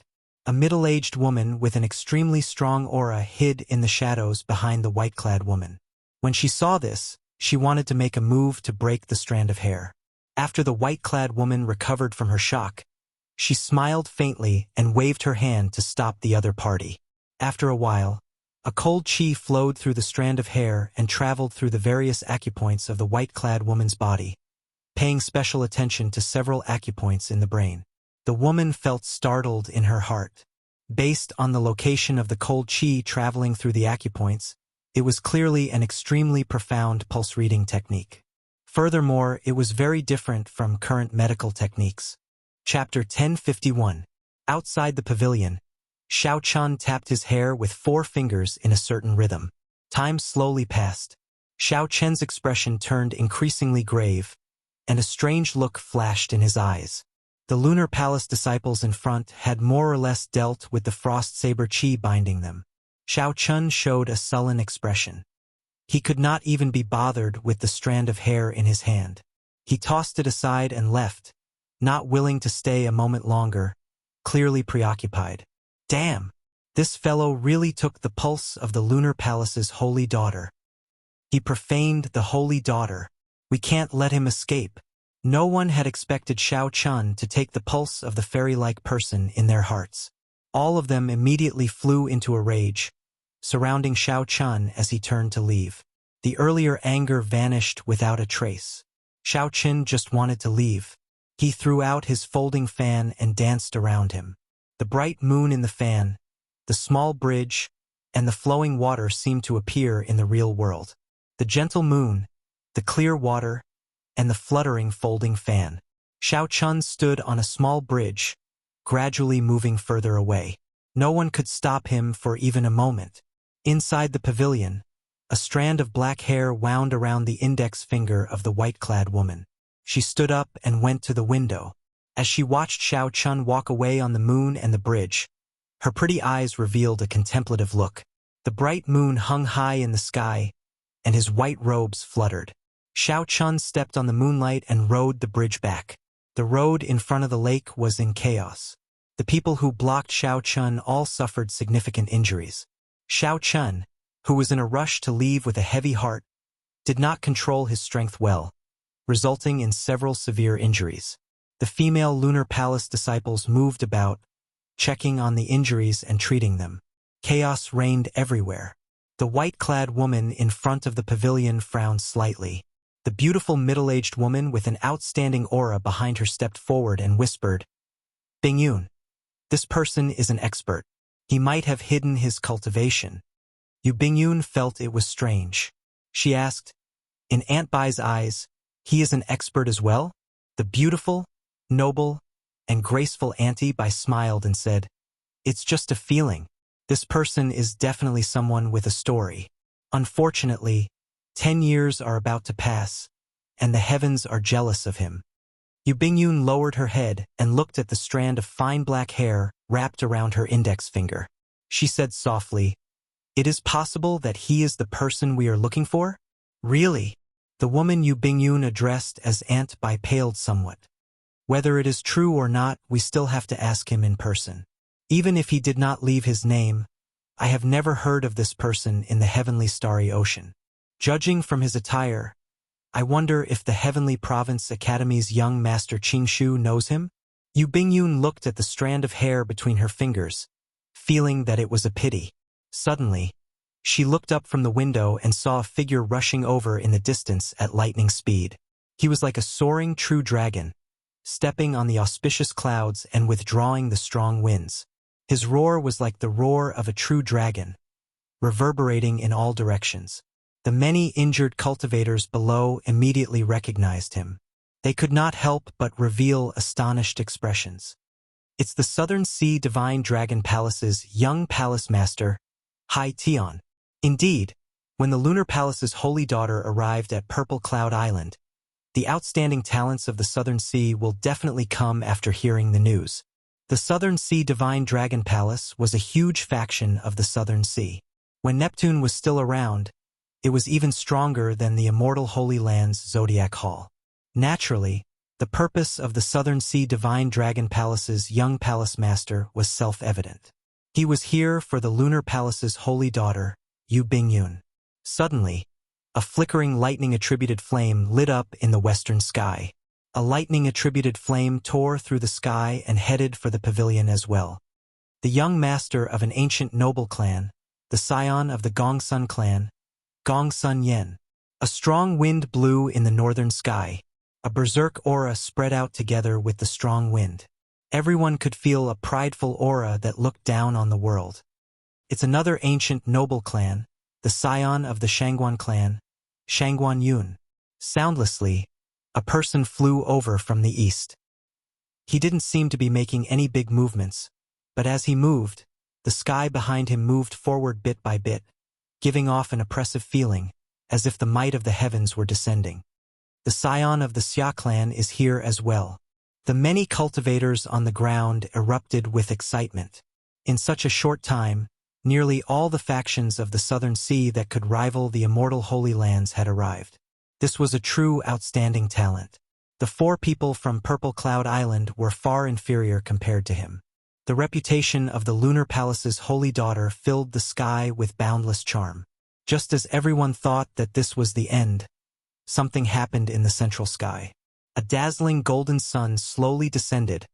A middle-aged woman with an extremely strong aura hid in the shadows behind the white-clad woman. When she saw this, she wanted to make a move to break the strand of hair. After the white-clad woman recovered from her shock, she smiled faintly and waved her hand to stop the other party. After a while, a cold chi flowed through the strand of hair and traveled through the various acupoints of the white-clad woman's body, paying special attention to several acupoints in the brain. The woman felt startled in her heart. Based on the location of the cold chi traveling through the acupoints, it was clearly an extremely profound pulse-reading technique. Furthermore, it was very different from current medical techniques. Chapter 1051. Outside the pavilion, Xiao Chun tapped his hair with 4 fingers in a certain rhythm. Time slowly passed. Xiao Chen's expression turned increasingly grave, and a strange look flashed in his eyes. The Lunar Palace disciples in front had more or less dealt with the frost saber chi binding them. Xiao Chun showed a sullen expression. He could not even be bothered with the strand of hair in his hand. He tossed it aside and left, not willing to stay a moment longer, clearly preoccupied. Damn! This fellow really took the pulse of the Lunar Palace's holy daughter. He profaned the holy daughter. We can't let him escape. No one had expected Xiao Chun to take the pulse of the fairy-like person in their hearts. All of them immediately flew into a rage, surrounding Xiao Chun as he turned to leave. The earlier anger vanished without a trace. Xiao Chun just wanted to leave. He threw out his folding fan and danced around him. The bright moon in the fan, the small bridge, and the flowing water seemed to appear in the real world. The gentle moon, the clear water, and the fluttering folding fan. Xiao Chun stood on a small bridge, gradually moving further away. No one could stop him for even a moment. Inside the pavilion, a strand of black hair wound around the index finger of the white-clad woman. She stood up and went to the window. As she watched Xiao Chun walk away on the moon and the bridge, her pretty eyes revealed a contemplative look. The bright moon hung high in the sky, and his white robes fluttered. Xiao Chun stepped on the moonlight and rode the bridge back. The road in front of the lake was in chaos. The people who blocked Xiao Chun all suffered significant injuries. Xiao Chun, who was in a rush to leave with a heavy heart, did not control his strength well, resulting in several severe injuries. The female Lunar Palace disciples moved about, checking on the injuries and treating them. Chaos reigned everywhere. The white-clad woman in front of the pavilion frowned slightly. The beautiful middle-aged woman with an outstanding aura behind her stepped forward and whispered, "Bingyun, this person is an expert. He might have hidden his cultivation, Yu Bingyun felt it was strange. She asked, "In Aunt Bai's eyes, he is an expert as well?" The beautiful, noble, and graceful Auntie Bai smiled and said, "It's just a feeling. This person is definitely someone with a story. Unfortunately, 10 years are about to pass, and the heavens are jealous of him." Yu Bingyun lowered her head and looked at the strand of fine black hair wrapped around her index finger. She said softly, "It is possible that he is the person we are looking for?" "Really?" The woman Yu Bingyun addressed as Aunt Bai paled somewhat. "Whether it is true or not, we still have to ask him in person. Even if he did not leave his name, I have never heard of this person in the heavenly starry ocean. Judging from his attire, I wonder if the Heavenly Province Academy's young master Qingshu knows him?" Yu Bingyun looked at the strand of hair between her fingers, feeling that it was a pity. Suddenly, she looked up from the window and saw a figure rushing over in the distance at lightning speed. He was like a soaring true dragon, stepping on the auspicious clouds and withdrawing the strong winds. His roar was like the roar of a true dragon, reverberating in all directions. The many injured cultivators below immediately recognized him. They could not help but reveal astonished expressions. "It's the Southern Sea Divine Dragon Palace's young palace master, Hai Tian." Indeed, when the Lunar Palace's holy daughter arrived at Purple Cloud Island, the outstanding talents of the Southern Sea will definitely come after hearing the news. The Southern Sea Divine Dragon Palace was a huge faction of the Southern Sea. When Neptune was still around, it was even stronger than the Immortal Holy Land's Zodiac Hall. Naturally, the purpose of the Southern Sea Divine Dragon Palace's young palace master was self-evident. He was here for the Lunar Palace's holy daughter, Yu Bingyun. Suddenly, a flickering lightning-attributed flame lit up in the western sky. A lightning-attributed flame tore through the sky and headed for the pavilion as well. The young master of an ancient noble clan, the scion of the Gongsun clan, Gongsun Yen. A strong wind blew in the northern sky. A berserk aura spread out together with the strong wind. Everyone could feel a prideful aura that looked down on the world. "It's another ancient noble clan, the scion of the Shangguan clan, Shangguan Yun." Soundlessly, a person flew over from the east. He didn't seem to be making any big movements, but as he moved, the sky behind him moved forward bit by bit, giving off an oppressive feeling, as if the might of the heavens were descending. "The scion of the Xia clan is here as well." The many cultivators on the ground erupted with excitement. In such a short time, nearly all the factions of the Southern Sea that could rival the Immortal Holy Lands had arrived. This was a true outstanding talent. The 4 people from Purple Cloud Island were far inferior compared to him. The reputation of the Lunar Palace's holy daughter filled the sky with boundless charm. Just as everyone thought that this was the end, something happened in the central sky. A dazzling golden sun slowly descended,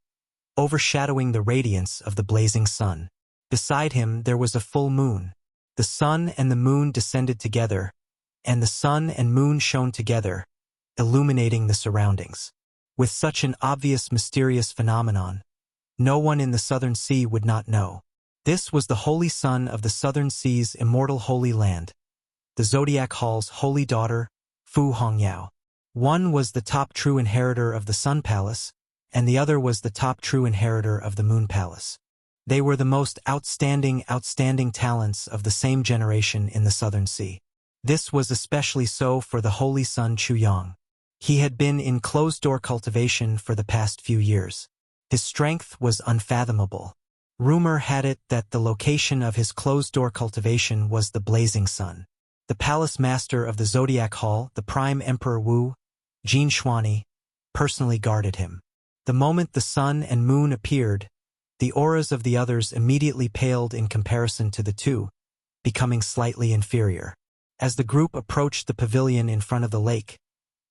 overshadowing the radiance of the blazing sun. Beside him there was a full moon. The sun and the moon descended together, and the sun and moon shone together, illuminating the surroundings. With such an obvious mysterious phenomenon, no one in the Southern Sea would not know. This was the holy sun of the Southern Sea's immortal holy land, the Zodiac Hall's holy daughter, Fu Hongyao. One was the top true inheritor of the Sun Palace, and the other was the top true inheritor of the Moon Palace. They were the most outstanding talents of the same generation in the Southern Sea. This was especially so for the holy son Chuyang. He had been in closed-door cultivation for the past few years. His strength was unfathomable. Rumor had it that the location of his closed-door cultivation was the blazing sun. The palace master of the Zodiac Hall, the Prime Emperor Wu, Jin Shuani, personally guarded him. The moment the sun and moon appeared, the auras of the others immediately paled in comparison to the two, becoming slightly inferior. As the group approached the pavilion in front of the lake,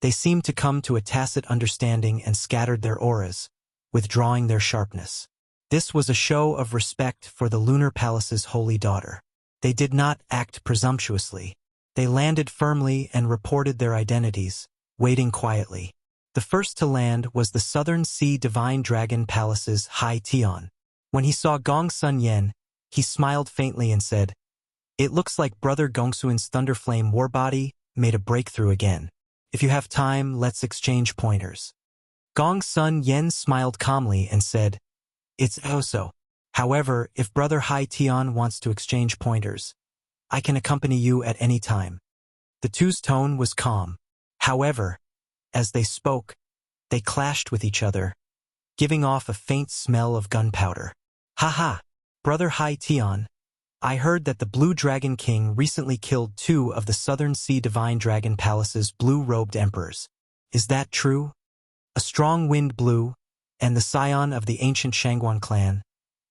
they seemed to come to a tacit understanding and scattered their auras, withdrawing their sharpness. This was a show of respect for the Lunar Palace's holy daughter. They did not act presumptuously. They landed firmly and reported their identities, waiting quietly. The first to land was the Southern Sea Divine Dragon Palace's Hai Tian. When he saw Gongsun Yen, he smiled faintly and said, It looks like Brother Gongsuin's Thunderflame Warbody made a breakthrough again. If you have time, let's exchange pointers. Gong Sun Yen smiled calmly and said, It's so. However, if Brother Hai Tian wants to exchange pointers, I can accompany you at any time. The two's tone was calm. However, as they spoke, they clashed with each other, giving off a faint smell of gunpowder. Ha! Brother Hai Tian, I heard that the Blue Dragon King recently killed 2 of the Southern Sea Divine Dragon Palace's blue-robed emperors. Is that true? A strong wind blew, and the scion of the ancient Shangguan clan,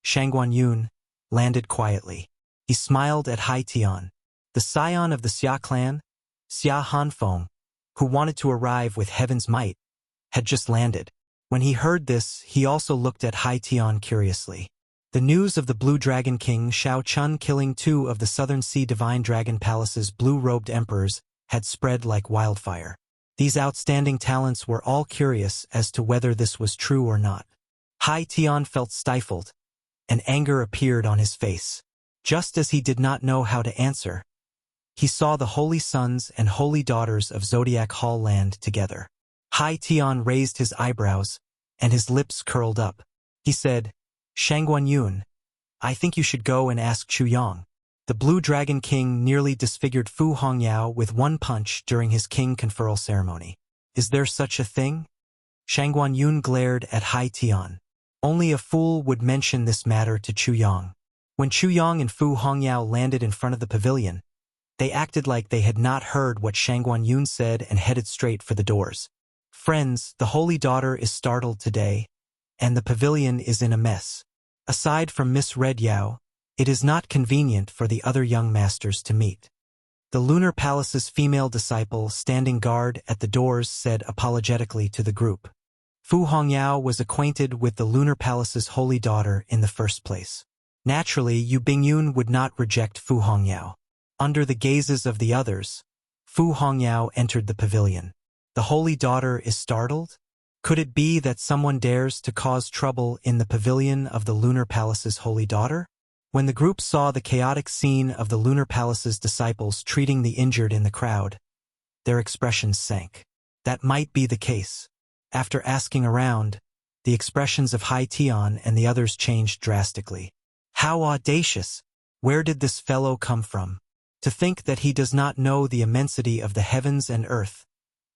Shangguan Yun, landed quietly. He smiled at Hai Tian. The scion of the Xia clan, Xia Hanfeng, who wanted to arrive with heaven's might, had just landed. When he heard this, he also looked at Hai Tian curiously. The news of the Blue Dragon King Shao Chun killing 2 of the Southern Sea Divine Dragon Palace's blue-robed emperors had spread like wildfire. These outstanding talents were all curious as to whether this was true or not. Hai Tian felt stifled, and anger appeared on his face. Just as he did not know how to answer, he saw the holy sons and holy daughters of Zodiac Hall land together. Hai Tian raised his eyebrows, and his lips curled up. He said, Shangguan Yun, I think you should go and ask Chu Yang. The Blue Dragon King nearly disfigured Fu Hongyao with 1 punch during his king conferral ceremony. Is there such a thing? Shangguan Yun glared at Hai Tian. Only a fool would mention this matter to Chu Yang. When Chu Yang and Fu Hongyao landed in front of the pavilion, they acted like they had not heard what Shangguan Yun said and headed straight for the doors. Friends, the Holy Daughter is startled today, and the pavilion is in a mess. Aside from Miss Red Yao, it is not convenient for the other young masters to meet. The Lunar Palace's female disciple standing guard at the doors said apologetically to the group. Fu Hongyao was acquainted with the Lunar Palace's holy daughter in the first place. Naturally, Yu Bingyun would not reject Fu Hongyao. Under the gazes of the others, Fu Hongyao entered the pavilion. The holy daughter is startled? Could it be that someone dares to cause trouble in the pavilion of the Lunar Palace's holy daughter? When the group saw the chaotic scene of the Lunar Palace's disciples treating the injured in the crowd, their expressions sank. That might be the case. After asking around, the expressions of Hai Tian and the others changed drastically. How audacious! Where did this fellow come from? To think that he does not know the immensity of the heavens and earth,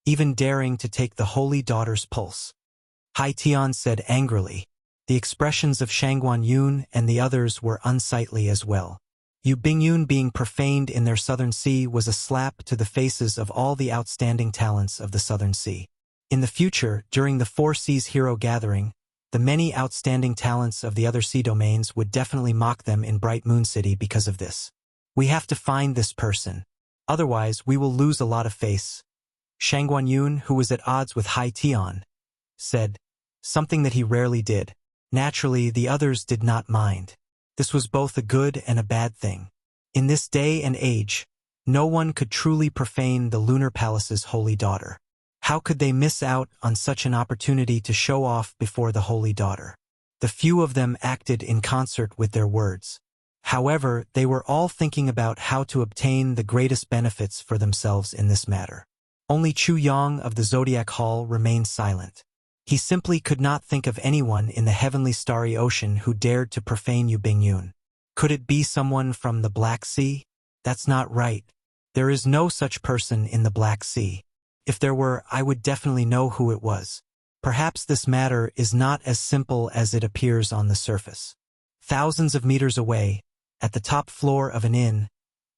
even daring to take the holy daughter's pulse. Hai Tian said angrily. The expressions of Shangguan Yun and the others were unsightly as well. Yu Bingyun being profaned in their Southern Sea was a slap to the faces of all the outstanding talents of the Southern Sea. In the future, during the Four Seas Hero Gathering, the many outstanding talents of the other sea domains would definitely mock them in Bright Moon City because of this. We have to find this person. Otherwise, we will lose a lot of face. Shangguan Yun, who was at odds with Hai Tian, said, something that he rarely did. Naturally, the others did not mind. This was both a good and a bad thing. In this day and age, no one could truly profane the Lunar Palace's holy daughter. How could they miss out on such an opportunity to show off before the holy daughter? The few of them acted in concert with their words. However, they were all thinking about how to obtain the greatest benefits for themselves in this matter. Only Chu Yang of the Zodiac Hall remained silent. He simply could not think of anyone in the heavenly starry ocean who dared to profane Yu Bingyun. Could it be someone from the Black Sea? That's not right. There is no such person in the Black Sea. If there were, I would definitely know who it was. Perhaps this matter is not as simple as it appears on the surface. Thousands of meters away, at the top floor of an inn,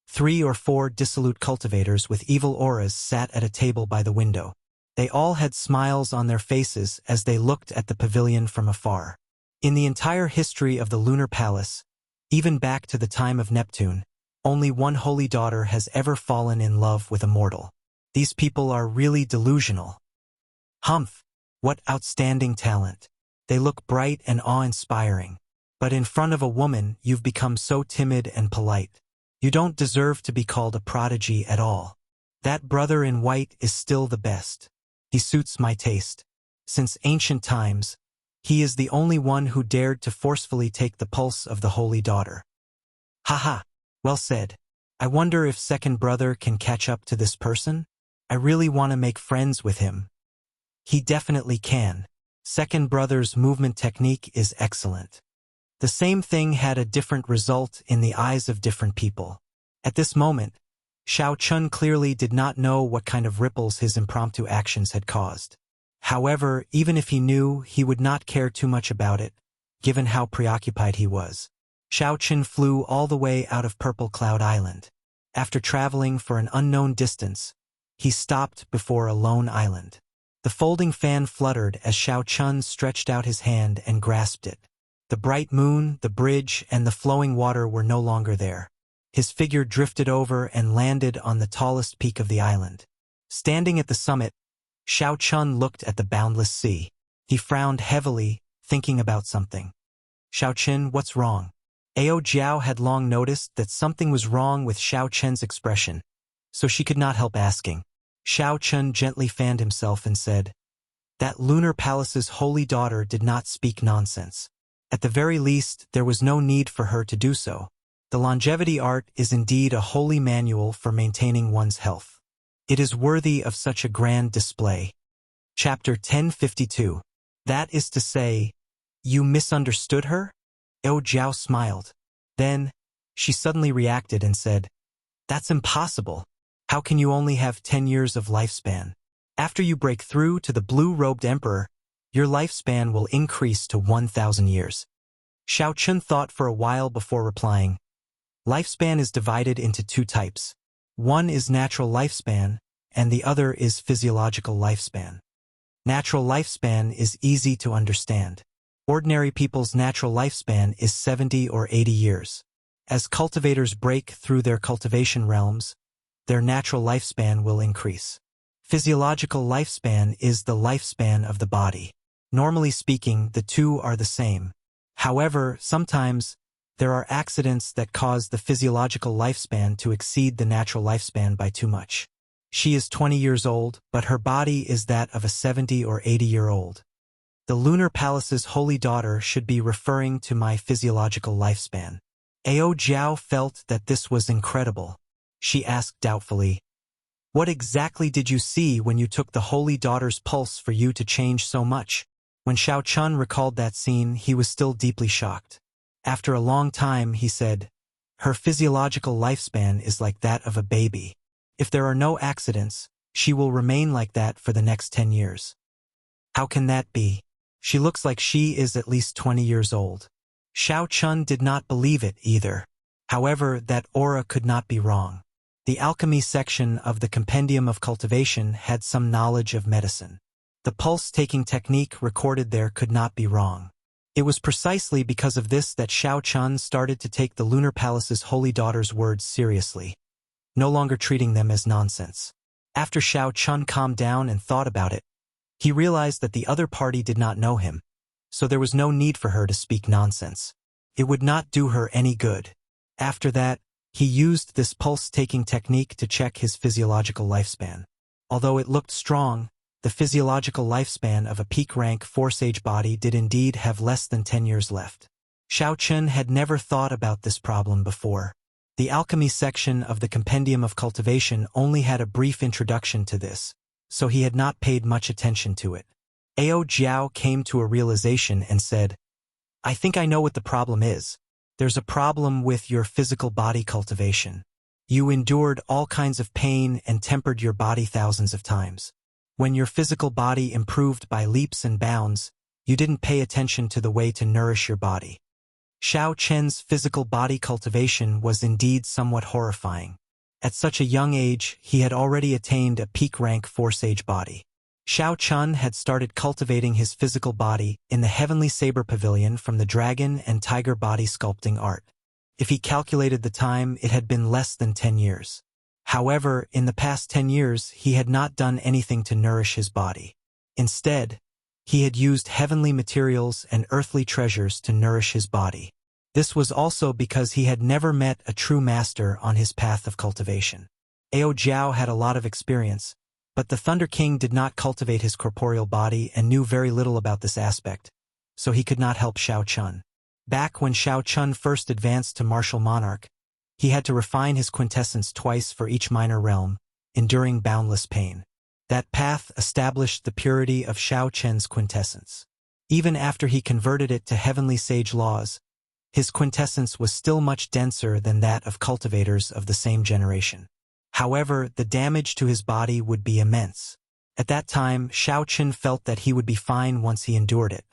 3 or 4 dissolute cultivators with evil auras sat at a table by the window. They all had smiles on their faces as they looked at the pavilion from afar. In the entire history of the Lunar Palace, even back to the time of Neptune, only one holy daughter has ever fallen in love with a mortal. These people are really delusional. Humph! What outstanding talent. They look bright and awe-inspiring. But in front of a woman, you've become so timid and polite. You don't deserve to be called a prodigy at all. That brother in white is still the best. He suits my taste. Since ancient times, he is the only one who dared to forcefully take the pulse of the holy daughter. Ha! Well said. I wonder if second brother can catch up to this person? I really want to make friends with him. He definitely can. Second brother's movement technique is excellent. The same thing had a different result in the eyes of different people. At this moment, Xiao Chun clearly did not know what kind of ripples his impromptu actions had caused. However, even if he knew, he would not care too much about it, given how preoccupied he was. Xiao Chun flew all the way out of Purple Cloud Island. After traveling for an unknown distance, he stopped before a lone island. The folding fan fluttered as Xiao Chun stretched out his hand and grasped it. The bright moon, the bridge, and the flowing water were no longer there. His figure drifted over and landed on the tallest peak of the island. Standing at the summit, Xiao Chun looked at the boundless sea. He frowned heavily, thinking about something. Xiao Chun, what's wrong? Ao Jiao had long noticed that something was wrong with Xiao Chun's expression, so she could not help asking. Xiao Chun gently fanned himself and said, "That lunar palace's holy daughter did not speak nonsense. At the very least, there was no need for her to do so. The longevity art is indeed a holy manual for maintaining one's health. It is worthy of such a grand display." Chapter 1052. That is to say, you misunderstood her? Ao Jiao smiled. Then, she suddenly reacted and said, "That's impossible. How can you only have 10 years of lifespan? After you break through to the blue-robed emperor, your lifespan will increase to 1,000 years. Xiao Chun thought for a while before replying. Lifespan is divided into two types. One is natural lifespan, and the other is physiological lifespan. Natural lifespan is easy to understand. Ordinary people's natural lifespan is 70 or 80 years. As cultivators break through their cultivation realms, their natural lifespan will increase. Physiological lifespan is the lifespan of the body. Normally speaking, the two are the same. However, sometimes, there are accidents that cause the physiological lifespan to exceed the natural lifespan by too much. She is 20 years old, but her body is that of a 70 or 80-year-old. The lunar palace's holy daughter should be referring to my physiological lifespan. Ao Jiao felt that this was incredible. She asked doubtfully, "What exactly did you see when you took the holy daughter's pulse for you to change so much?" When Xiao Chun recalled that scene, he was still deeply shocked. After a long time, he said, "Her physiological lifespan is like that of a baby. If there are no accidents, she will remain like that for the next 10 years. How can that be? She looks like she is at least 20 years old." Xiao Chun did not believe it either. However, that aura could not be wrong. The alchemy section of the Compendium of Cultivation had some knowledge of medicine. The pulse-taking technique recorded there could not be wrong. It was precisely because of this that Xiao Chun started to take the Lunar Palace's holy daughter's words seriously, no longer treating them as nonsense. After Xiao Chun calmed down and thought about it, he realized that the other party did not know him, so there was no need for her to speak nonsense. It would not do her any good. After that, he used this pulse-taking technique to check his physiological lifespan. Although it looked strong, the physiological lifespan of a peak-rank Force-Age body did indeed have less than 10 years left. Xiao Chun had never thought about this problem before. The alchemy section of the Compendium of Cultivation only had a brief introduction to this, so he had not paid much attention to it. Ao Jiao came to a realization and said, "I think I know what the problem is. There's a problem with your physical body cultivation. You endured all kinds of pain and tempered your body thousands of times. When your physical body improved by leaps and bounds, you didn't pay attention to the way to nourish your body." Xiao Chen's physical body cultivation was indeed somewhat horrifying. At such a young age, he had already attained a peak-rank Force-Age body. Xiao Chun had started cultivating his physical body in the Heavenly Saber Pavilion from the Dragon and Tiger body sculpting art. If he calculated the time, it had been less than 10 years. However, in the past 10 years, he had not done anything to nourish his body. Instead, he had used heavenly materials and earthly treasures to nourish his body. This was also because he had never met a true master on his path of cultivation. Ao Jiao had a lot of experience, but the Thunder King did not cultivate his corporeal body and knew very little about this aspect, so he could not help Xiao Chun. Back when Xiao Chun first advanced to Martial Monarch, He had to refine his quintessence twice for each minor realm, enduring boundless pain. That path established the purity of Shao Chen's quintessence. Even after he converted it to heavenly sage laws, his quintessence was still much denser than that of cultivators of the same generation. However, the damage to his body would be immense. At that time, Shao Chen felt that he would be fine once he endured it.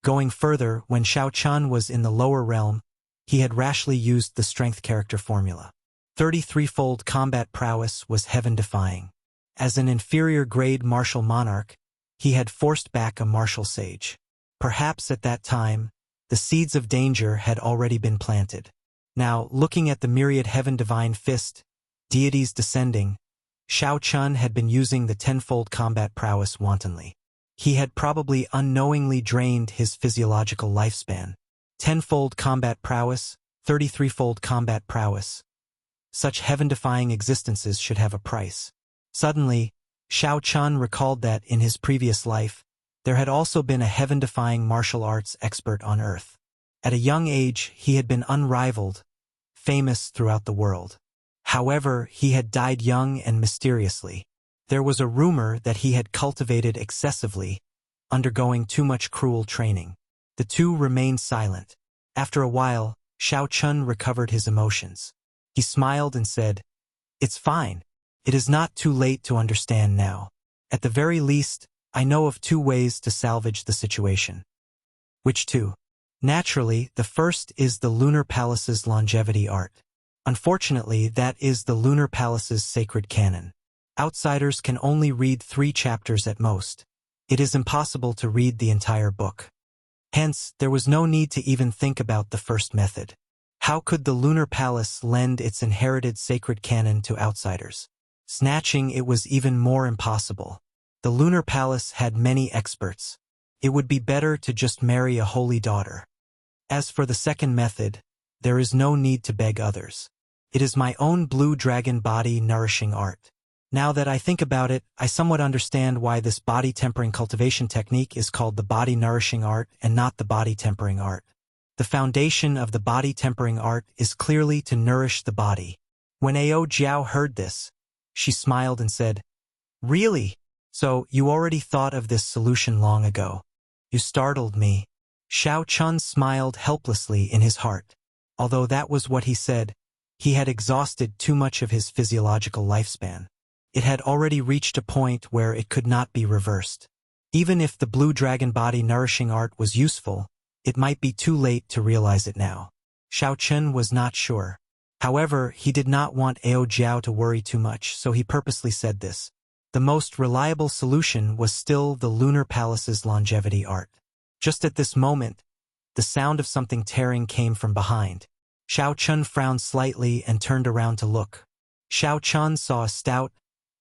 Going further, when Shao Chun was in the lower realm, he had rashly used the strength character formula. 33-fold combat prowess was heaven-defying. As an inferior-grade martial monarch, he had forced back a martial sage. Perhaps at that time, the seeds of danger had already been planted. Now, looking at the myriad heaven-divine fist, deities descending, Shao Chun had been using the 10-fold combat prowess wantonly. He had probably unknowingly drained his physiological lifespan. 10-fold combat prowess, 33-fold combat prowess. Such heaven-defying existences should have a price. Suddenly, Shao Chun recalled that in his previous life, there had also been a heaven-defying martial arts expert on Earth. At a young age, he had been unrivaled, famous throughout the world. However, he had died young and mysteriously. There was a rumor that he had cultivated excessively, undergoing too much cruel training. The two remained silent. After a while, Shao Chun recovered his emotions. He smiled and said, "It's fine. It is not too late to understand now. At the very least, I know of 2 ways to salvage the situation." "Which 2? "Naturally, the first is the Lunar Palace's longevity art. Unfortunately, that is the Lunar Palace's sacred canon. Outsiders can only read 3 chapters at most. It is impossible to read the entire book. Hence, there was no need to even think about the first method. How could the Lunar Palace lend its inherited sacred canon to outsiders? Snatching it was even more impossible. The Lunar Palace had many experts. It would be better to just marry a holy daughter. As for the second method, there is no need to beg others. It is my own blue dragon body nourishing art. Now that I think about it, I somewhat understand why this body tempering cultivation technique is called the body nourishing art and not the body tempering art. The foundation of the body tempering art is clearly to nourish the body." When Ao Jiao heard this, she smiled and said, "Really? So you already thought of this solution long ago. You startled me." Shao Chun smiled helplessly in his heart. Although that was what he said, he had exhausted too much of his physiological lifespan. It had already reached a point where it could not be reversed. Even if the blue dragon body nourishing art was useful, it might be too late to realize it now. Shao Chun was not sure. However, he did not want Ao Jiao to worry too much, so he purposely said this. The most reliable solution was still the Lunar Palace's longevity art. Just at this moment, the sound of something tearing came from behind. Shao Chun frowned slightly and turned around to look. Shao Chun saw a stout,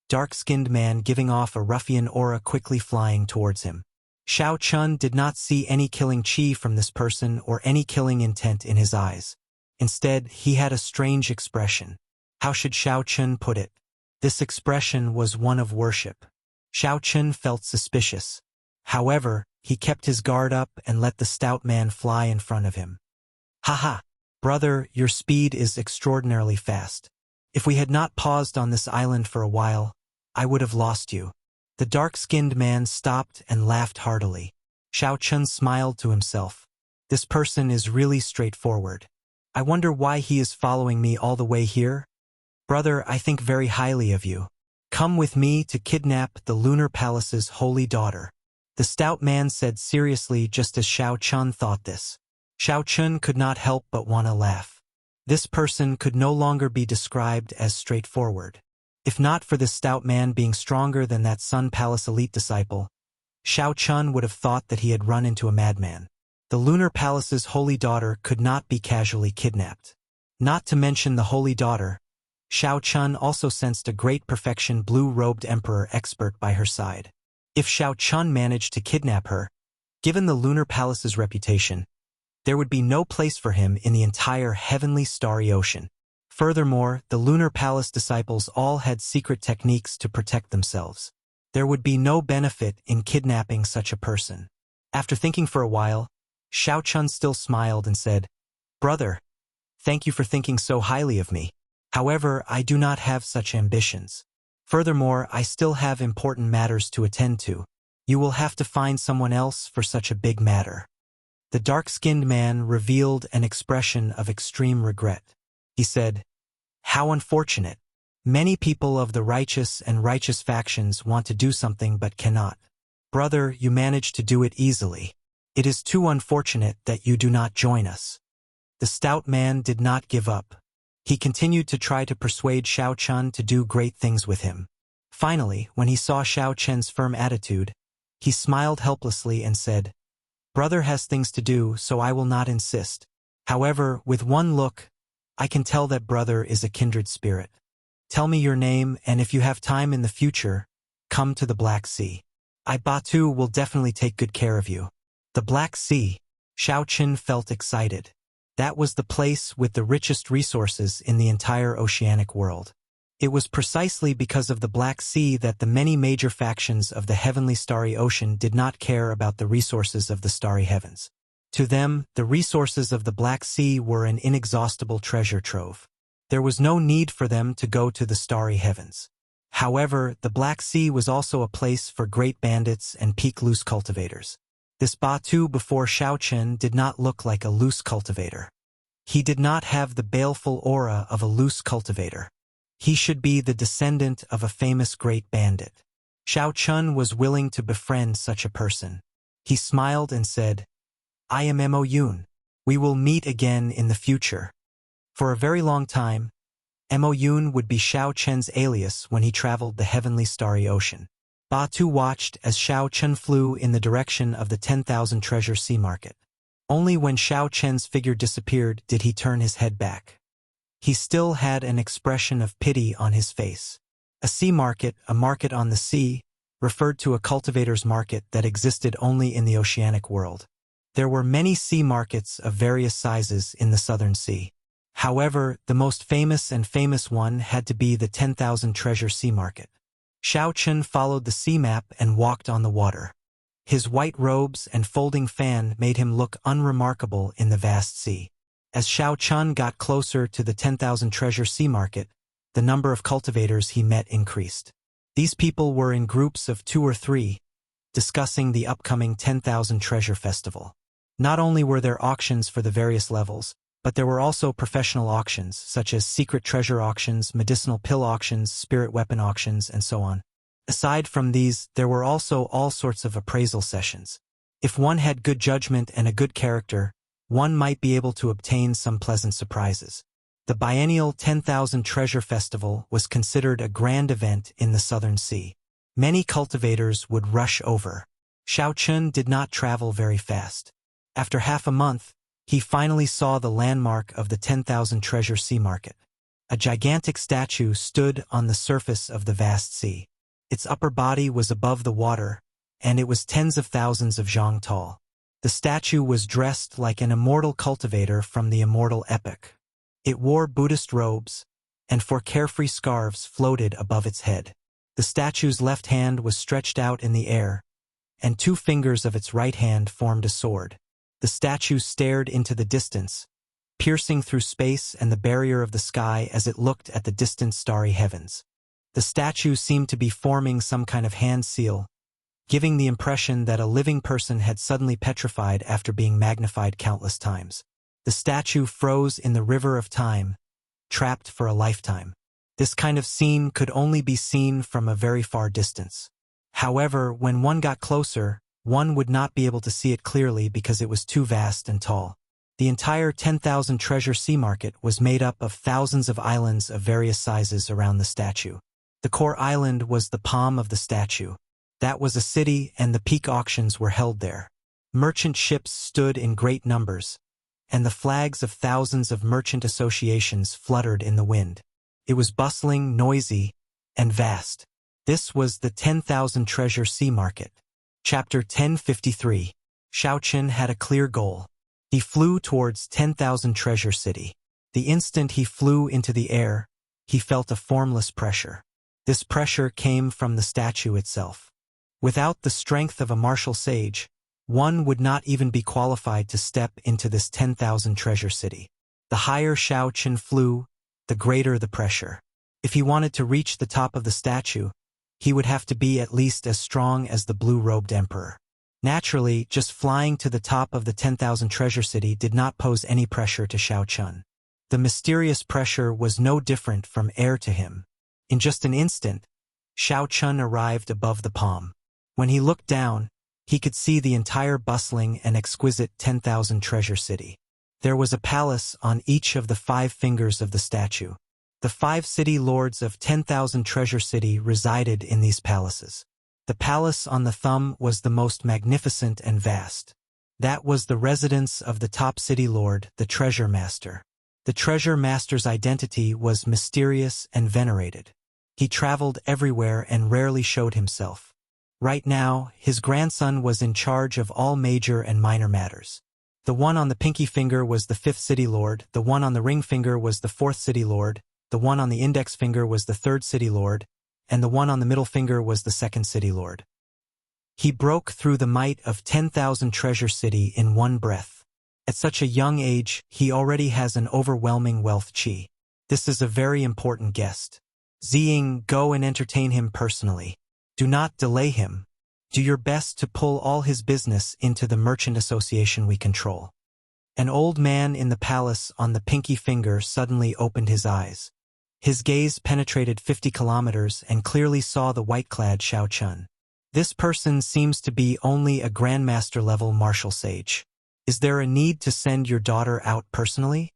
dark-skinned man giving off a ruffian aura quickly flying towards him. Shao Chun did not see any killing chi from this person or any killing intent in his eyes. Instead, he had a strange expression. How should Shao Chun put it? This expression was one of worship. Shao Chun felt suspicious. However, he kept his guard up and let the stout man fly in front of him. "Haha, brother, your speed is extraordinarily fast. If we had not paused on this island for a while, I would have lost you." The dark-skinned man stopped and laughed heartily. Shao Chun smiled to himself. This person is really straightforward. I wonder why he is following me all the way here? Brother, I think very highly of you. Come with me to kidnap the Lunar Palace's holy daughter. The stout man said seriously just as Shao Chun thought this. Shao Chun could not help but want to laugh. This person could no longer be described as straightforward. If not for this stout man being stronger than that Sun Palace elite disciple, Shao Chun would have thought that he had run into a madman. The Lunar Palace's holy daughter could not be casually kidnapped. Not to mention the holy daughter, Shao Chun also sensed a great perfection blue-robed emperor expert by her side. If Shao Chun managed to kidnap her, given the Lunar Palace's reputation, there would be no place for him in the entire heavenly starry ocean. Furthermore, the Lunar Palace disciples all had secret techniques to protect themselves. There would be no benefit in kidnapping such a person. After thinking for a while, Shao Chun still smiled and said, "Brother, Thank you for thinking so highly of me. However, I do not have such ambitions. Furthermore, I still have important matters to attend to. You will have to find someone else for such a big matter." The dark-skinned man revealed an expression of extreme regret. He said, "How unfortunate. Many people of the righteous and righteous factions want to do something but cannot. Brother, you managed to do it easily. It is too unfortunate that you do not join us." The stout man did not give up. He continued to try to persuade Xiao Chun to do great things with him. Finally, when he saw Xiao Chen's firm attitude, he smiled helplessly and said, "Brother has things to do, so I will not insist. However, with one look, I can tell that brother is a kindred spirit. Tell me your name, and if you have time in the future, come to the Black Sea. I, Batu, will definitely take good care of you." The Black Sea. Xiao Chen felt excited. That was the place with the richest resources in the entire oceanic world. It was precisely because of the Black Sea that the many major factions of the heavenly starry ocean did not care about the resources of the starry heavens. To them, the resources of the Black Sea were an inexhaustible treasure trove. There was no need for them to go to the starry heavens. However, the Black Sea was also a place for great bandits and peak loose cultivators. This Batu before Xiao Chen did not look like a loose cultivator. He did not have the baleful aura of a loose cultivator. He should be the descendant of a famous great bandit. Xiao Chun was willing to befriend such a person. He smiled and said, "I am Mo Yun. We will meet again in the future." For a very long time, Mo Yun would be Xiao Chen's alias when he traveled the heavenly starry ocean. Batu watched as Xiao Chen flew in the direction of the 10,000 treasure sea market. Only when Xiao Chen's figure disappeared did he turn his head back. He still had an expression of pity on his face. A sea market, a market on the sea, referred to a cultivator's market that existed only in the oceanic world. There were many sea markets of various sizes in the Southern Sea. However, the most famous one had to be the 10,000 treasure sea market. Xiao Chen followed the sea map and walked on the water. His white robes and folding fan made him look unremarkable in the vast sea. As Xiao Chen got closer to the 10,000 treasure sea market, the number of cultivators he met increased. These people were in groups of 2 or 3, discussing the upcoming 10,000 treasure festival. Not only were there auctions for the various levels, but there were also professional auctions, such as secret treasure auctions, medicinal pill auctions, spirit weapon auctions, and so on. Aside from these, there were also all sorts of appraisal sessions. If one had good judgment and a good character, one might be able to obtain some pleasant surprises. The biennial 10,000 Treasure Festival was considered a grand event in the Southern Sea. Many cultivators would rush over. Xiao Chun did not travel very fast. After half a month, he finally saw the landmark of the 10,000 Treasure Sea Market. A gigantic statue stood on the surface of the vast sea. Its upper body was above the water, and it was tens of thousands of zhang tall. The statue was dressed like an immortal cultivator from the Immortal epic. It wore Buddhist robes, and 4 carefree scarves floated above its head. The statue's left hand was stretched out in the air, and 2 fingers of its right hand formed a sword. The statue stared into the distance, piercing through space and the barrier of the sky as it looked at the distant starry heavens. The statue seemed to be forming some kind of hand seal, giving the impression that a living person had suddenly petrified after being magnified countless times. The statue froze in the river of time, trapped for a lifetime. This kind of scene could only be seen from a very far distance. However, when one got closer, one would not be able to see it clearly because it was too vast and tall. The entire 10,000 Treasure Sea Market was made up of thousands of islands of various sizes around the statue. The core island was the palm of the statue. That was a city, and the peak auctions were held there. Merchant ships stood in great numbers, and the flags of thousands of merchant associations fluttered in the wind. It was bustling, noisy, and vast. This was the 10,000 Treasure Sea Market. Chapter 1053. Xiao Chen had a clear goal. He flew towards 10,000 Treasure City. The instant he flew into the air, he felt a formless pressure. This pressure came from the statue itself. Without the strength of a martial sage, one would not even be qualified to step into this 10,000 Treasure City. The higher Xiao Chen flew, the greater the pressure. If he wanted to reach the top of the statue, he would have to be at least as strong as the blue-robed emperor. Naturally, just flying to the top of the 10,000 treasure city did not pose any pressure to Xiao Chen. The mysterious pressure was no different from air to him. In just an instant, Xiao Chen arrived above the palm. When he looked down, he could see the entire bustling and exquisite 10,000 treasure city. There was a palace on each of the 5 fingers of the statue. The 5 city lords of 10,000 treasure city resided in these palaces. The palace on the thumb was the most magnificent and vast. That was the residence of the top city lord, the treasure master. The treasure master's identity was mysterious and venerated. He traveled everywhere and rarely showed himself. Right now, his grandson was in charge of all major and minor matters. The one on the pinky finger was the 5th city lord, the one on the ring finger was the 4th city lord, the one on the index finger was the 3rd city lord, and the one on the middle finger was the 2nd city lord. He broke through the might of 10,000 treasure city in one breath. At such a young age, he already has an overwhelming wealth qi. This is a very important guest. Ziying, go and entertain him personally. Do not delay him. Do your best to pull all his business into the merchant association we control. An old man in the palace on the pinky finger suddenly opened his eyes. His gaze penetrated 50 kilometers and clearly saw the white-clad Xiao Chen. This person seems to be only a grandmaster-level martial sage. Is there a need to send your daughter out personally?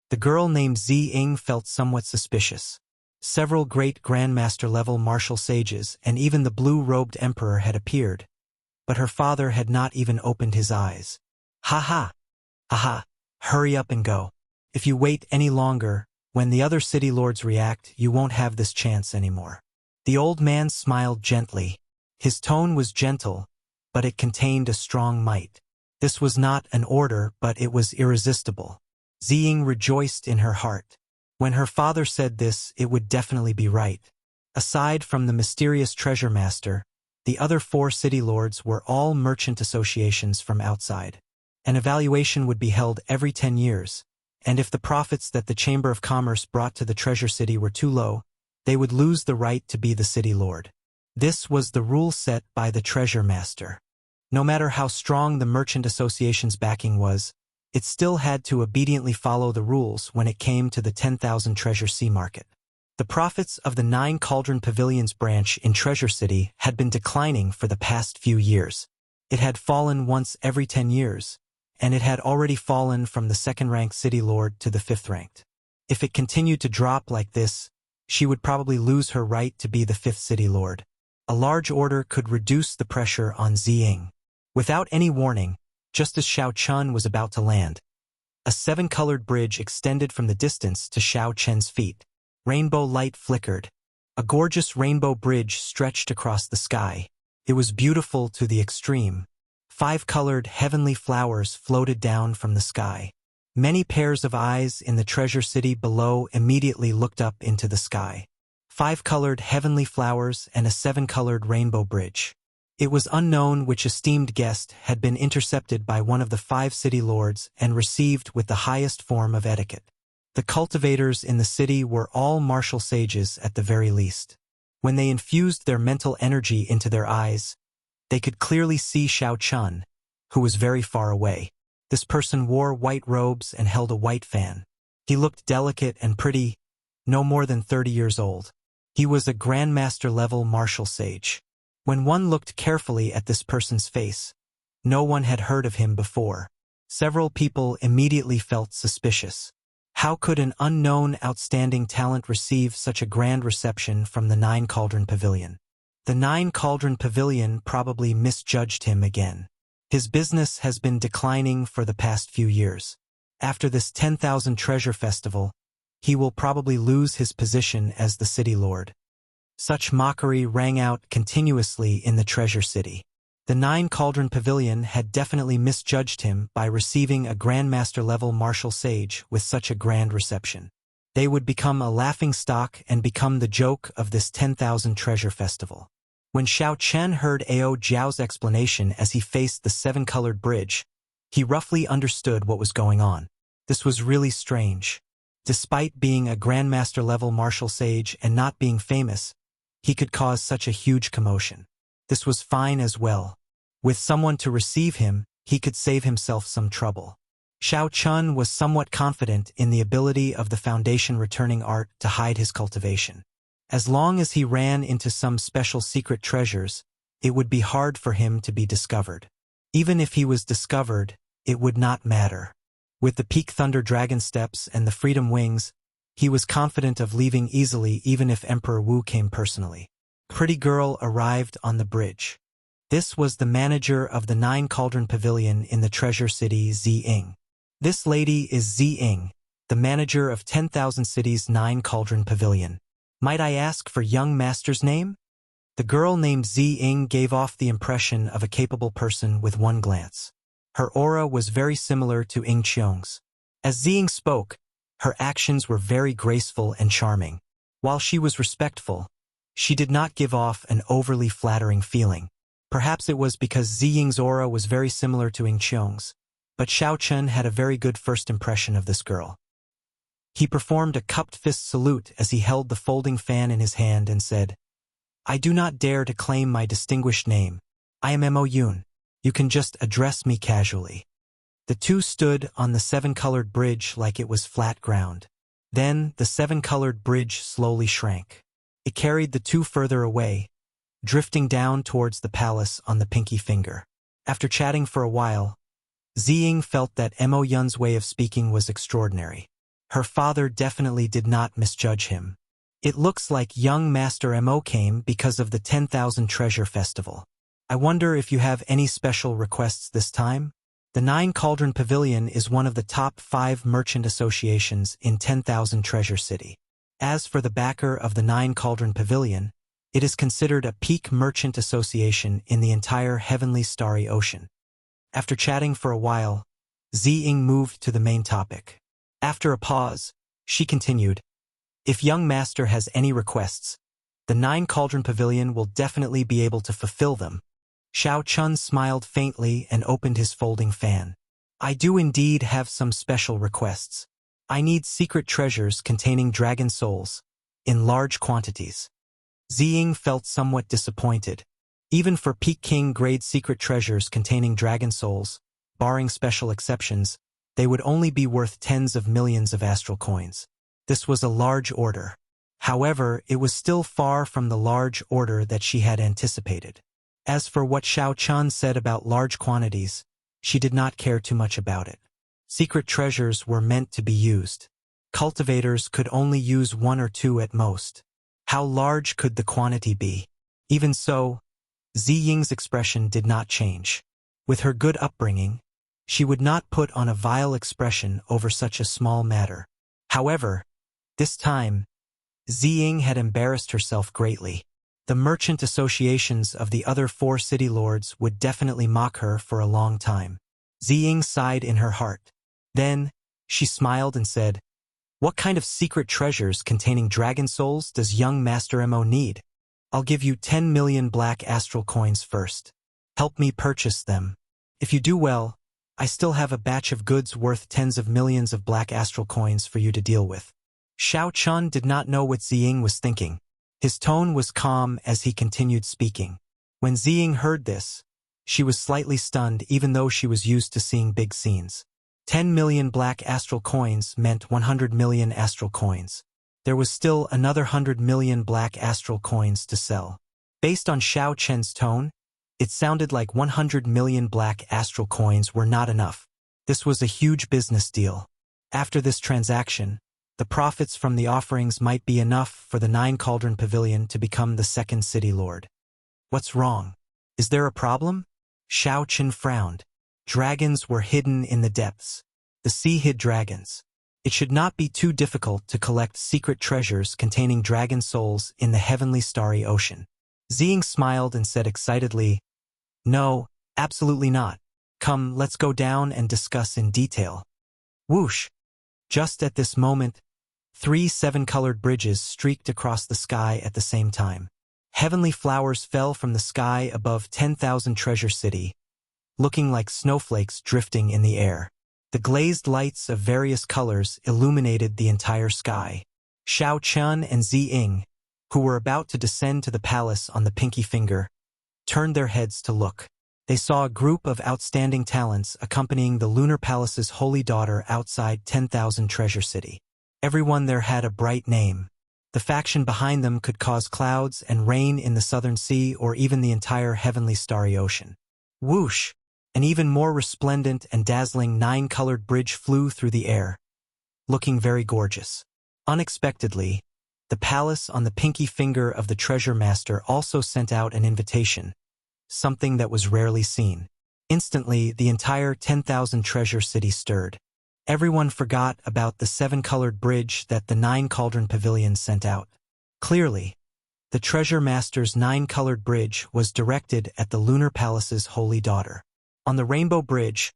The girl named Ziying felt somewhat suspicious. Several great grandmaster-level martial sages and even the blue-robed emperor had appeared, but her father had not even opened his eyes. Ha ha! Aha! Hurry up and go. If you wait any longer, when the other city lords react, you won't have this chance anymore. The old man smiled gently. His tone was gentle, but it contained a strong might. This was not an order, but it was irresistible. Ziying rejoiced in her heart. When her father said this, it would definitely be right. Aside from the mysterious treasure master, the other 4 city lords were all merchant associations from outside. An evaluation would be held every 10 years, and if the profits that the Chamber of Commerce brought to the treasure city were too low, they would lose the right to be the city lord. This was the rule set by the treasure master. No matter how strong the merchant association's backing was, it still had to obediently follow the rules when it came to the 10,000 treasure sea market. The profits of the 9 Cauldron Pavilions branch in Treasure City had been declining for the past few years. It had fallen once every 10 years, and it had already fallen from the 2nd-ranked city lord to the 5th-ranked. If it continued to drop like this, she would probably lose her right to be the 5th city lord. A large order could reduce the pressure on Ziying. Without any warning, just as Xiao Chen was about to land, a 7-colored bridge extended from the distance to Xiao Chen's feet. Rainbow light flickered. A gorgeous rainbow bridge stretched across the sky. It was beautiful to the extreme. 5-colored heavenly flowers floated down from the sky. Many pairs of eyes in the treasure city below immediately looked up into the sky. 5-colored heavenly flowers and a 7-colored rainbow bridge. It was unknown which esteemed guest had been intercepted by one of the 5 city lords and received with the highest form of etiquette. The cultivators in the city were all martial sages at the very least. When they infused their mental energy into their eyes, they could clearly see Xiao Chen, who was very far away. This person wore white robes and held a white fan. He looked delicate and pretty, no more than 30 years old. He was a grandmaster-level martial sage. When one looked carefully at this person's face, no one had heard of him before. Several people immediately felt suspicious. How could an unknown outstanding talent receive such a grand reception from the 9 Cauldron Pavilion? The 9 Cauldron Pavilion probably misjudged him again. His business has been declining for the past few years. After this 10,000 treasure festival, he will probably lose his position as the city lord. Such mockery rang out continuously in the treasure city. The 9 Cauldron Pavilion had definitely misjudged him by receiving a grandmaster-level martial sage with such a grand reception. They would become a laughingstock and become the joke of this 10,000 treasure festival. When Xiao Chen heard Ao Jiao's explanation as he faced the 7-colored bridge, he roughly understood what was going on. This was really strange. Despite being a Grandmaster-level martial sage and not being famous, he could cause such a huge commotion. This was fine as well. With someone to receive him, he could save himself some trouble. Xiao Chun was somewhat confident in the ability of the Foundation returning art to hide his cultivation. As long as he ran into some special secret treasures, it would be hard for him to be discovered. Even if he was discovered, it would not matter. With the Peak Thunder Dragon Steps and the Freedom Wings, he was confident of leaving easily even if Emperor Wu came personally. Pretty girl arrived on the bridge. This was the manager of the Nine Cauldron Pavilion in the Treasure City, Ziying. This lady is Ziying, the manager of 10,000 Cities' Nine Cauldron Pavilion. Might I ask for young master's name? The girl named Ziying gave off the impression of a capable person with one glance. Her aura was very similar to Ying Qiong's. As Ziying spoke, her actions were very graceful and charming. While she was respectful, she did not give off an overly flattering feeling. Perhaps it was because Ziying's aura was very similar to Ying Qiong's, but Xiao Chun had a very good first impression of this girl. He performed a cupped fist salute as he held the folding fan in his hand and said, "I do not dare to claim my distinguished name. I am Mo Yun. You can just address me casually." The two stood on the seven-colored bridge like it was flat ground. Then the seven-colored bridge slowly shrank. It carried the two further away, drifting down towards the palace on the pinky finger. After chatting for a while, Ziying felt that Mo Yun's way of speaking was extraordinary. Her father definitely did not misjudge him. It looks like young Master Mo came because of the 10,000 Treasure Festival. I wonder if you have any special requests this time? The Nine Cauldron Pavilion is one of the top 5 merchant associations in 10,000 Treasure City. As for the backer of the Nine Cauldron Pavilion, it is considered a peak merchant association in the entire heavenly starry ocean. After chatting for a while, Ziying moved to the main topic. After a pause, she continued, "If young master has any requests, the Nine Cauldron Pavilion will definitely be able to fulfill them." Xiao Chun smiled faintly and opened his folding fan. "I do indeed have some special requests. I need secret treasures containing dragon souls, in large quantities." Ziying felt somewhat disappointed. Even for Peak King grade secret treasures containing dragon souls, barring special exceptions, they would only be worth tens of millions of astral coins. This was a large order. However, it was still far from the large order that she had anticipated. As for what Xiao Chun said about large quantities, she did not care too much about it. Secret treasures were meant to be used. Cultivators could only use 1 or 2 at most. How large could the quantity be? Even so, Ziying's expression did not change. With her good upbringing, she would not put on a vile expression over such a small matter. However, this time, Ziying had embarrassed herself greatly. The merchant associations of the other 4 city lords would definitely mock her for a long time. Ziying sighed in her heart. Then, she smiled and said, "What kind of secret treasures containing dragon souls does young Master Mo need? I'll give you 10 million black astral coins first. Help me purchase them. If you do well, I still have a batch of goods worth tens of millions of black astral coins for you to deal with." Xiao Chun did not know what Ziying was thinking. His tone was calm as he continued speaking. When Ziying heard this, she was slightly stunned even though she was used to seeing big scenes. 10 million black astral coins meant 100 million astral coins. There was still another 100 million black astral coins to sell. Based on Xiao Chen's tone, it sounded like 100 million black astral coins were not enough. This was a huge business deal. After this transaction, the profits from the offerings might be enough for the Nine Cauldron Pavilion to become the second city lord. "What's wrong? Is there a problem?" Xiao Chen frowned. Dragons were hidden in the depths. The sea hid dragons. It should not be too difficult to collect secret treasures containing dragon souls in the heavenly starry ocean. Ziying smiled and said excitedly, "No, absolutely not. Come, let's go down and discuss in detail." Whoosh! Just at this moment, 3 7-colored bridges streaked across the sky at the same time. Heavenly flowers fell from the sky above 10,000 Treasure City, looking like snowflakes drifting in the air. The glazed lights of various colors illuminated the entire sky. Xiao Chun and Zi Ying, who were about to descend to the palace on the pinky finger, turned their heads to look. They saw a group of outstanding talents accompanying the Lunar Palace's holy daughter outside 10,000 Treasure City. Everyone there had a bright name. The faction behind them could cause clouds and rain in the southern sea or even the entire heavenly starry ocean. Whoosh! An even more resplendent and dazzling 9-colored bridge flew through the air, looking very gorgeous. Unexpectedly, the palace on the pinky finger of the treasure master also sent out an invitation, something that was rarely seen. Instantly, the entire 10,000 Treasure City stirred. Everyone forgot about the 7-colored bridge that the 9-cauldron pavilion sent out. Clearly, the treasure master's 9-colored bridge was directed at the Lunar Palace's holy daughter. On the rainbow bridge,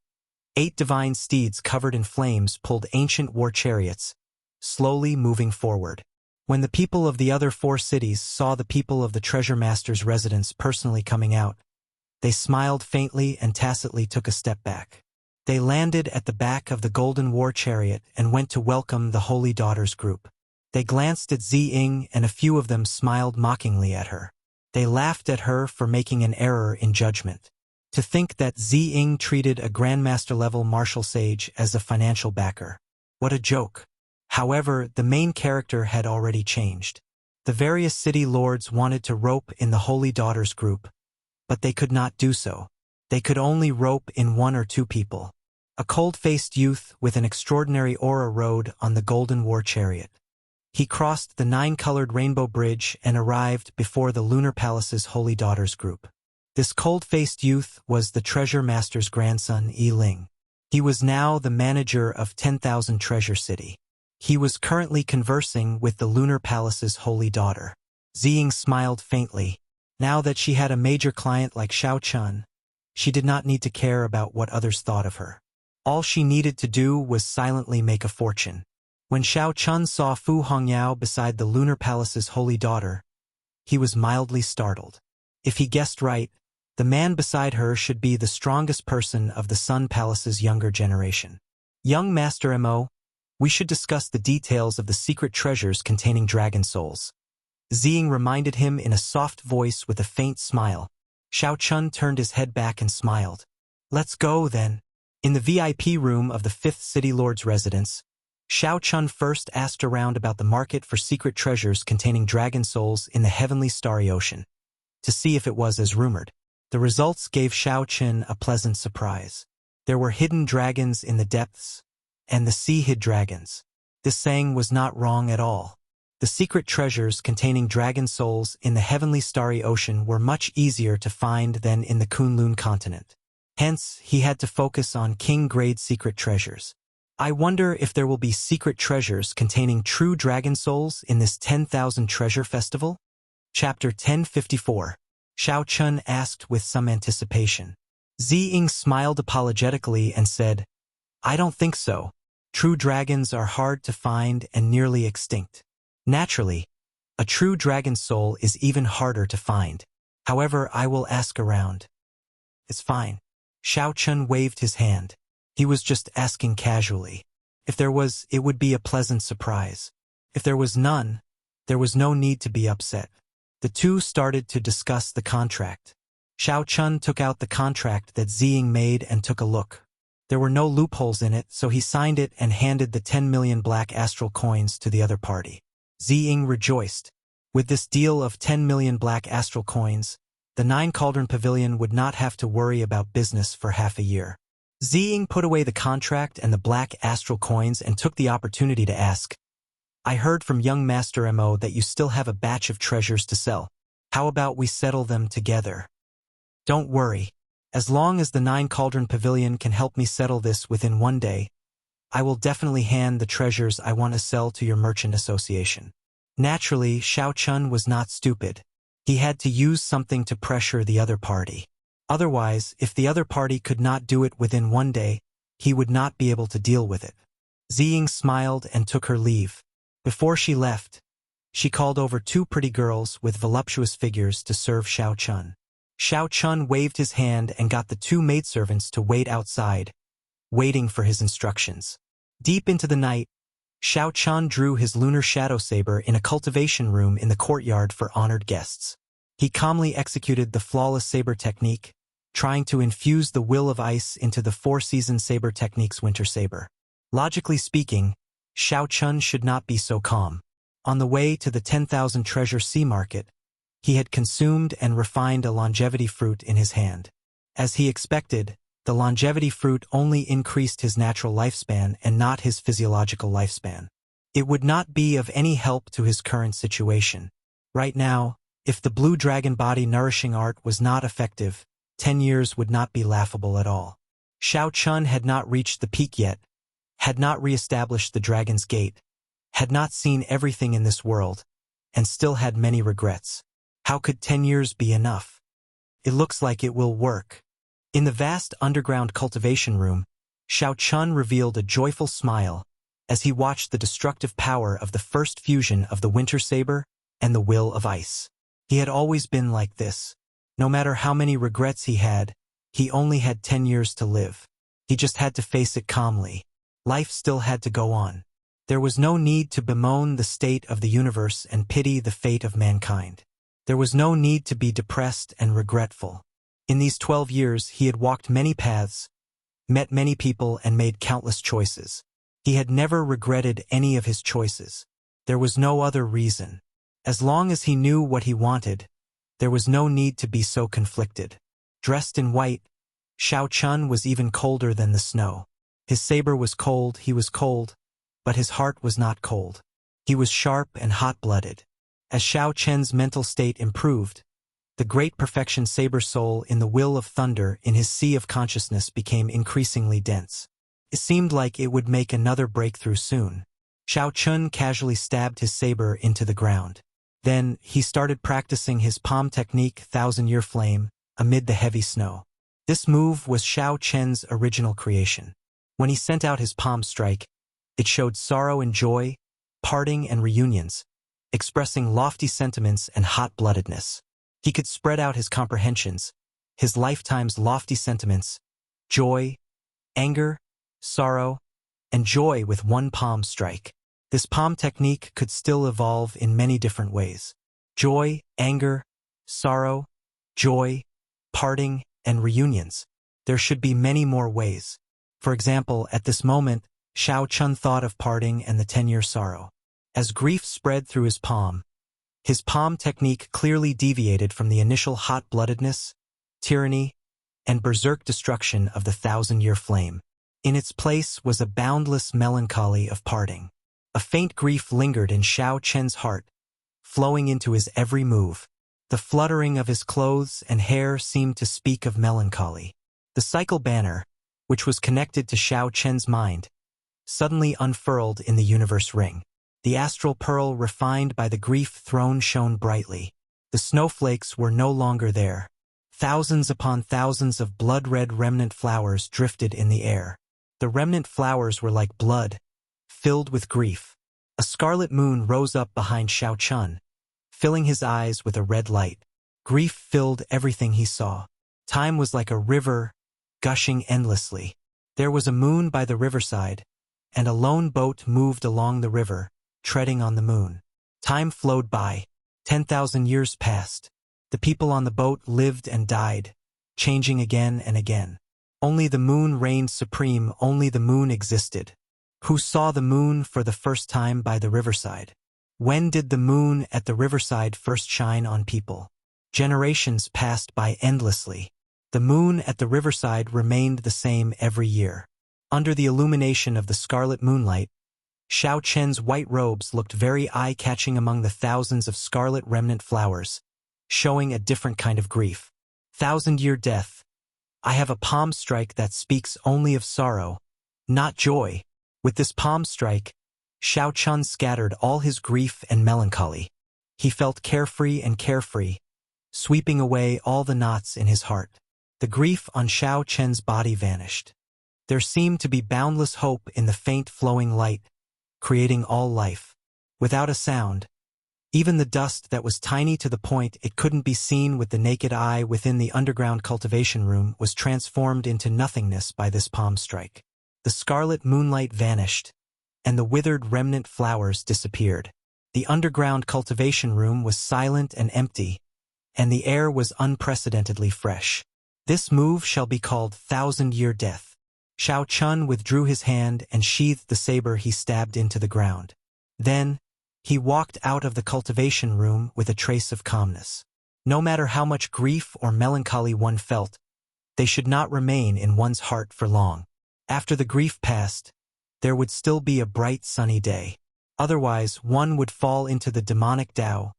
8 divine steeds covered in flames pulled ancient war chariots, slowly moving forward. When the people of the other 4 cities saw the people of the treasure master's residence personally coming out, they smiled faintly and tacitly took a step back. They landed at the back of the golden war chariot and went to welcome the holy daughter's group. They glanced at Zi Ying and a few of them smiled mockingly at her. They laughed at her for making an error in judgment. To think that Zi Ying treated a Grandmaster-level martial sage as a financial backer. What a joke. However, the main character had already changed. The various city lords wanted to rope in the holy daughter's group, but they could not do so. They could only rope in 1 or 2 people. A cold-faced youth with an extraordinary aura rode on the golden war chariot. He crossed the 9-colored rainbow bridge and arrived before the Lunar Palace's holy daughter's group. This cold-faced youth was the treasure master's grandson, Yi Ling. He was now the manager of 10,000 Treasure City. He was currently conversing with the Lunar Palace's holy daughter. Zi Ying smiled faintly. Now that she had a major client like Xiao Chun, she did not need to care about what others thought of her. All she needed to do was silently make a fortune. When Xiao Chun saw Fu Hongyao beside the Lunar Palace's holy daughter, he was mildly startled. If he guessed right, the man beside her should be the strongest person of the Sun Palace's younger generation. Young Master Mo, we should discuss the details of the secret treasures containing dragon souls. Zi Ying reminded him in a soft voice with a faint smile. Xiao Chun turned his head back and smiled. Let's go, then. In the VIP room of the 5th City Lord's residence, Xiao Chun first asked around about the market for secret treasures containing dragon souls in the heavenly starry ocean, to see if it was as rumored. The results gave Xiao Chun a pleasant surprise. There were hidden dragons in the depths, and the sea hid dragons. This saying was not wrong at all. The secret treasures containing dragon souls in the heavenly starry ocean were much easier to find than in the Kunlun continent. Hence, he had to focus on king-grade secret treasures. I wonder if there will be secret treasures containing true dragon souls in this 10,000 treasure festival? Chapter 1054. Xiao Chun asked with some anticipation. Zi Ying smiled apologetically and said, I don't think so. True dragons are hard to find and nearly extinct. Naturally, a true dragon soul is even harder to find. However, I will ask around. It's fine. Xiao Chun waved his hand. He was just asking casually. If there was, it would be a pleasant surprise. If there was none, there was no need to be upset. The two started to discuss the contract. Xiao Chun took out the contract that Zi Ying made and took a look. There were no loopholes in it, so he signed it and handed the 10 million black astral coins to the other party. Zi Ying rejoiced. With this deal of 10 million black astral coins, the 9-cauldron pavilion would not have to worry about business for half a year. Zi Ying put away the contract and the black astral coins and took the opportunity to ask, I heard from young Master Mo that you still have a batch of treasures to sell. How about we settle them together? Don't worry. As long as the 9-cauldron pavilion can help me settle this within 1 day, I will definitely hand the treasures I want to sell to your merchant association. Naturally, Xiao Chun was not stupid. He had to use something to pressure the other party. Otherwise, if the other party could not do it within 1 day, he would not be able to deal with it. Zi Ying smiled and took her leave. Before she left, she called over 2 pretty girls with voluptuous figures to serve Xiao Chun. Xiao Chun waved his hand and got the 2 maidservants to wait outside, waiting for his instructions. Deep into the night, Xiao Chun drew his lunar shadow saber in a cultivation room in the courtyard for honored guests. He calmly executed the flawless saber technique, trying to infuse the will of ice into the four-season saber technique's winter saber. Logically speaking, Xiao Chun should not be so calm. On the way to the 10,000 treasure sea market, he had consumed and refined a longevity fruit in his hand. As he expected, the longevity fruit only increased his natural lifespan and not his physiological lifespan. It would not be of any help to his current situation. Right now, if the blue dragon body nourishing art was not effective, 10 years would not be laughable at all. Xiao Chun had not reached the peak yet, had not re-established the Dragon's Gate, had not seen everything in this world, and still had many regrets. How could 10 years be enough? It looks like it will work. In the vast underground cultivation room, Xiao Chun revealed a joyful smile as he watched the destructive power of the first fusion of the winter saber and the will of ice. He had always been like this. No matter how many regrets he only had 10 years to live. He just had to face it calmly. Life still had to go on. There was no need to bemoan the state of the universe and pity the fate of mankind. There was no need to be depressed and regretful. In these 12 years he had walked many paths, met many people and made countless choices. He had never regretted any of his choices. There was no other reason. As long as he knew what he wanted, there was no need to be so conflicted. Dressed in white, Xiao Chun was even colder than the snow. His saber was cold, he was cold, but his heart was not cold. He was sharp and hot-blooded. As Xiao Chen's mental state improved, the great perfection saber soul in the will of thunder in his sea of consciousness became increasingly dense. It seemed like it would make another breakthrough soon. Xiao Chun casually stabbed his saber into the ground. Then, he started practicing his palm technique, thousand-year flame, amid the heavy snow. This move was Xiao Chen's original creation. When he sent out his palm strike, it showed sorrow and joy, parting and reunions, expressing lofty sentiments and hot-bloodedness. He could spread out his comprehensions, his lifetime's lofty sentiments, joy, anger, sorrow, and joy with one palm strike. This palm technique could still evolve in many different ways. Joy, anger, sorrow, joy, parting, and reunions. There should be many more ways. For example, at this moment, Xiao Chun thought of parting and the 10-year sorrow. As grief spread through his palm technique clearly deviated from the initial hot-bloodedness, tyranny, and berserk destruction of the thousand-year flame. In its place was a boundless melancholy of parting. A faint grief lingered in Xiao Chen's heart, flowing into his every move. The fluttering of his clothes and hair seemed to speak of melancholy. The cycle banner, which was connected to Xiao Chen's mind, suddenly unfurled in the universe ring. The astral pearl refined by the grief throne shone brightly. The snowflakes were no longer there. Thousands upon thousands of blood-red remnant flowers drifted in the air. The remnant flowers were like blood, filled with grief. A scarlet moon rose up behind Xiao Chun, filling his eyes with a red light. Grief filled everything he saw. Time was like a river, gushing endlessly. There was a moon by the riverside, and a lone boat moved along the river, treading on the moon. Time flowed by. 10,000 years passed. The people on the boat lived and died, changing again and again. Only the moon reigned supreme, only the moon existed. Who saw the moon for the first time by the riverside? When did the moon at the riverside first shine on people? Generations passed by endlessly. The moon at the riverside remained the same every year. Under the illumination of the scarlet moonlight, Xiao Chen's white robes looked very eye-catching among the thousands of scarlet remnant flowers, showing a different kind of grief. Thousand-year death. I have a palm strike that speaks only of sorrow, not joy. With this palm strike, Xiao Chun scattered all his grief and melancholy. He felt carefree and carefree, sweeping away all the knots in his heart. The grief on Xiao Chen's body vanished. There seemed to be boundless hope in the faint flowing light, creating all life. Without a sound, even the dust that was tiny to the point it couldn't be seen with the naked eye within the underground cultivation room was transformed into nothingness by this palm strike. The scarlet moonlight vanished, and the withered remnant flowers disappeared. The underground cultivation room was silent and empty, and the air was unprecedentedly fresh. This move shall be called Thousand-Year Death. Shao Chun withdrew his hand and sheathed the saber he stabbed into the ground. Then, he walked out of the cultivation room with a trace of calmness. No matter how much grief or melancholy one felt, they should not remain in one's heart for long. After the grief passed, there would still be a bright sunny day. Otherwise, one would fall into the demonic Tao,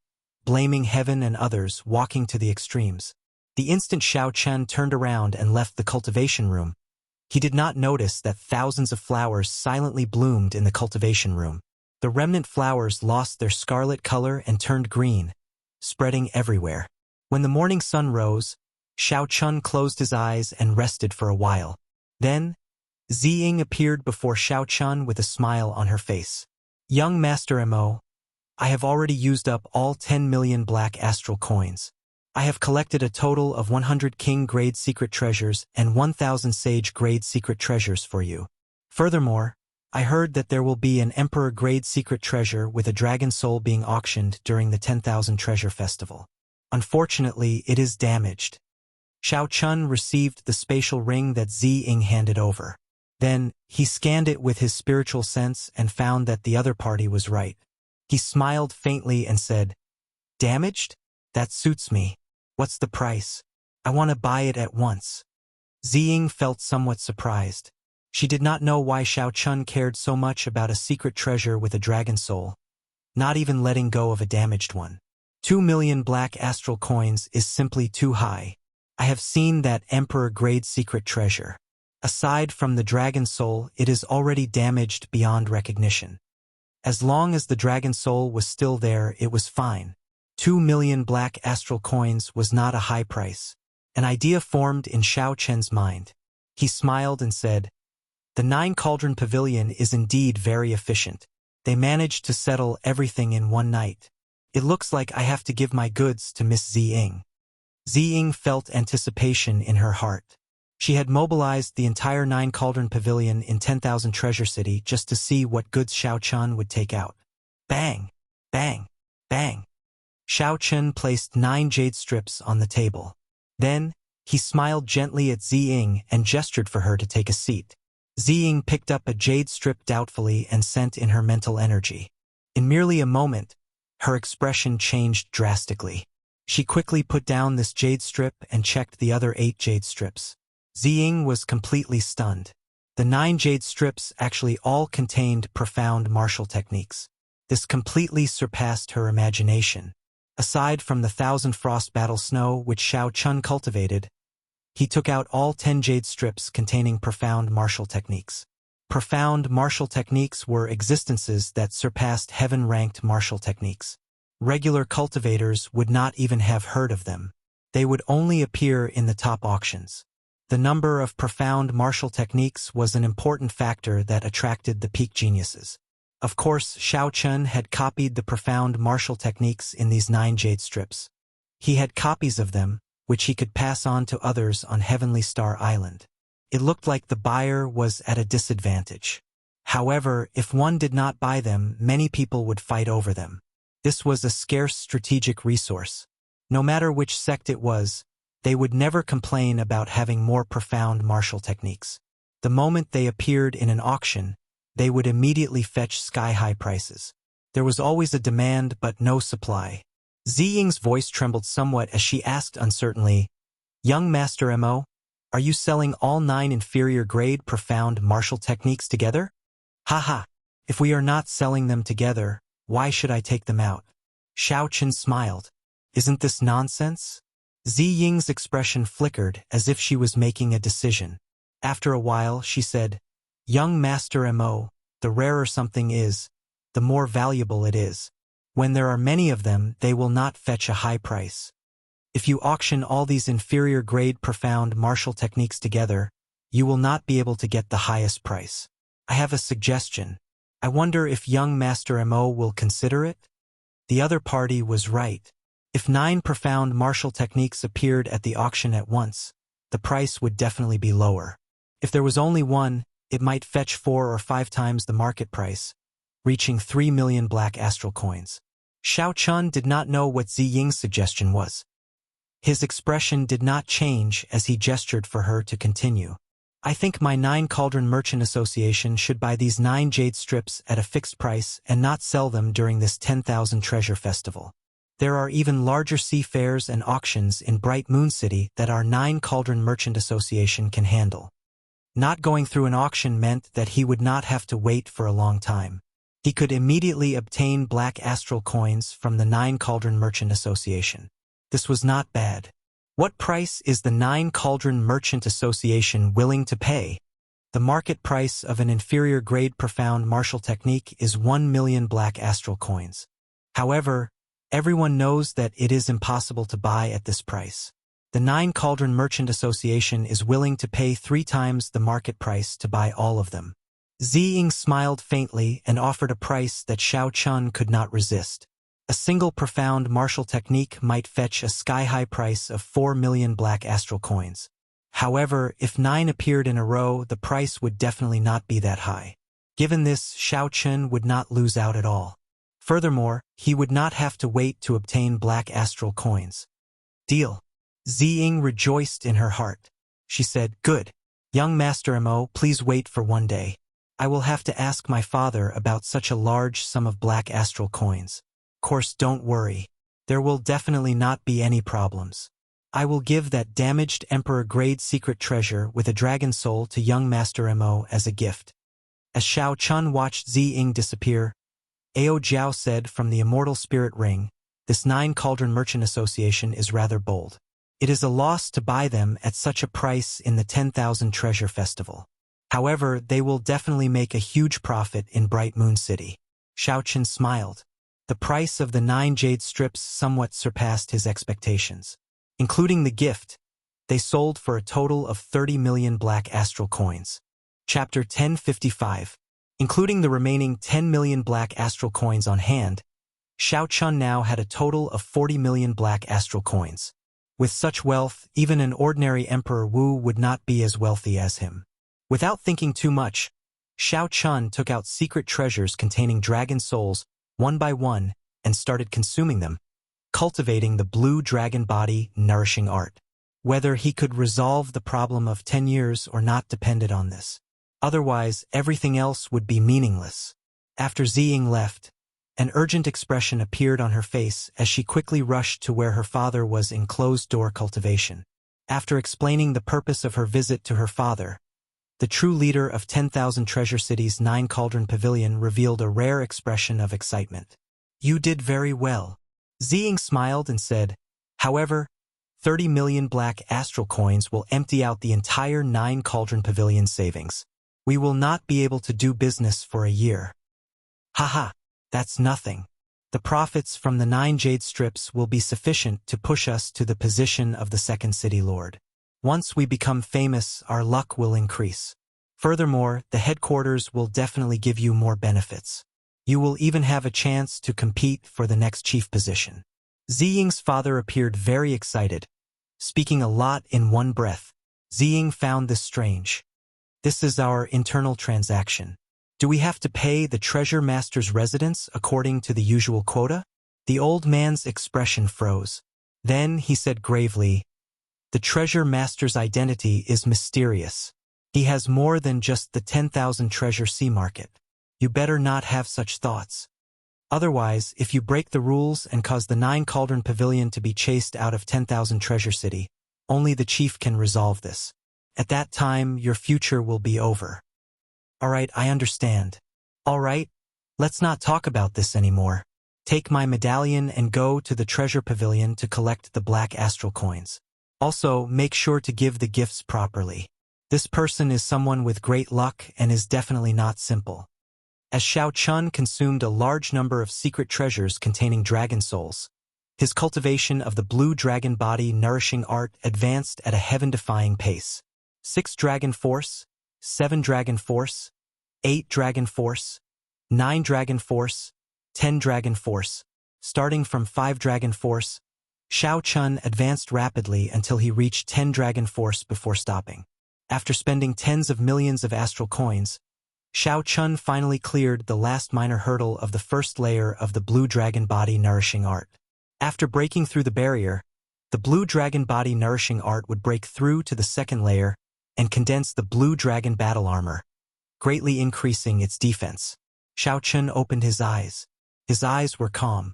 blaming heaven and others, walking to the extremes. The instant Shao Chun turned around and left the cultivation room, he did not notice that thousands of flowers silently bloomed in the cultivation room. The remnant flowers lost their scarlet color and turned green, spreading everywhere. When the morning sun rose, Shao Chun closed his eyes and rested for a while. Then, Ziying appeared before Shao Chun with a smile on her face. "Young Master Mo, I have already used up all 10 million black astral coins. I have collected a total of 100 king-grade secret treasures and 1,000 sage-grade secret treasures for you. Furthermore, I heard that there will be an emperor-grade secret treasure with a dragon soul being auctioned during the 10,000 Treasure Festival. Unfortunately, it is damaged." Shao Chun received the spatial ring that Ziying handed over. Then, he scanned it with his spiritual sense and found that the other party was right. He smiled faintly and said, "Damaged? That suits me. What's the price? I want to buy it at once." Ziying felt somewhat surprised. She did not know why Shao Chun cared so much about a secret treasure with a dragon soul, not even letting go of a damaged one. 2 million black astral coins is simply too high. I have seen that emperor-grade secret treasure. Aside from the dragon soul, it is already damaged beyond recognition. As long as the dragon soul was still there, it was fine. 2 million black astral coins was not a high price. An idea formed in Shao Chun's mind. He smiled and said, "The 9-cauldron pavilion is indeed very efficient. They managed to settle everything in one night. It looks like I have to give my goods to Miss Ziying." Ziying felt anticipation in her heart. She had mobilized the entire 9-cauldron pavilion in 10,000 Treasure City just to see what goods Shao Chun would take out. Bang! Bang! Bang! Shao Chun placed 9 jade strips on the table. Then, he smiled gently at Ziying and gestured for her to take a seat. Ziying picked up a jade strip doubtfully and sent in her mental energy. In merely a moment, her expression changed drastically. She quickly put down this jade strip and checked the other 8 jade strips. Ziying was completely stunned. The 9 jade strips actually all contained profound martial techniques. This completely surpassed her imagination. Aside from the 1,000 frost battle snow which Shao Chun cultivated, he took out all 10 jade strips containing profound martial techniques. Profound martial techniques were existences that surpassed heaven-ranked martial techniques. Regular cultivators would not even have heard of them. They would only appear in the top auctions. The number of profound martial techniques was an important factor that attracted the peak geniuses. Of course, Shao Chun had copied the profound martial techniques in these 9 jade strips. He had copies of them, which he could pass on to others on Heavenly Star Island. It looked like the buyer was at a disadvantage. However, if one did not buy them, many people would fight over them. This was a scarce strategic resource. No matter which sect it was, they would never complain about having more profound martial techniques. The moment they appeared in an auction, they would immediately fetch sky-high prices. There was always a demand but no supply. Ziying's voice trembled somewhat as she asked uncertainly, "Young Master Mo, are you selling all 9 inferior-grade profound martial techniques together?" "Haha, if we are not selling them together, why should I take them out?" Shao Chun smiled. "Isn't this nonsense?" Ziying's expression flickered as if she was making a decision. After a while, she said, "Young Master Mo, the rarer something is, the more valuable it is. When there are many of them, they will not fetch a high price. If you auction all these inferior-grade profound martial techniques together, you will not be able to get the highest price. I have a suggestion. I wonder if young Master Mo will consider it?" The other party was right. If 9 profound martial techniques appeared at the auction at once, the price would definitely be lower. If there was only one, it might fetch 4 or 5 times the market price, reaching 3 million black astral coins. Xiao Chun did not know what Zi Ying's suggestion was. His expression did not change as he gestured for her to continue. I think my 9 Cauldron Merchant Association should buy these 9 jade strips at a fixed price and not sell them during this 10,000 treasure festival. There are even larger sea fairs and auctions in Bright Moon City that our 9 Cauldron Merchant Association can handle. Not going through an auction meant that he would not have to wait for a long time. He could immediately obtain black astral coins from the 9 Cauldron Merchant Association. This was not bad. What price is the 9 Cauldron Merchant Association willing to pay? The market price of an inferior grade profound martial technique is 1 million black astral coins. However, everyone knows that it is impossible to buy at this price. The 9 Cauldron Merchant Association is willing to pay 3 times the market price to buy all of them. Zi Ying smiled faintly and offered a price that Xiao Chun could not resist. A single profound martial technique might fetch a sky-high price of 4 million black astral coins. However, if 9 appeared in a row, the price would definitely not be that high. Given this, Xiao Chun would not lose out at all. Furthermore, he would not have to wait to obtain black astral coins. Deal. Zi Ying rejoiced in her heart. She said, "Good. Young Master Mo, please wait for one day. I will have to ask my father about such a large sum of black astral coins. Of course, don't worry. There will definitely not be any problems. I will give that damaged Emperor-grade secret treasure with a dragon soul to young Master Mo as a gift." As Xiao Chun watched Zi Ying disappear, Ao Jiao said from the Immortal Spirit Ring, "This 9 Cauldron Merchant Association is rather bold. It is a loss to buy them at such a price in the 10,000 Treasure Festival. However, they will definitely make a huge profit in Bright Moon City." Xiao Chun smiled. The price of the 9 jade strips somewhat surpassed his expectations. Including the gift, they sold for a total of 30 million black astral coins. Chapter 1055. Including the remaining 10 million black astral coins on hand, Xiao Chun now had a total of 40 million black astral coins. With such wealth, even an ordinary Emperor Wu would not be as wealthy as him. Without thinking too much, Xiao Chun took out secret treasures containing dragon souls one by one and started consuming them, cultivating the blue dragon body nourishing art. Whether he could resolve the problem of 10 years or not depended on this. Otherwise, everything else would be meaningless. After Zi Ying left, an urgent expression appeared on her face as she quickly rushed to where her father was in closed-door cultivation. After explaining the purpose of her visit to her father, the true leader of 10,000 Treasure City's 9 Cauldron Pavilion revealed a rare expression of excitement. "You did very well." Zi Ying smiled and said, "However, 30 million black astral coins will empty out the entire 9 Cauldron Pavilion savings. We will not be able to do business for a year." "Haha, that's nothing. The profits from the 9 jade strips will be sufficient to push us to the position of the second city lord. Once we become famous, our luck will increase. Furthermore, the headquarters will definitely give you more benefits. You will even have a chance to compete for the next chief position." Zi Ying's father appeared very excited, speaking a lot in one breath. Zi Ying found this strange. "This is our internal transaction. Do we have to pay the treasure master's residence according to the usual quota?" The old man's expression froze. Then he said gravely, "The treasure master's identity is mysterious. He has more than just the 10,000 treasure sea market. You better not have such thoughts. Otherwise, if you break the rules and cause the 9 Cauldron Pavilion to be chased out of 10,000 Treasure City, only the chief can resolve this. At that time, your future will be over." "All right, I understand. All right, let's not talk about this anymore. Take my medallion and go to the Treasure Pavilion to collect the black astral coins. Also, make sure to give the gifts properly. This person is someone with great luck and is definitely not simple." As Xiao Chun consumed a large number of secret treasures containing dragon souls, his cultivation of the blue dragon body nourishing art advanced at a heaven-defying pace. 6 Dragon Force, 7 Dragon Force, 8 Dragon Force, 9 Dragon Force, 10 Dragon Force. Starting from 5 Dragon Force, Xiao Chun advanced rapidly until he reached 10 Dragon Force before stopping. After spending tens of millions of astral coins, Shao Chun finally cleared the last minor hurdle of the first layer of the Blue Dragon Body Nourishing Art. After breaking through the barrier, the Blue Dragon Body Nourishing Art would break through to the second layer and condense the Blue Dragon Battle Armor, greatly increasing its defense. Shao Chun opened his eyes. His eyes were calm.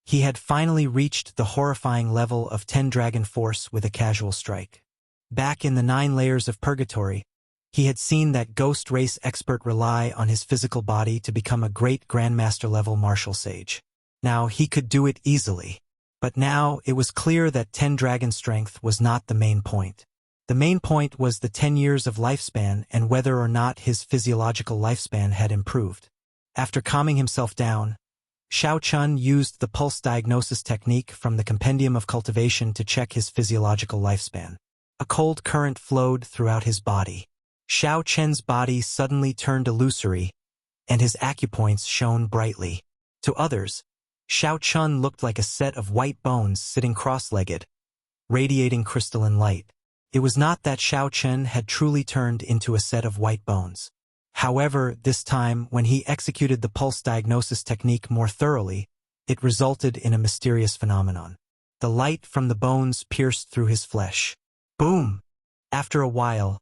He had finally reached the horrifying level of 10 Dragon Force with a casual strike. Back in the 9 layers of Purgatory, he had seen that ghost race expert rely on his physical body to become a great Grandmaster-level martial sage. Now he could do it easily. But now it was clear that 10 Dragon Strength was not the main point. The main point was the 10 years of lifespan and whether or not his physiological lifespan had improved. After calming himself down, Shao Chun used the pulse diagnosis technique from the Compendium of Cultivation to check his physiological lifespan. A cold current flowed throughout his body. Shao Chun's body suddenly turned illusory, and his acupoints shone brightly. To others, Shao Chun looked like a set of white bones sitting cross-legged, radiating crystalline light. It was not that Shao Chun had truly turned into a set of white bones. However, this time, when he executed the pulse diagnosis technique more thoroughly, it resulted in a mysterious phenomenon. The light from the bones pierced through his flesh. Boom! After a while,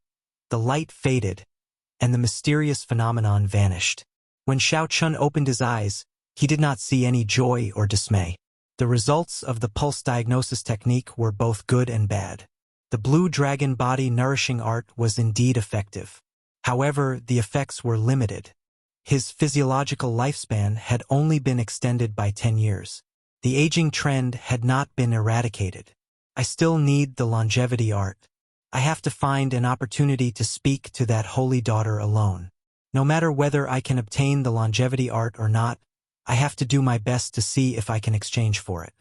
the light faded, and the mysterious phenomenon vanished. When Shao Chun opened his eyes, he did not see any joy or dismay. The results of the pulse diagnosis technique were both good and bad. The Blue Dragon Body Nourishing Art was indeed effective. However, the effects were limited. His physiological lifespan had only been extended by 10 years. The aging trend had not been eradicated. I still need the longevity art. I have to find an opportunity to speak to that holy daughter alone. No matter whether I can obtain the longevity art or not, I have to do my best to see if I can exchange for it.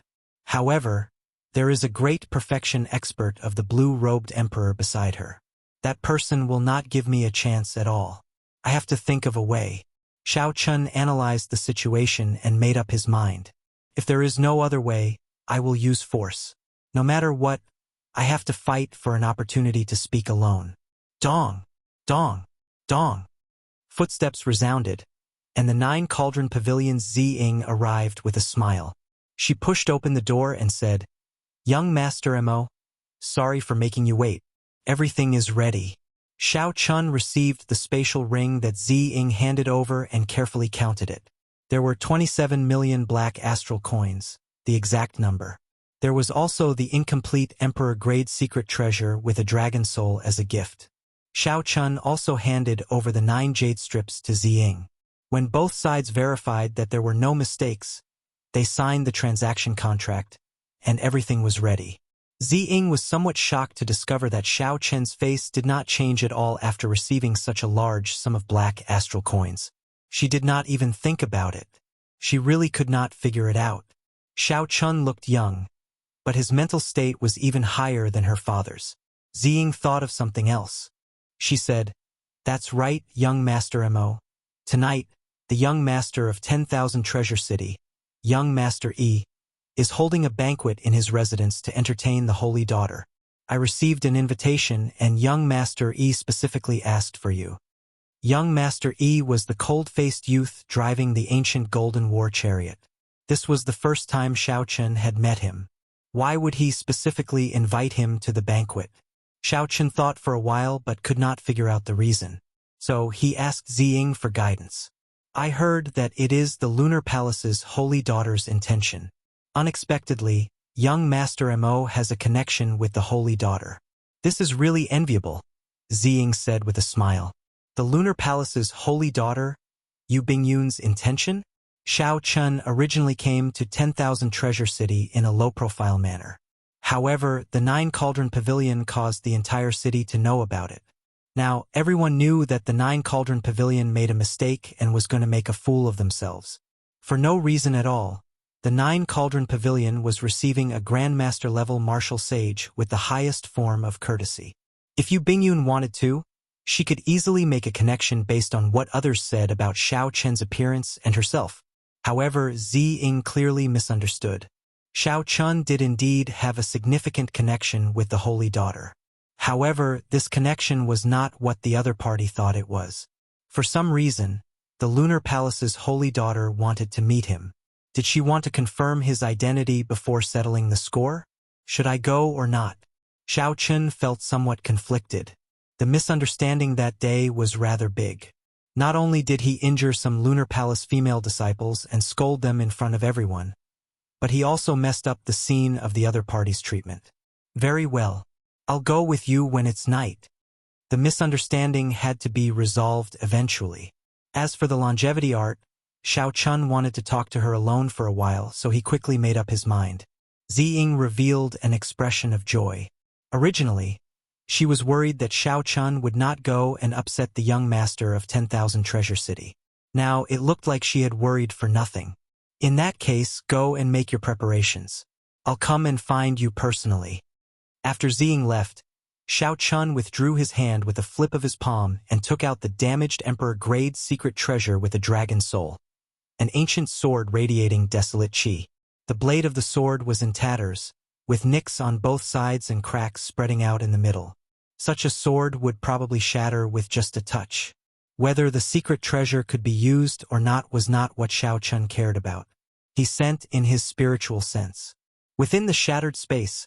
However, there is a great perfection expert of the blue-robed emperor beside her. That person will not give me a chance at all. I have to think of a way. Shao Chun analyzed the situation and made up his mind. If there is no other way, I will use force. No matter what, I have to fight for an opportunity to speak alone. Dong! Dong! Dong! Footsteps resounded, and the 9 Cauldron Pavilion's Zi-Ying arrived with a smile. She pushed open the door and said, "Young Master Mo, sorry for making you wait. Everything is ready." Shao Chun received the spatial ring that Zi-Ying handed over and carefully counted it. There were 27 million black astral coins, the exact number. There was also the incomplete Emperor-grade secret treasure with a dragon soul as a gift. Shao Chun also handed over the 9 jade strips to Zi-Ying. When both sides verified that there were no mistakes, they signed the transaction contract, and everything was ready. Zi-Ying was somewhat shocked to discover that Shao Chun's face did not change at all after receiving such a large sum of black astral coins. She did not even think about it. She really could not figure it out. Shao Chun looked young, but his mental state was even higher than her father's. Zi-Ying thought of something else. She said, "That's right, young Master Mo. Tonight, the young master of 10,000 Treasure City, young Master Yi, is holding a banquet in his residence to entertain the Holy Daughter. I received an invitation and young Master Yi specifically asked for you." Young Master Yi was the cold-faced youth driving the ancient golden war chariot. This was the first time Shao Chun had met him. Why would he specifically invite him to the banquet? Shao Chun thought for a while but could not figure out the reason. So he asked Zi-Ying for guidance. "I heard that it is the Lunar Palace's Holy Daughter's intention." Unexpectedly, young Master Mo has a connection with the Holy Daughter. "This is really enviable," Zi-Ying said with a smile. "The Lunar Palace's Holy Daughter? Yu Bingyun's intention?" Shao Chun originally came to 10,000 Treasure City in a low-profile manner. However, the 9 Cauldron Pavilion caused the entire city to know about it. Now, everyone knew that the 9 Cauldron Pavilion made a mistake and was going to make a fool of themselves. For no reason at all, the 9 Cauldron Pavilion was receiving a Grandmaster-level martial sage with the highest form of courtesy. If Yu Bingyun wanted to, she could easily make a connection based on what others said about Shao Chun's appearance and herself. However, Zi-Ying clearly misunderstood. Shao Chun did indeed have a significant connection with the Holy Daughter. However, this connection was not what the other party thought it was. For some reason, the Lunar Palace's holy daughter wanted to meet him. Did she want to confirm his identity before settling the score? Should I go or not? Xiao Chun felt somewhat conflicted. The misunderstanding that day was rather big. Not only did he injure some Lunar Palace female disciples and scold them in front of everyone, but he also messed up the scene of the other party's treatment. Very well. I'll go with you when it's night. The misunderstanding had to be resolved eventually. As for the longevity art, Xiao Chun wanted to talk to her alone for a while, so he quickly made up his mind. Ziying revealed an expression of joy. Originally, she was worried that Xiao Chun would not go and upset the young master of 10,000 Treasure City. Now it looked like she had worried for nothing. In that case, go and make your preparations. I'll come and find you personally. After Ziying left, Xiao Chun withdrew his hand with a flip of his palm and took out the damaged Emperor-grade secret treasure with a dragon soul. An ancient sword radiating desolate chi. The blade of the sword was in tatters, with nicks on both sides and cracks spreading out in the middle. Such a sword would probably shatter with just a touch. Whether the secret treasure could be used or not was not what Xiao Chun cared about. He sent in his spiritual sense. Within the shattered space,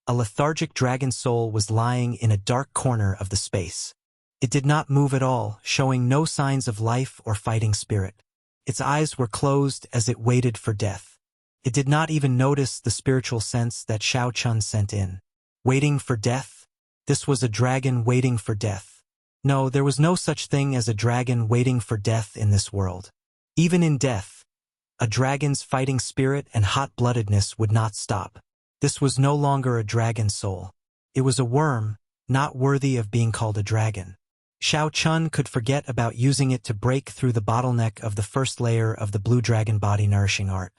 a lethargic dragon soul was lying in a dark corner of the space. It did not move at all, showing no signs of life or fighting spirit. Its eyes were closed as it waited for death. It did not even notice the spiritual sense that Xiao Chun sent in. Waiting for death? This was a dragon waiting for death. No, there was no such thing as a dragon waiting for death in this world. Even in death, a dragon's fighting spirit and hot-bloodedness would not stop. This was no longer a dragon soul. It was a worm, not worthy of being called a dragon. Xiao Chun could forget about using it to break through the bottleneck of the first layer of the blue dragon body nourishing art.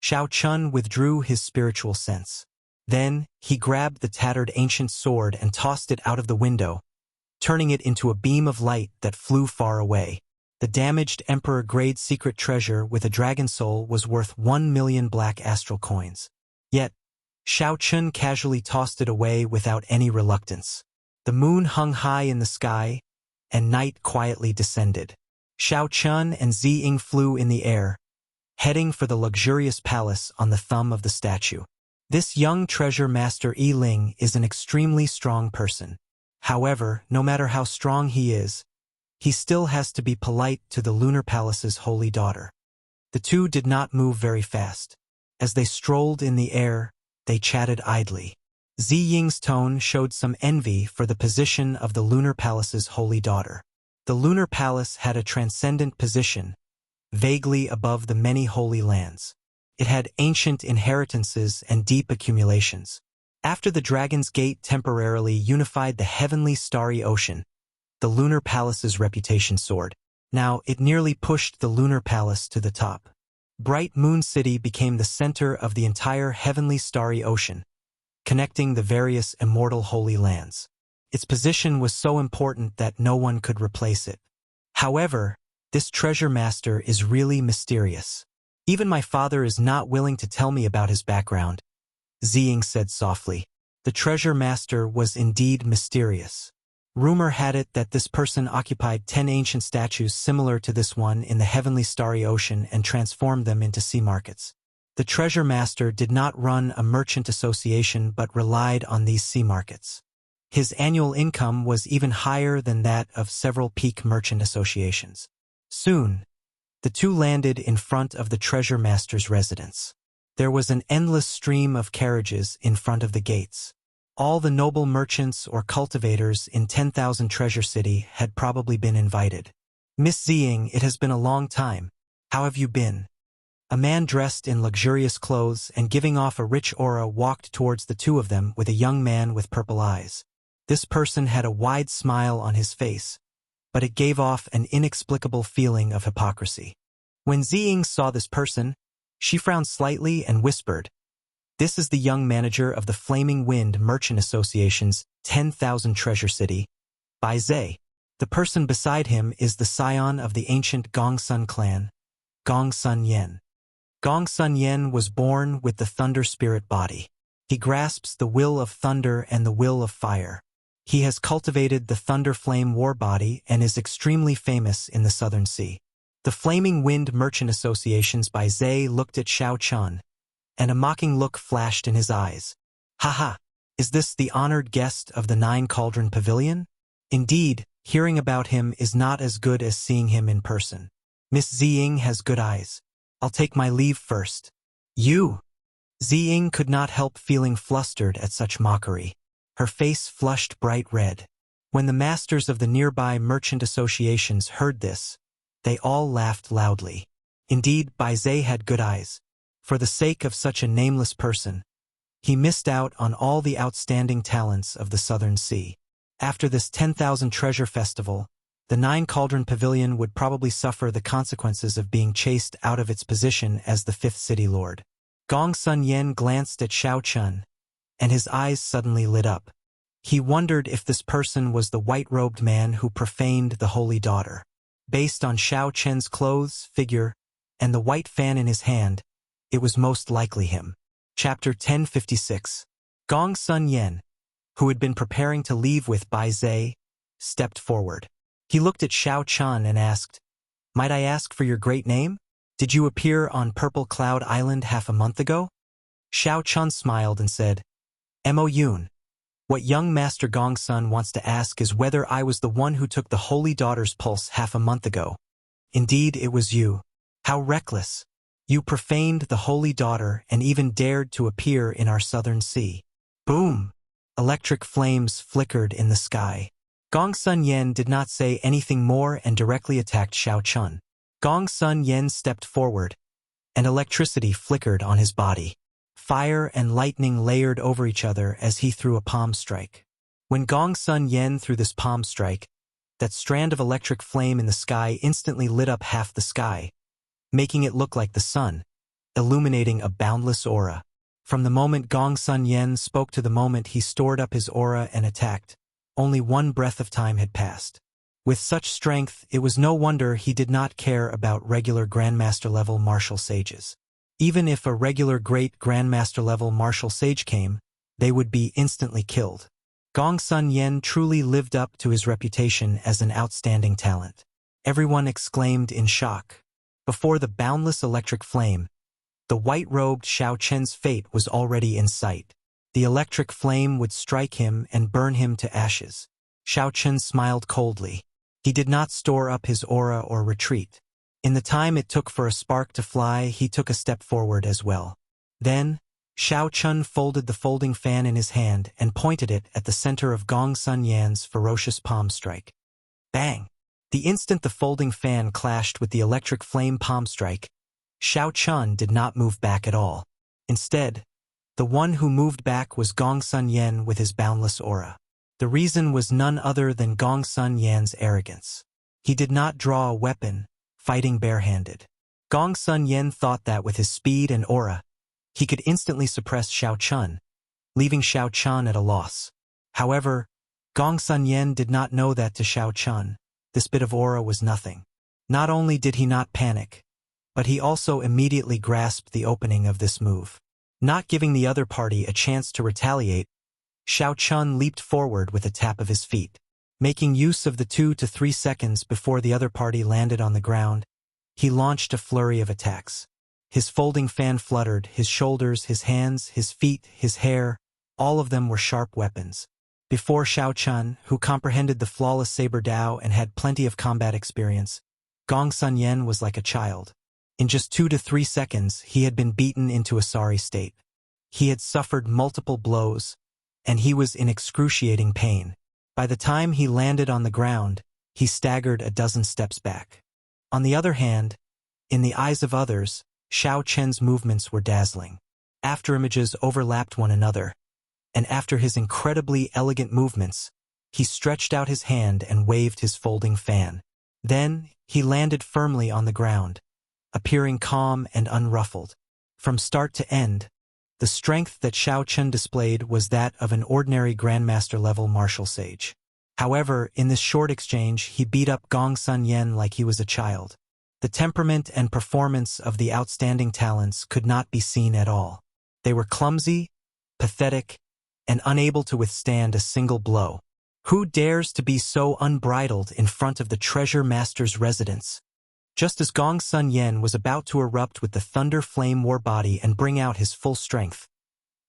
Xiao Chun withdrew his spiritual sense. Then, he grabbed the tattered ancient sword and tossed it out of the window, turning it into a beam of light that flew far away. The damaged Emperor-grade secret treasure with a dragon soul was worth 1,000,000 black astral coins. Yet, Xiao Chun casually tossed it away without any reluctance. The moon hung high in the sky, and night quietly descended. Xiao Chun and Ziying flew in the air, heading for the luxurious palace on the thumb of the statue. This young treasure master Yi Ling is an extremely strong person. However, no matter how strong he is, he still has to be polite to the Lunar Palace's holy daughter. The two did not move very fast. As they strolled in the air, they chatted idly. Ziying's tone showed some envy for the position of the Lunar Palace's holy daughter. The Lunar Palace had a transcendent position, vaguely above the many holy lands. It had ancient inheritances and deep accumulations. After the Dragon's Gate temporarily unified the heavenly starry ocean, the Lunar Palace's reputation soared. Now, it nearly pushed the Lunar Palace to the top. Bright Moon City became the center of the entire heavenly starry ocean, connecting the various immortal holy lands. Its position was so important that no one could replace it. However, this treasure master is really mysterious. Even my father is not willing to tell me about his background, Ziying said softly. The treasure master was indeed mysterious. Rumor had it that this person occupied 10 ancient statues similar to this one in the heavenly starry ocean and transformed them into sea markets. The treasure master did not run a merchant association but relied on these sea markets. His annual income was even higher than that of several peak merchant associations. Soon, the two landed in front of the treasure master's residence. There was an endless stream of carriages in front of the gates. All the noble merchants or cultivators in 10,000 Treasure City had probably been invited. Miss Ziying, it has been a long time. How have you been? A man dressed in luxurious clothes and giving off a rich aura walked towards the two of them with a young man with purple eyes. This person had a wide smile on his face, but it gave off an inexplicable feeling of hypocrisy. When Ziying saw this person, she frowned slightly and whispered, "This is the young manager of the Flaming Wind Merchant Association's 10,000 Treasure City, Bai Zhe." The person beside him is the scion of the ancient Gongsun clan, Gongsun Yen. Gongsun Yen was born with the thunder spirit body. He grasps the will of thunder and the will of fire. He has cultivated the Thunder Flame war body and is extremely famous in the Southern Sea. The Flaming Wind Merchant Associations by Zhe looked at Xiao Chun, and a mocking look flashed in his eyes. Haha, is this the honored guest of the Nine Cauldron Pavilion? Indeed, hearing about him is not as good as seeing him in person. Miss Ziying has good eyes. I'll take my leave first. You! Ziying could not help feeling flustered at such mockery. Her face flushed bright red. When the masters of the nearby merchant associations heard this, they all laughed loudly. Indeed, Bai Zhe had good eyes. For the sake of such a nameless person, he missed out on all the outstanding talents of the Southern Sea. After this 10,000 treasure festival, the Nine Cauldron Pavilion would probably suffer the consequences of being chased out of its position as the fifth city lord. Gong Sun Yen glanced at Xiao Chun, and his eyes suddenly lit up. He wondered if this person was the white-robed man who profaned the Holy Daughter. Based on Xiao Chen's clothes, figure, and the white fan in his hand, it was most likely him. Chapter 1056. Gong Sun Yen, who had been preparing to leave with Bai Zhe, stepped forward. He looked at Xiao Chun and asked, "Might I ask for your great name? Did you appear on Purple Cloud Island half a month ago?" Xiao Chun smiled and said, "Mo Yun. What young Master Gong Sun wants to ask is whether I was the one who took the Holy Daughter's pulse half a month ago. Indeed, it was you. How reckless. You profaned the Holy Daughter and even dared to appear in our Southern Sea." Boom! Electric flames flickered in the sky. Gong Sun Yen did not say anything more and directly attacked Xiao Chun. Gong Sun Yen stepped forward, and electricity flickered on his body. Fire and lightning layered over each other as he threw a palm strike. When Gong Sun Yen threw this palm strike, that strand of electric flame in the sky instantly lit up half the sky, making it look like the sun, illuminating a boundless aura. From the moment Gong Sun Yen spoke to the moment he stored up his aura and attacked, only one breath of time had passed. With such strength, it was no wonder he did not care about regular Grandmaster-level martial sages. Even if a regular great Grandmaster-level martial sage came, they would be instantly killed. Gong Sun Yen truly lived up to his reputation as an outstanding talent. Everyone exclaimed in shock. Before the boundless electric flame, the white-robed Xiao Chen's fate was already in sight. The electric flame would strike him and burn him to ashes. Xiao Chen smiled coldly. He did not store up his aura or retreat. In the time it took for a spark to fly, he took a step forward as well. Then, Xiao Chun folded the folding fan in his hand and pointed it at the center of Gong Sun Yan's ferocious palm strike. Bang! The instant the folding fan clashed with the electric flame palm strike, Xiao Chun did not move back at all. Instead, the one who moved back was Gong Sun Yen with his boundless aura. The reason was none other than Gong Sun Yan's arrogance. He did not draw a weapon, fighting barehanded. Gong Sun Yen thought that with his speed and aura, he could instantly suppress Xiao Chun, leaving Xiao Chun at a loss. However, Gong Sun Yen did not know that to Xiao Chun, this bit of aura was nothing. Not only did he not panic, but he also immediately grasped the opening of this move. Not giving the other party a chance to retaliate, Xiao Chun leaped forward with a tap of his feet. Making use of the 2 to 3 seconds before the other party landed on the ground, he launched a flurry of attacks. His folding fan fluttered, his shoulders, his hands, his feet, his hair, all of them were sharp weapons. Before Xiao Chun, who comprehended the flawless saber Dao and had plenty of combat experience, Gong Sun Yen was like a child. In just 2 to 3 seconds, he had been beaten into a sorry state. He had suffered multiple blows, and he was in excruciating pain. By the time he landed on the ground, he staggered a dozen steps back. On the other hand, in the eyes of others, Xiao Chen's movements were dazzling. After images overlapped one another, and after his incredibly elegant movements, he stretched out his hand and waved his folding fan. Then, he landed firmly on the ground, appearing calm and unruffled. From start to end, the strength that Xiao Chen displayed was that of an ordinary Grandmaster-level martial sage. However, in this short exchange, he beat up Gong Sun Yen like he was a child. The temperament and performance of the outstanding talents could not be seen at all. They were clumsy, pathetic, and unable to withstand a single blow. Who dares to be so unbridled in front of the treasure master's residence? Just as Gong Sun Yen was about to erupt with the thunder flame war body and bring out his full strength,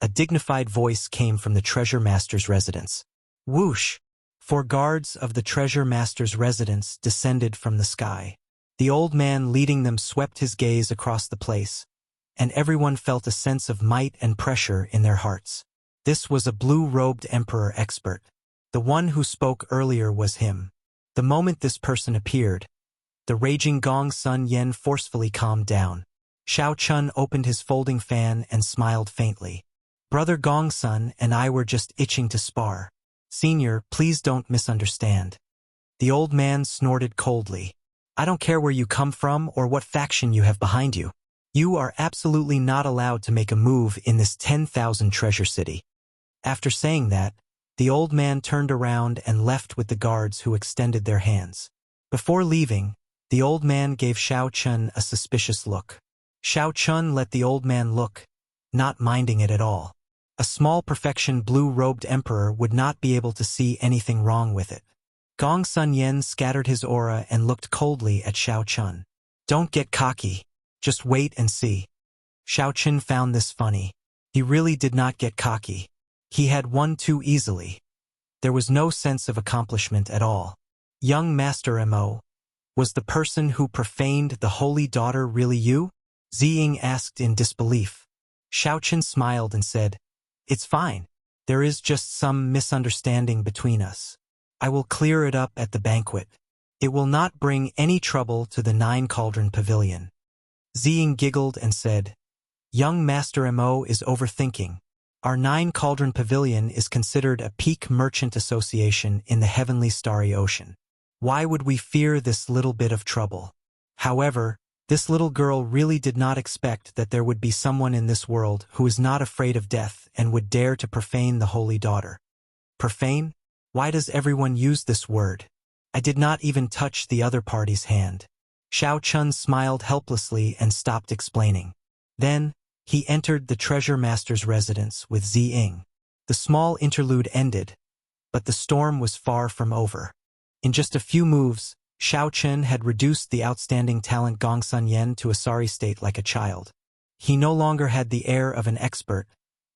a dignified voice came from the treasure master's residence. Whoosh! 4 guards of the treasure master's residence descended from the sky. The old man leading them swept his gaze across the place, and everyone felt a sense of might and pressure in their hearts. This was a blue-robed emperor expert. The one who spoke earlier was him. The moment this person appeared, the raging Gong Sun Yen forcefully calmed down. Xiao Chun opened his folding fan and smiled faintly. Brother Gong Sun and I were just itching to spar. Senior, please don't misunderstand. The old man snorted coldly. I don't care where you come from or what faction you have behind you. You are absolutely not allowed to make a move in this 10,000 treasure city. After saying that, the old man turned around and left with the guards who extended their hands. Before leaving, the old man gave Xiao Chun a suspicious look. Xiao Chun let the old man look, not minding it at all. A small perfection blue-robed emperor would not be able to see anything wrong with it. Gong Sun Yen scattered his aura and looked coldly at Xiao Chun. Don't get cocky. Just wait and see. Xiao Chun found this funny. He really did not get cocky. He had won too easily. There was no sense of accomplishment at all. Young Master Mo, was the person who profaned the holy daughter really you? Ziying asked in disbelief. Xiao Chun smiled and said, It's fine. There is just some misunderstanding between us. I will clear it up at the banquet. It will not bring any trouble to the 9 Cauldron Pavilion. Ziying giggled and said, Young Master Mo is overthinking. Our 9 Cauldron Pavilion is considered a peak merchant association in the heavenly starry ocean. Why would we fear this little bit of trouble? However, this little girl really did not expect that there would be someone in this world who is not afraid of death and would dare to profane the holy daughter. Profane? Why does everyone use this word? I did not even touch the other party's hand. Xiao Chun smiled helplessly and stopped explaining. Then, he entered the treasure master's residence with Ziying. The small interlude ended, but the storm was far from over. In just a few moves, Xiao Chun had reduced the outstanding talent Gong Sun Yen to a sorry state like a child. He no longer had the air of an expert,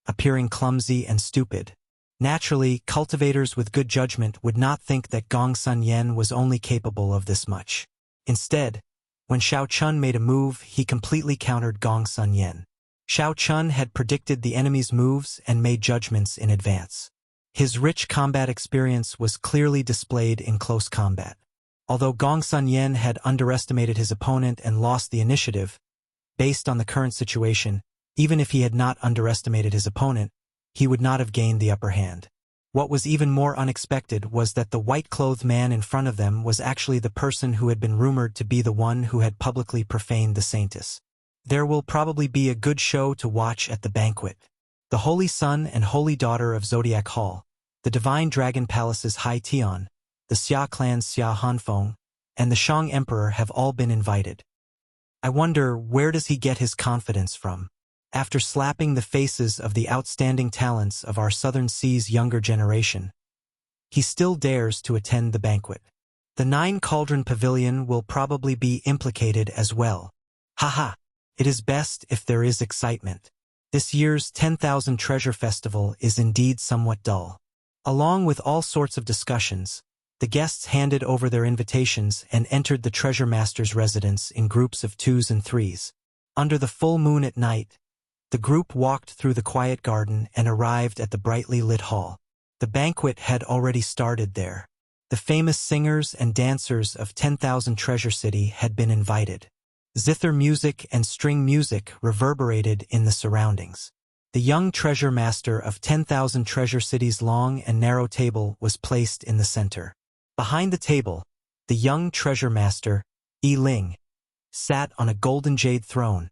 appearing clumsy and stupid. Naturally, cultivators with good judgment would not think that Gong Sun Yen was only capable of this much. Instead, when Xiao Chun made a move, he completely countered Gong Sun Yen. Xiao Chun had predicted the enemy's moves and made judgments in advance. His rich combat experience was clearly displayed in close combat. Although Gong Sun Yen had underestimated his opponent and lost the initiative, based on the current situation, even if he had not underestimated his opponent, he would not have gained the upper hand. What was even more unexpected was that the white-clothed man in front of them was actually the person who had been rumored to be the one who had publicly profaned the saintess. There will probably be a good show to watch at the banquet. The Holy Son and Holy Daughter of Zodiac Hall, the Divine Dragon Palace's Hai Tian, the Xia clan's Xia Hanfeng, and the Shang Emperor have all been invited. I wonder, where does he get his confidence from? After slapping the faces of the outstanding talents of our Southern Seas younger generation, he still dares to attend the banquet. The 9 Cauldron Pavilion will probably be implicated as well. Haha, it is best if there is excitement. This year's 10,000 Treasure Festival is indeed somewhat dull. Along with all sorts of discussions, the guests handed over their invitations and entered the treasure master's residence in groups of 2s and 3s. Under the full moon at night, the group walked through the quiet garden and arrived at the brightly lit hall. The banquet had already started there. The famous singers and dancers of 10,000 Treasure City had been invited. Zither music and string music reverberated in the surroundings. The young treasure master of 10,000 Treasure City's long and narrow table was placed in the center. Behind the table, the young treasure master, Yi Ling, sat on a golden jade throne,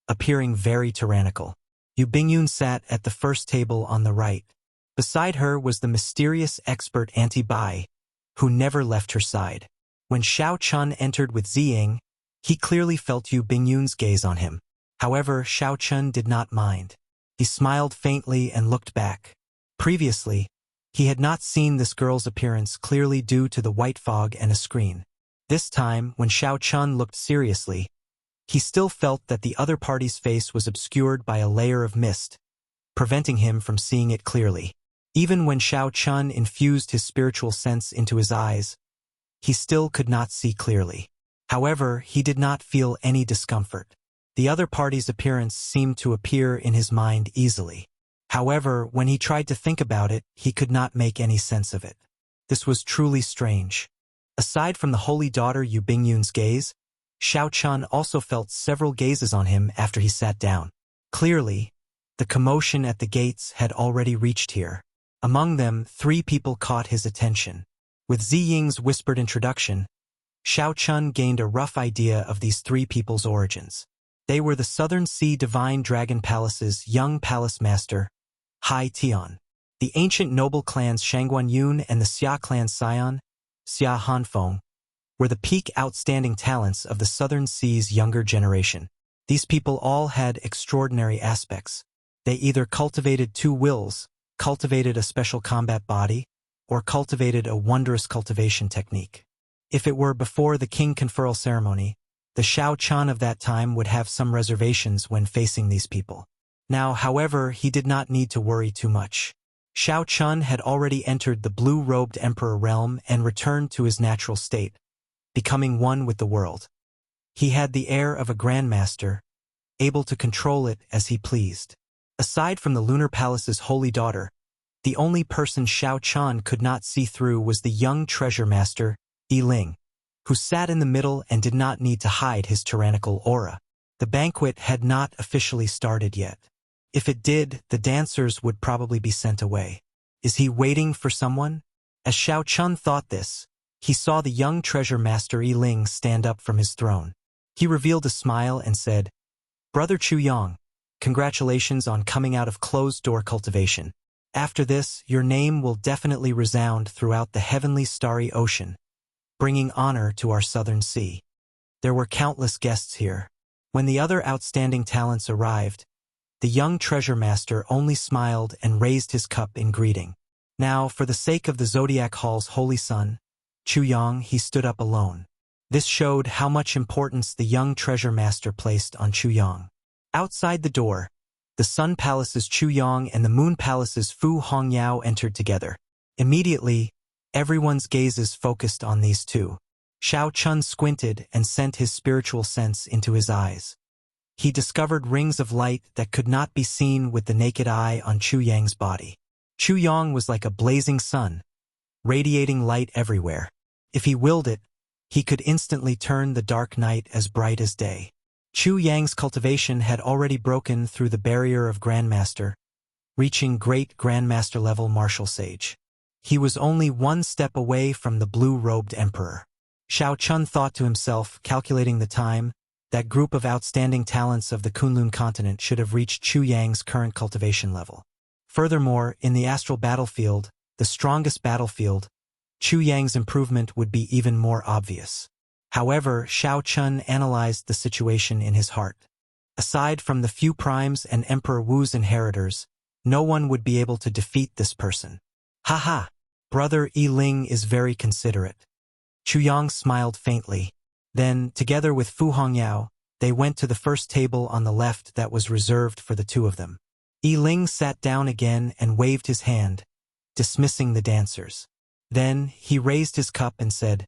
appearing very tyrannical. Yu Bingyun sat at the first table on the right. Beside her was the mysterious expert Auntie Bai, who never left her side. When Xiao Chun entered with Ziying, he clearly felt Yu Bingyun's gaze on him. However, Xiao Chun did not mind. He smiled faintly and looked back. Previously, He had not seen this girl's appearance clearly due to the white fog and a screen. This time, when Xiao Chun looked seriously, he still felt that the other party's face was obscured by a layer of mist, preventing him from seeing it clearly. Even when Xiao Chun infused his spiritual sense into his eyes, he still could not see clearly. However, he did not feel any discomfort. The other party's appearance seemed to appear in his mind easily. However, when he tried to think about it, he could not make any sense of it. This was truly strange. Aside from the holy daughter Yu Bingyun's gaze, Xiao Chun also felt several gazes on him after he sat down. Clearly, the commotion at the gates had already reached here. Among them, 3 people caught his attention. With Zi Ying's whispered introduction, Xiao Chun gained a rough idea of these 3 people's origins. They were the Southern Sea Divine Dragon Palace's young palace master, Hai Tian. The ancient noble clans Shangguan Yun and the Xia clan Sion, Xia Hanfeng, were the peak outstanding talents of the Southern Sea's younger generation. These people all had extraordinary aspects. They either cultivated 2 wills, cultivated a special combat body, or cultivated a wondrous cultivation technique. If it were before the king conferral ceremony, the Xiao Chun of that time would have some reservations when facing these people. Now, however, he did not need to worry too much. Xiao Chun had already entered the blue-robed emperor realm and returned to his natural state, becoming one with the world. He had the air of a grandmaster, able to control it as he pleased. Aside from the Lunar Palace's holy daughter, the only person Xiao Chun could not see through was the young treasure master, Yi Ling, who sat in the middle and did not need to hide his tyrannical aura. The banquet had not officially started yet. If it did, the dancers would probably be sent away. Is he waiting for someone? As Xiao Chun thought this, he saw the young treasure master Yi Ling stand up from his throne. He revealed a smile and said, "Brother Chu Yang, congratulations on coming out of closed-door cultivation. After this, your name will definitely resound throughout the heavenly starry ocean, bringing honor to our southern sea." There were countless guests here. When the other outstanding talents arrived, the young treasure master only smiled and raised his cup in greeting. Now, for the sake of the Zodiac Hall's holy son, Chu Yang, he stood up alone. This showed how much importance the young treasure master placed on Chu Yang. Outside the door, the Sun Palace's Chu Yang and the Moon Palace's Fu Hongyao entered together. Immediately, everyone's gazes focused on these 2. Xiao Chun squinted and sent his spiritual sense into his eyes. He discovered rings of light that could not be seen with the naked eye on Chu Yang's body. Chu Yang was like a blazing sun, radiating light everywhere. If he willed it, he could instantly turn the dark night as bright as day. Chu Yang's cultivation had already broken through the barrier of Grandmaster, reaching great Grandmaster level martial sage. He was only 1 step away from the blue-robed emperor. Xiao Chun thought to himself, calculating the time, that group of outstanding talents of the Kunlun continent should have reached Chu Yang's current cultivation level. Furthermore, in the astral battlefield, the strongest battlefield, Chu Yang's improvement would be even more obvious. However, Xiao Chun analyzed the situation in his heart. Aside from the few primes and Emperor Wu's inheritors, no one would be able to defeat this person. "Ha! Brother Yi Ling is very considerate." Chu Yang smiled faintly. Then, together with Fu Hongyao, they went to the first table on the left that was reserved for the 2 of them. Yi Ling sat down again and waved his hand, dismissing the dancers. Then, he raised his cup and said,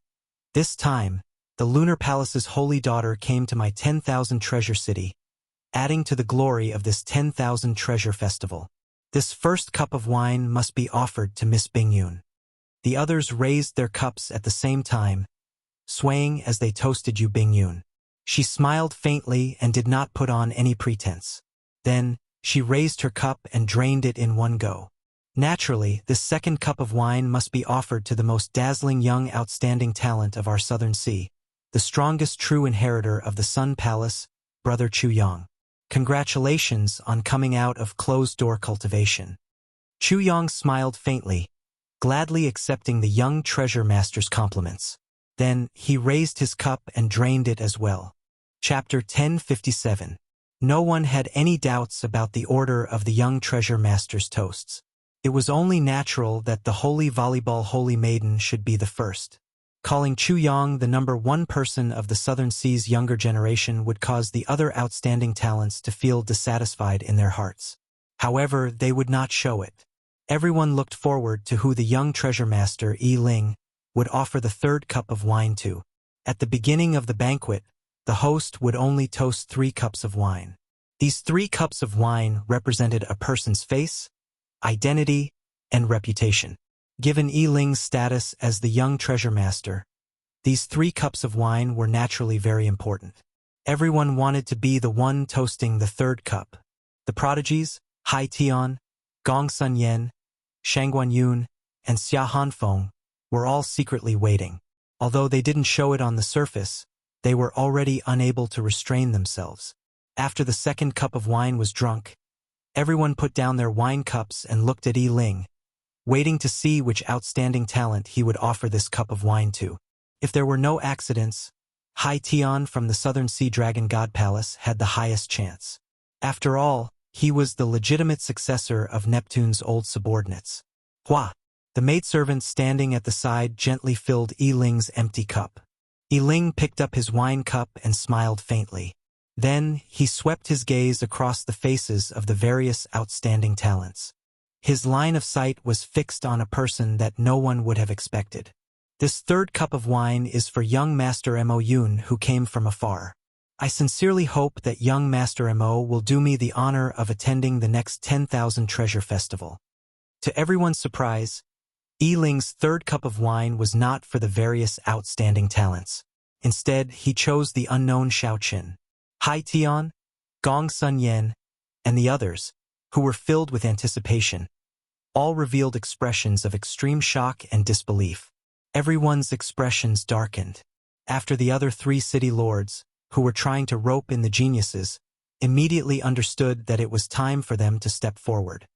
"This time, the Lunar Palace's holy daughter came to my 10,000 treasure city, adding to the glory of this 10,000 treasure festival. This first cup of wine must be offered to Miss Bingyun." The others raised their cups at the same time, swaying as they toasted Yu Bingyun. She smiled faintly and did not put on any pretense. Then, she raised her cup and drained it in one go. Naturally, this second cup of wine must be offered to the most dazzling young outstanding talent of our southern sea, the strongest true inheritor of the Sun Palace, Brother Chu Yang. Congratulations on coming out of closed-door cultivation. Chu Yang smiled faintly, gladly accepting the young treasure master's compliments. Then, he raised his cup and drained it as well. Chapter 1057. No one had any doubts about the order of the young treasure master's toasts. It was only natural that the holy volleyball holy maiden should be the first. Calling Chu Yang the #1 person of the Southern Sea's younger generation would cause the other outstanding talents to feel dissatisfied in their hearts. However, they would not show it. Everyone looked forward to who the young treasure master, Yi Ling, would offer the third cup of wine to. At the beginning of the banquet, the host would only toast 3 cups of wine. These 3 cups of wine represented a person's face, identity, and reputation. Given Yi Ling's status as the young treasure master, these 3 cups of wine were naturally very important. Everyone wanted to be the one toasting the third cup. The prodigies, Hai Tian, Gong Sun Yen, Shang Guanyun, and Xia Hanfeng, were all secretly waiting. Although they didn't show it on the surface, they were already unable to restrain themselves. After the second cup of wine was drunk, everyone put down their wine cups and looked at Yi Ling, waiting to see which outstanding talent he would offer this cup of wine to. If there were no accidents, Hai Tian from the Southern Sea Dragon God Palace had the highest chance. After all, he was the legitimate successor of Neptune's old subordinates. Hua! The maidservant standing at the side gently filled Yi Ling's empty cup. Yi Ling picked up his wine cup and smiled faintly. Then, he swept his gaze across the faces of the various outstanding talents. His line of sight was fixed on a person that no one would have expected. This third cup of wine is for young Master Mo Yun, who came from afar. I sincerely hope that young Master Mo will do me the honor of attending the next 10,000 Treasure Festival. To everyone's surprise, Yi Ling's third cup of wine was not for the various outstanding talents. Instead, he chose the unknown Xiao Qin, Hai Tian, Gong Sun Yen, and the others, who were filled with anticipation. All revealed expressions of extreme shock and disbelief. Everyone's expressions darkened. After the other 3 city lords, who were trying to rope in the geniuses, immediately understood that it was time for them to step forward.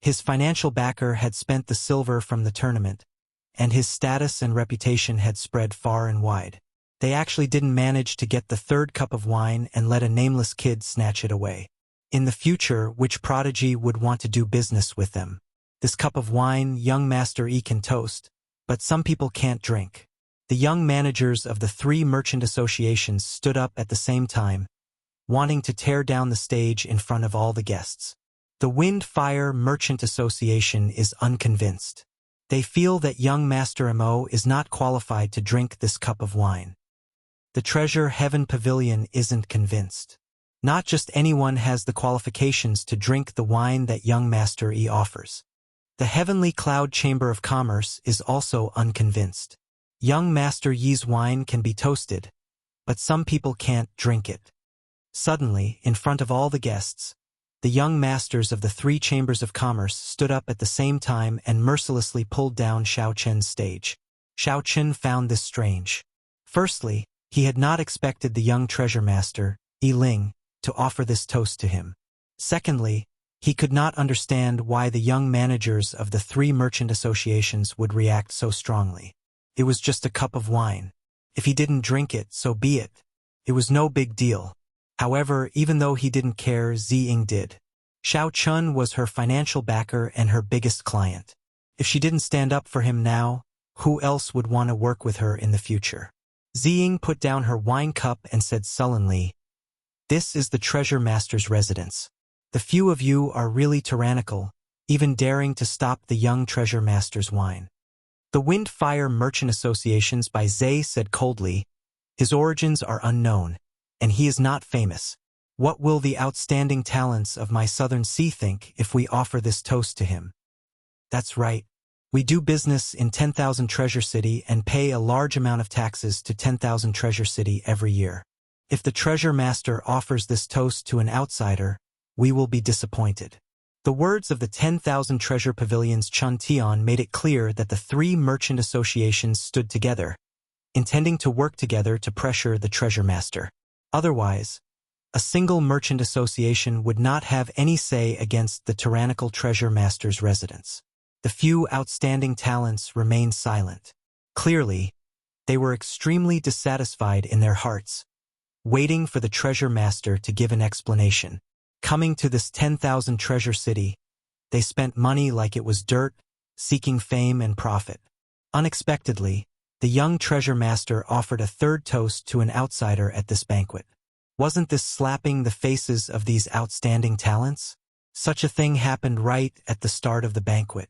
His financial backer had spent the silver from the tournament, and his status and reputation had spread far and wide. They actually didn't manage to get the third cup of wine and let a nameless kid snatch it away. In the future, which prodigy would want to do business with them? This cup of wine young Master Yi can toast, but some people can't drink. The young managers of the 3 merchant associations stood up at the same time, wanting to tear down the stage in front of all the guests. The Wind Fire Merchant Association is unconvinced. They feel that young Master Mo is not qualified to drink this cup of wine. The Treasure Heaven Pavilion isn't convinced. Not just anyone has the qualifications to drink the wine that young Master Yi offers. The Heavenly Cloud Chamber of Commerce is also unconvinced. Young Master Yi's wine can be toasted, but some people can't drink it. Suddenly, in front of all the guests, the young masters of the 3 chambers of commerce stood up at the same time and mercilessly pulled down Xiao Qin's stage. Xiao Qin found this strange. Firstly, he had not expected the young treasure master, Yi Ling, to offer this toast to him. Secondly, he could not understand why the young managers of the 3 merchant associations would react so strongly. It was just a cup of wine. If he didn't drink it, so be it. It was no big deal. However, even though he didn't care, Ziying did. Xiao Chun was her financial backer and her biggest client. If she didn't stand up for him now, who else would want to work with her in the future? Ziying put down her wine cup and said sullenly, "This is the treasure master's residence. The few of you are really tyrannical, even daring to stop the young treasure master's wine." The Wind Fire Merchant Associations by Zay said coldly, "His origins are unknown, and he is not famous. What will the outstanding talents of my Southern Sea think if we offer this toast to him?" That's right. We do business in 10,000 Treasure City and pay a large amount of taxes to 10,000 Treasure City every year. If the treasure master offers this toast to an outsider, we will be disappointed. The words of the 10,000 Treasure Pavilion's Chun Tian made it clear that the 3 merchant associations stood together, intending to work together to pressure the treasure master. Otherwise, a single merchant association would not have any say against the tyrannical treasure master's residence. The few outstanding talents remained silent. Clearly, they were extremely dissatisfied in their hearts, waiting for the treasure master to give an explanation. Coming to this 10,000 Treasure City, They spent money like it was dirt, seeking fame and profit. Unexpectedly, the young treasure master offered a third toast to an outsider at this banquet. Wasn't this slapping the faces of these outstanding talents? Such a thing happened right at the start of the banquet.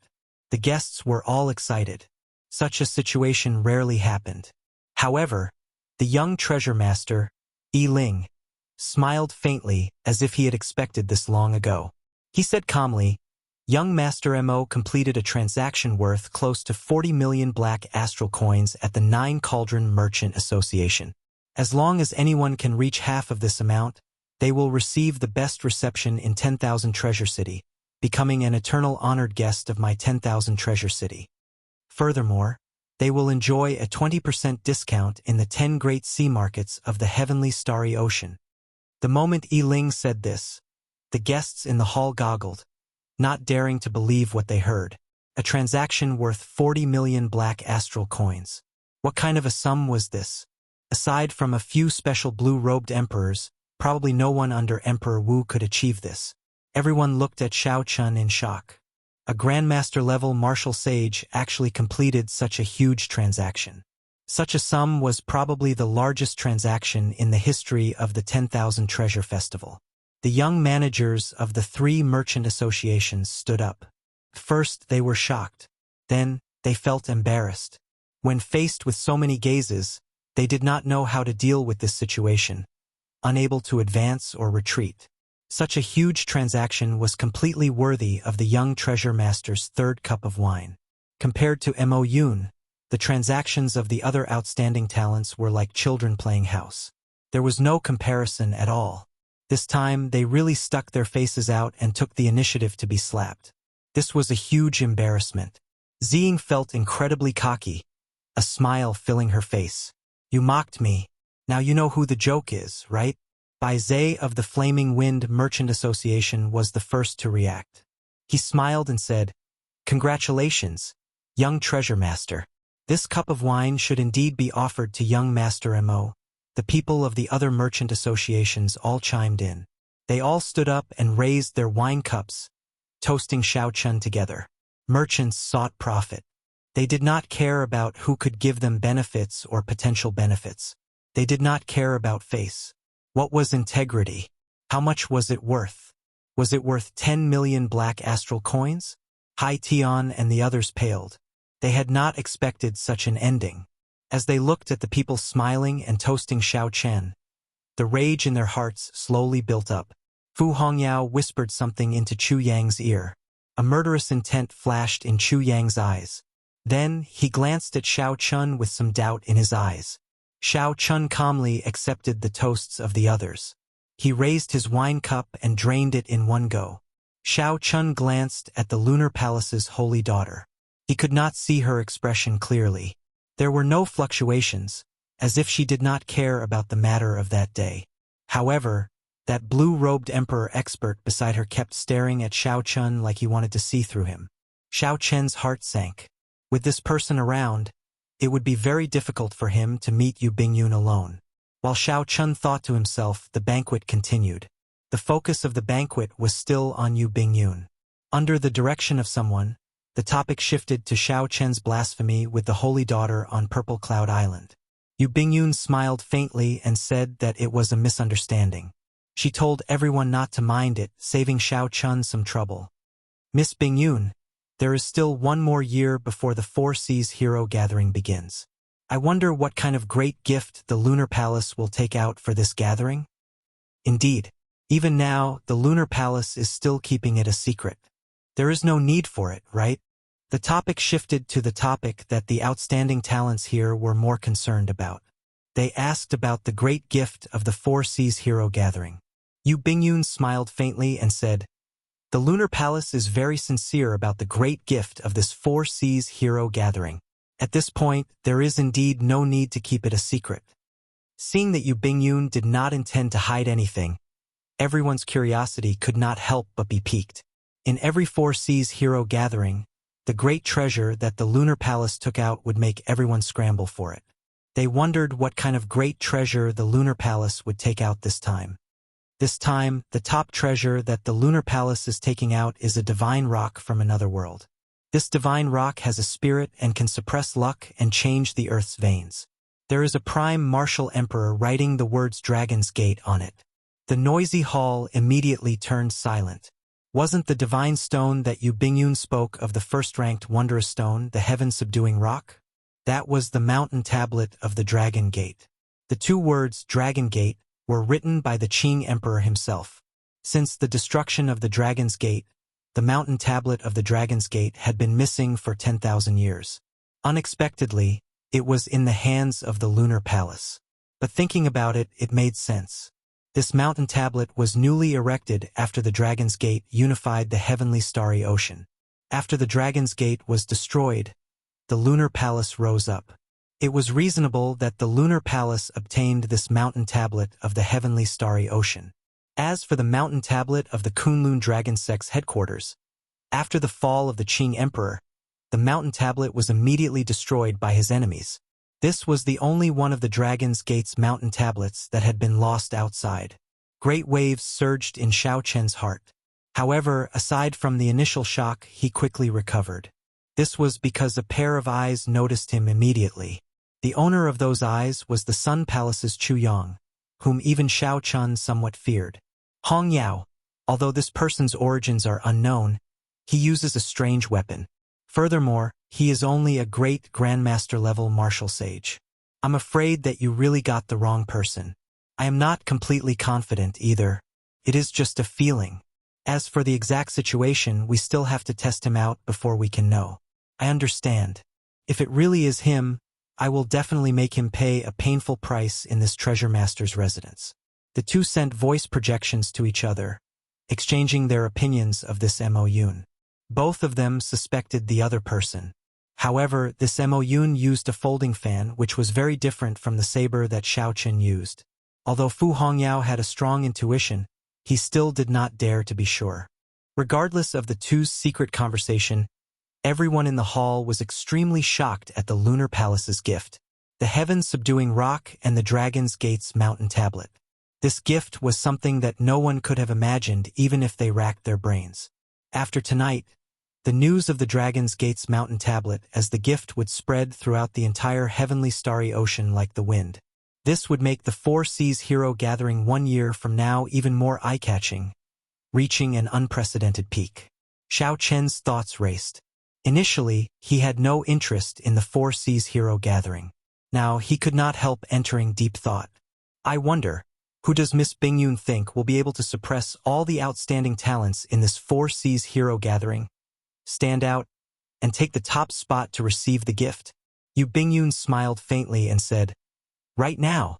The guests were all excited. Such a situation rarely happened. However, the young treasure master, Yi Ling, smiled faintly as if he had expected this long ago. He said calmly, "Young Master Mo completed a transaction worth close to 40 million black astral coins at the Nine Cauldron Merchant Association. As long as anyone can reach half of this amount, they will receive the best reception in 10,000 Treasure City, becoming an eternal honored guest of my 10,000 Treasure City. Furthermore, they will enjoy a 20% discount in the 10 great sea markets of the heavenly starry ocean." The moment Yi Ling said this, the guests in the hall goggled, not daring to believe what they heard. A transaction worth 40 million black astral coins. What kind of a sum was this? Aside from a few special blue-robed emperors, probably no one under Emperor Wu could achieve this. Everyone looked at Xiao Chun in shock. A Grandmaster-level martial sage actually completed such a huge transaction. Such a sum was probably the largest transaction in the history of the 10,000 Treasure Festival. The young managers of the 3 merchant associations stood up. First, they were shocked. Then, they felt embarrassed. When faced with so many gazes, they did not know how to deal with this situation, unable to advance or retreat. Such a huge transaction was completely worthy of the young treasure master's third cup of wine. Compared to Mo Yun, the transactions of the other outstanding talents were like children playing house. There was no comparison at all. This time, they really stuck their faces out and took the initiative to be slapped. This was a huge embarrassment. Ziying felt incredibly cocky, a smile filling her face. "You mocked me. Now you know who the joke is, right?" Bai Zhe of the Flaming Wind Merchant Association was the first to react. He smiled and said, "Congratulations, young treasure master. This cup of wine should indeed be offered to young Master Mo." The people of the other merchant associations all chimed in. They all stood up and raised their wine cups, toasting Xiao Chun together. Merchants sought profit. They did not care about who could give them benefits or potential benefits. They did not care about face. What was integrity? How much was it worth? Was it worth 10 million black astral coins? Hai Tian and the others paled. They had not expected such an ending. As they looked at the people smiling and toasting Xiao Chen, the rage in their hearts slowly built up. Fu Hongyao whispered something into Chu Yang's ear. A murderous intent flashed in Chu Yang's eyes. Then he glanced at Xiao Chun with some doubt in his eyes. Xiao Chun calmly accepted the toasts of the others. He raised his wine cup and drained it in one go. Xiao Chun glanced at the Lunar Palace's holy daughter. He could not see her expression clearly. There were no fluctuations, as if she did not care about the matter of that day. However, that blue-robed emperor expert beside her kept staring at Xiao Chun like he wanted to see through him. Xiao Chen's heart sank. With this person around, it would be very difficult for him to meet Yu Bingyun alone. While Xiao Chun thought to himself, the banquet continued. The focus of the banquet was still on Yu Bingyun. Under the direction of someone, the topic shifted to Xiao Chen's blasphemy with the Holy Daughter on Purple Cloud Island. Yu Bingyun smiled faintly and said that it was a misunderstanding. She told everyone not to mind it, saving Xiao Chun some trouble. "Miss Bingyun, there is still one more year before the Four Seas Hero Gathering begins. I wonder what kind of great gift the Lunar Palace will take out for this gathering?" Indeed, even now, the Lunar Palace is still keeping it a secret. There is no need for it, right? The topic shifted to the topic that the outstanding talents here were more concerned about. They asked about the great gift of the Four Seas Hero Gathering. Yu Bingyun smiled faintly and said, "The Lunar Palace is very sincere about the great gift of this Four Seas Hero Gathering. At this point, there is indeed no need to keep it a secret." Seeing that Yu Bingyun did not intend to hide anything, everyone's curiosity could not help but be piqued. In every Four Seas Hero Gathering, the great treasure that the Lunar Palace took out would make everyone scramble for it. They wondered what kind of great treasure the Lunar Palace would take out this time. This time, the top treasure that the Lunar Palace is taking out is a divine rock from another world. This divine rock has a spirit and can suppress luck and change the Earth's veins. There is a prime martial emperor writing the words Dragon's Gate on it. The noisy hall immediately turned silent. Wasn't the divine stone that Yu Bingyun spoke of the first-ranked wondrous stone, the heaven-subduing rock? That was the mountain tablet of the Dragon Gate. The two words, Dragon Gate, were written by the Qing Emperor himself. Since the destruction of the Dragon's Gate, the mountain tablet of the Dragon's Gate had been missing for 10,000 years. Unexpectedly, it was in the hands of the Lunar Palace. But thinking about it, it made sense. This mountain tablet was newly erected after the Dragon's Gate unified the heavenly starry ocean. After the Dragon's Gate was destroyed, the Lunar Palace rose up. It was reasonable that the Lunar Palace obtained this mountain tablet of the heavenly starry ocean. As for the mountain tablet of the Kunlun Dragon Sect's headquarters, after the fall of the Qing Emperor, the mountain tablet was immediately destroyed by his enemies. This was the only one of the Dragon's Gate's mountain tablets that had been lost outside. Great waves surged in Xiao Chen's heart. However, aside from the initial shock, he quickly recovered. This was because a pair of eyes noticed him immediately. The owner of those eyes was the Sun Palace's Chu Yang, whom even Xiao Chun somewhat feared. Hong Yao, although this person's origins are unknown, he uses a strange weapon. Furthermore, he is only a great grandmaster-level martial sage. I'm afraid that you really got the wrong person. I am not completely confident either. It is just a feeling. As for the exact situation, we still have to test him out before we can know. I understand. If it really is him, I will definitely make him pay a painful price in this treasure master's residence. The two sent voice projections to each other, exchanging their opinions of this Mo-Yun. Both of them suspected the other person. However, this Mo-Yun used a folding fan, which was very different from the saber that Xiao Chen used. Although Fu Hongyao had a strong intuition, he still did not dare to be sure. Regardless of the two's secret conversation, everyone in the hall was extremely shocked at the Lunar Palace's gift, the heaven-subduing rock and the Dragon's Gate's mountain tablet. This gift was something that no one could have imagined even if they racked their brains. After tonight, the news of the Dragon's Gate's mountain tablet as the gift would spread throughout the entire heavenly starry ocean like the wind. This would make the Four Seas Hero Gathering 1 year from now even more eye-catching, reaching an unprecedented peak. Xiao Chen's thoughts raced. Initially, he had no interest in the Four Seas Hero Gathering. Now, he could not help entering deep thought. I wonder, who does Miss Bingyun think will be able to suppress all the outstanding talents in this Four Seas Hero Gathering, stand out, and take the top spot to receive the gift? Yu Bingyun smiled faintly and said, "Right now.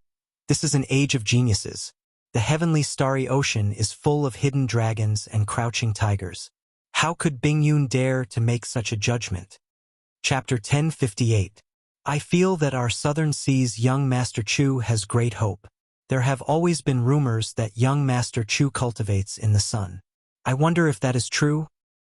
This is an age of geniuses. The heavenly starry ocean is full of hidden dragons and crouching tigers. How could Bingyun dare to make such a judgment?" Chapter 1058. I feel that our Southern Sea's young Master Chu has great hope. There have always been rumors that young Master Chu cultivates in the sun. I wonder if that is true?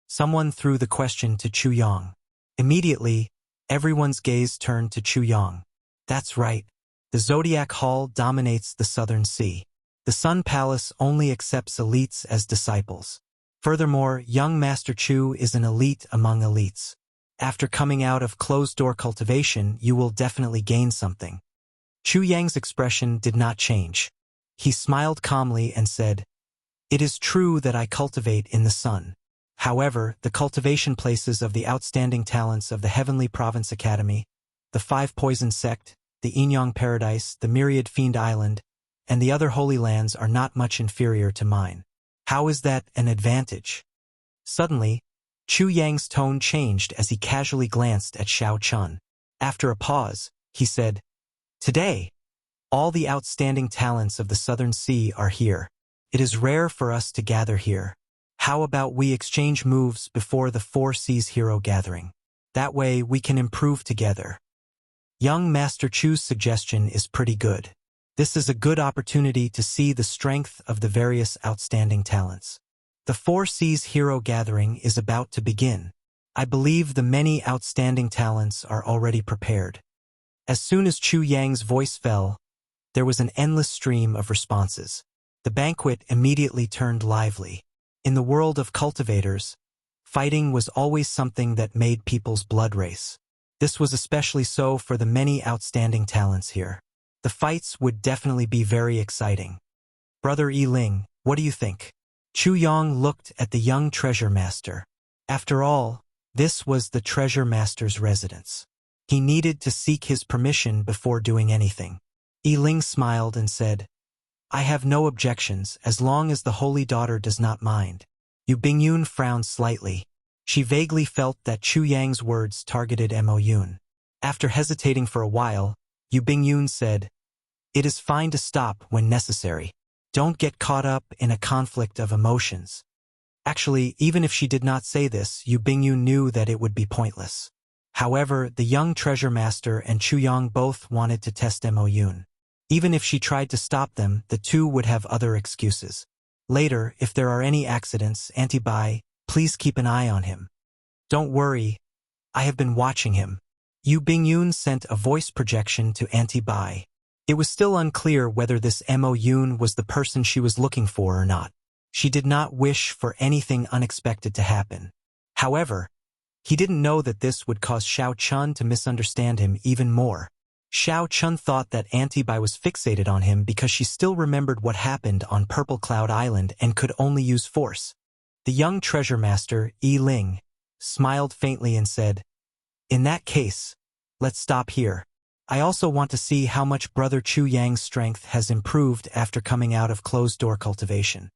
Someone threw the question to Chu Yang. Immediately, everyone's gaze turned to Chu Yang. That's right. The Zodiac Hall dominates the Southern Sea. The Sun Palace only accepts elites as disciples. Furthermore, young Master Chu is an elite among elites. After coming out of closed-door cultivation, you will definitely gain something. Chu Yang's expression did not change. He smiled calmly and said, "It is true that I cultivate in the sun. However, the cultivation places of the outstanding talents of the Heavenly Province Academy, the Five Poison Sect, the Yinyang Paradise, the Myriad Fiend Island, and the other Holy Lands are not much inferior to mine. How is that an advantage?" Suddenly, Chu Yang's tone changed as he casually glanced at Xiao Chun. After a pause, he said, "Today, all the outstanding talents of the Southern Sea are here. It is rare for us to gather here. How about we exchange moves before the Four Seas Hero Gathering? That way we can improve together." Young Master Chu's suggestion is pretty good. This is a good opportunity to see the strength of the various outstanding talents. The Four Seas Hero Gathering is about to begin. I believe the many outstanding talents are already prepared. As soon as Chu Yang's voice fell, there was an endless stream of responses. The banquet immediately turned lively. In the world of cultivators, fighting was always something that made people's blood race. This was especially so for the many outstanding talents here. The fights would definitely be very exciting. Brother Ling, what do you think? Chu Yong looked at the young treasure master. After all, this was the treasure master's residence. He needed to seek his permission before doing anything. Ling smiled and said, I have no objections as long as the holy daughter does not mind. Yu Bingyun frowned slightly. She vaguely felt that Chu Yang's words targeted Mo Yun. After hesitating for a while, Yu Bingyun said, It is fine to stop when necessary. Don't get caught up in a conflict of emotions. Actually, even if she did not say this, Yu Bingyun knew that it would be pointless. However, the young treasure master and Chu Yang both wanted to test Mo Yun. Even if she tried to stop them, the two would have other excuses. Later, if there are any accidents, Auntie Bai, please keep an eye on him. Don't worry, I have been watching him. Yu Bingyun sent a voice projection to Auntie Bai. It was still unclear whether this Mo Yun was the person she was looking for or not. She did not wish for anything unexpected to happen. However, he didn't know that this would cause Xiao Chun to misunderstand him even more. Xiao Chun thought that Auntie Bai was fixated on him because she still remembered what happened on Purple Cloud Island and could only use force. The young treasure master, Ling, smiled faintly and said, In that case, let's stop here. I also want to see how much Brother Chu Yang's strength has improved after coming out of closed-door cultivation.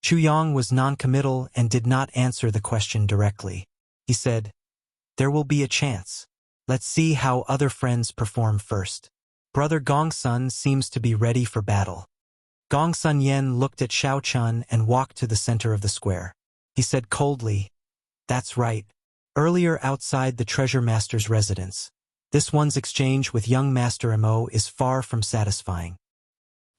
Chu Yang was non-committal and did not answer the question directly. He said, There will be a chance. Let's see how other friends perform first. Brother Gongsun seems to be ready for battle. Gongsun Yen looked at Xiao Chun and walked to the center of the square. He said coldly, That's right. Earlier outside the treasure master's residence. This one's exchange with young Master Mo is far from satisfying.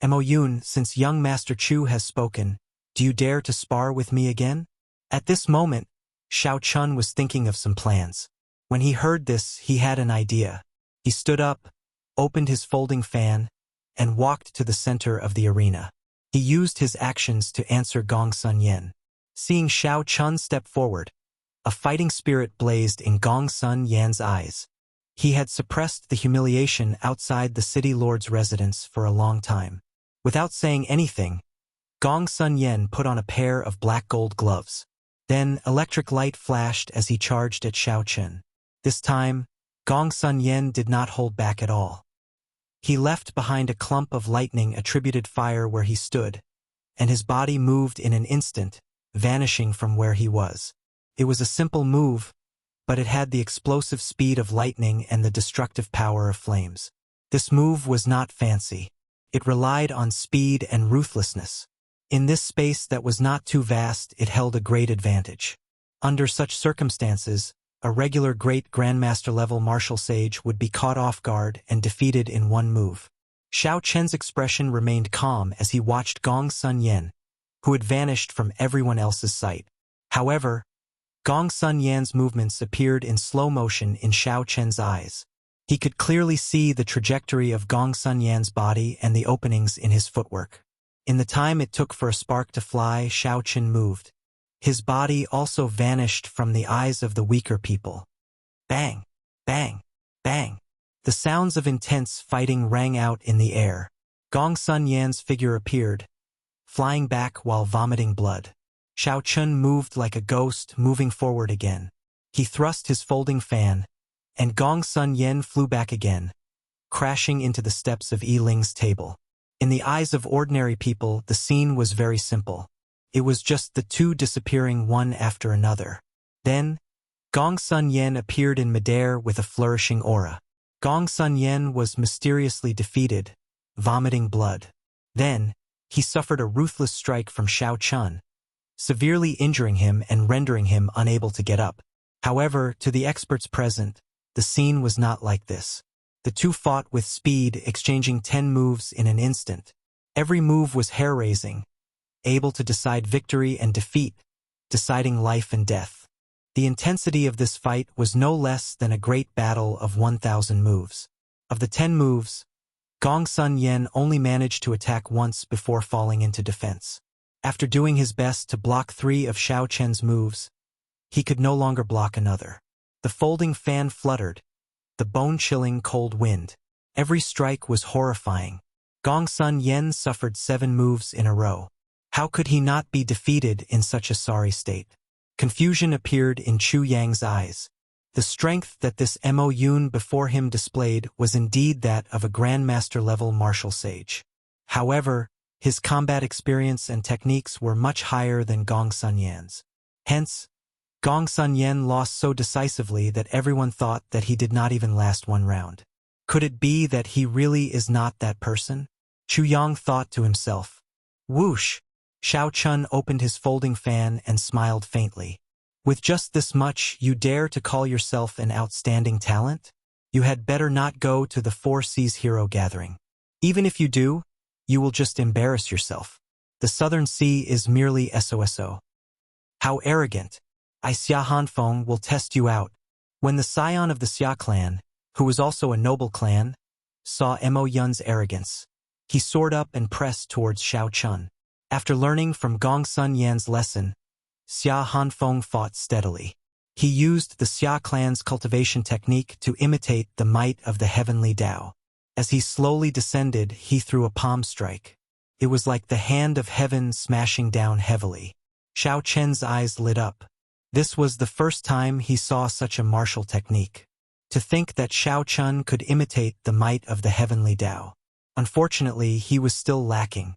Mo Yun, since young Master Chu has spoken, do you dare to spar with me again? At this moment, Xiao Chun was thinking of some plans. When he heard this, he had an idea. He stood up, opened his folding fan, and walked to the center of the arena. He used his actions to answer Gongsun Yen. Seeing Xiao Chun step forward, a fighting spirit blazed in Gongsun Yan's eyes. He had suppressed the humiliation outside the city lord's residence for a long time. Without saying anything, Gongsun Yen put on a pair of black gold gloves. Then electric light flashed as he charged at Xiao Chun. This time, Gongsun Yen did not hold back at all. He left behind a clump of lightning-attributed fire where he stood, and his body moved in an instant, vanishing from where he was. It was a simple move, but it had the explosive speed of lightning and the destructive power of flames. This move was not fancy. It relied on speed and ruthlessness. In this space that was not too vast, it held a great advantage. Under such circumstances, a regular great grandmaster-level martial sage would be caught off guard and defeated in one move. Xiao Chen's expression remained calm as he watched Gongsun Yen, who had vanished from everyone else's sight. However, Gongsun Yan's movements appeared in slow motion in Xiao Chen's eyes. He could clearly see the trajectory of Gongsun Yan's body and the openings in his footwork. In the time it took for a spark to fly, Xiao Chen moved. His body also vanished from the eyes of the weaker people. Bang! Bang! Bang! The sounds of intense fighting rang out in the air. Gongsun Yan's figure appeared, flying back while vomiting blood. Xiao Chun moved like a ghost, moving forward again. He thrust his folding fan, and Gongsun Yen flew back again, crashing into the steps of Ling's table. In the eyes of ordinary people, the scene was very simple. It was just the two disappearing one after another. Then, Gongsun Yen appeared in midair with a flourishing aura. Gongsun Yen was mysteriously defeated, vomiting blood. Then, he suffered a ruthless strike from Xiao Chun, severely injuring him and rendering him unable to get up. However, to the experts present, the scene was not like this. The two fought with speed, exchanging 10 moves in an instant. Every move was hair-raising, able to decide victory and defeat, deciding life and death. The intensity of this fight was no less than a great battle of 1,000 moves. Of the 10 moves, Gongsun Yen only managed to attack once before falling into defense. After doing his best to block 3 of Xiao Chen's moves, he could no longer block another. The folding fan fluttered, the bone-chilling cold wind. Every strike was horrifying. Gongsun Yen suffered 7 moves in a row. How could he not be defeated in such a sorry state? Confusion appeared in Chu Yang's eyes. The strength that this Mo Yun before him displayed was indeed that of a Grandmaster-level martial sage. However, his combat experience and techniques were much higher than Gongsun Yan's. Hence, Gongsun Yen lost so decisively that everyone thought that he did not even last 1 round. Could it be that he really is not that person? Chu Yang thought to himself. Whoosh! Xiao Chun opened his folding fan and smiled faintly. With just this much, you dare to call yourself an outstanding talent? You had better not go to the 4 Seas Hero Gathering. Even if you do, you will just embarrass yourself. The Southern Sea is merely SOSO. How arrogant! Xia Hanfeng will test you out. When the scion of the Xia clan, who was also a noble clan, saw Mo Yun's arrogance, he soared up and pressed towards Xiao Chun. After learning from Gongsun Yan's lesson, Xia Hanfeng fought steadily. He used the Xia clan's cultivation technique to imitate the might of the heavenly Tao. As he slowly descended, he threw a palm strike. It was like the hand of heaven smashing down heavily. Xiao Chen's eyes lit up. This was the first time he saw such a martial technique. To think that Xiao Chun could imitate the might of the heavenly Tao. Unfortunately, he was still lacking.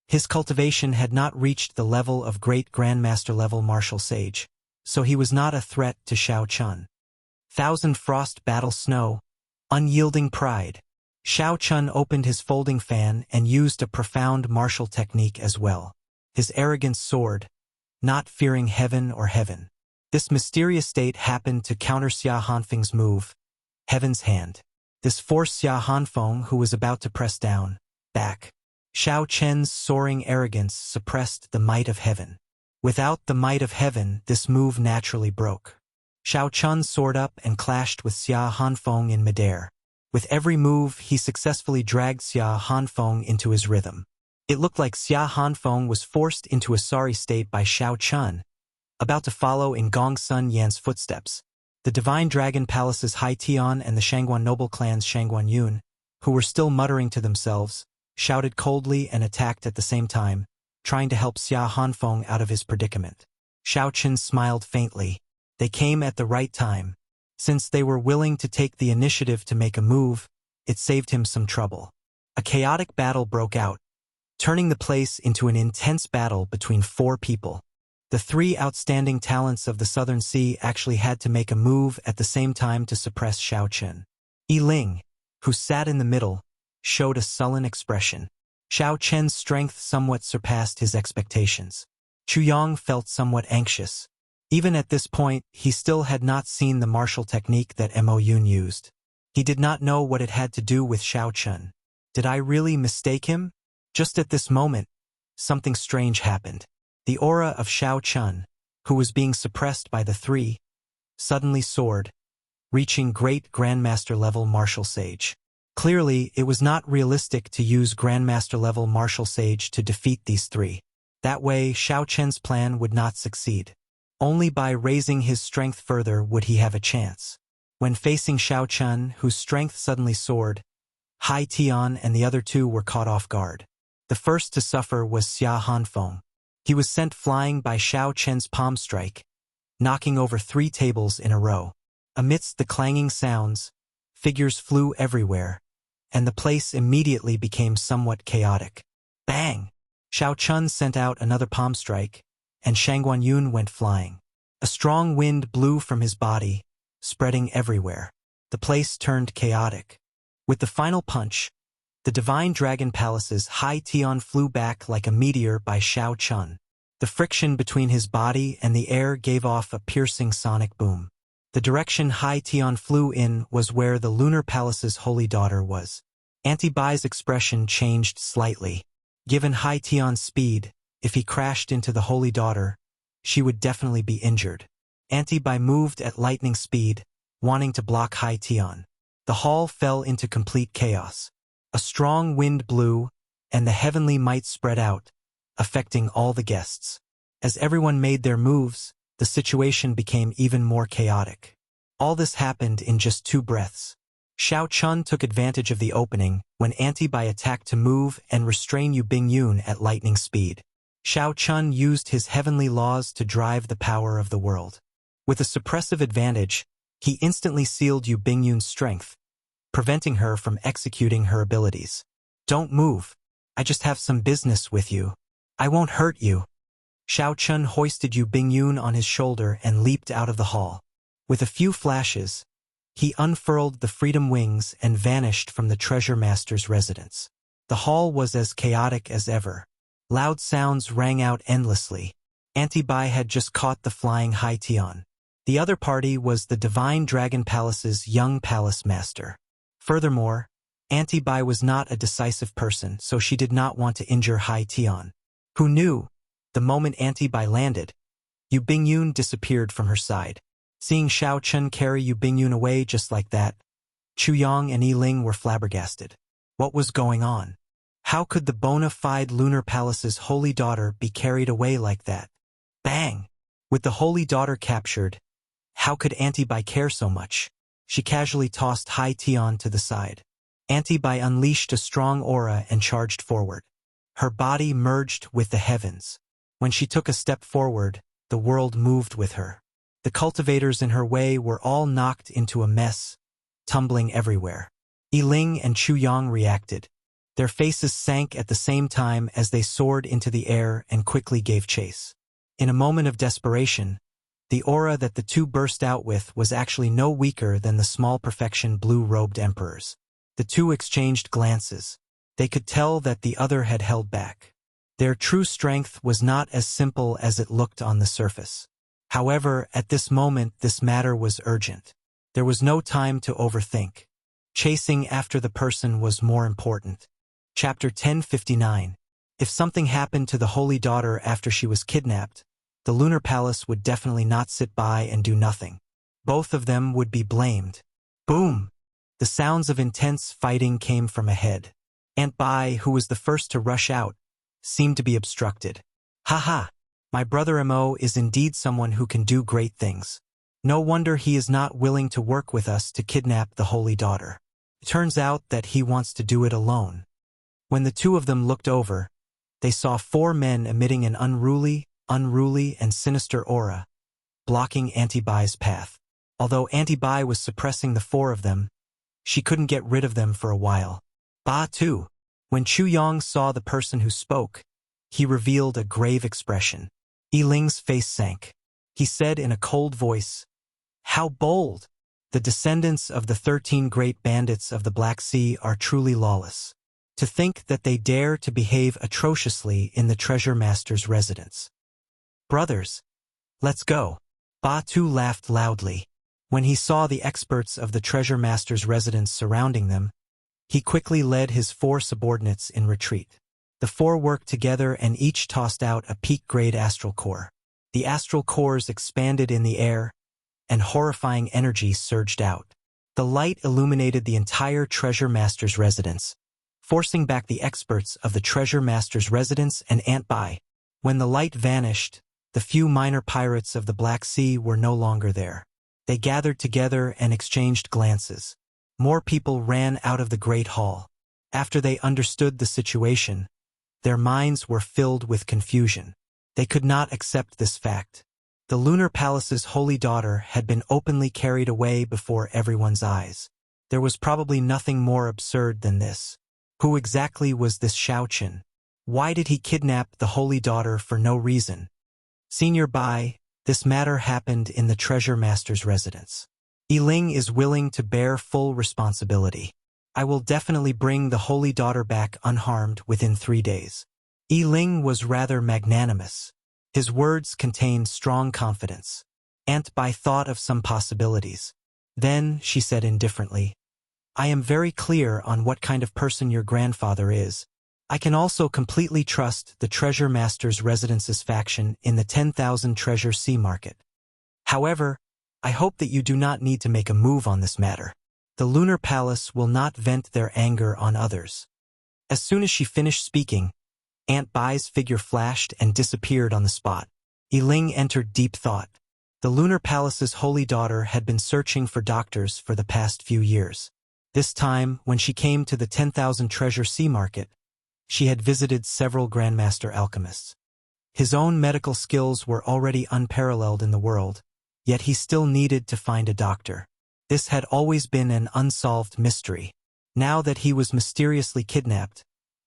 His cultivation had not reached the level of great Grandmaster-level martial sage, so he was not a threat to Xiao Chun. Thousand Frost Battle Snow, unyielding pride. Xiao Chun opened his folding fan and used a profound martial technique as well. His arrogance soared, not fearing heaven or heaven. This mysterious state happened to counter Xia Hanfeng's move, Heaven's Hand. This forced Xia Hanfeng, who was about to press down, back. Xiao Chen's soaring arrogance suppressed the might of heaven. Without the might of heaven, this move naturally broke. Xiao Chun soared up and clashed with Xia Hanfeng in midair. With every move, he successfully dragged Xia Hanfeng into his rhythm. It looked like Xia Hanfeng was forced into a sorry state by Xiao Chun, about to follow in Gongsun Yan's footsteps. The Divine Dragon Palace's Hai Tian and the Shangguan noble clan's Shangguan Yun, who were still muttering to themselves, shouted coldly and attacked at the same time, trying to help Xia Hanfeng out of his predicament. Xiao Chun smiled faintly. They came at the right time. Since they were willing to take the initiative to make a move, it saved him some trouble. A chaotic battle broke out, turning the place into an intense battle between 4 people. The 3 outstanding talents of the Southern Sea actually had to make a move at the same time to suppress Xiao Chun. Yi Ling, who sat in the middle, showed a sullen expression. Xiao Chen's strength somewhat surpassed his expectations. Chu Yang felt somewhat anxious. Even at this point, he still had not seen the martial technique that Mo Yun used. He did not know what it had to do with Xiao Chun. Did I really mistake him? Just at this moment, something strange happened. The aura of Xiao Chun, who was being suppressed by the 3, suddenly soared, reaching great Grandmaster-level martial sage. Clearly, it was not realistic to use Grandmaster-level martial sage to defeat these 3. That way, Xiao Chen's plan would not succeed. Only by raising his strength further would he have a chance. When facing Xiao Chun, whose strength suddenly soared, Hai Tian and the other 2 were caught off guard. The first to suffer was Xia Hanfeng. He was sent flying by Xiao Chen's palm strike, knocking over 3 tables in a row. Amidst the clanging sounds, figures flew everywhere, and the place immediately became somewhat chaotic. Bang! Xiao Chun sent out another palm strike, and Shangguan Yun went flying. A strong wind blew from his body, spreading everywhere. The place turned chaotic. With the final punch, the Divine Dragon Palace's Hai Tian flew back like a meteor by Xiao Chun. The friction between his body and the air gave off a piercing sonic boom. The direction Hai Tian flew in was where the Lunar Palace's holy daughter was. Auntie Bai's expression changed slightly. Given Hai Tian's speed, if he crashed into the holy daughter, she would definitely be injured. Auntie Bai moved at lightning speed, wanting to block Hai Tian. The hall fell into complete chaos. A strong wind blew, and the heavenly might spread out, affecting all the guests. As everyone made their moves, the situation became even more chaotic. All this happened in just 2 breaths. Xiao Chun took advantage of the opening when Anti-Bai attacked to move and restrain Yu Bingyun at lightning speed. Xiao Chun used his heavenly laws to drive the power of the world. With a suppressive advantage, he instantly sealed Yu Bingyun's strength, preventing her from executing her abilities. "Don't move. I just have some business with you. I won't hurt you." Xiao Chun hoisted Yu Bingyun on his shoulder and leaped out of the hall. With a few flashes, he unfurled the freedom wings and vanished from the treasure master's residence. The hall was as chaotic as ever. Loud sounds rang out endlessly. Anti-Bai had just caught the flying Hai Tian. The other party was the Divine Dragon Palace's young palace master. Furthermore, Anti-Bai was not a decisive person, so she did not want to injure Hai Tian. Who knew? The moment Anti-Bai landed, Yu Bingyun disappeared from her side. Seeing Xiao Chun carry Yu Bingyun away just like that, Chu Yang and Yi Ling were flabbergasted. What was going on? How could the bona fide Lunar Palace's holy daughter be carried away like that? Bang! With the holy daughter captured, how could Anti-Bai care so much? She casually tossed Hai Tian to the side. Anti-Bai unleashed a strong aura and charged forward. Her body merged with the heavens. When she took a step forward, the world moved with her. The cultivators in her way were all knocked into a mess, tumbling everywhere. Yi Ling and Chu Yang reacted. Their faces sank at the same time as they soared into the air and quickly gave chase. In a moment of desperation, the aura that the two burst out with was actually no weaker than the small perfection blue-robed emperors. The two exchanged glances. They could tell that the other had held back. Their true strength was not as simple as it looked on the surface. However, at this moment this matter was urgent. There was no time to overthink. Chasing after the person was more important. Chapter 1059. If something happened to the Holy Daughter after she was kidnapped, the Lunar Palace would definitely not sit by and do nothing. Both of them would be blamed. Boom! The sounds of intense fighting came from ahead. Anti-Bai, who was the first to rush out, seemed to be obstructed. "Ha! My brother Mo is indeed someone who can do great things. No wonder he is not willing to work with us to kidnap the Holy Daughter. It turns out that he wants to do it alone." When the two of them looked over, they saw 4 men emitting an unruly and sinister aura, blocking Anti-Bai's path. Although Anti-Bai was suppressing the 4 of them, she couldn't get rid of them for a while. Ba too. When Chu Yang saw the person who spoke, he revealed a grave expression. Yi Ling's face sank. He said in a cold voice, "How bold! The descendants of the 13 great bandits of the Black Sea are truly lawless. To think that they dare to behave atrociously in the treasure master's residence. Brothers, let's go." Ba Tu laughed loudly. When he saw the experts of the treasure master's residence surrounding them, he quickly led his 4 subordinates in retreat. The 4 worked together and each tossed out a peak-grade astral core. The astral cores expanded in the air, and horrifying energy surged out. The light illuminated the entire treasure master's residence, forcing back the experts of the treasure master's residence and Anti-Bai. When the light vanished, the few minor pirates of the Black Sea were no longer there. They gathered together and exchanged glances. More people ran out of the Great Hall. After they understood the situation, their minds were filled with confusion. They could not accept this fact. The Lunar Palace's holy daughter had been openly carried away before everyone's eyes. There was probably nothing more absurd than this. Who exactly was this Xiao Chun? Why did he kidnap the holy daughter for no reason? Senior Bai, this matter happened in the treasure master's residence. Yi Ling is willing to bear full responsibility. I will definitely bring the holy daughter back unharmed within 3 days. Yi Ling was rather magnanimous. His words contained strong confidence. Anti-Bai thought of some possibilities. Then, she said indifferently, "I am very clear on what kind of person your grandfather is. I can also completely trust the treasure master's residence's faction in the 10,000 treasure sea market. However, I hope that you do not need to make a move on this matter. The Lunar Palace will not vent their anger on others. As soon as she finished speaking, Aunt Bai's figure flashed and disappeared on the spot. Yiling entered deep thought. The Lunar Palace's holy daughter had been searching for doctors for the past few years. This time, when she came to the 10,000 treasure sea market, she had visited several Grandmaster alchemists. His own medical skills were already unparalleled in the world, yet he still needed to find a doctor. This had always been an unsolved mystery. Now that he was mysteriously kidnapped,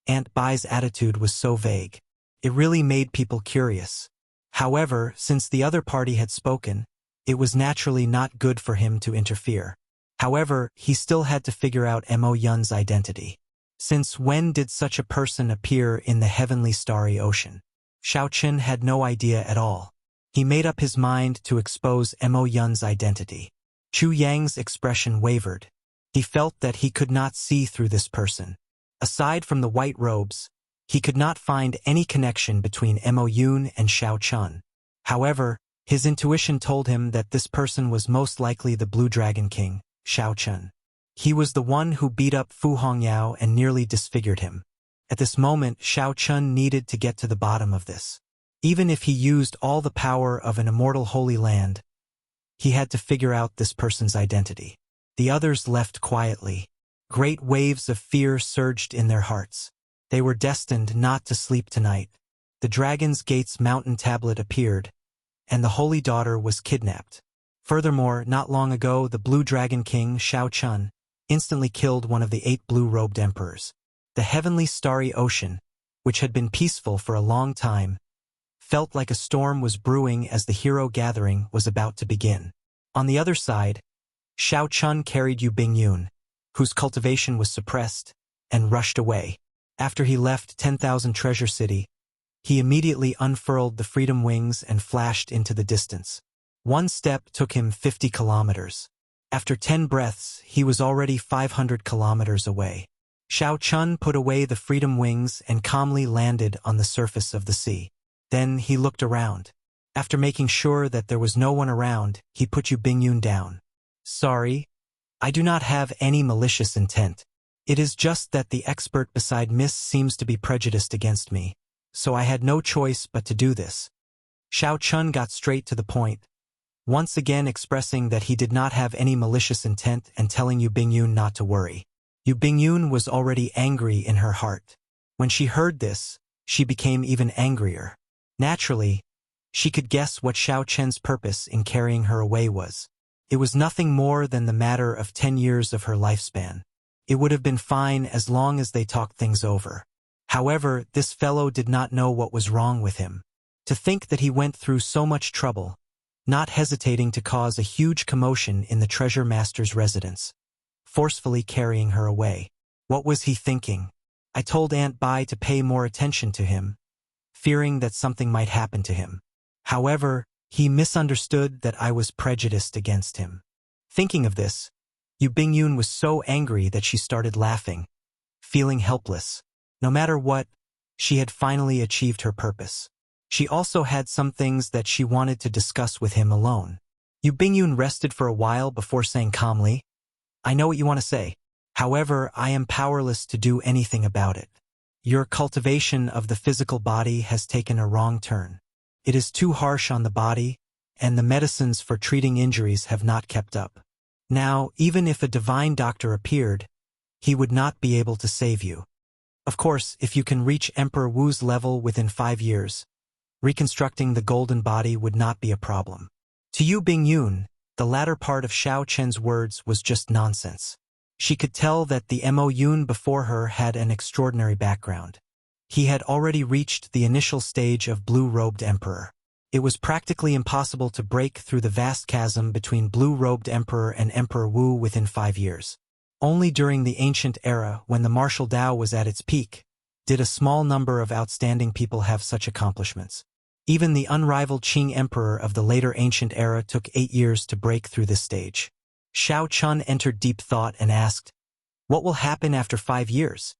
Aunt Bai's attitude was so vague. It really made people curious. However, since the other party had spoken, it was naturally not good for him to interfere. However, he still had to figure out Mo Yun's identity. Since when did such a person appear in the heavenly starry ocean? Xiao Chen had no idea at all. He made up his mind to expose Mo Yun's identity. Chu Yang's expression wavered. He felt that he could not see through this person. Aside from the white robes, he could not find any connection between Mo Yun and Xiao Chen. However, his intuition told him that this person was most likely the Blue Dragon King, Xiao Chen. He was the one who beat up Fu Hongyao and nearly disfigured him. At this moment, Xiao Chen needed to get to the bottom of this. Even if he used all the power of an immortal holy land, he had to figure out this person's identity. The others left quietly. Great waves of fear surged in their hearts. They were destined not to sleep tonight. The Dragon's Gate's mountain tablet appeared, and the Holy Daughter was kidnapped. Furthermore, not long ago, the Blue Dragon King, Xiao Chen, instantly killed one of the 8 blue-robed emperors. The heavenly starry ocean, which had been peaceful for a long time, felt like a storm was brewing as the hero gathering was about to begin. On the other side, Xiao Chen carried Yu Bingyun, whose cultivation was suppressed, and rushed away. After he left 10,000 Treasure City, he immediately unfurled the freedom wings and flashed into the distance. One step took him 50 kilometers. After 10 breaths, he was already 500 kilometers away. Xiao Chen put away the freedom wings and calmly landed on the surface of the sea. Then he looked around. After making sure that there was no one around, he put Yu Bingyun down. Sorry, I do not have any malicious intent. It is just that the expert beside Miss seems to be prejudiced against me, so I had no choice but to do this. Xiao Chen got straight to the point, once again expressing that he did not have any malicious intent and telling Yu Bingyun not to worry. Yu Bingyun was already angry in her heart. When she heard this, she became even angrier. Naturally, she could guess what Xiao Chen's purpose in carrying her away was. It was nothing more than the matter of 10 years of her lifespan. It would have been fine as long as they talked things over. However, this fellow did not know what was wrong with him. To think that he went through so much trouble, not hesitating to cause a huge commotion in the treasure master's residence, forcefully carrying her away. What was he thinking? I told Aunt Bai to pay more attention to him, fearing that something might happen to him. However, he misunderstood that I was prejudiced against him. Thinking of this, Yu Bingyun was so angry that she started laughing, feeling helpless. No matter what, she had finally achieved her purpose. She also had some things that she wanted to discuss with him alone. Yu Bingyun rested for a while before saying calmly, I know what you want to say. However, I am powerless to do anything about it. Your cultivation of the physical body has taken a wrong turn. It is too harsh on the body, and the medicines for treating injuries have not kept up. Now, even if a divine doctor appeared, he would not be able to save you. Of course, if you can reach Emperor Wu's level within 5 years, reconstructing the golden body would not be a problem. To Yu Bingyun, the latter part of Xiao Chen's words was just nonsense. She could tell that the Mo Yun before her had an extraordinary background. He had already reached the initial stage of blue-robed emperor. It was practically impossible to break through the vast chasm between blue-robed emperor and Emperor Wu within 5 years. Only during the ancient era, when the martial Dao was at its peak, did a small number of outstanding people have such accomplishments. Even the unrivaled Qing emperor of the later ancient era took 8 years to break through this stage. Xiao Chen entered deep thought and asked, what will happen after 5 years?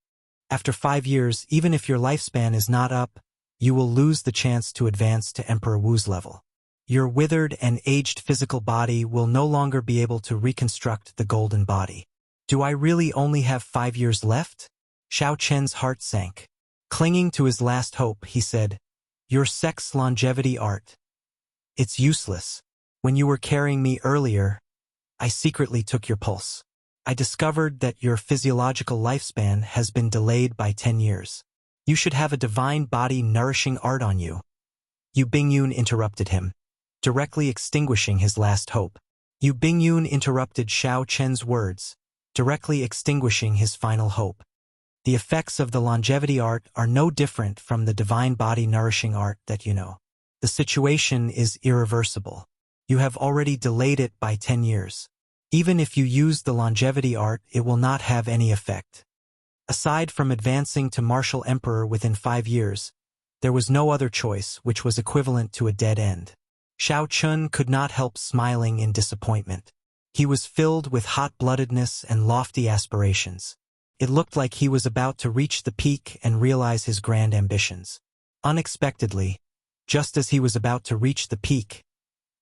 After 5 years, even if your lifespan is not up, you will lose the chance to advance to Emperor Wu's level. Your withered and aged physical body will no longer be able to reconstruct the golden body. Do I really only have 5 years left? Xiao Chen's heart sank. Clinging to his last hope, he said, "Your sex longevity art. It's useless. When you were carrying me earlier, I secretly took your pulse. I discovered that your physiological lifespan has been delayed by 10 years. You should have a divine body nourishing art on you." Yu Bingyun interrupted him, directly extinguishing his last hope. Yu Bingyun interrupted Xiao Chen's words, directly extinguishing his final hope. The effects of the longevity art are no different from the divine body nourishing art that you know. The situation is irreversible. You have already delayed it by 10 years. Even if you use the longevity art, it will not have any effect. Aside from advancing to martial emperor within 5 years, there was no other choice which was equivalent to a dead end. Xiao Chun could not help smiling in disappointment. He was filled with hot-bloodedness and lofty aspirations. It looked like he was about to reach the peak and realize his grand ambitions. Unexpectedly, just as he was about to reach the peak,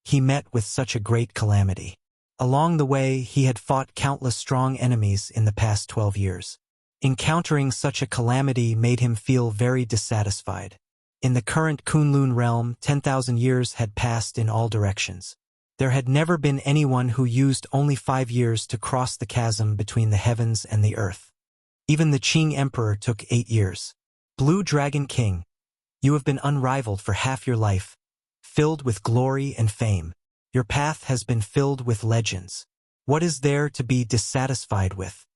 he met with such a great calamity. Along the way, he had fought countless strong enemies in the past 12 years. Encountering such a calamity made him feel very dissatisfied. In the current Kunlun realm, 10,000 years had passed in all directions. There had never been anyone who used only 5 years to cross the chasm between the heavens and the earth. Even the Qing Emperor took 8 years. Blue Dragon King, you have been unrivaled for half your life, filled with glory and fame. Your path has been filled with legends. What is there to be dissatisfied with?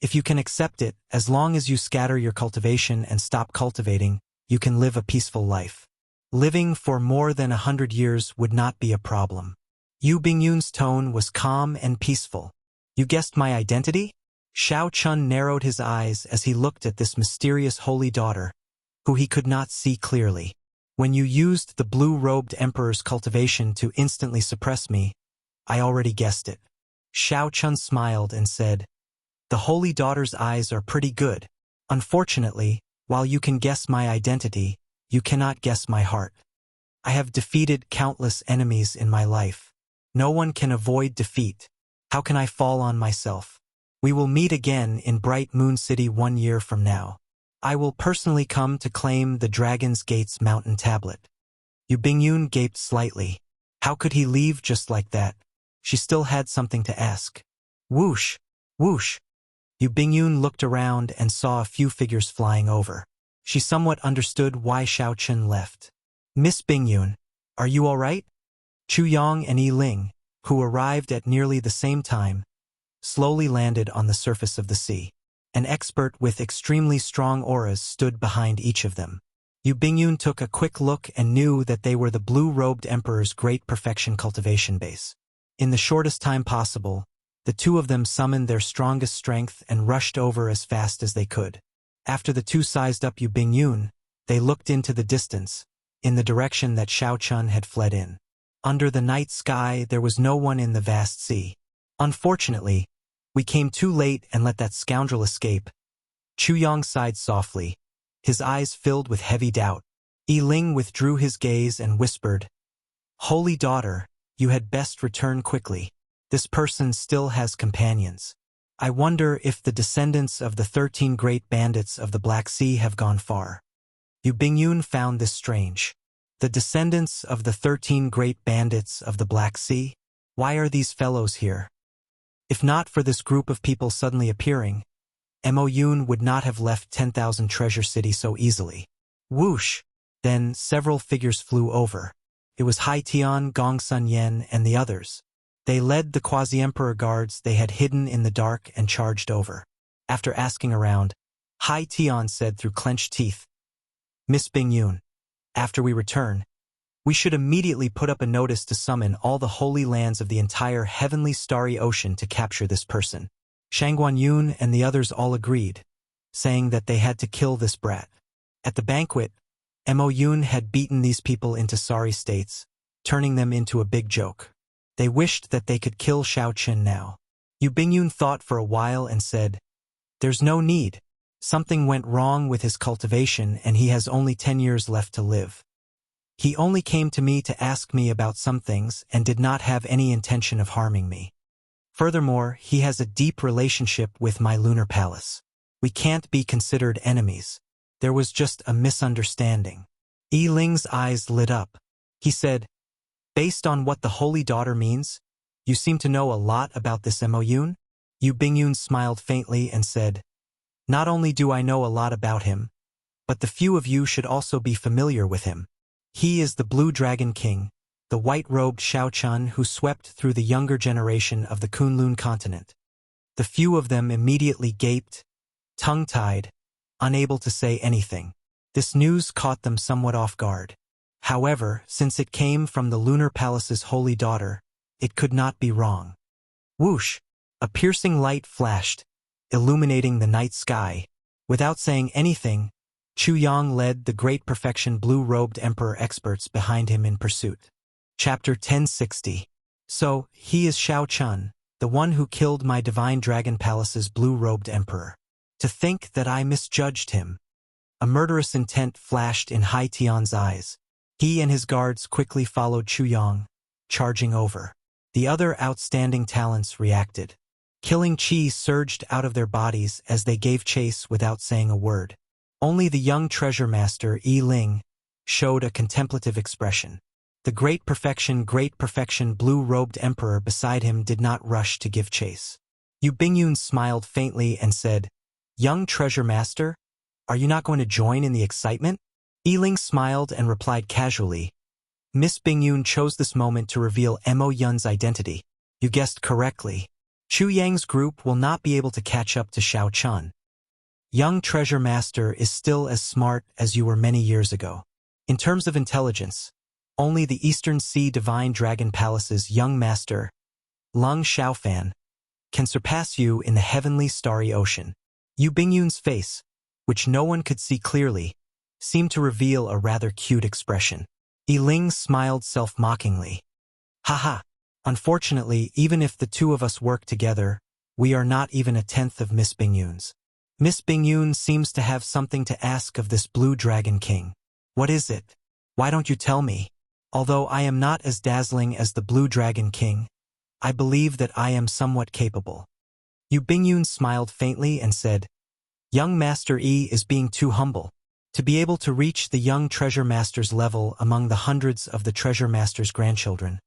If you can accept it, as long as you scatter your cultivation and stop cultivating, you can live a peaceful life. Living for more than 100 years would not be a problem. Yu Bingyun's tone was calm and peaceful. You guessed my identity? Xiao Chun narrowed his eyes as he looked at this mysterious holy daughter, who he could not see clearly. When you used the blue-robed emperor's cultivation to instantly suppress me, I already guessed it. Xiao Chun smiled and said, "The holy daughter's eyes are pretty good. Unfortunately, while you can guess my identity, you cannot guess my heart. I have defeated countless enemies in my life. No one can avoid defeat. How can I fall on myself? We will meet again in Bright Moon City 1 year from now. I will personally come to claim the Dragon's Gate's mountain tablet." Yu Bingyun gaped slightly. How could he leave just like that? She still had something to ask. Whoosh! Whoosh! Yu Bingyun looked around and saw a few figures flying over. She somewhat understood why Xiao Chun left. "Miss Bingyun, are you all right?" Chu Yong and Yi Ling, who arrived at nearly the same time, slowly landed on the surface of the sea. An expert with extremely strong auras stood behind each of them. Yu Bingyun took a quick look and knew that they were the blue-robed emperor's great perfection cultivation base. In the shortest time possible, the two of them summoned their strongest strength and rushed over as fast as they could. After the two sized up Yu Bingyun, they looked into the distance, in the direction that Xiao Chun had fled in. Under the night sky, there was no one in the vast sea. "Unfortunately, we came too late and let that scoundrel escape." Chu Yong sighed softly, his eyes filled with heavy doubt. Yi Ling withdrew his gaze and whispered, "Holy daughter, you had best return quickly. This person still has companions. I wonder if the descendants of the 13 great bandits of the Black Sea have gone far." Yu Bingyun found this strange. The descendants of the 13 great bandits of the Black Sea? Why are these fellows here? If not for this group of people suddenly appearing, Mo Yun would not have left 10,000 Treasure City so easily. Whoosh! Then several figures flew over. It was Hai Tian, Gong Sun Yen, and the others. They led the quasi-emperor guards they had hidden in the dark and charged over. After asking around, Hai Tian said through clenched teeth, "Miss Bingyun, after we return, we should immediately put up a notice to summon all the holy lands of the entire heavenly starry ocean to capture this person." Shangguan Yun and the others all agreed, saying that they had to kill this brat. At the banquet, Mo Yun had beaten these people into sorry states, turning them into a big joke. They wished that they could kill Xiao Qin now. Yu Bingyun thought for a while and said, "There's no need. Something went wrong with his cultivation and he has only 10 years left to live. He only came to me to ask me about some things and did not have any intention of harming me. Furthermore, he has a deep relationship with my lunar palace. We can't be considered enemies. There was just a misunderstanding. Yi Ling's eyes lit up. He said, based on what the Holy Daughter means, you seem to know a lot about this Mo. Yu Bingyun smiled faintly and said, not only do I know a lot about him, but the few of you should also be familiar with him. He is the Blue Dragon King, the white-robed Shao Chun who swept through the younger generation of the Kunlun continent. The few of them immediately gaped, tongue-tied, unable to say anything. This news caught them somewhat off guard. However, since it came from the Lunar Palace's Holy Daughter, it could not be wrong. Whoosh! A piercing light flashed, illuminating the night sky. Without saying anything, Chu Yang led the Great Perfection blue-robed Emperor experts behind him in pursuit. Chapter 1060. So, he is Shao Chun, the one who killed my Divine Dragon Palace's blue-robed Emperor. To think that I misjudged him. A murderous intent flashed in Hai Tian's eyes. He and his guards quickly followed Chu Yang, charging over. The other outstanding talents reacted. Killing chi surged out of their bodies as they gave chase without saying a word. Only the young treasure master, Yi Ling, showed a contemplative expression. The Great Perfection blue-robed Emperor beside him did not rush to give chase. Yu Bingyun smiled faintly and said, young treasure master, are you not going to join in the excitement? Yi Ling smiled and replied casually, Miss Bingyun chose this moment to reveal Mo Yun's identity. You guessed correctly. Chu Yang's group will not be able to catch up to Shao Chun. Young treasure master is still as smart as you were many years ago. In terms of intelligence, only the Eastern Sea Divine Dragon Palace's young master, Lung Xiaofan, can surpass you in the heavenly starry ocean. Yu Bingyun's face, which no one could see clearly, seemed to reveal a rather cute expression. Yi Ling smiled self-mockingly. Haha. Unfortunately, even if the two of us work together, we are not even a tenth of Miss Bingyun's. Miss Bingyun seems to have something to ask of this Blue Dragon King. What is it? Why don't you tell me? Although I am not as dazzling as the Blue Dragon King, I believe that I am somewhat capable. Yu Bingyun smiled faintly and said, young Master Yi is being too humble. To be able to reach the young treasure master's level among the hundreds of the treasure master's grandchildren,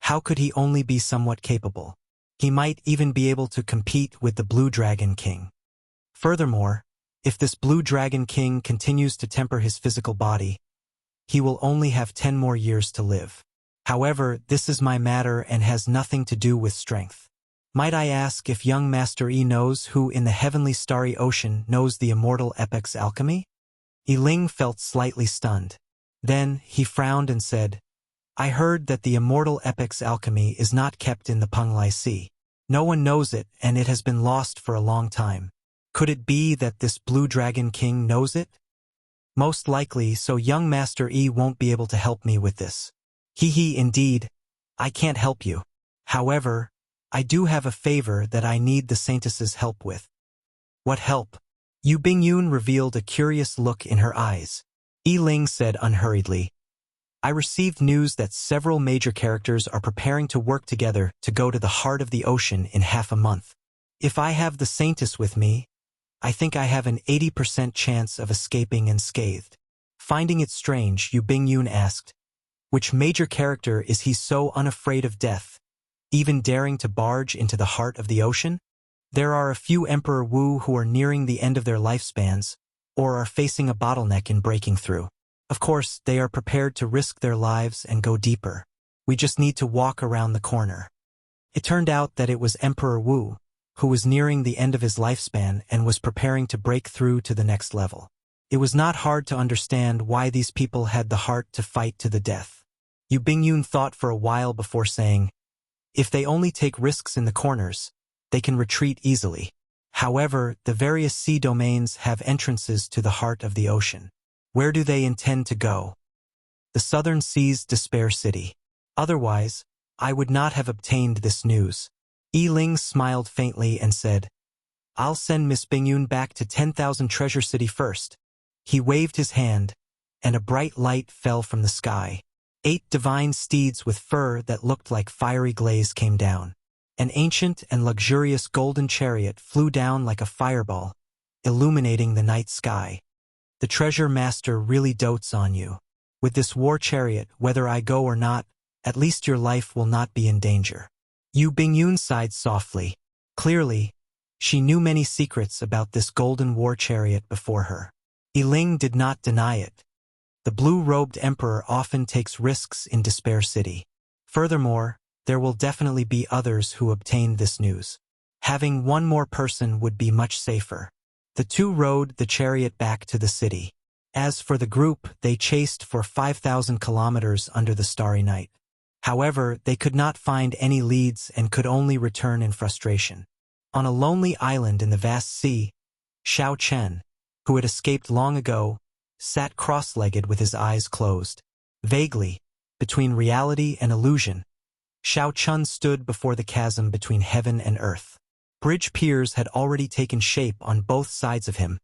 how could he only be somewhat capable? He might even be able to compete with the Blue Dragon King. Furthermore, if this Blue Dragon King continues to temper his physical body, he will only have 10 more years to live. However, this is my matter and has nothing to do with strength. Might I ask if young Master Yi knows who in the heavenly starry ocean knows the immortal epic's alchemy? Yi Ling felt slightly stunned. Then, he frowned and said, I heard that the immortal epic's alchemy is not kept in the Penglai Sea. No one knows it, and it has been lost for a long time. Could it be that this Blue Dragon King knows it? Most likely, so young Master Yi won't be able to help me with this. Indeed, I can't help you. However, I do have a favor that I need the Saintess's help with. What help? Yu Bingyun revealed a curious look in her eyes. Yi Ling said unhurriedly, I received news that several major characters are preparing to work together to go to the heart of the ocean in half a month. If I have the Saintess with me, I think I have an 80% chance of escaping unscathed. Finding it strange, Yu Bingyun asked, which major character is he so unafraid of death, even daring to barge into the heart of the ocean? There are a few Emperor Wu who are nearing the end of their lifespans, or are facing a bottleneck in breaking through. Of course, they are prepared to risk their lives and go deeper. We just need to walk around the corner. It turned out that it was Emperor Wu, who was nearing the end of his lifespan and was preparing to break through to the next level. It was not hard to understand why these people had the heart to fight to the death. Yu Bingyun thought for a while before saying, if they only take risks in the corners, they can retreat easily. However, the various sea domains have entrances to the heart of the ocean. Where do they intend to go? The Southern Sea's Despair City. Otherwise, I would not have obtained this news. Yi Ling smiled faintly and said, I'll send Miss Bingyun back to 10,000 Treasure City first. He waved his hand, and a bright light fell from the sky. 8 divine steeds with fur that looked like fiery glaze came down. An ancient and luxurious golden chariot flew down like a fireball, illuminating the night sky. The treasure master really dotes on you. With this war chariot, whether I go or not, at least your life will not be in danger. Yu Bingyun sighed softly. Clearly, she knew many secrets about this golden war chariot before her. Yiling did not deny it. The blue-robed emperor often takes risks in Despair City. Furthermore, there will definitely be others who obtain this news. Having one more person would be much safer. The two rode the chariot back to the city. As for the group, they chased for 5,000 kilometers under the starry night. However, they could not find any leads and could only return in frustration. On a lonely island in the vast sea, Xiao Chen, who had escaped long ago, sat cross-legged with his eyes closed. Vaguely, between reality and illusion, Xiao Chen stood before the chasm between heaven and earth. Bridge piers had already taken shape on both sides of him,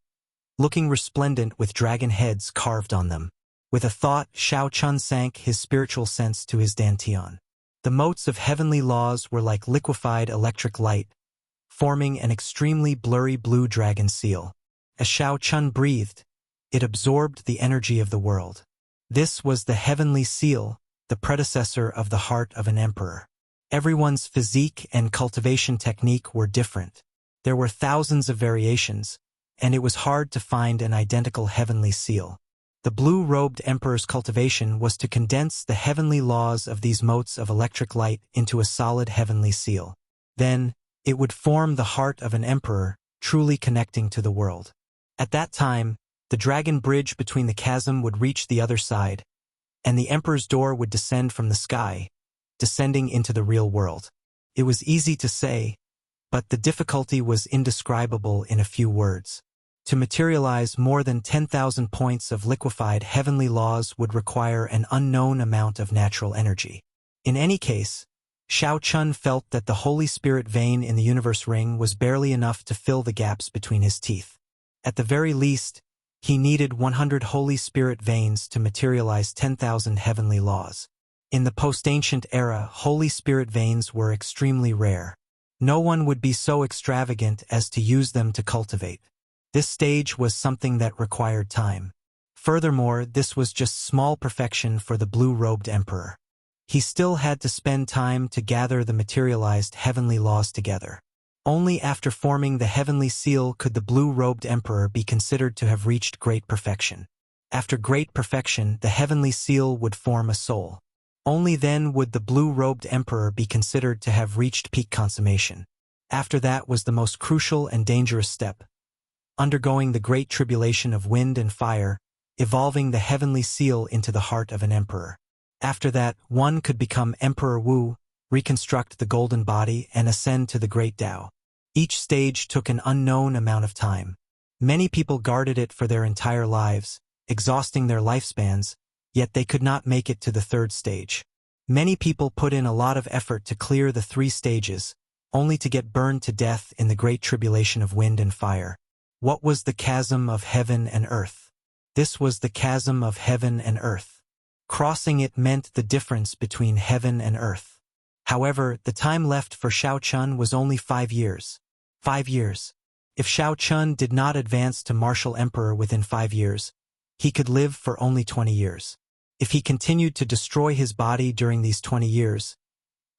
looking resplendent with dragon heads carved on them. With a thought, Xiao Chen sank his spiritual sense to his dantian. The motes of heavenly laws were like liquefied electric light, forming an extremely blurry blue dragon seal. As Xiao Chen breathed, it absorbed the energy of the world. This was the heavenly seal, the predecessor of the heart of an emperor. Everyone's physique and cultivation technique were different. There were thousands of variations, and it was hard to find an identical heavenly seal. The blue-robed emperor's cultivation was to condense the heavenly laws of these motes of electric light into a solid heavenly seal. Then, it would form the heart of an emperor, truly connecting to the world. At that time, the dragon bridge between the chasm would reach the other side, and the emperor's door would descend from the sky, descending into the real world. It was easy to say, but the difficulty was indescribable in a few words. To materialize more than 10,000 points of liquefied heavenly laws would require an unknown amount of natural energy. In any case, Xiao Chen felt that the Holy Spirit vein in the universe ring was barely enough to fill the gaps between his teeth. At the very least, he needed 100 Holy Spirit veins to materialize 10,000 heavenly laws. In the post-ancient era, Holy Spirit veins were extremely rare. No one would be so extravagant as to use them to cultivate. This stage was something that required time. Furthermore, this was just small perfection for the blue-robed emperor. He still had to spend time to gather the materialized heavenly laws together. Only after forming the heavenly seal could the blue-robed emperor be considered to have reached great perfection. After great perfection, the heavenly seal would form a soul. Only then would the blue-robed emperor be considered to have reached peak consummation. After that was the most crucial and dangerous step, undergoing the great tribulation of wind and fire, evolving the heavenly seal into the heart of an emperor. After that, one could become Emperor Wu, reconstruct the golden body, and ascend to the great Tao. Each stage took an unknown amount of time. Many people guarded it for their entire lives, exhausting their lifespans, yet they could not make it to the third stage. Many people put in a lot of effort to clear the 3 stages, only to get burned to death in the great tribulation of wind and fire. What was the chasm of heaven and earth? This was the chasm of heaven and earth. Crossing it meant the difference between heaven and earth. However, the time left for Xiao Chen was only 5 years. 5 years. If Xiao Chen did not advance to martial emperor within 5 years, he could live for only 20 years. If he continued to destroy his body during these 20 years,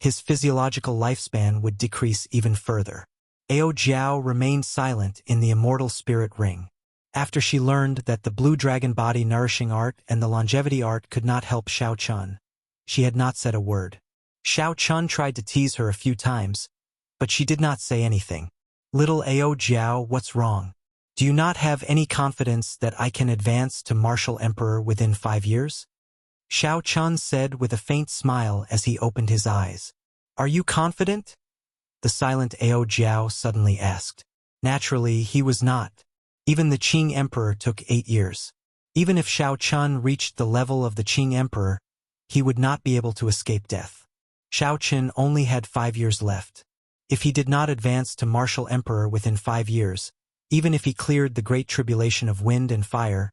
his physiological lifespan would decrease even further. Ao Jiao remained silent in the immortal spirit ring. After she learned that the blue dragon body nourishing art and the longevity art could not help Xiao Chen, she had not said a word. Xiao Chen tried to tease her a few times, but she did not say anything. Little Ao Jiao, what's wrong? Do you not have any confidence that I can advance to martial emperor within 5 years? Xiao Chen said with a faint smile as he opened his eyes. Are you confident? The silent Ao Jiao suddenly asked. Naturally, he was not. Even the Qing emperor took 8 years. Even if Xiao Chen reached the level of the Qing emperor, he would not be able to escape death. Xiao Chen only had 5 years left. If he did not advance to martial emperor within 5 years, even if he cleared the great tribulation of wind and fire,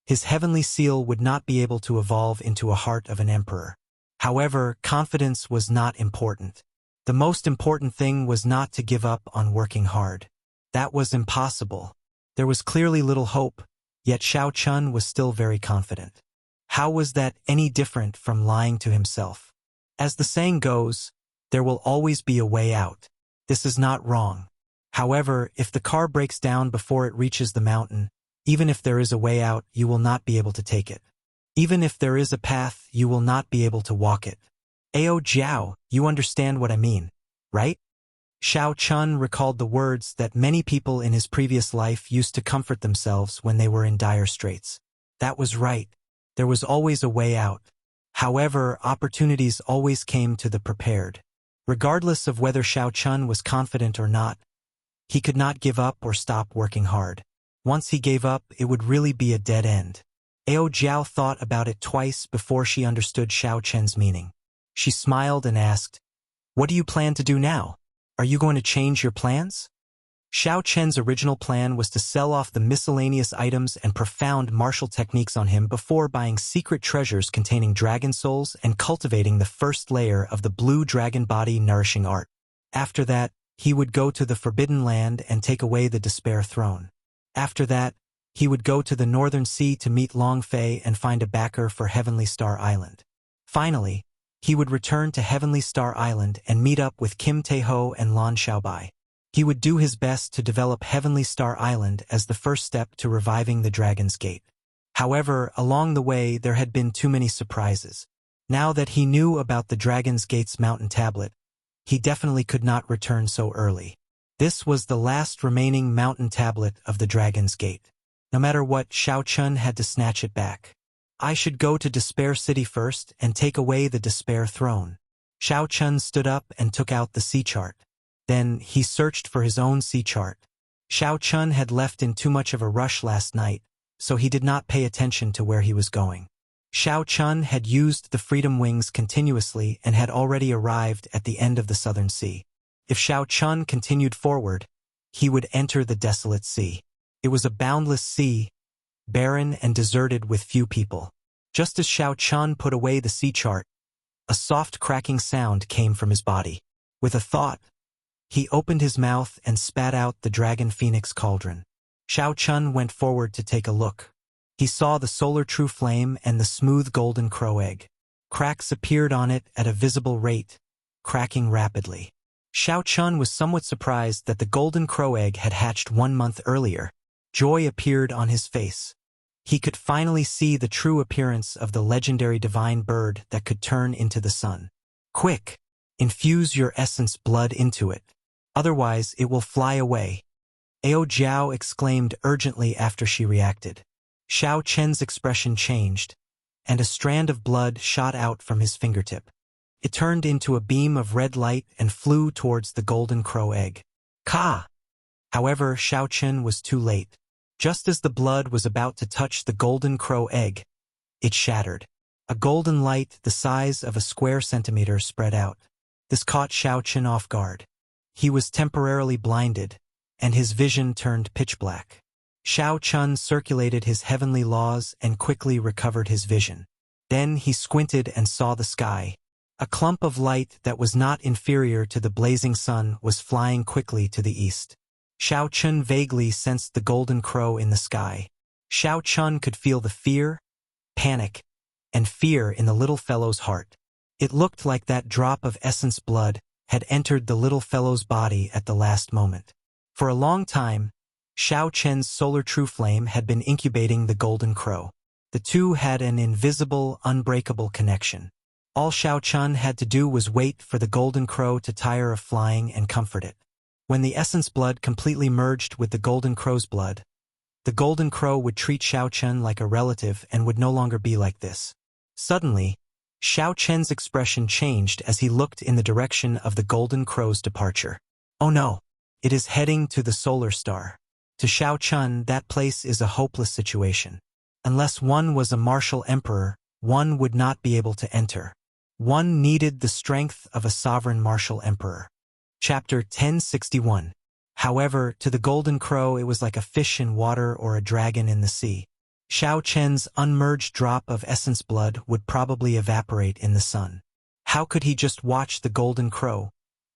his heavenly seal would not be able to evolve into a heart of an emperor. However, confidence was not important. The most important thing was not to give up on working hard. That was impossible. There was clearly little hope, yet Xiao Chun was still very confident. How was that any different from lying to himself? As the saying goes, there will always be a way out. This is not wrong. However, if the car breaks down before it reaches the mountain, even if there is a way out, you will not be able to take it. Even if there is a path, you will not be able to walk it. Ao Jiao, you understand what I mean, right? Xiao Chun recalled the words that many people in his previous life used to comfort themselves when they were in dire straits. That was right. There was always a way out. However, opportunities always came to the prepared. Regardless of whether Xiao Chun was confident or not, he could not give up or stop working hard. Once he gave up, it would really be a dead end. Ao Jiao thought about it twice before she understood Xiao Chen's meaning. She smiled and asked, "What do you plan to do now? Are you going to change your plans?" Xiao Chen's original plan was to sell off the miscellaneous items and profound martial techniques on him before buying secret treasures containing dragon souls and cultivating the first layer of the blue dragon body nourishing art. After that, he would go to the Forbidden Land and take away the Despair Throne. After that, he would go to the Northern Sea to meet Long Fei and find a backer for Heavenly Star Island. Finally, he would return to Heavenly Star Island and meet up with Kim Tae-ho and Lan Xiaobai. He would do his best to develop Heavenly Star Island as the first step to reviving the Dragon's Gate. However, along the way there had been too many surprises. Now that he knew about the Dragon's Gate's mountain tablet, he definitely could not return so early. This was the last remaining mountain tablet of the Dragon's Gate. No matter what, Xiao Chun had to snatch it back. I should go to Despair City first and take away the Despair Throne. Xiao Chun stood up and took out the sea chart. Then he searched for his own sea chart. Xiao Chun had left in too much of a rush last night, so he did not pay attention to where he was going. Xiao Chun had used the Freedom Wings continuously and had already arrived at the end of the Southern Sea. If Xiao Chun continued forward, he would enter the Desolate Sea. It was a boundless sea, barren and deserted with few people. Just as Xiao Chun put away the sea chart, a soft cracking sound came from his body. With a thought, he opened his mouth and spat out the Dragon Phoenix Cauldron. Xiao Chun went forward to take a look. He saw the solar true flame and the smooth golden crow egg. Cracks appeared on it at a visible rate, cracking rapidly. Xiao Chun was somewhat surprised that the golden crow egg had hatched 1 month earlier. Joy appeared on his face. He could finally see the true appearance of the legendary divine bird that could turn into the sun. Quick! Infuse your essence blood into it. Otherwise, it will fly away. Ao Jiao exclaimed urgently after she reacted. Xiao Chen's expression changed, and a strand of blood shot out from his fingertip. It turned into a beam of red light and flew towards the golden crow egg. Ka! However, Xiao Chen was too late. Just as the blood was about to touch the golden crow egg, it shattered. A golden light the size of a square centimeter spread out. This caught Xiao Chen off guard. He was temporarily blinded, and his vision turned pitch black. Xiao Chun circulated his heavenly laws and quickly recovered his vision. Then he squinted and saw the sky. A clump of light that was not inferior to the blazing sun was flying quickly to the east. Xiao Chun vaguely sensed the golden crow in the sky. Xiao Chun could feel the fear, panic, and fear in the little fellow's heart. It looked like that drop of essence blood had entered the little fellow's body at the last moment. For a long time, Xiao Chen's solar true flame had been incubating the golden crow. The two had an invisible, unbreakable connection. All Xiao Chun had to do was wait for the golden crow to tire of flying and comfort it. When the essence blood completely merged with the golden crow's blood, the golden crow would treat Xiao Chun like a relative and would no longer be like this. Suddenly, Xiao Chen's expression changed as he looked in the direction of the golden crow's departure. Oh no, it is heading to the solar star. To Xiao Chun, that place is a hopeless situation. Unless one was a martial emperor, one would not be able to enter. One needed the strength of a sovereign martial emperor. Chapter 1061. However, to the golden crow it was like a fish in water or a dragon in the sea. Xiao Chen's unmerged drop of essence blood would probably evaporate in the sun. How could he just watch the golden crow,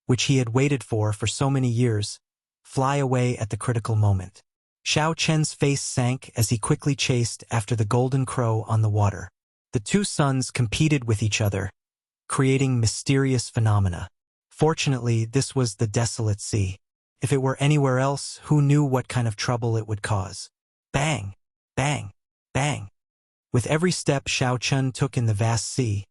which he had waited for so many years, fly away at the critical moment? Xiao Chen's face sank as he quickly chased after the golden crow on the water. The two suns competed with each other, creating mysterious phenomena. Fortunately, this was the desolate sea. If it were anywhere else, who knew what kind of trouble it would cause? Bang! Bang! Bang! With every step Xiao Chen took in the vast sea,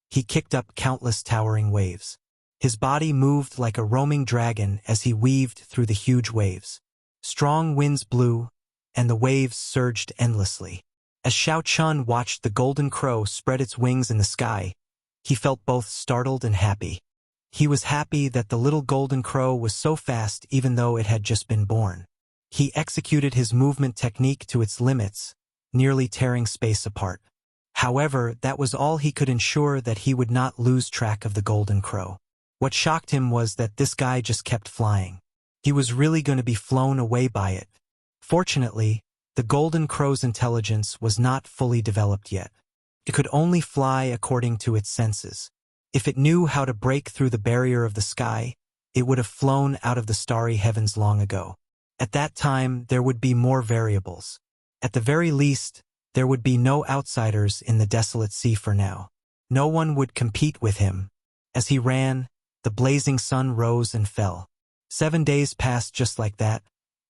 he kicked up countless towering waves. His body moved like a roaming dragon as he weaved through the huge waves. Strong winds blew, and the waves surged endlessly. As Xiao Chen watched the golden crow spread its wings in the sky, he felt both startled and happy. He was happy that the little golden crow was so fast even though it had just been born. He executed his movement technique to its limits, nearly tearing space apart. However, that was all he could ensure that he would not lose track of the golden crow. What shocked him was that this guy just kept flying. He was really going to be flown away by it. Fortunately, the golden crow's intelligence was not fully developed yet. It could only fly according to its senses. If it knew how to break through the barrier of the sky, it would have flown out of the starry heavens long ago. At that time, there would be more variables. At the very least, there would be no outsiders in the desolate sea for now. No one would compete with him. As he ran, the blazing sun rose and fell. 7 days passed just like that,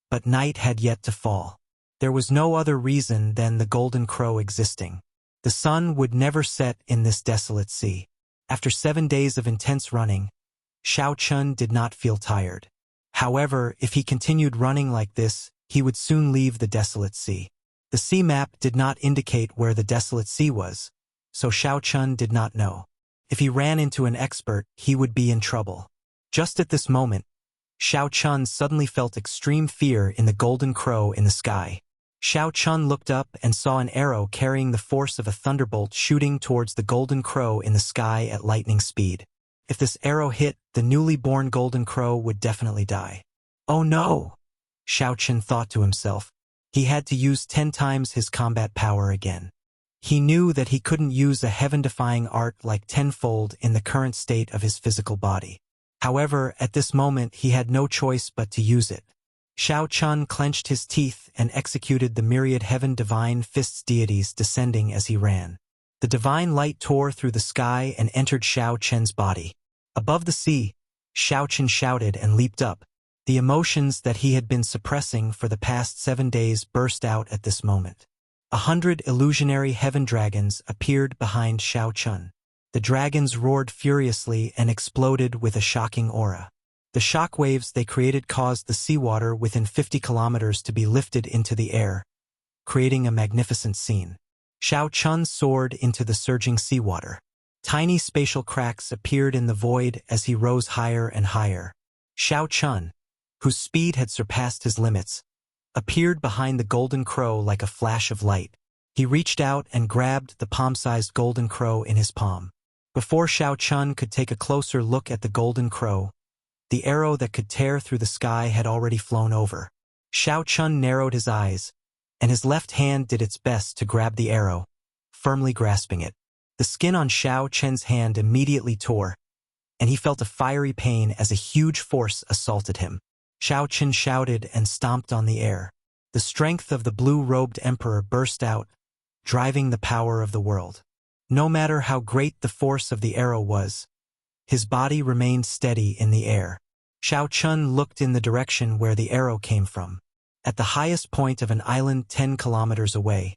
but night had yet to fall. There was no other reason than the golden crow existing. The sun would never set in this desolate sea. After 7 days of intense running, Xiao Chen did not feel tired. However, if he continued running like this, he would soon leave the desolate sea. The sea map did not indicate where the desolate sea was, so Xiao Chen did not know. If he ran into an expert, he would be in trouble. Just at this moment, Xiao Chen suddenly felt extreme fear in the golden crow in the sky. Xiao Chen looked up and saw an arrow carrying the force of a thunderbolt shooting towards the golden crow in the sky at lightning speed. If this arrow hit, the newly born golden crow would definitely die. Oh no! Xiao Chen thought to himself. He had to use 10 times his combat power again. He knew that he couldn't use a heaven-defying art like tenfold in the current state of his physical body. However, at this moment he had no choice but to use it. Xiao Chen clenched his teeth and executed the myriad heaven-divine fists deities descending as he ran. The divine light tore through the sky and entered Xiao Chen's body. Above the sea, Xiao Chen shouted and leaped up. The emotions that he had been suppressing for the past 7 days burst out at this moment. 100 illusionary heaven dragons appeared behind Xiao Chen. The dragons roared furiously and exploded with a shocking aura. The shock waves they created caused the seawater within 50 kilometers to be lifted into the air, creating a magnificent scene. Xiao Chen soared into the surging seawater. Tiny spatial cracks appeared in the void as he rose higher and higher. Xiao Chen, whose speed had surpassed his limits, appeared behind the golden crow like a flash of light. He reached out and grabbed the palm-sized golden crow in his palm. Before Xiao Chen could take a closer look at the golden crow, the arrow that could tear through the sky had already flown over. Xiao Chen narrowed his eyes, and his left hand did its best to grab the arrow, firmly grasping it. The skin on Xiao Chen's hand immediately tore, and he felt a fiery pain as a huge force assaulted him. Xiao Chen shouted and stomped on the air. The strength of the blue-robed emperor burst out, driving the power of the world. No matter how great the force of the arrow was, his body remained steady in the air. Xiao Chen looked in the direction where the arrow came from. At the highest point of an island 10 kilometers away,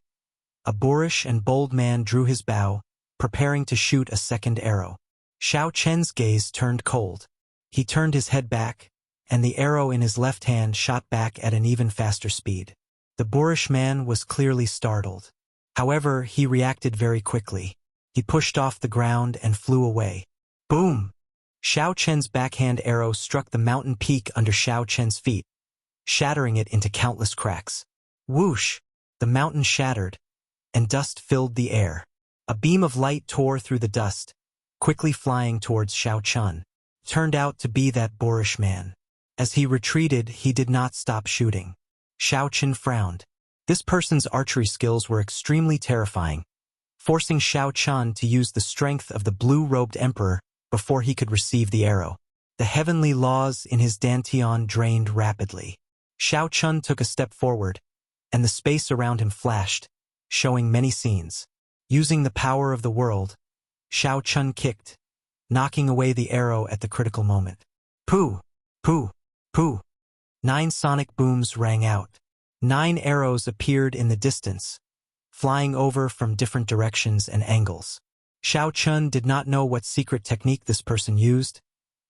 a boorish and bold man drew his bow, preparing to shoot a second arrow. Xiao Chen's gaze turned cold. He turned his head back, and the arrow in his left hand shot back at an even faster speed. The boorish man was clearly startled. However, he reacted very quickly. He pushed off the ground and flew away. Boom! Xiao Chen's backhand arrow struck the mountain peak under Xiao Chen's feet, shattering it into countless cracks. Whoosh! The mountain shattered, and dust filled the air. A beam of light tore through the dust, quickly flying towards Xiao Chen. Turned out to be that boorish man. As he retreated, he did not stop shooting. Xiao Chen frowned. This person's archery skills were extremely terrifying, forcing Xiao Chen to use the strength of the blue-robed emperor before he could receive the arrow. The heavenly laws in his dantian drained rapidly. Xiao Chun took a step forward, and the space around him flashed, showing many scenes. Using the power of the world, Xiao Chun kicked, knocking away the arrow at the critical moment. Pooh! Pooh! Pooh! 9 sonic booms rang out. 9 arrows appeared in the distance, flying over from different directions and angles. Xiao Chun did not know what secret technique this person used,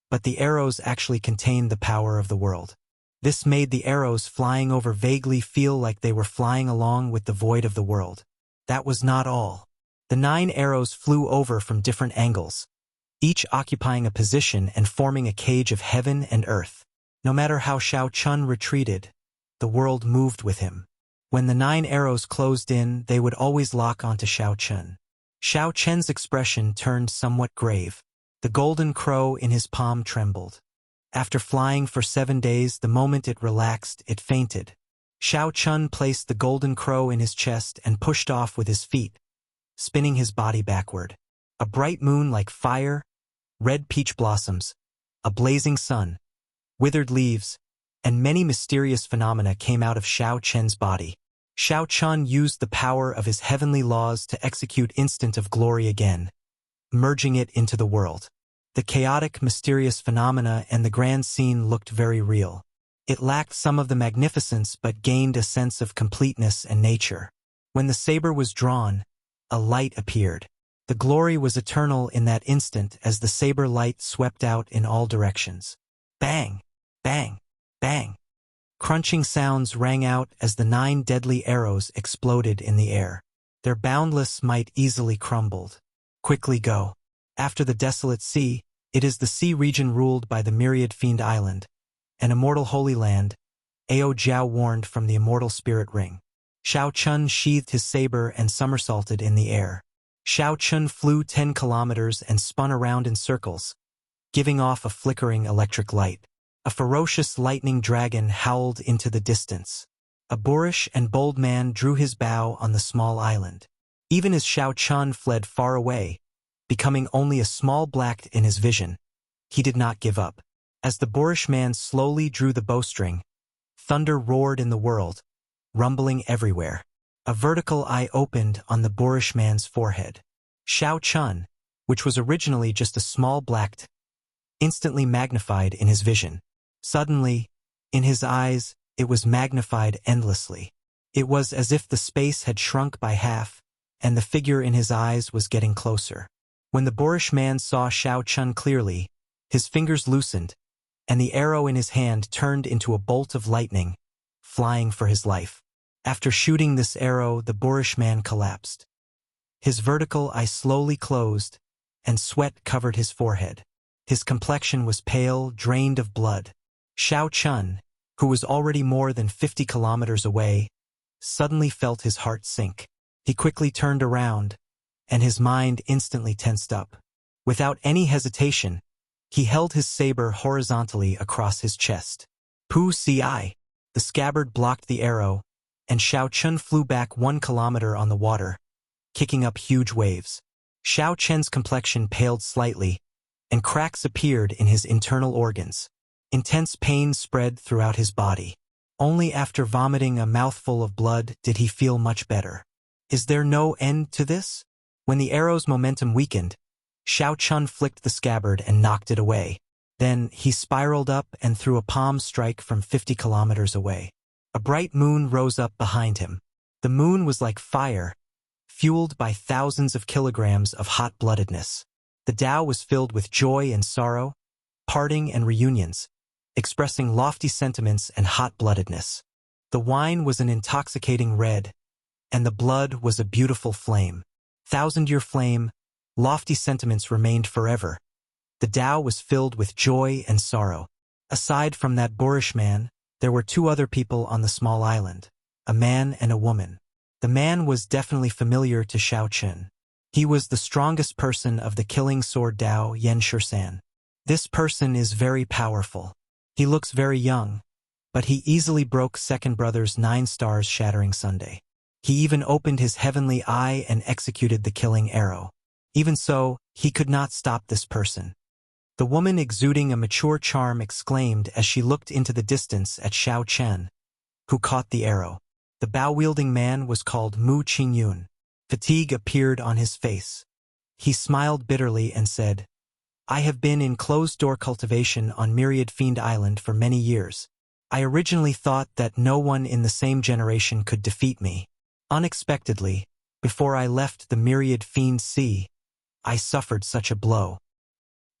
but the arrows actually contained the power of the world. This made the arrows flying over vaguely feel like they were flying along with the void of the world. That was not all. The 9 arrows flew over from different angles, each occupying a position and forming a cage of heaven and earth. No matter how Xiao Chun retreated, the world moved with him. When the 9 arrows closed in, they would always lock onto Xiao Chun. Xiao Chun's expression turned somewhat grave. The golden crow in his palm trembled. After flying for 7 days, the moment it relaxed, it fainted. Xiao Chun placed the golden crow in his chest and pushed off with his feet, spinning his body backward. A bright moon like fire, red peach blossoms, a blazing sun, withered leaves, and many mysterious phenomena came out of Xiao Chun's body. Xiao Chun used the power of his heavenly laws to execute instant of glory again, merging it into the world. The chaotic, mysterious phenomena and the grand scene looked very real. It lacked some of the magnificence but gained a sense of completeness and nature. When the saber was drawn, a light appeared. The glory was eternal in that instant as the saber light swept out in all directions. Bang! Bang! Bang! Crunching sounds rang out as the 9 deadly arrows exploded in the air. Their boundless might easily crumbled. Quickly go. After the desolate sea, it is the sea region ruled by the myriad fiend island, an immortal holy land. Ao Jiao warned from the immortal spirit ring. Xiao Chun sheathed his saber and somersaulted in the air. Xiao Chun flew 10 kilometers and spun around in circles, giving off a flickering electric light. A ferocious lightning dragon howled into the distance. A boorish and bold man drew his bow on the small island. Even as Xiao Chun fled far away, becoming only a small black in his vision, he did not give up. As the boorish man slowly drew the bowstring, thunder roared in the world, rumbling everywhere. A vertical eye opened on the boorish man's forehead. Xiao Chun, which was originally just a small black, instantly magnified in his vision. Suddenly, in his eyes, it was magnified endlessly. It was as if the space had shrunk by half, and the figure in his eyes was getting closer. When the boorish man saw Xiao Chun clearly, his fingers loosened, and the arrow in his hand turned into a bolt of lightning, flying for his life. After shooting this arrow, the boorish man collapsed. His vertical eye slowly closed, and sweat covered his forehead. His complexion was pale, drained of blood. Xiao Chun, who was already more than 50 kilometers away, suddenly felt his heart sink. He quickly turned around, and his mind instantly tensed up. Without any hesitation, he held his saber horizontally across his chest. Pu Ci. The scabbard blocked the arrow, and Xiao Chun flew back 1 kilometer on the water, kicking up huge waves. Xiao Chun's complexion paled slightly, and cracks appeared in his internal organs. Intense pain spread throughout his body. Only after vomiting a mouthful of blood did he feel much better. Is there no end to this? When the arrow's momentum weakened, Xiao Chun flicked the scabbard and knocked it away. Then he spiraled up and threw a palm strike from 50 kilometers away. A bright moon rose up behind him. The moon was like fire, fueled by thousands of kilograms of hot-bloodedness. The Tao was filled with joy and sorrow, parting and reunions, expressing lofty sentiments and hot-bloodedness. The wine was an intoxicating red, and the blood was a beautiful flame. Thousand-year flame, lofty sentiments remained forever. The Tao was filled with joy and sorrow. Aside from that boorish man, there were 2 other people on the small island, a man and a woman. The man was definitely familiar to Xiao Chun. He was the strongest person of the killing sword Tao, Yan Shursan. This person is very powerful. He looks very young, but he easily broke second brother's 9 stars shattering Sunday. He even opened his heavenly eye and executed the killing arrow. Even so, he could not stop this person. The woman exuding a mature charm exclaimed as she looked into the distance at Xiao Chun. who caught the arrow. The bow-wielding man was called Mu Qingyun. Fatigue appeared on his face. He smiled bitterly and said, "I have been in closed-door cultivation on Myriad Fiend Island for many years. I originally thought that no one in the same generation could defeat me. Unexpectedly, before I left the Myriad Fiend Sea, I suffered such a blow.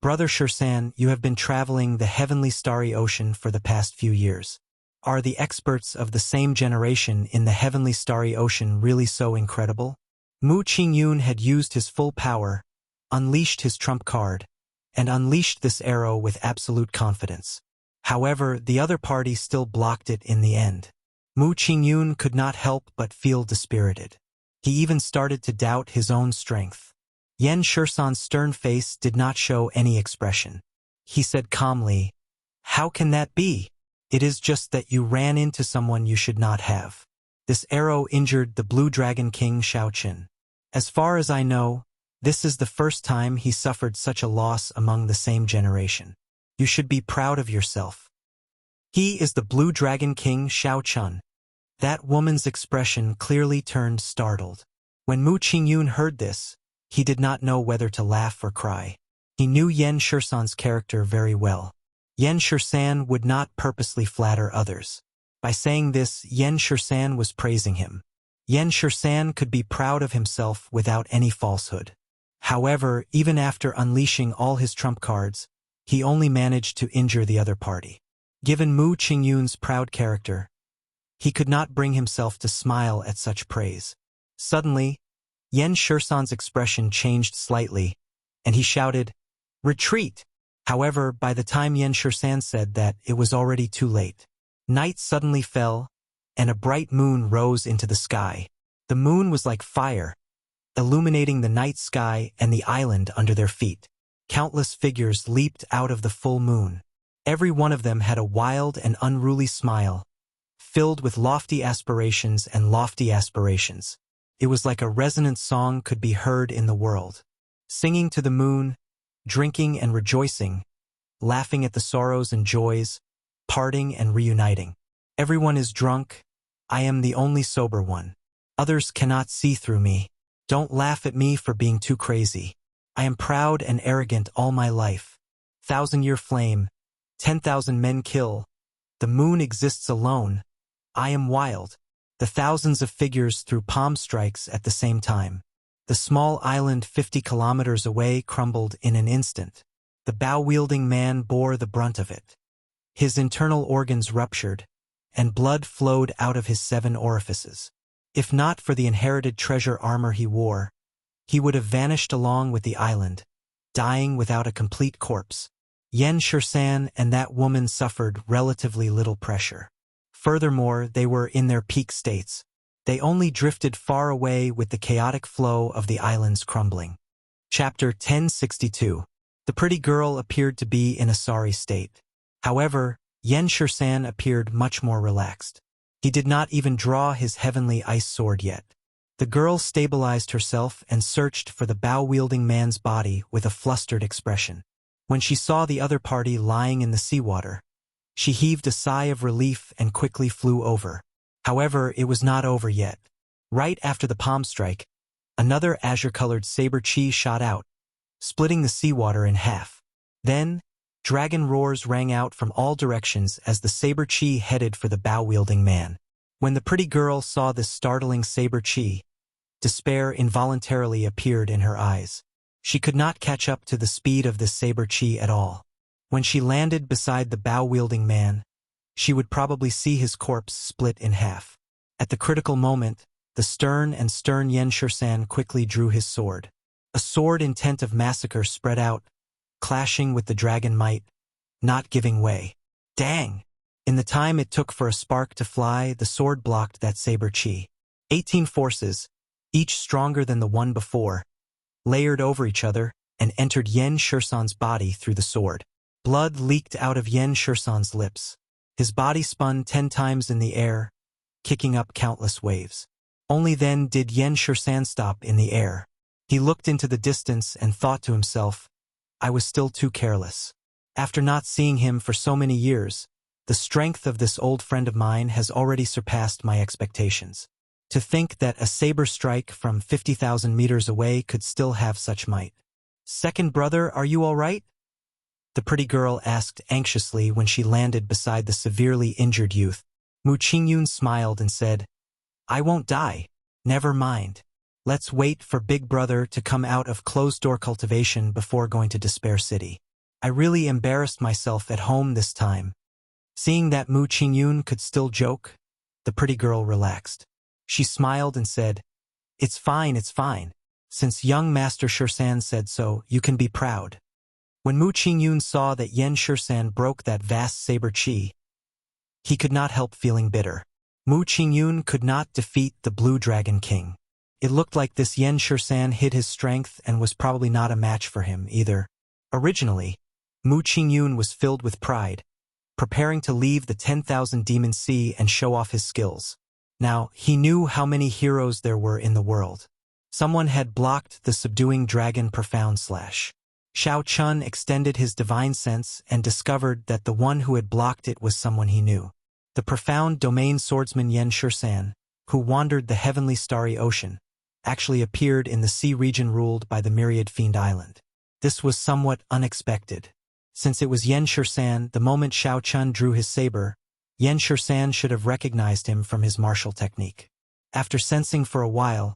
Brother Shursan, you have been traveling the heavenly starry ocean for the past few years. Are the experts of the same generation in the heavenly starry ocean really so incredible?" Mu Qingyun had used his full power, unleashed his trump card, and unleashed this arrow with absolute confidence. However, the other party still blocked it in the end. Mu Qingyun could not help but feel dispirited. He even started to doubt his own strength. Yen Shursan's stern face did not show any expression. He said calmly, "How can that be? It is just that you ran into someone you should not have. This arrow injured the Blue Dragon King Shaoqin. As far as I know, this is the first time he suffered such a loss among the same generation. You should be proud of yourself. He is the Blue Dragon King Shaoqin." That woman's expression clearly turned startled. When Mu Qingyun heard this, he did not know whether to laugh or cry. He knew Yen Shursan's character very well. Yen Shursan would not purposely flatter others. By saying this, Yen Shursan was praising him. Yen Shursan could be proud of himself without any falsehood. However, even after unleashing all his trump cards, he only managed to injure the other party. Given Mu Qingyun's proud character, he could not bring himself to smile at such praise. Suddenly, Yen Shursan's expression changed slightly, and he shouted, "Retreat!" However, by the time Yen Shursan said that, it was already too late. Night suddenly fell, and a bright moon rose into the sky. The moon was like fire, illuminating the night sky and the island under their feet. Countless figures leaped out of the full moon. Every one of them had a wild and unruly smile, filled with lofty aspirations and lofty aspirations. It was like a resonant song could be heard in the world. Singing to the moon, drinking and rejoicing, laughing at the sorrows and joys, parting and reuniting. Everyone is drunk. I am the only sober one. Others cannot see through me. Don't laugh at me for being too crazy. I am proud and arrogant all my life. 1,000-year flame, 10,000 men kill. The moon exists alone. I am wild. The thousands of figures threw palm strikes at the same time. The small island 50 kilometers away crumbled in an instant. The bow-wielding man bore the brunt of it. His internal organs ruptured, and blood flowed out of his 7 orifices. If not for the inherited treasure armor he wore, he would have vanished along with the island, dying without a complete corpse. Yen Shursan and that woman suffered relatively little pressure. Furthermore, they were in their peak states. They only drifted far away with the chaotic flow of the island's crumbling. Chapter 1062. The pretty girl appeared to be in a sorry state. However, Yen Shursan appeared much more relaxed. He did not even draw his heavenly ice sword yet. The girl stabilized herself and searched for the bow-wielding man's body with a flustered expression. When she saw the other party lying in the seawater, she heaved a sigh of relief and quickly flew over. However, it was not over yet. Right after the palm strike, another azure-colored saber chi shot out, splitting the seawater in half. Then, dragon roars rang out from all directions as the saber chi headed for the bow-wielding man. When the pretty girl saw this startling saber chi, despair involuntarily appeared in her eyes. She could not catch up to the speed of this saber chi at all. When she landed beside the bow-wielding man, she would probably see his corpse split in half. At the critical moment, the stern Yen Shursan quickly drew his sword. A sword intent of massacre spread out, clashing with the dragon might, not giving way. Dang! In the time it took for a spark to fly, the sword blocked that saber chi. 18 forces, each stronger than the one before, layered over each other and entered Yen Shursan's body through the sword. Blood leaked out of Yen Shursan's lips. His body spun 10 times in the air, kicking up countless waves. Only then did Yen Shursan stop in the air. He looked into the distance and thought to himself, I was still too careless. After not seeing him for so many years, the The strength of this old friend of mine has already surpassed my expectations. To think that a saber strike from 50,000 meters away could still have such might. Second brother, are you all right? The pretty girl asked anxiously when she landed beside the severely injured youth. Mu Qingyun smiled and said, I won't die. Never mind. Let's wait for Big Brother to come out of closed-door cultivation before going to Despair City. I really embarrassed myself at home this time. Seeing that Mu Qingyun could still joke, the pretty girl relaxed. She smiled and said, It's fine, it's fine. Since young Master Shursan said so, you can be proud. When Mu Qingyun saw that Yen Shursan broke that vast saber chi, he could not help feeling bitter. Mu Qingyun could not defeat the Blue Dragon King. It looked like this Yen Shursan hid his strength and was probably not a match for him either. Originally, Mu Qingyun was filled with pride, preparing to leave the 10,000 Demon Sea and show off his skills. Now, he knew how many heroes there were in the world. Someone had blocked the subduing dragon profound slash. Xiao Chun extended his divine sense and discovered that the one who had blocked it was someone he knew. The profound domain swordsman Yen Shursan, who wandered the heavenly starry ocean, actually appeared in the sea region ruled by the myriad fiend island. This was somewhat unexpected. Since it was Yen Shursan, the moment Xiao Chun drew his saber, Yen Shursan should have recognized him from his martial technique. After sensing for a while,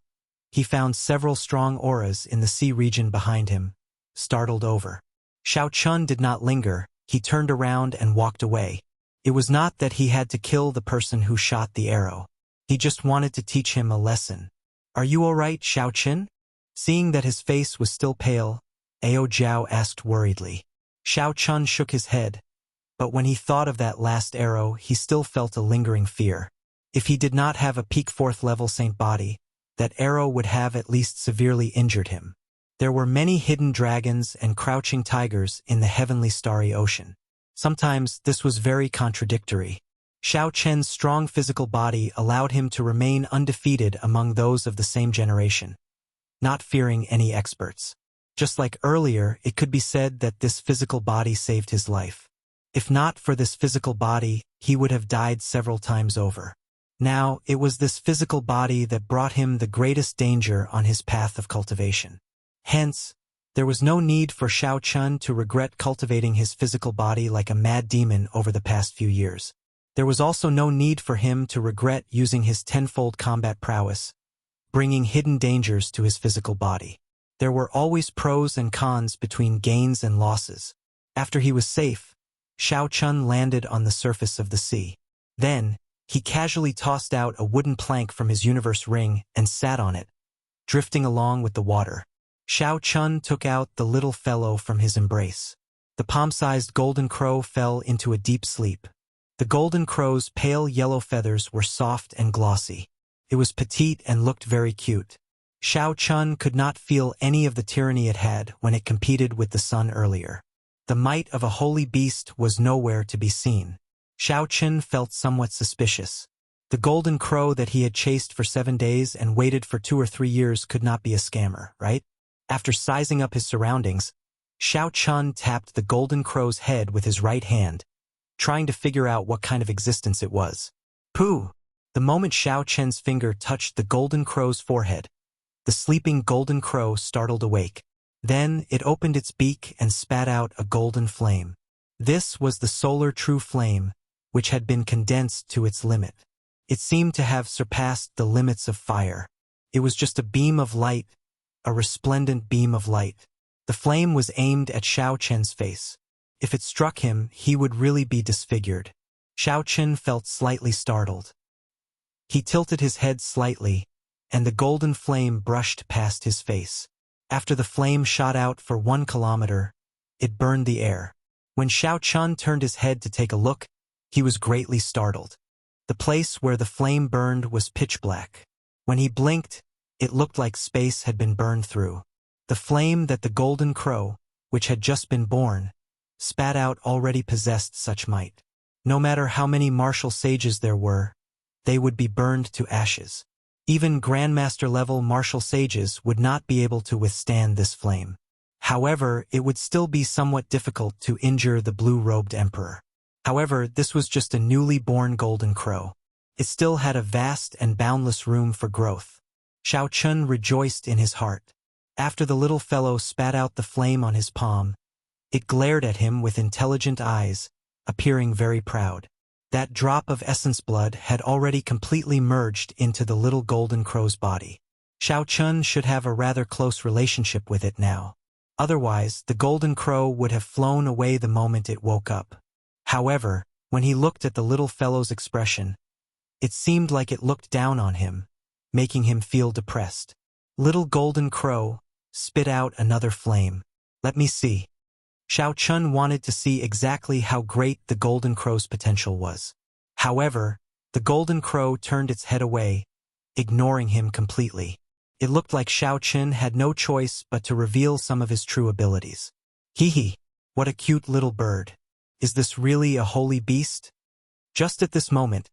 he found several strong auras in the sea region behind him, startled over. Xiao Chun did not linger, he turned around and walked away. It was not that he had to kill the person who shot the arrow. He just wanted to teach him a lesson. Are you all right, Xiao Chun? Seeing that his face was still pale, Ao Jiao asked worriedly. Xiao Chun shook his head, but when he thought of that last arrow, he still felt a lingering fear. If he did not have a peak 4th level saint body, that arrow would have at least severely injured him. There were many hidden dragons and crouching tigers in the heavenly starry ocean. Sometimes this was very contradictory. Xiao Chen's strong physical body allowed him to remain undefeated among those of the same generation, not fearing any experts. Just like earlier, it could be said that this physical body saved his life. If not for this physical body, he would have died several times over. Now, it was this physical body that brought him the greatest danger on his path of cultivation. Hence, there was no need for Xiao Chun to regret cultivating his physical body like a mad demon over the past few years. There was also no need for him to regret using his tenfold combat prowess, bringing hidden dangers to his physical body. There were always pros and cons between gains and losses. After he was safe, Xiao Chun landed on the surface of the sea. Then, he casually tossed out a wooden plank from his universe ring and sat on it, drifting along with the water. Xiao Chun took out the little fellow from his embrace. The palm-sized golden crow fell into a deep sleep. The golden crow's pale yellow feathers were soft and glossy. It was petite and looked very cute. Xiao Chun could not feel any of the tyranny it had when it competed with the sun earlier. The might of a holy beast was nowhere to be seen. Xiao Chun felt somewhat suspicious. The golden crow that he had chased for 7 days and waited for 2 or 3 years could not be a scammer, right? After sizing up his surroundings, Xiao Chun tapped the golden crow's head with his right hand, trying to figure out what kind of existence it was. Pooh! The moment Xiao Chen's finger touched the golden crow's forehead, the sleeping golden crow startled awake. Then it opened its beak and spat out a golden flame. This was the solar true flame, which had been condensed to its limit. It seemed to have surpassed the limits of fire. It was just a beam of light, a resplendent beam of light. The flame was aimed at Xiao Chen's face. If it struck him, he would really be disfigured. Xiao Chen felt slightly startled. He tilted his head slightly, and the golden flame brushed past his face. After the flame shot out for 1 kilometer, it burned the air. When Xiao Chun turned his head to take a look, he was greatly startled. The place where the flame burned was pitch black. When he blinked, it looked like space had been burned through. The flame that the golden crow, which had just been born, spat out already possessed such might. No matter how many martial sages there were, they would be burned to ashes. Even Grandmaster-level martial sages would not be able to withstand this flame. However, it would still be somewhat difficult to injure the blue-robed emperor. However, this was just a newly born golden crow. It still had a vast and boundless room for growth. Xiao Chun rejoiced in his heart. After the little fellow spat out the flame on his palm, it glared at him with intelligent eyes, appearing very proud. That drop of essence blood had already completely merged into the little golden crow's body. Xiao Chun should have a rather close relationship with it now. Otherwise, the golden crow would have flown away the moment it woke up. However, when he looked at the little fellow's expression, it seemed like it looked down on him, making him feel depressed. Little golden crow, spit out another flame. Let me see. Xiao Chun wanted to see exactly how great the golden crow's potential was. However, the golden crow turned its head away, ignoring him completely. It looked like Xiao Chun had no choice but to reveal some of his true abilities. Hee hee, what a cute little bird. Is this really a holy beast? Just at this moment,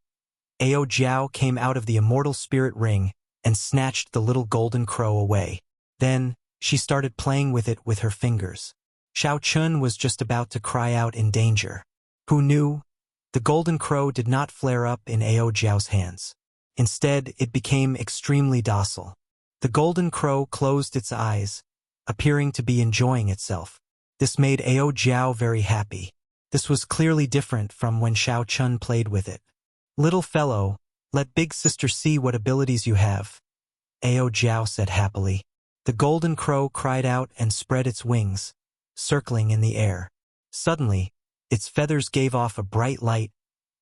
Ao Jiao came out of the immortal spirit ring and snatched the little golden crow away. Then, she started playing with it with her fingers. Xiao Chun was just about to cry out in danger. Who knew? The golden crow did not flare up in Ao Jiao's hands. Instead, it became extremely docile. The golden crow closed its eyes, appearing to be enjoying itself. This made Ao Jiao very happy. This was clearly different from when Xiao Chun played with it. Little fellow, let big sister see what abilities you have, Ao Jiao said happily. The golden crow cried out and spread its wings, circling in the air. Suddenly, its feathers gave off a bright light,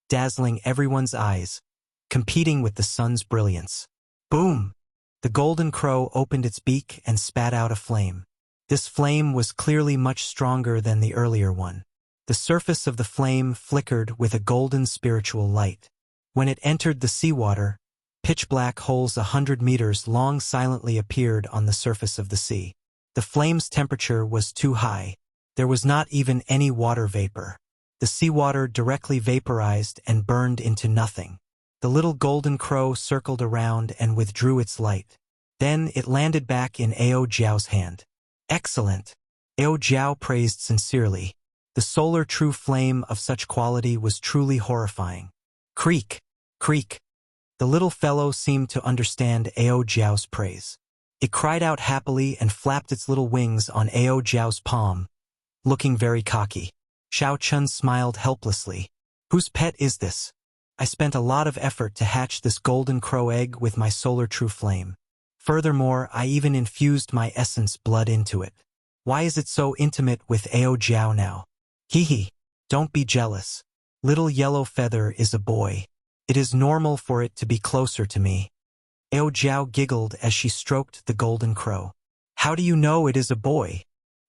dazzling everyone's eyes, competing with the sun's brilliance. Boom! The golden crow opened its beak and spat out a flame. This flame was clearly much stronger than the earlier one. The surface of the flame flickered with a golden spiritual light. When it entered the seawater, pitch-black holes 100 meters long silently appeared on the surface of the sea. The flame's temperature was too high. There was not even any water vapor. The seawater directly vaporized and burned into nothing. The little golden crow circled around and withdrew its light. Then it landed back in Ao Jiao's hand. Excellent! Ao Jiao praised sincerely. The solar true flame of such quality was truly horrifying. Creak! Creak! The little fellow seemed to understand Ao Jiao's praise. It cried out happily and flapped its little wings on Ao Jiao's palm, looking very cocky. Xiao Chun smiled helplessly. Whose pet is this? I spent a lot of effort to hatch this golden crow egg with my solar true flame. Furthermore, I even infused my essence blood into it. Why is it so intimate with Ao Jiao now? Hee hee, don't be jealous. Little yellow feather is a boy. It is normal for it to be closer to me. Ao Jiao giggled as she stroked the golden crow. How do you know it is a boy?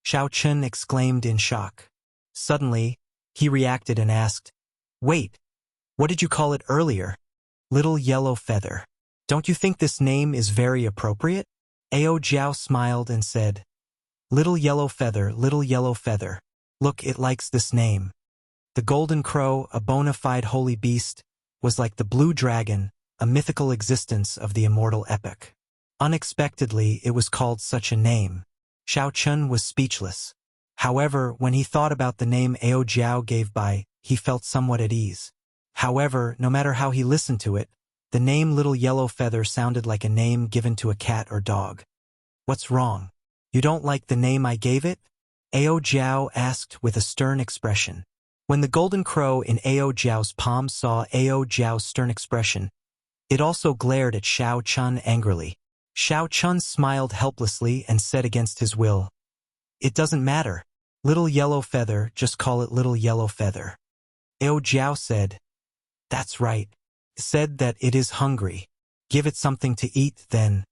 Xiao Chun exclaimed in shock. Suddenly, he reacted and asked, Wait, what did you call it earlier? Little yellow feather. Don't you think this name is very appropriate? Ao Jiao smiled and said, Little yellow feather, look, it likes this name. The golden crow, a bona fide holy beast, was like the blue dragon, a mythical existence of the immortal epic. Unexpectedly, it was called such a name. Xiao Chun was speechless. However, when he thought about the name Ao Jiao gave by, he felt somewhat at ease. However, no matter how he listened to it, the name Little Yellow Feather sounded like a name given to a cat or dog. What's wrong? You don't like the name I gave it? Ao Jiao asked with a stern expression. When the golden crow in Ao Jiao's palm saw Ao Jiao's stern expression, it also glared at Xiao Chun angrily. Xiao Chun smiled helplessly and said against his will, It doesn't matter. Little Yellow Feather, just call it Little Yellow Feather. Ao Jiao said, That's right. Said that it is hungry. Give it something to eat, then.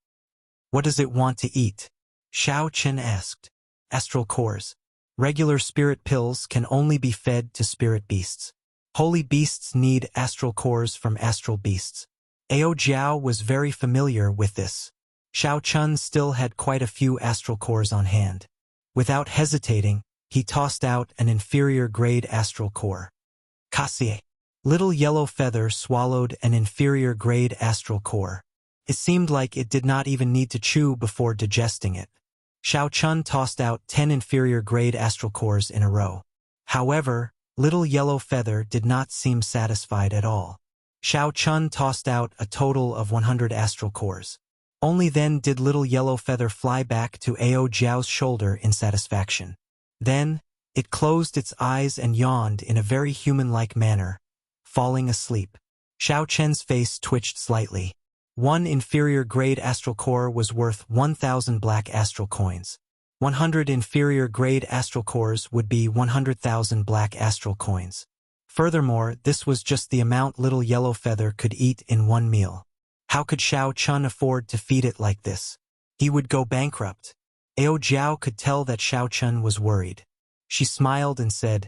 What does it want to eat? Xiao Chun asked. Astral cores. Regular spirit pills can only be fed to spirit beasts. Holy beasts need astral cores from astral beasts. Ao Jiao was very familiar with this. Xiao Chun still had quite a few astral cores on hand. Without hesitating, he tossed out an inferior-grade astral core. Cassie. Little Yellow Feather swallowed an inferior-grade astral core. It seemed like it did not even need to chew before digesting it. Xiao Chun tossed out 10 inferior-grade astral cores in a row. However, Little Yellow Feather did not seem satisfied at all. Shao Chun tossed out a total of 100 astral cores. Only then did Little Yellow Feather fly back to Ao Jiao's shoulder in satisfaction. Then, it closed its eyes and yawned in a very human-like manner, falling asleep. Shao Chen's face twitched slightly. One inferior grade astral core was worth 1,000 black astral coins. 100 inferior grade astral cores would be 100,000 black astral coins. Furthermore, this was just the amount Little Yellow Feather could eat in one meal. How could Shao Chun afford to feed it like this? He would go bankrupt. Ao Jiao could tell that Shao Chun was worried. She smiled and said,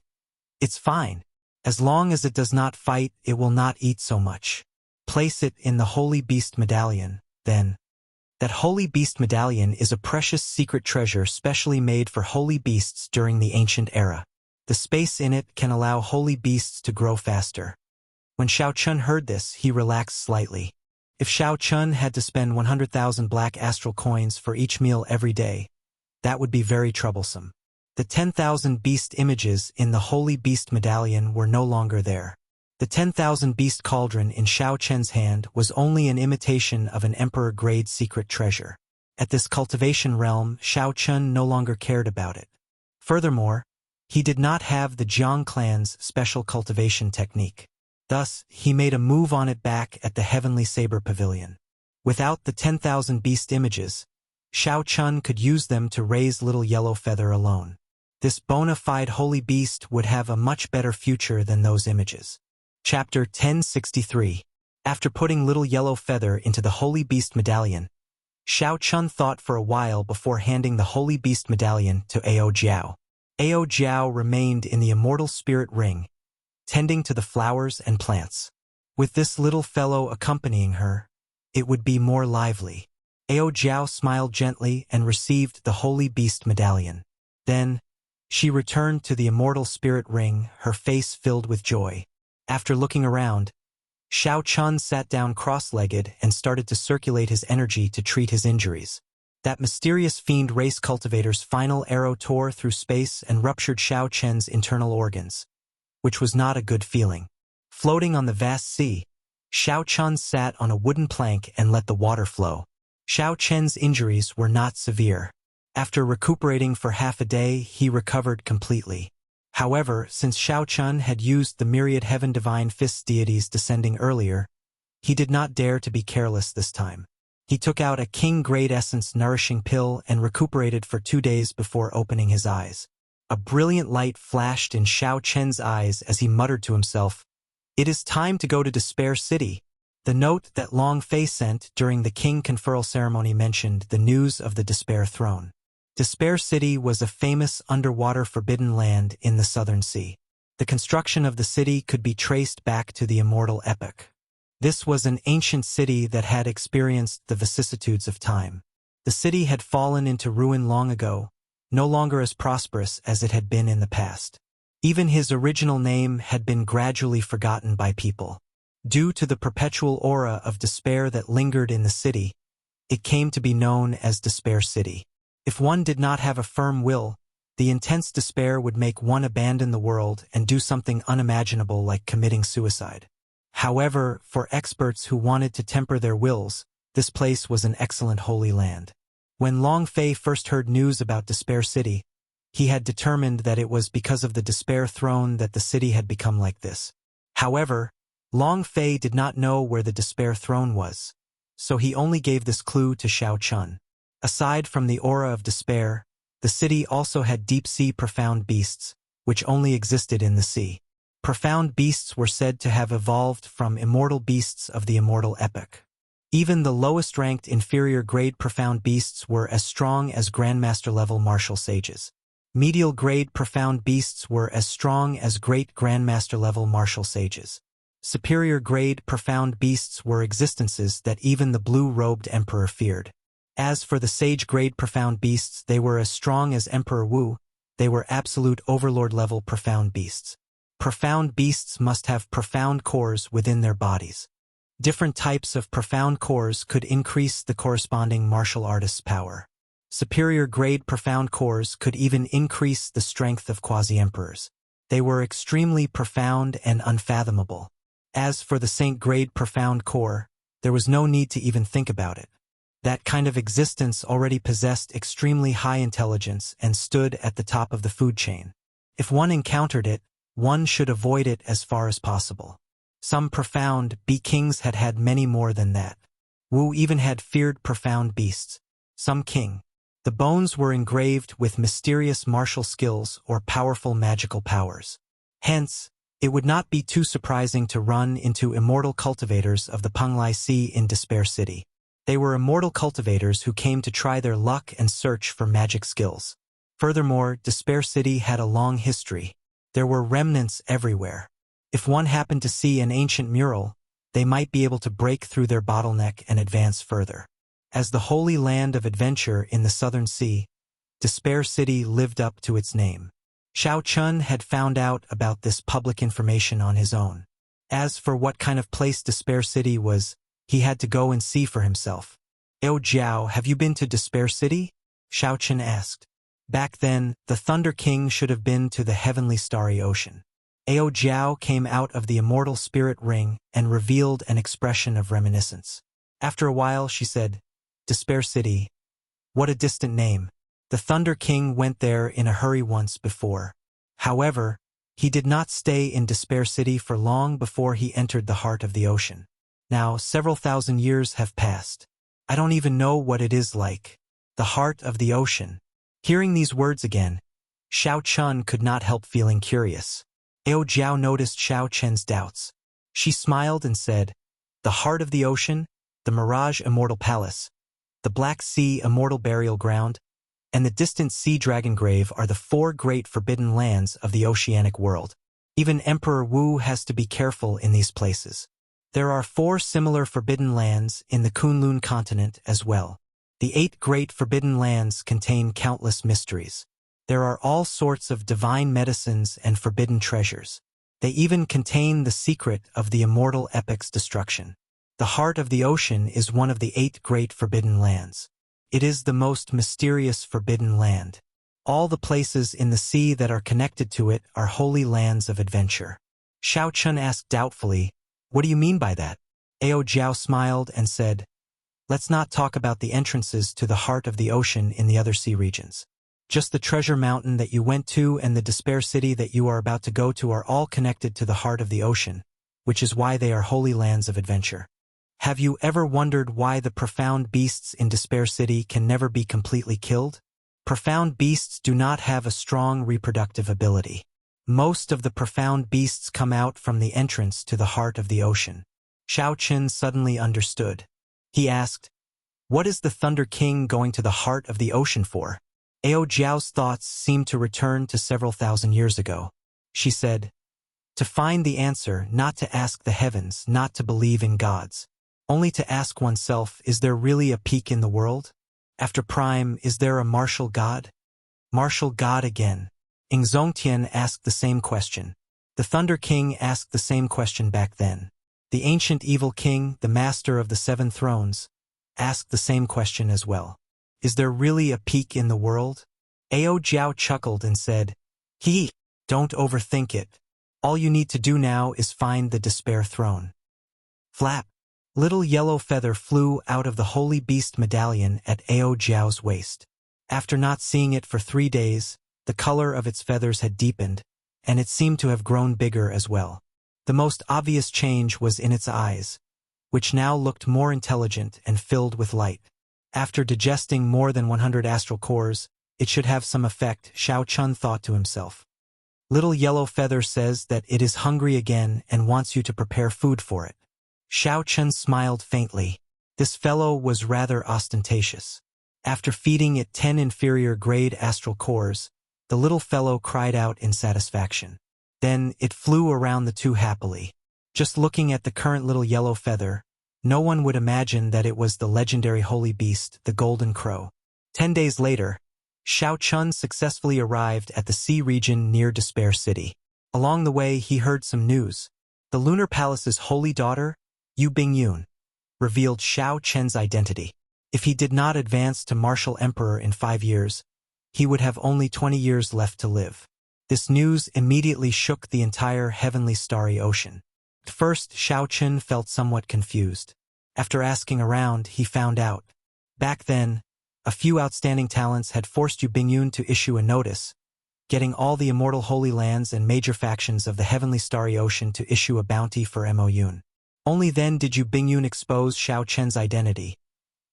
"It's fine. As long as it does not fight, it will not eat so much. Place it in the Holy Beast Medallion, then." That Holy Beast Medallion is a precious secret treasure specially made for holy beasts during the ancient era. The space in it can allow holy beasts to grow faster. When Shao Chun heard this, he relaxed slightly. If Shao Chun had to spend 100,000 black astral coins for each meal every day, that would be very troublesome. The 10,000 beast images in the Holy Beast Medallion were no longer there. The 10,000 beast cauldron in Shao Chen's hand was only an imitation of an emperor-grade secret treasure. At this cultivation realm, Shao Chun no longer cared about it. Furthermore, he did not have the Jiang clan's special cultivation technique. Thus, he made a move on it back at the Heavenly Saber Pavilion. Without the 10,000 beast images, Shao Chun could use them to raise Little Yellow Feather alone. This bona fide holy beast would have a much better future than those images. Chapter 1063. After putting Little Yellow Feather into the Holy Beast Medallion, Shao Chun thought for a while before handing the Holy Beast Medallion to Ao Jiao. Ao Jiao remained in the Immortal Spirit Ring, tending to the flowers and plants. With this little fellow accompanying her, it would be more lively. Ao Jiao smiled gently and received the Holy Beast Medallion. Then, she returned to the Immortal Spirit Ring, her face filled with joy. After looking around, Shao Chun sat down cross-legged and started to circulate his energy to treat his injuries. That mysterious fiend race cultivator's final arrow tore through space and ruptured Shao Chen's internal organs, which was not a good feeling. Floating on the vast sea, Shao Chun sat on a wooden plank and let the water flow. Shao Chen's injuries were not severe. After recuperating for half a day, he recovered completely. However, since Shao Chun had used the myriad Heaven Divine Fists deities descending earlier, he did not dare to be careless this time. He took out a king-grade essence nourishing pill and recuperated for 2 days before opening his eyes. A brilliant light flashed in Shao Chen's eyes as he muttered to himself, "It is time to go to Despair City." The note that Long Fei sent during the king conferral ceremony mentioned the news of the Despair Throne. Despair City was a famous underwater forbidden land in the Southern Sea. The construction of the city could be traced back to the Immortal epoch. This was an ancient city that had experienced the vicissitudes of time. The city had fallen into ruin long ago, no longer as prosperous as it had been in the past. Even his original name had been gradually forgotten by people. Due to the perpetual aura of despair that lingered in the city, it came to be known as Despair City. If one did not have a firm will, the intense despair would make one abandon the world and do something unimaginable like committing suicide. However, for experts who wanted to temper their wills, this place was an excellent holy land. When Long Fei first heard news about Despair City, he had determined that it was because of the Despair Throne that the city had become like this. However, Long Fei did not know where the Despair Throne was, so he only gave this clue to Shao Chun. Aside from the aura of despair, the city also had deep-sea profound beasts, which only existed in the sea. Profound beasts were said to have evolved from immortal beasts of the Immortal epoch. Even the lowest-ranked inferior-grade profound beasts were as strong as Grandmaster-level martial sages. Medial-grade profound beasts were as strong as great Grandmaster-level martial sages. Superior-grade profound beasts were existences that even the blue-robed emperor feared. As for the sage-grade profound beasts, they were as strong as Emperor Wu. They were absolute overlord-level profound beasts. Profound beasts must have profound cores within their bodies. Different types of profound cores could increase the corresponding martial artist's power. Superior-grade profound cores could even increase the strength of quasi-emperors. They were extremely profound and unfathomable. As for the Saint-grade profound core, there was no need to even think about it. That kind of existence already possessed extremely high intelligence and stood at the top of the food chain. If one encountered it, one should avoid it as far as possible. Some profound kings had had many more than that. Wu even had feared profound beasts. Some king. The bones were engraved with mysterious martial skills or powerful magical powers. Hence, it would not be too surprising to run into immortal cultivators of the Penglai Sea in Despair City. They were immortal cultivators who came to try their luck and search for magic skills. Furthermore, Despair City had a long history. There were remnants everywhere. If one happened to see an ancient mural, they might be able to break through their bottleneck and advance further. As the holy land of adventure in the Southern Sea, Despair City lived up to its name. Xiao Chun had found out about this public information on his own. As for what kind of place Despair City was, he had to go and see for himself. "Ao Jiao, have you been to Despair City?" Xiao Chun asked. Back then, the Thunder King should have been to the heavenly starry ocean. Ao Jiao came out of the immortal spirit ring and revealed an expression of reminiscence. After a while, she said, "Despair City. What a distant name. The Thunder King went there in a hurry once before. However, he did not stay in Despair City for long before he entered the heart of the ocean. Now, several thousand years have passed. I don't even know what it is like. The heart of the ocean." Hearing these words again, Xiao Chun could not help feeling curious. Ao Jiao noticed Xiao Chen's doubts. She smiled and said, "The heart of the ocean, the Mirage Immortal Palace, the Black Sea Immortal Burial Ground, and the distant Sea Dragon Grave are the 4 great forbidden lands of the oceanic world. Even Emperor Wu has to be careful in these places. There are 4 similar forbidden lands in the Kunlun continent as well. The 8 great forbidden lands contain countless mysteries. There are all sorts of divine medicines and forbidden treasures. They even contain the secret of the immortal epic's destruction. The heart of the ocean is one of the 8 great forbidden lands. It is the most mysterious forbidden land. All the places in the sea that are connected to it are holy lands of adventure." Xiao Chun asked doubtfully, "What do you mean by that?" Ao Jiao smiled and said, "Let's not talk about the entrances to the heart of the ocean in the other sea regions. Just the treasure mountain that you went to and the Despair City that you are about to go to are all connected to the heart of the ocean, which is why they are holy lands of adventure. Have you ever wondered why the profound beasts in Despair City can never be completely killed? Profound beasts do not have a strong reproductive ability. Most of the profound beasts come out from the entrance to the heart of the ocean." Xiao Chun suddenly understood. He asked, "What is the Thunder King going to the heart of the ocean for?" Ao Jiao's thoughts seemed to return to several thousand years ago. She said, "To find the answer, not to ask the heavens, not to believe in gods. Only to ask oneself, is there really a peak in the world? After Prime, is there a martial god? Martial god again." Ing Zongtian asked the same question. The Thunder King asked the same question back then. The ancient evil king, the master of the 7 thrones, asked the same question as well. Is there really a peak in the world? Ao Jiao chuckled and said, Don't overthink it. All you need to do now is find the Despair Throne." Flap! Little yellow feather flew out of the holy beast medallion at Ao Jiao's waist. After not seeing it for 3 days, the color of its feathers had deepened, and it seemed to have grown bigger as well. The most obvious change was in its eyes, which now looked more intelligent and filled with light. After digesting more than 100 astral cores, it should have some effect, Xiao Chun thought to himself. Little yellow feather says that it is hungry again and wants you to prepare food for it. Xiao Chun smiled faintly. This fellow was rather ostentatious. After feeding it 10 inferior grade astral cores, the little fellow cried out in satisfaction. Then it flew around the 2 happily. Just looking at the current little yellow feather, no one would imagine that it was the legendary holy beast, the Golden Crow. 10 days later, Xiao Chun successfully arrived at the sea region near Despair City. Along the way, he heard some news. The Lunar Palace's holy daughter, Yu Bingyun, revealed Xiao Chen's identity. If he did not advance to martial emperor in 5 years, he would have only 20 years left to live. This news immediately shook the entire heavenly starry ocean. At first, Xiao Chun felt somewhat confused. After asking around, he found out. Back then, a few outstanding talents had forced Yu Bingyun to issue a notice, getting all the immortal holy lands and major factions of the heavenly starry ocean to issue a bounty for Mo Yun. Only then did Yu Bingyun expose Xiao Chen's identity,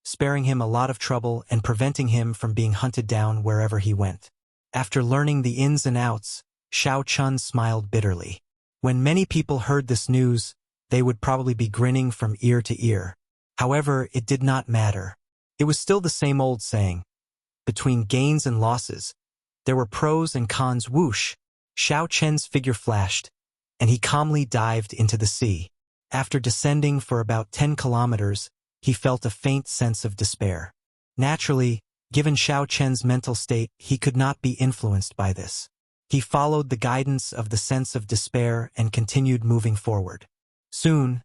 sparing him a lot of trouble and preventing him from being hunted down wherever he went. After learning the ins and outs, Xiao Chun smiled bitterly. When many people heard this news, they would probably be grinning from ear to ear. However, it did not matter. It was still the same old saying. Between gains and losses, there were pros and cons. Whoosh! Xiao Chen's figure flashed, and he calmly dived into the sea. After descending for about 10 kilometers, he felt a faint sense of despair. Naturally, given Xiao Chen's mental state, he could not be influenced by this. He followed the guidance of the sense of despair and continued moving forward. Soon,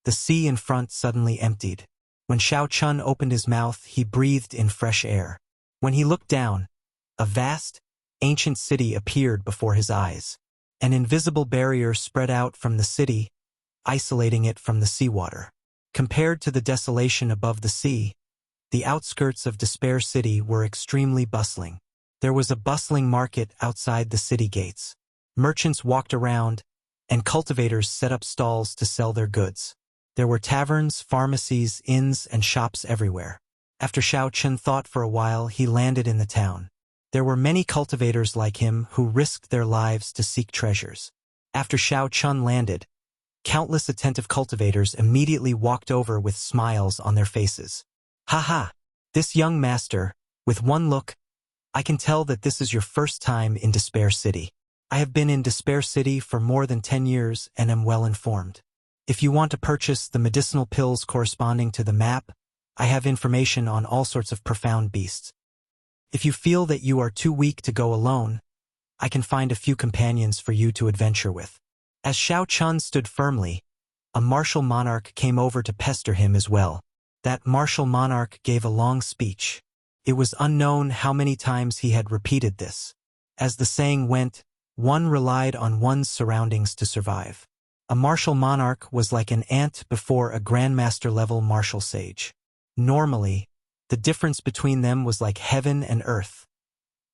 the sea in front suddenly emptied. When Xiao Chun opened his mouth, he breathed in fresh air. When he looked down, a vast, ancient city appeared before his eyes. An invisible barrier spread out from the city, isolating it from the seawater. Compared to the desolation above the sea, the outskirts of Despair City were extremely bustling. There was a bustling market outside the city gates. Merchants walked around, and cultivators set up stalls to sell their goods. There were taverns, pharmacies, inns, and shops everywhere. After Xiao Chun thought for a while, he landed in the town. There were many cultivators like him who risked their lives to seek treasures. After Xiao Chun landed, countless attentive cultivators immediately walked over with smiles on their faces. "Ha! This young master, with one look, I can tell that this is your first time in Despair City. I have been in Despair City for more than 10 years and am well informed. If you want to purchase the medicinal pills corresponding to the map, I have information on all sorts of profound beasts. If you feel that you are too weak to go alone, I can find a few companions for you to adventure with." As Xiao Chun stood firmly, a martial monarch came over to pester him as well. That martial monarch gave a long speech. It was unknown how many times he had repeated this. As the saying went, one relied on one's surroundings to survive. A martial monarch was like an ant before a grandmaster-level martial sage. Normally, the difference between them was like heaven and earth.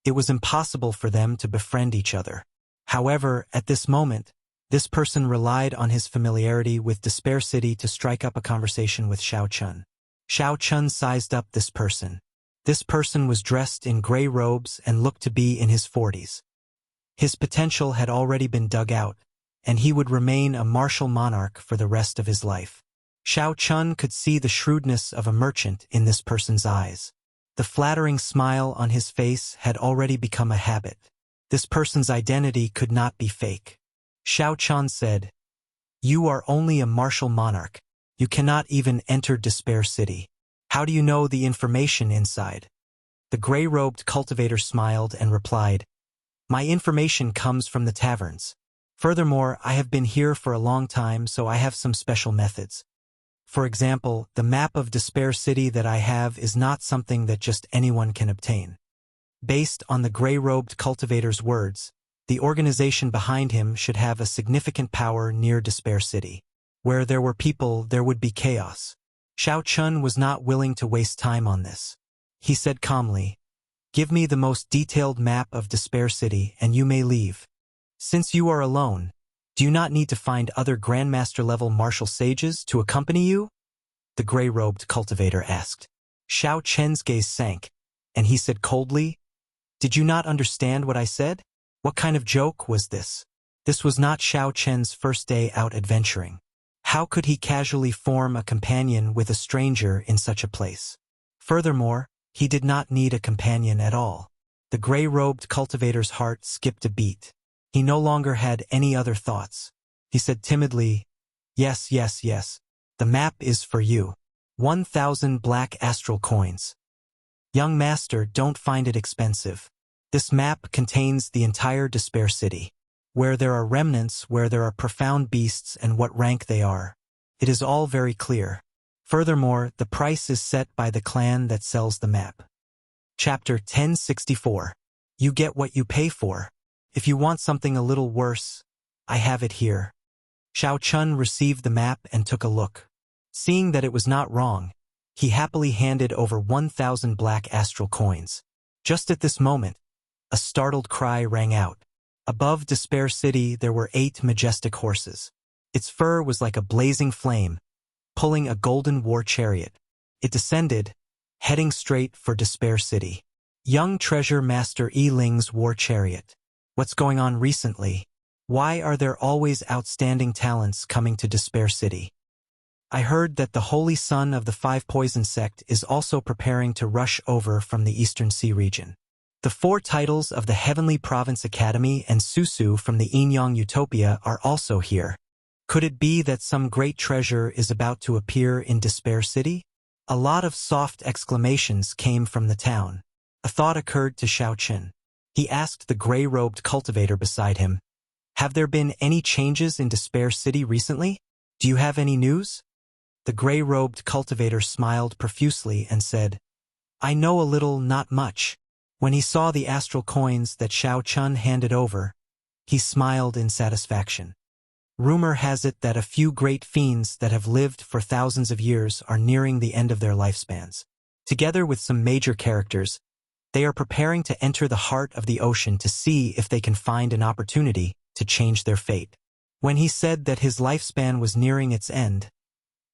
It was impossible for them to befriend each other. However, at this moment, this person relied on his familiarity with Despair City to strike up a conversation with Xiao Chun. Xiao Chun sized up this person. This person was dressed in gray robes and looked to be in his 40s. His potential had already been dug out, and he would remain a martial monarch for the rest of his life. Xiao Chun could see the shrewdness of a merchant in this person's eyes. The flattering smile on his face had already become a habit. This person's identity could not be fake. Xiao Chun said, "You are only a martial monarch. You cannot even enter Despair City. How do you know the information inside?" The gray-robed cultivator smiled and replied, "My information comes from the taverns. Furthermore, I have been here for a long time, so I have some special methods. For example, the map of Despair City that I have is not something that just anyone can obtain." Based on the gray-robed cultivator's words, the organization behind him should have a significant power near Despair City. Where there were people, there would be chaos. Xiao Chun was not willing to waste time on this. He said calmly, "Give me the most detailed map of Despair City and you may leave. Since you are alone, do you not need to find other Grandmaster-level martial sages to accompany you?" the gray-robed cultivator asked. Xiao Chen's gaze sank, and he said coldly, "Did you not understand what I said? What kind of joke was this?" This was not Xiao Chen's first day out adventuring. How could he casually form a companion with a stranger in such a place? Furthermore, he did not need a companion at all. The gray-robed cultivator's heart skipped a beat. He no longer had any other thoughts. He said timidly, Yes, the map is for you. 1,000 black astral coins. Young master, don't find it expensive. This map contains the entire Despair City. Where there are remnants, where there are profound beasts, and what rank they are. It is all very clear. Furthermore, the price is set by the clan that sells the map. Chapter 1064. You get what you pay for. If you want something a little worse, I have it here. Xiao Chun received the map and took a look. Seeing that it was not wrong, he happily handed over 1,000 black astral coins. Just at this moment, a startled cry rang out. Above Despair City there were 8 majestic horses. Its fur was like a blazing flame, pulling a golden war chariot. It descended, heading straight for Despair City. Young Treasure Master Yi Ling's war chariot. What's going on recently? Why are there always outstanding talents coming to Despair City? I heard that the Holy Son of the 5 Poison Sect is also preparing to rush over from the Eastern Sea region. The 4 titles of the Heavenly Province Academy and Susu from the Inyang Utopia are also here. Could it be that some great treasure is about to appear in Despair City? A lot of soft exclamations came from the town. A thought occurred to Xiao Chun. He asked the gray-robed cultivator beside him, "Have there been any changes in Despair City recently? Do you have any news?" The gray-robed cultivator smiled profusely and said, "I know a little, not much." When he saw the astral coins that Xiao Chun handed over, he smiled in satisfaction. Rumor has it that a few great fiends that have lived for thousands of years are nearing the end of their lifespans. Together with some major characters, they are preparing to enter the heart of the ocean to see if they can find an opportunity to change their fate. When he said that his lifespan was nearing its end,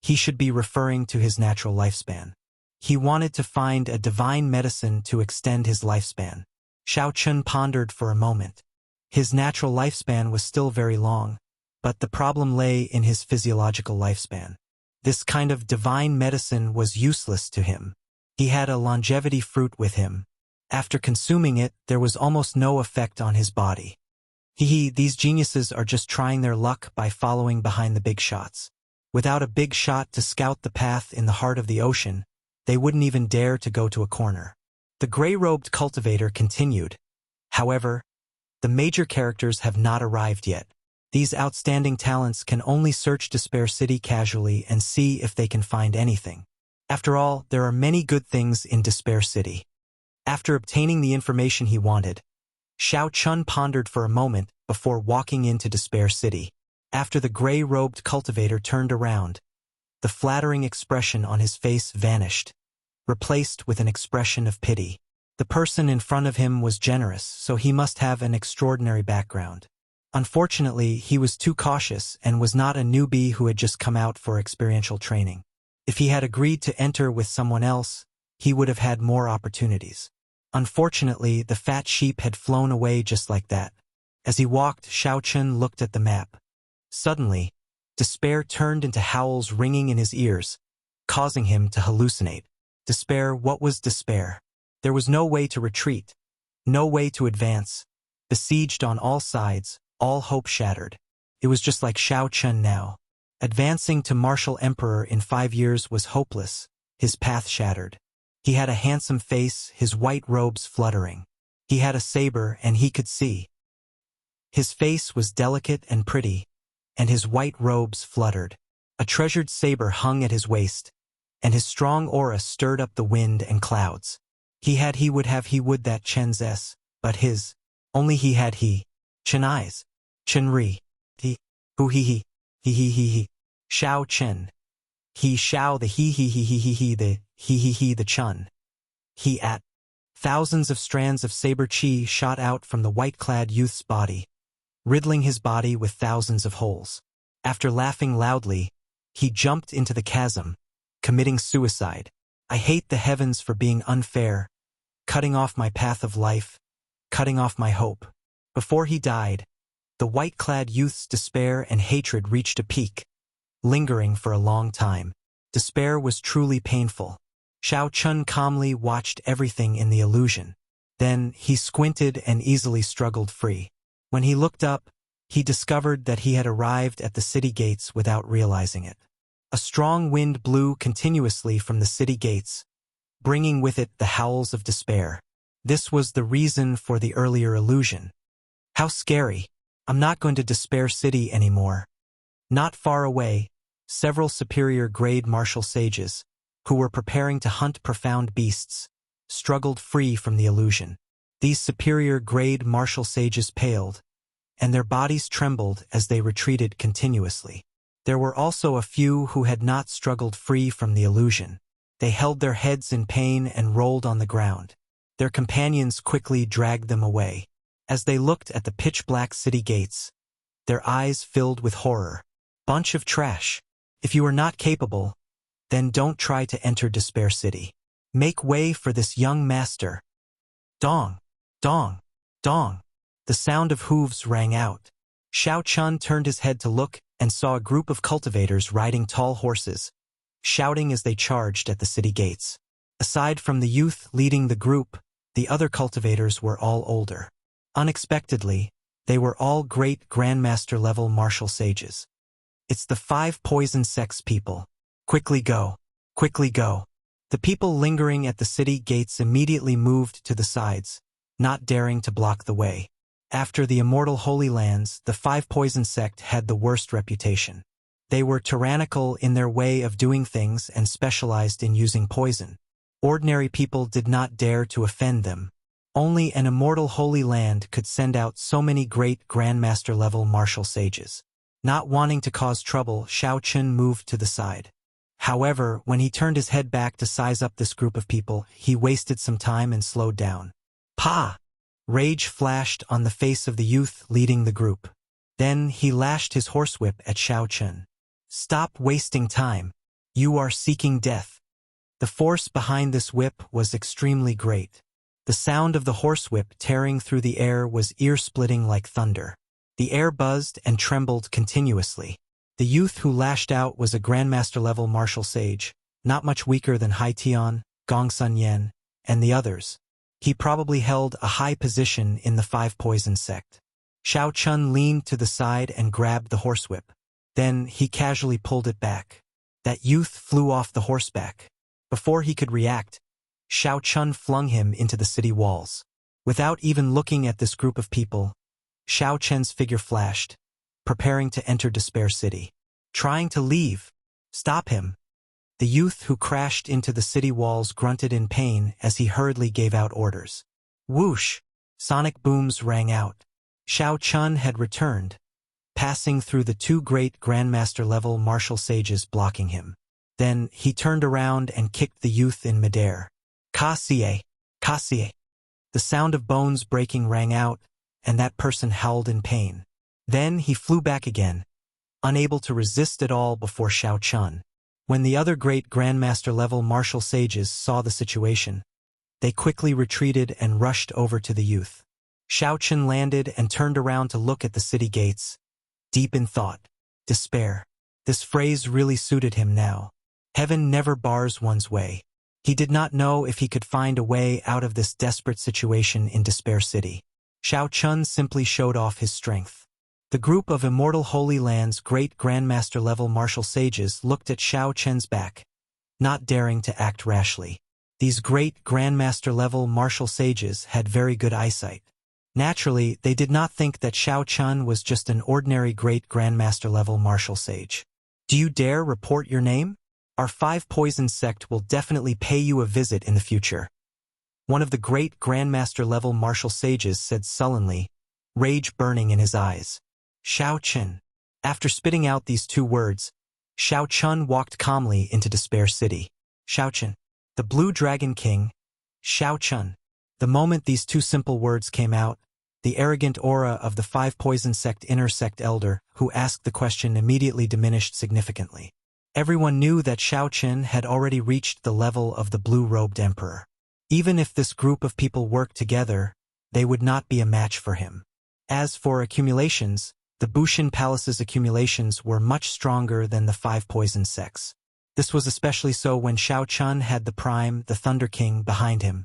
he should be referring to his natural lifespan. He wanted to find a divine medicine to extend his lifespan. Xiao Chun pondered for a moment. His natural lifespan was still very long, but the problem lay in his physiological lifespan. This kind of divine medicine was useless to him. He had a longevity fruit with him. After consuming it, there was almost no effect on his body. These geniuses are just trying their luck by following behind the big shots. Without a big shot to scout the path in the heart of the ocean, they wouldn't even dare to go to a corner. The gray-robed cultivator continued. However, the major characters have not arrived yet. These outstanding talents can only search Despair City casually and see if they can find anything. After all, there are many good things in Despair City. After obtaining the information he wanted, Xiao Chun pondered for a moment before walking into Despair City. After the gray-robed cultivator turned around, the flattering expression on his face vanished, replaced with an expression of pity. The person in front of him was generous, so he must have an extraordinary background. Unfortunately, he was too cautious and was not a newbie who had just come out for experiential training. If he had agreed to enter with someone else, he would have had more opportunities. Unfortunately, the fat sheep had flown away just like that. As he walked, Xiao Chun looked at the map. Suddenly, despair turned into howls ringing in his ears, causing him to hallucinate. Despair, what was despair? There was no way to retreat, no way to advance. Besieged on all sides, all hope shattered. It was just like Xiao Chun now. Advancing to martial emperor in 5 years was hopeless, his path shattered. He had a handsome face, his white robes fluttering. He had a saber and he could see. His face was delicate and pretty, and his white robes fluttered. A treasured saber hung at his waist, and his strong aura stirred up the wind and clouds. He would that Chen's S, but his, only he had Chen eyes, Chen Ri, hu he, Xiao Chen. He Xiao the the Chun. He at. Thousands of strands of saber chi shot out from the white-clad youth's body, riddling his body with thousands of holes. After laughing loudly, he jumped into the chasm, committing suicide. I hate the heavens for being unfair, cutting off my path of life, cutting off my hope. Before he died, the white-clad youth's despair and hatred reached a peak, lingering for a long time. Despair was truly painful. Xiao Chun calmly watched everything in the illusion. Then he squinted and easily struggled free. When he looked up, he discovered that he had arrived at the city gates without realizing it. A strong wind blew continuously from the city gates, bringing with it the howls of despair. This was the reason for the earlier illusion. How scary. I'm not going to Despair City anymore. Not far away, several superior-grade martial sages, who were preparing to hunt profound beasts, struggled free from the illusion. These superior-grade martial sages paled, and their bodies trembled as they retreated continuously. There were also a few who had not struggled free from the illusion. They held their heads in pain and rolled on the ground. Their companions quickly dragged them away. As they looked at the pitch-black city gates, their eyes filled with horror. Bunch of trash. If you are not capable, then don't try to enter Despair City. Make way for this young master. Dong, dong, dong. The sound of hooves rang out. Xiao Chun turned his head to look and saw a group of cultivators riding tall horses, shouting as they charged at the city gates. Aside from the youth leading the group, the other cultivators were all older. Unexpectedly, they were all great grandmaster-level martial sages. It's the 5 poison sex people. Quickly go. Quickly go. The people lingering at the city gates immediately moved to the sides, not daring to block the way. After the Immortal Holy Lands, the 5 poison sect had the worst reputation. They were tyrannical in their way of doing things and specialized in using poison. Ordinary people did not dare to offend them. Only an Immortal Holy Land could send out so many great grandmaster-level martial sages. Not wanting to cause trouble, Xiao Chun moved to the side. However, when he turned his head back to size up this group of people, he wasted some time and slowed down. Pa! Rage flashed on the face of the youth leading the group. Then he lashed his horsewhip at Xiao Chun. Stop wasting time. You are seeking death. The force behind this whip was extremely great. The sound of the horsewhip tearing through the air was ear-splitting like thunder. The air buzzed and trembled continuously. The youth who lashed out was a grandmaster-level martial sage, not much weaker than Hai Tian, Gong Sun Yen, and the others. He probably held a high position in the 5 poison sect. Xiao Chun leaned to the side and grabbed the horsewhip. Then he casually pulled it back. That youth flew off the horseback. Before he could react, Xiao Chun flung him into the city walls. Without even looking at this group of people, Xiao Chun's figure flashed, preparing to enter Despair City. Trying to leave. Stop him. The youth who crashed into the city walls grunted in pain as he hurriedly gave out orders. Whoosh! Sonic booms rang out. Xiao Chun had returned, passing through the 2 great grandmaster-level martial sages blocking him. Then he turned around and kicked the youth in midair. Kasie! Kasie! The sound of bones breaking rang out, and that person howled in pain. Then he flew back again, unable to resist at all before Xiao Chun. When the other great grandmaster-level martial sages saw the situation, they quickly retreated and rushed over to the youth. Xiao Chun landed and turned around to look at the city gates, deep in thought. Despair. This phrase really suited him now. Heaven never bars one's way. He did not know if he could find a way out of this desperate situation in Despair City. Xiao Chun simply showed off his strength. The group of Immortal Holy Land's great grandmaster-level martial sages looked at Xiao Chun's back, not daring to act rashly. These great grandmaster-level martial sages had very good eyesight. Naturally, they did not think that Xiao Chun was just an ordinary great grandmaster-level martial sage. Do you dare report your name? Our 5 poison sect will definitely pay you a visit in the future. One of the great grandmaster-level martial sages said sullenly, rage burning in his eyes. Xiao Chun. After spitting out these 2 words, Xiao Chun walked calmly into Despair City. Xiao Chun. The Blue Dragon King. Xiao Chun. The moment these 2 simple words came out, the arrogant aura of the 5 poison sect inner sect elder who asked the question immediately diminished significantly. Everyone knew that Xiao Chun had already reached the level of the blue-robed emperor. Even if this group of people worked together, they would not be a match for him. As for accumulations, the Bushin Palace's accumulations were much stronger than the 5 poison sects. This was especially so when Xiao Chun had the Prime, the Thunder King, behind him.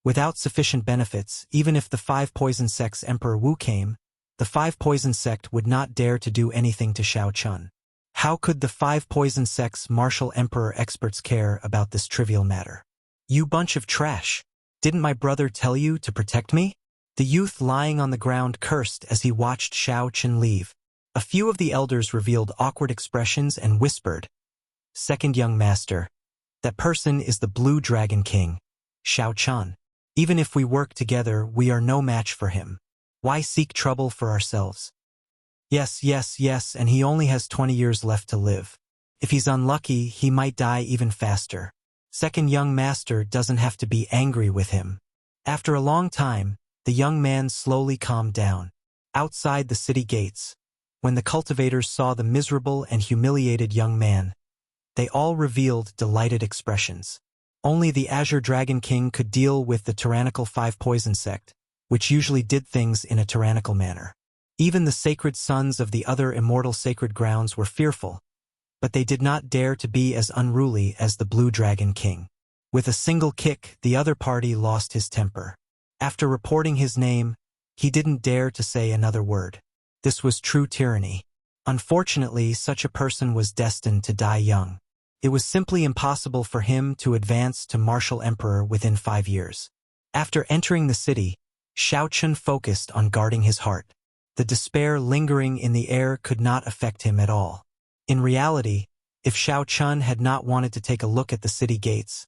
Without sufficient benefits, even if the 5 poison sect's Emperor Wu came, the 5 poison sect would not dare to do anything to Xiao Chun. How could the 5 poison sect's martial emperor experts care about this trivial matter? You bunch of trash! Didn't my brother tell you to protect me? The youth lying on the ground cursed as he watched Xiao Chun leave. A few of the elders revealed awkward expressions and whispered, Second young master. That person is the Blue Dragon King, Xiao Chun. Even if we work together, we are no match for him. Why seek trouble for ourselves? Yes, yes, yes, and he only has 20 years left to live. If he's unlucky, he might die even faster. Second young master doesn't have to be angry with him. After a long time, the young man slowly calmed down. Outside the city gates, when the cultivators saw the miserable and humiliated young man, they all revealed delighted expressions. Only the Azure Dragon King could deal with the tyrannical five poison sect, which usually did things in a tyrannical manner. Even the sacred sons of the other immortal sacred grounds were fearful, but they did not dare to be as unruly as the Blue Dragon King. With a single kick, the other party lost his temper. After reporting his name, he didn't dare to say another word. This was true tyranny. Unfortunately, such a person was destined to die young. It was simply impossible for him to advance to martial emperor within 5 years. After entering the city, Xiao Chun focused on guarding his heart. The despair lingering in the air could not affect him at all. In reality, if Xiao Chun had not wanted to take a look at the city gates,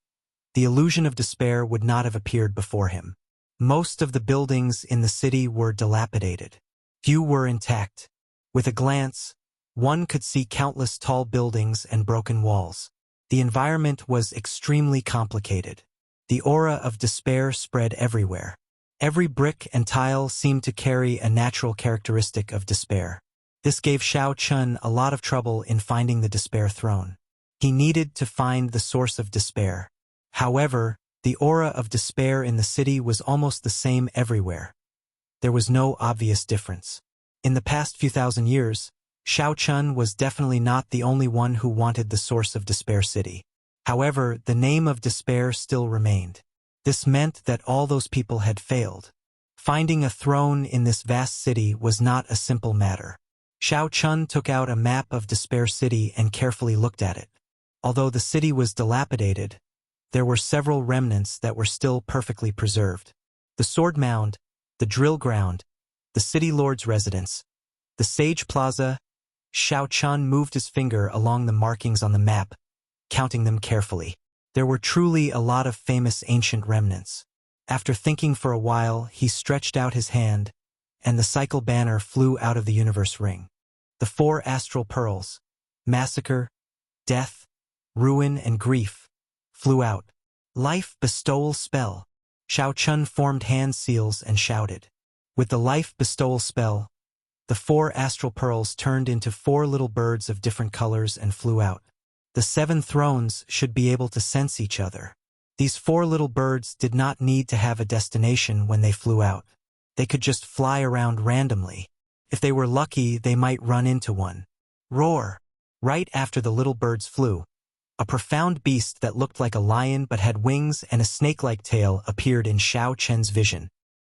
the illusion of despair would not have appeared before him. Most of the buildings in the city were dilapidated. Few were intact. With a glance, one could see countless tall buildings and broken walls. The environment was extremely complicated. The aura of despair spread everywhere. Every brick and tile seemed to carry a natural characteristic of despair. This gave Xiao Chun a lot of trouble in finding the despair throne. He needed to find the source of despair. However, the aura of despair in the city was almost the same everywhere. There was no obvious difference. In the past few thousand years, Xiao Chun was definitely not the only one who wanted the source of Despair City. However, the name of despair still remained. This meant that all those people had failed. Finding a throne in this vast city was not a simple matter. Xiao Chun took out a map of Despair City and carefully looked at it. Although the city was dilapidated, there were several remnants that were still perfectly preserved. The Sword Mound, the Drill Ground, the City Lord's residence, the Sage Plaza. Xiao Chun moved his finger along the markings on the map, counting them carefully. There were truly a lot of famous ancient remnants. After thinking for a while, he stretched out his hand, and the cycle banner flew out of the universe ring. The 4 astral pearls, massacre, death, ruin, and grief, flew out. Life bestowal spell. Xiao Chun formed hand seals and shouted. With the life bestowal spell, the 4 astral pearls turned into 4 little birds of different colors and flew out. The 7 thrones should be able to sense each other. These 4 little birds did not need to have a destination when they flew out. They could just fly around randomly. If they were lucky, they might run into one. Roar! Right after the little birds flew, a profound beast that looked like a lion but had wings and a snake-like tail appeared in Xiao Chun's vision.